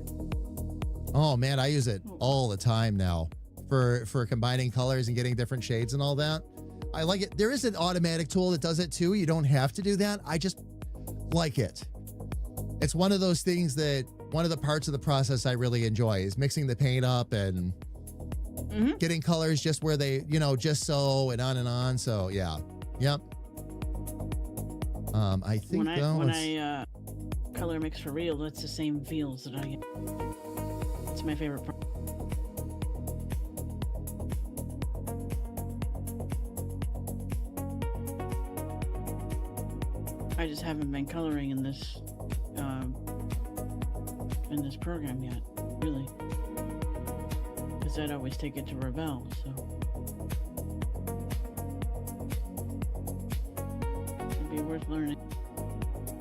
Oh man, I use it all the time now for combining colors and getting different shades and all that. I like it. There is an automatic tool that does it too. You don't have to do that. I just like it. It's one of those things that one of the parts of the process I really enjoy is mixing the paint up and getting colors just where they, just so and on. So yeah. Yep. I think when I color mix for real, that's the same feels that I get. It's my favorite part. I just haven't been coloring in this program yet, really. because I'd always take it to Rebel. So it'd be worth learning.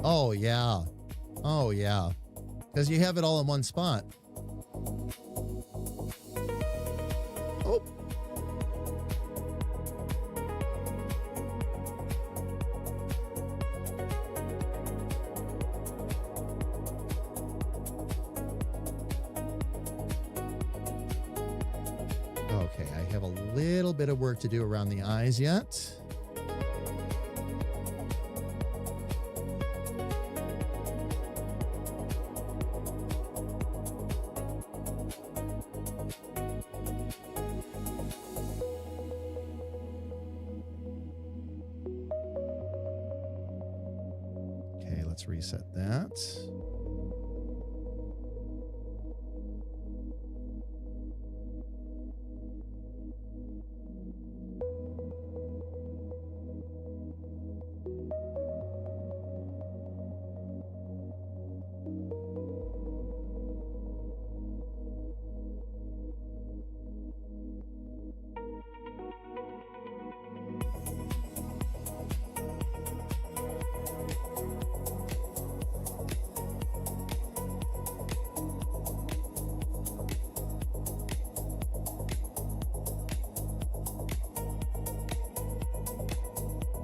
Oh, yeah. Oh, yeah. Because you have it all in one spot. Oh, Okay, I have a little bit of work to do around the eyes yet. Okay, let's reset that.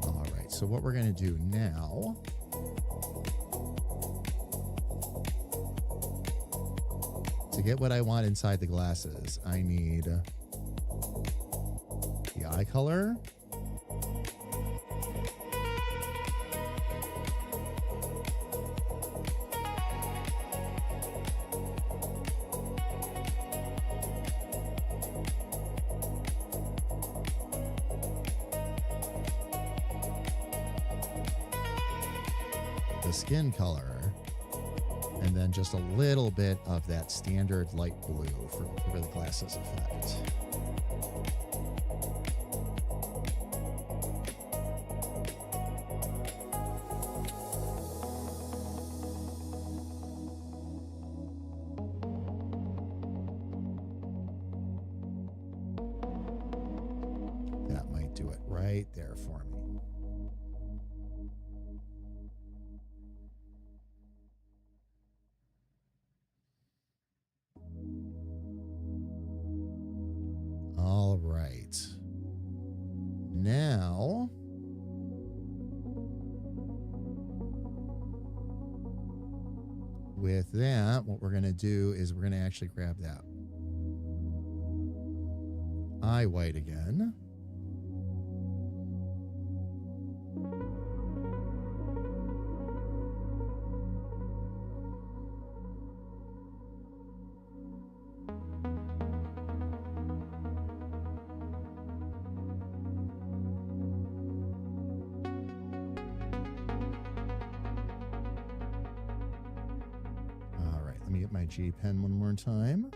All right, so what we're going to do now to get what I want inside the glasses, I need the eye color. The skin color, and then just a little bit of that standard light blue for the glasses effect. That might do it right there for me. All right. Now, with that, what we're going to do is we're going to actually grab that eye white again. All right, let me get my G pen one more time.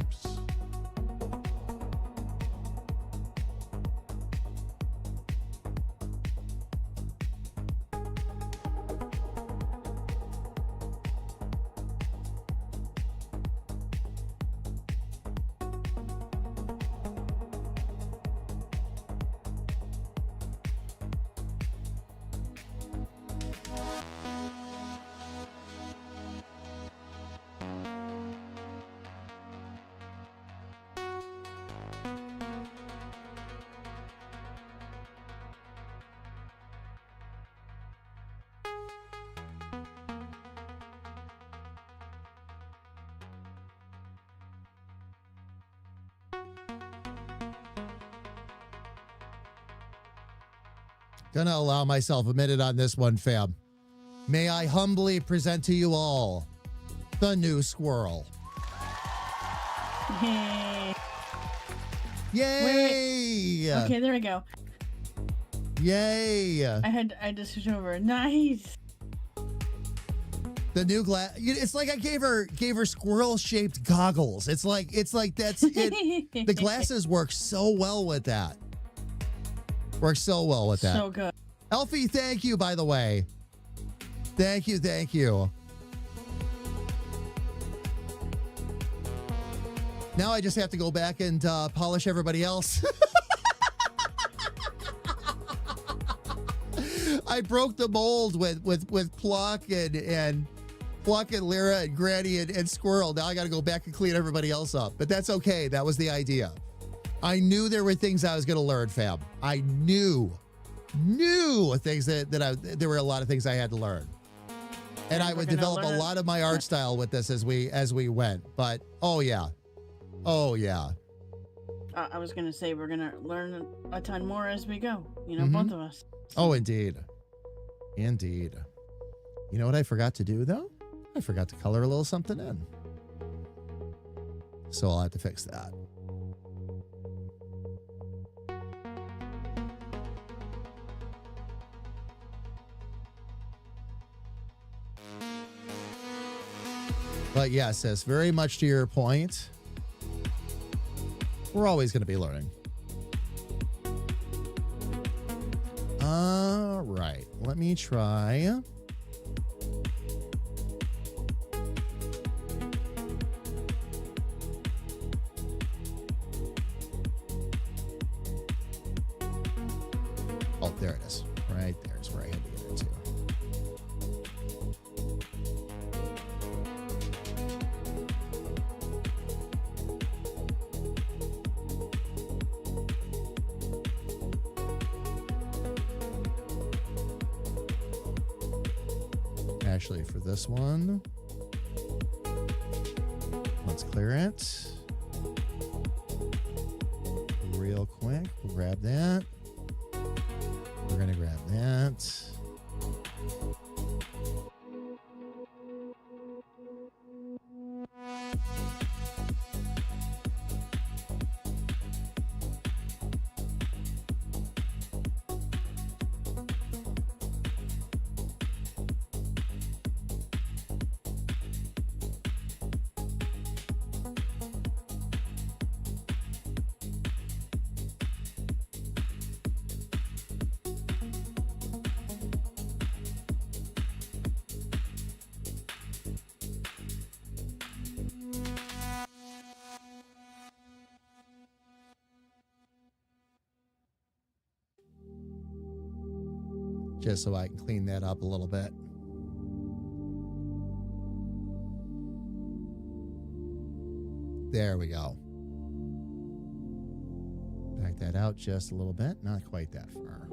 Oops. Gonna allow myself a minute on this one, fam. May I humbly present to you all the new Squirrel. Hey. Yay! Okay, there we go. Yay! I just switched over. Nice. The new glass. It's like I gave her squirrel-shaped goggles. It's like that's it. The glasses work so well with that. Works so well with that. So good. Elfie, thank you, by the way. Thank you, thank you. Now I just have to go back and polish everybody else. I broke the mold with Pluck and Lyra and Granny and Squirrel. Now I got to go back and clean everybody else up. But that's okay. That was the idea. I knew there were things I was going to learn, fam. I knew things there were a lot of things I had to learn. And I would develop a lot of my art style with this as we went. But oh yeah. I was gonna say we're gonna learn a ton more as we go. You know, Mhm. both of us. Oh, indeed. Indeed. You know what I forgot to do, though? I forgot to color a little something in. So I'll have to fix that. But yes, sis, very much to your point. We're always going to be learning. All right, let me try. Oh, there it is. Right there is where I had to get into. Actually, for this one, let's clear it real quick. We'll grab that. We're going to grab that. Just so I can clean that up a little bit. There we go. Back that out just a little bit. Not quite that far.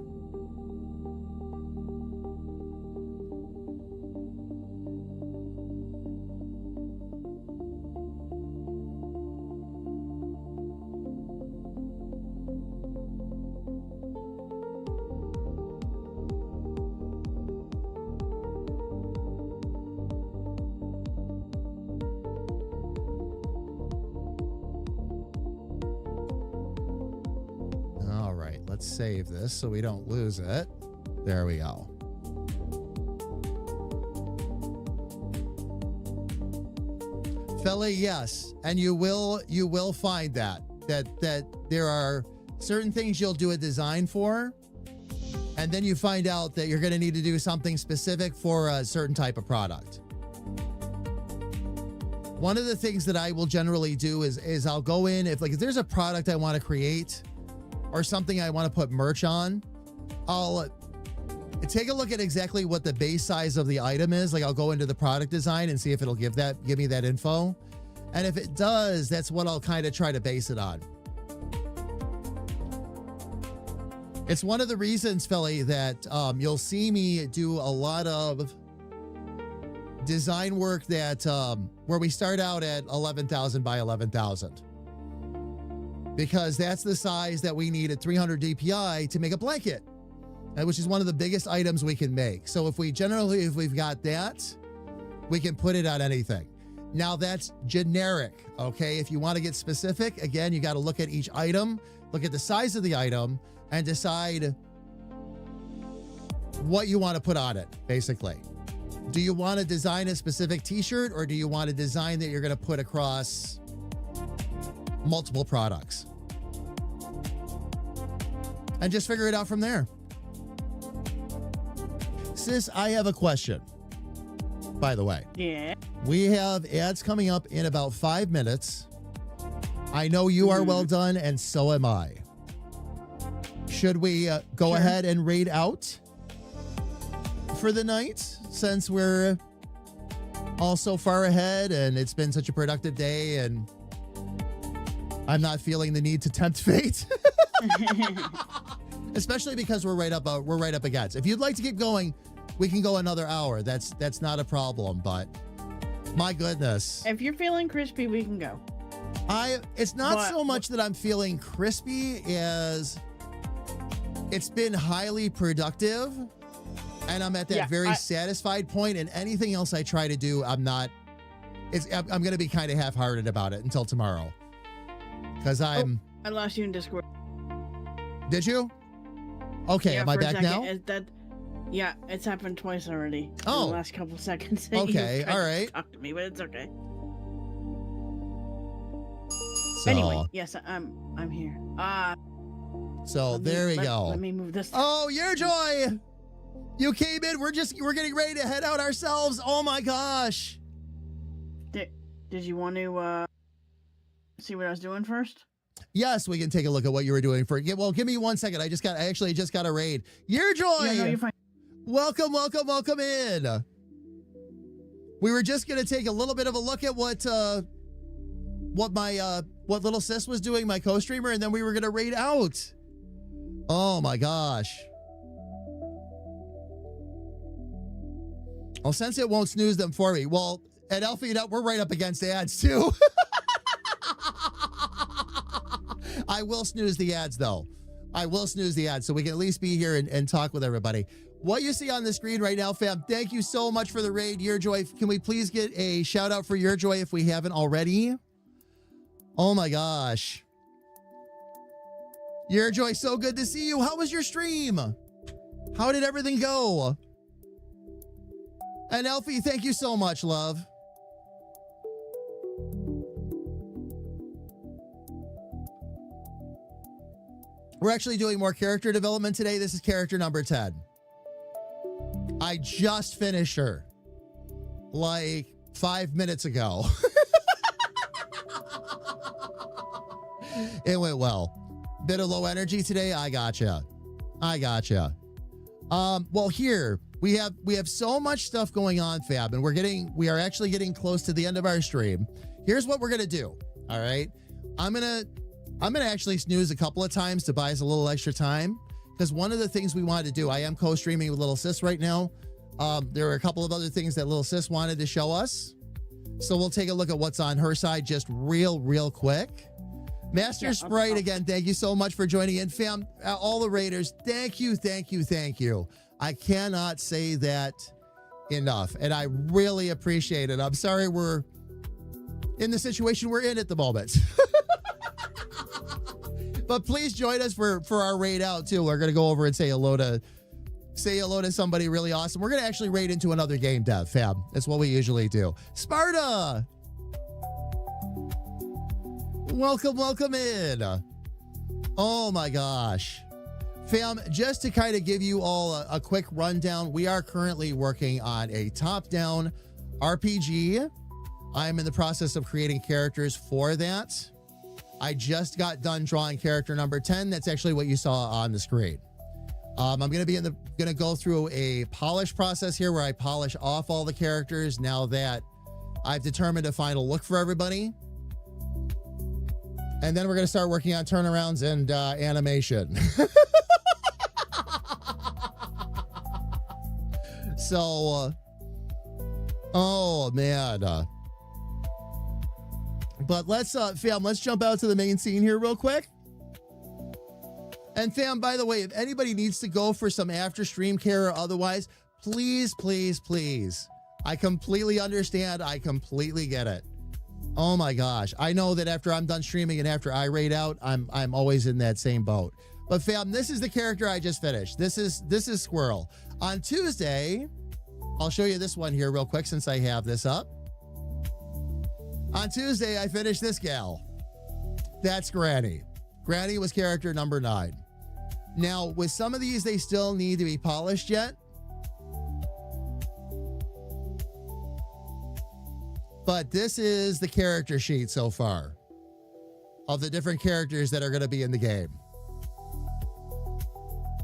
Let's save this so we don't lose it. There we go. Feli, yes, and you will find that there are certain things you'll do a design for, and then you find out that you're going to need to do something specific for a certain type of product. One of the things that I will generally do is I'll go in if there's a product I want to create or something I want to put merch on, I'll take a look at exactly what the base size of the item is. Like I'll go into the product design and see if it'll give me that info. And if it does, that's what I'll kind of try to base it on. It's one of the reasons, Feli, that you'll see me do a lot of design work that where we start out at 11,000 by 11,000. Because that's the size that we need at 300 DPI to make a blanket. which is one of the biggest items we can make. So if we've got that, we can put it on anything. Now that's generic, okay? If you want to get specific, again, you got to look at each item, look at the size of the item, and decide what you want to put on it, basically. Do you want to design a specific t-shirt, or do you want a design that you're going to put across multiple products? And just figure it out from there. Sis, I have a question, by the way. Yeah. We have ads coming up in about 5 minutes. I know you are well done, and so am I. Should we go ahead and raid out for the night, since we're all so far ahead and it's been such a productive day and I'm not feeling the need to tempt fate? Especially because we're right up against. If you'd like to keep going, we can go another hour. That's not a problem, but my goodness. If you're feeling crispy, we can go. It's not so much that I'm feeling crispy as it's been highly productive, and I'm at that very satisfied point, and anything else I try to do, I'm going to be kind of half-hearted about it until tomorrow. Because I lost you in Discord. Did you? Okay, am I back now? It's happened twice already. In Oh. the last couple seconds. Okay, all right. Talk to me, but it's okay. So, Anyway, yes, I'm here. there we go. Let me move this. Oh, your joy! You came in. We're getting ready to head out ourselves. Oh my gosh. Did you want to see what I was doing first? Yes, we can take a look at what you were doing for. Well, give me 1 second. I actually just got a raid. Your joy. Yeah, no, you're fine. Welcome in. We were just gonna take a little bit of a look at what little sis was doing, my co-streamer, and then we were gonna raid out. Oh my gosh. Well, since it won't snooze them for me, well, at Elfie, we're right up against ads too. I will snooze the ads though. I will snooze the ads so we can at least be here and talk with everybody. What you see on the screen right now, fam, thank you so much for the raid, Your Joy. Can we please get a shout out for Your Joy if we haven't already? Oh my gosh. Your Joy, so good to see you. How was your stream? How did everything go? And Elfie, thank you so much, love. We're actually doing more character development today. This is character number 10. I just finished her like 5 minutes ago. It went well. Bit of low energy today. I gotcha. Well, here we have so much stuff going on, Fab, and we are actually getting close to the end of our stream. Here's what we're gonna do. All right, I'm gonna actually snooze a couple of times to buy us a little extra time, because one of the things we wanted to do, I am co-streaming with Little Sis right now. There are a couple of other things that Little Sis wanted to show us, so we'll take a look at what's on her side just real quick. Master Sprite, again, thank you so much for joining in. Fam, all the raiders, thank you. I cannot say that enough, and I really appreciate it. I'm sorry we're in the situation we're in at the moment. But please join us for our raid out, too. We're going to go over and say hello to somebody really awesome. We're going to actually raid into another game dev, fam. That's what we usually do. Sparta! Welcome in. Oh my gosh. Fam, just to kind of give you all a quick rundown, we are currently working on a top-down RPG. I'm in the process of creating characters for that. I just got done drawing character number 10. That's actually what you saw on the screen. I'm going to go through a polish process here where I polish off all the characters now that I've determined a final look for everybody. And then we're going to start working on turnarounds and animation. So, oh man. But let's jump out to the main scene here real quick. And fam, by the way, if anybody needs to go for some after stream care or otherwise, please, please, please. I completely understand. I completely get it. Oh my gosh. I know that after I'm done streaming and after I raid out, I'm always in that same boat. But fam, this is the character I just finished. This is Squirrel. On Tuesday, I'll show you this one here real quick since I have this up. On Tuesday, I finished this gal. That's Granny. Granny was character number 9. Now, with some of these, they still need to be polished yet. But this is the character sheet so far of the different characters that are going to be in the game.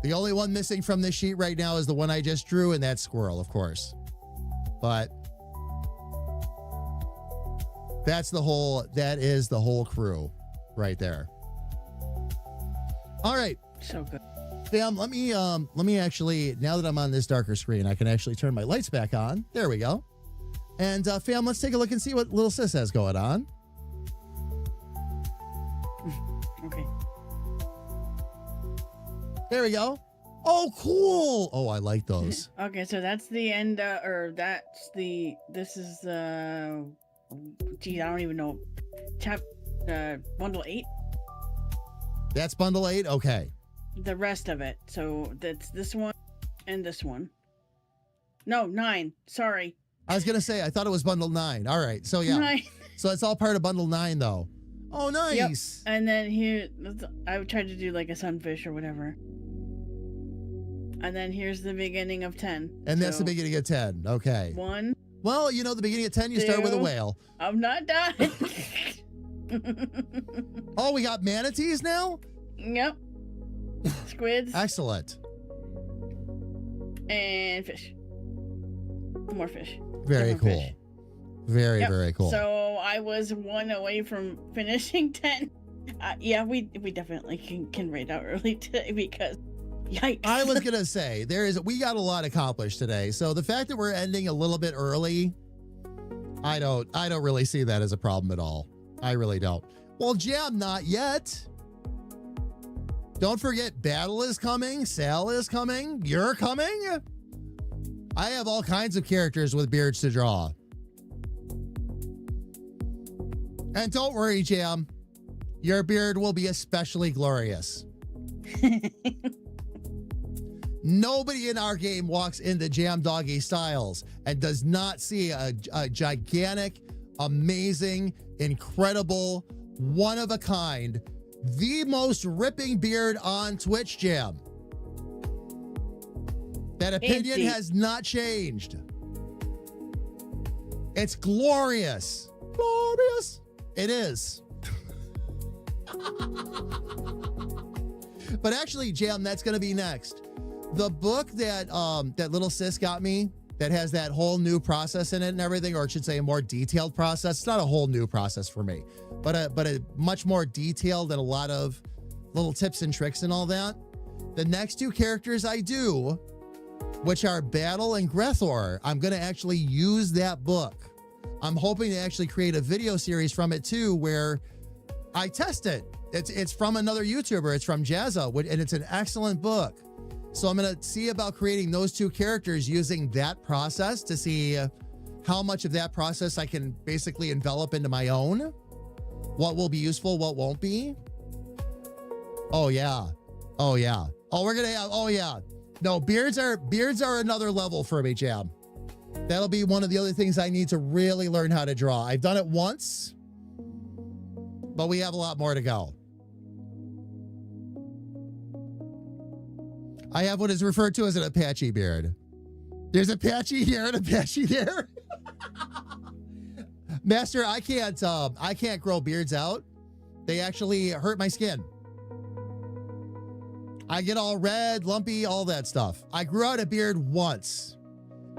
The only one missing from this sheet right now is the one I just drew, and that's Squirrel, of course. But that is the whole crew right there. All right. So good. Fam, let me actually, now that I'm on this darker screen, I can actually turn my lights back on. There we go. And fam, let's take a look and see what little sis has going on. Okay. There we go. Oh, cool. Oh, I like those. Okay, so that's the end, this is, gee, I don't even know. Bundle 8? That's bundle 8? Okay. The rest of it. So that's this one and this one. No, 9. Sorry. I was going to say, I thought it was bundle 9. All right. So yeah. 9. So it's all part of bundle 9 though. Oh, nice. Yep. And then here, I tried to do like a sunfish or whatever. And then here's the beginning of 10. And that's the beginning of 10. Okay. 1. Well, you know, the beginning of 10, you start with a whale. I'm not done. Oh, we got manatees now? Yep. Squids. Excellent. And fish. More fish. Very Different cool. fish. Very, Yep. very cool. So I was 1 away from finishing 10. Yeah, we definitely can rate out early today because yikes. I was going to say, we got a lot accomplished today. So the fact that we're ending a little bit early, I don't really see that as a problem at all. I really don't. Well, Jam, not yet. Don't forget, Battle is coming. Sal is coming. You're coming. I have all kinds of characters with beards to draw. And don't worry, Jam. Your beard will be especially glorious. Nobody in our game walks into Jam Doggy Styles and does not see a gigantic, amazing, incredible, one-of-a-kind, the most ripping beard on Twitch, Jam. That opinion has not changed. It's glorious. Glorious. It is. But actually, Jam, that's going to be next. The book that that little sis got me that has that whole new process in it and everything, or it should say a more detailed process. It's not a whole new process for me, but a much more detailed and a lot of little tips and tricks and all that. The next 2 characters I do, which are Battle and Grethor, I'm going to actually use that book. I'm hoping to actually create a video series from it too, where I test it. It's from another YouTuber. It's from Jazza, and it's an excellent book. So I'm going to see about creating those 2 characters using that process to see how much of that process I can basically envelop into my own. What will be useful, what won't be. Oh, yeah. Oh, yeah. Oh, we're going to have, oh, yeah. No, beards are another level for me, Jam. That'll be one of the other things I need to really learn how to draw. I've done it once, but we have a lot more to go. I have what is referred to as an Apache beard. There's Apache here and Apache there. Master, I can't grow beards out. They actually hurt my skin. I get all red, lumpy, all that stuff. I grew out a beard once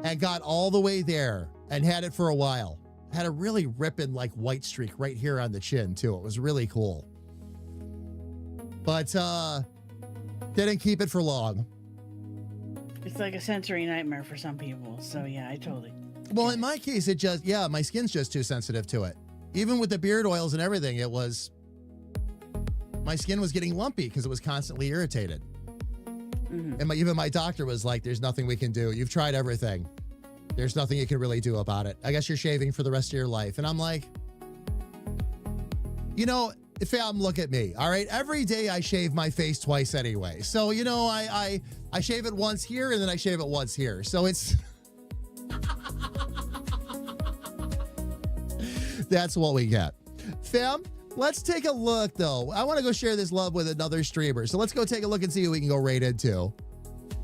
and got all the way there and had it for a while. Had a really ripping like white streak right here on the chin too. It was really cool. But didn't keep it for long. It's like a sensory nightmare for some people. So yeah, I totally. Well, in my case, my skin's just too sensitive to it. Even with the beard oils and everything, it was my skin was getting lumpy because it was constantly irritated. Mhm. And even my doctor was like, there's nothing we can do. You've tried everything. There's nothing you can really do about it. I guess you're shaving for the rest of your life. And I'm like, fam, look at me. All right. Every day I shave my face twice anyway. So, I shave it once here and then I shave it once here. So it's that's what we get. Fam, let's take a look though. I want to go share this love with another streamer. So let's go take a look and see who we can go right into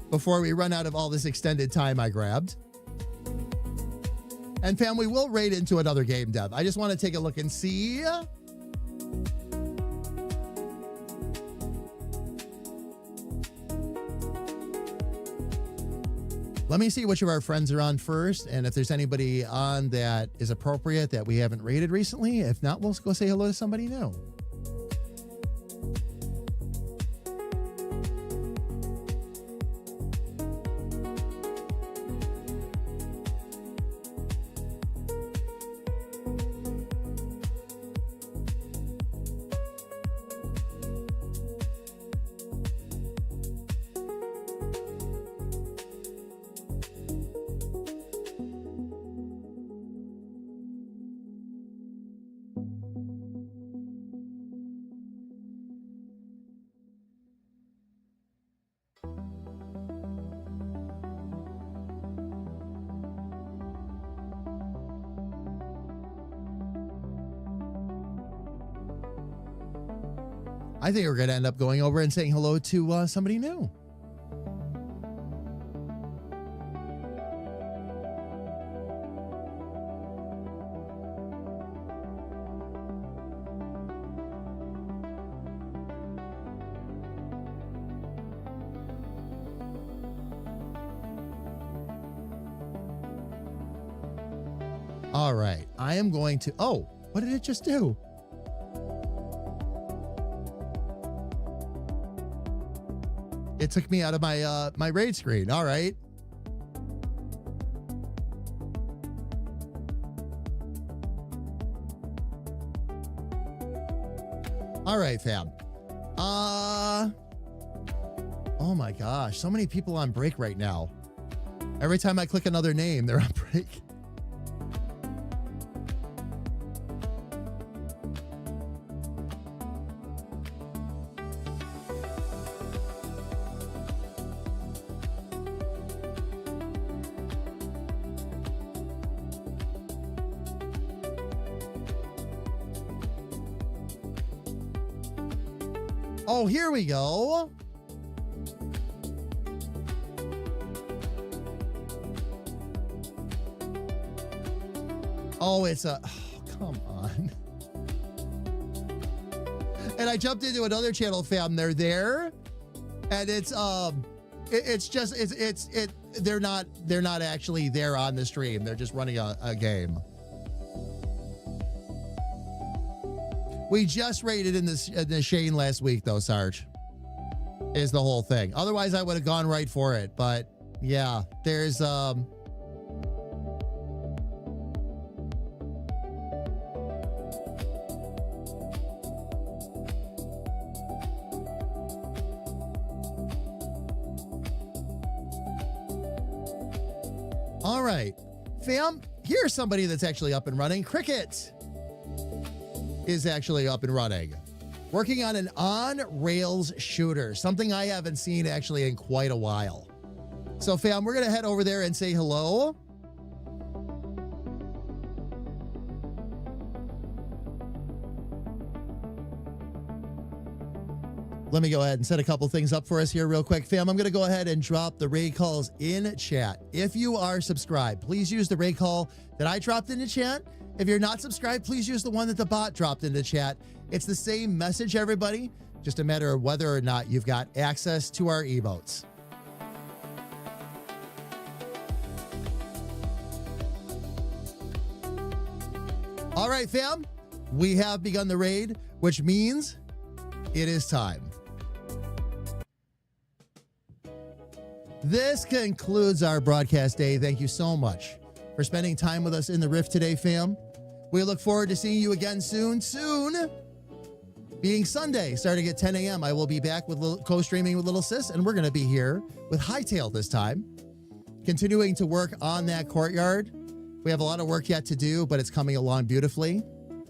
before we run out of all this extended time I grabbed. And fam, we will raid into another game dev. I just want to take a look and see. Let me see which of our friends are on first, and if there's anybody on that is appropriate that we haven't rated recently. If not, we'll go say hello to somebody new. I think we're going to end up going over and saying hello to somebody new. All right, I am going to, oh, what did it just do? It took me out of my my raid screen. All right. All right, fam. Oh my gosh, so many people on break right now. Every time I click another name, they're on break. Oh, here we go. Oh, it's a, oh, come on. And I jumped into another channel, fam. They're there. And it's just, they're not actually there on the stream. They're just running a game. We just rated in the Shane last week, though, Sarge, is the whole thing. Otherwise, I would have gone right for it. But yeah, there's all right, fam, here's somebody that's actually up and running. Cricket is actually up and running, working on an on-rails shooter, something I haven't seen actually in quite a while. So fam, we're gonna head over there and say hello. Let me go ahead and set a couple things up for us here real quick. Fam, I'm gonna go ahead and drop the raid calls in chat. If you are subscribed, please use the raid call that I dropped into chat. If you're not subscribed, please use the one that the bot dropped into chat. It's the same message, everybody. Just a matter of whether or not you've got access to our emotes. All right, fam, we have begun the raid, which means it is time. This concludes our broadcast day. Thank you so much for spending time with us in the Rift today, fam. We look forward to seeing you again soon. being Sunday, starting at 10 a.m., I will be back with co-streaming with Little Sis, and we're going to be here with Hightail this time, continuing to work on that courtyard. We have a lot of work yet to do, but it's coming along beautifully.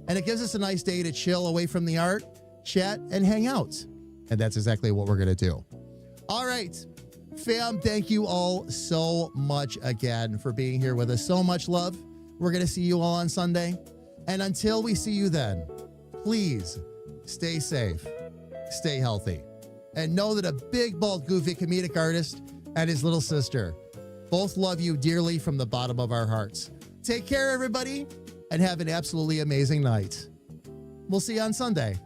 And it gives us a nice day to chill away from the art, chat, and hang out. And that's exactly what we're going to do. All right, fam, thank you all so much again for being here with us. So much love. We're going to see you all on Sunday. And until we see you then, please stay safe, stay healthy, and know that a big, bald, goofy comedic artist and his little sister both love you dearly from the bottom of our hearts. Take care, everybody, and have an absolutely amazing night. We'll see you on Sunday.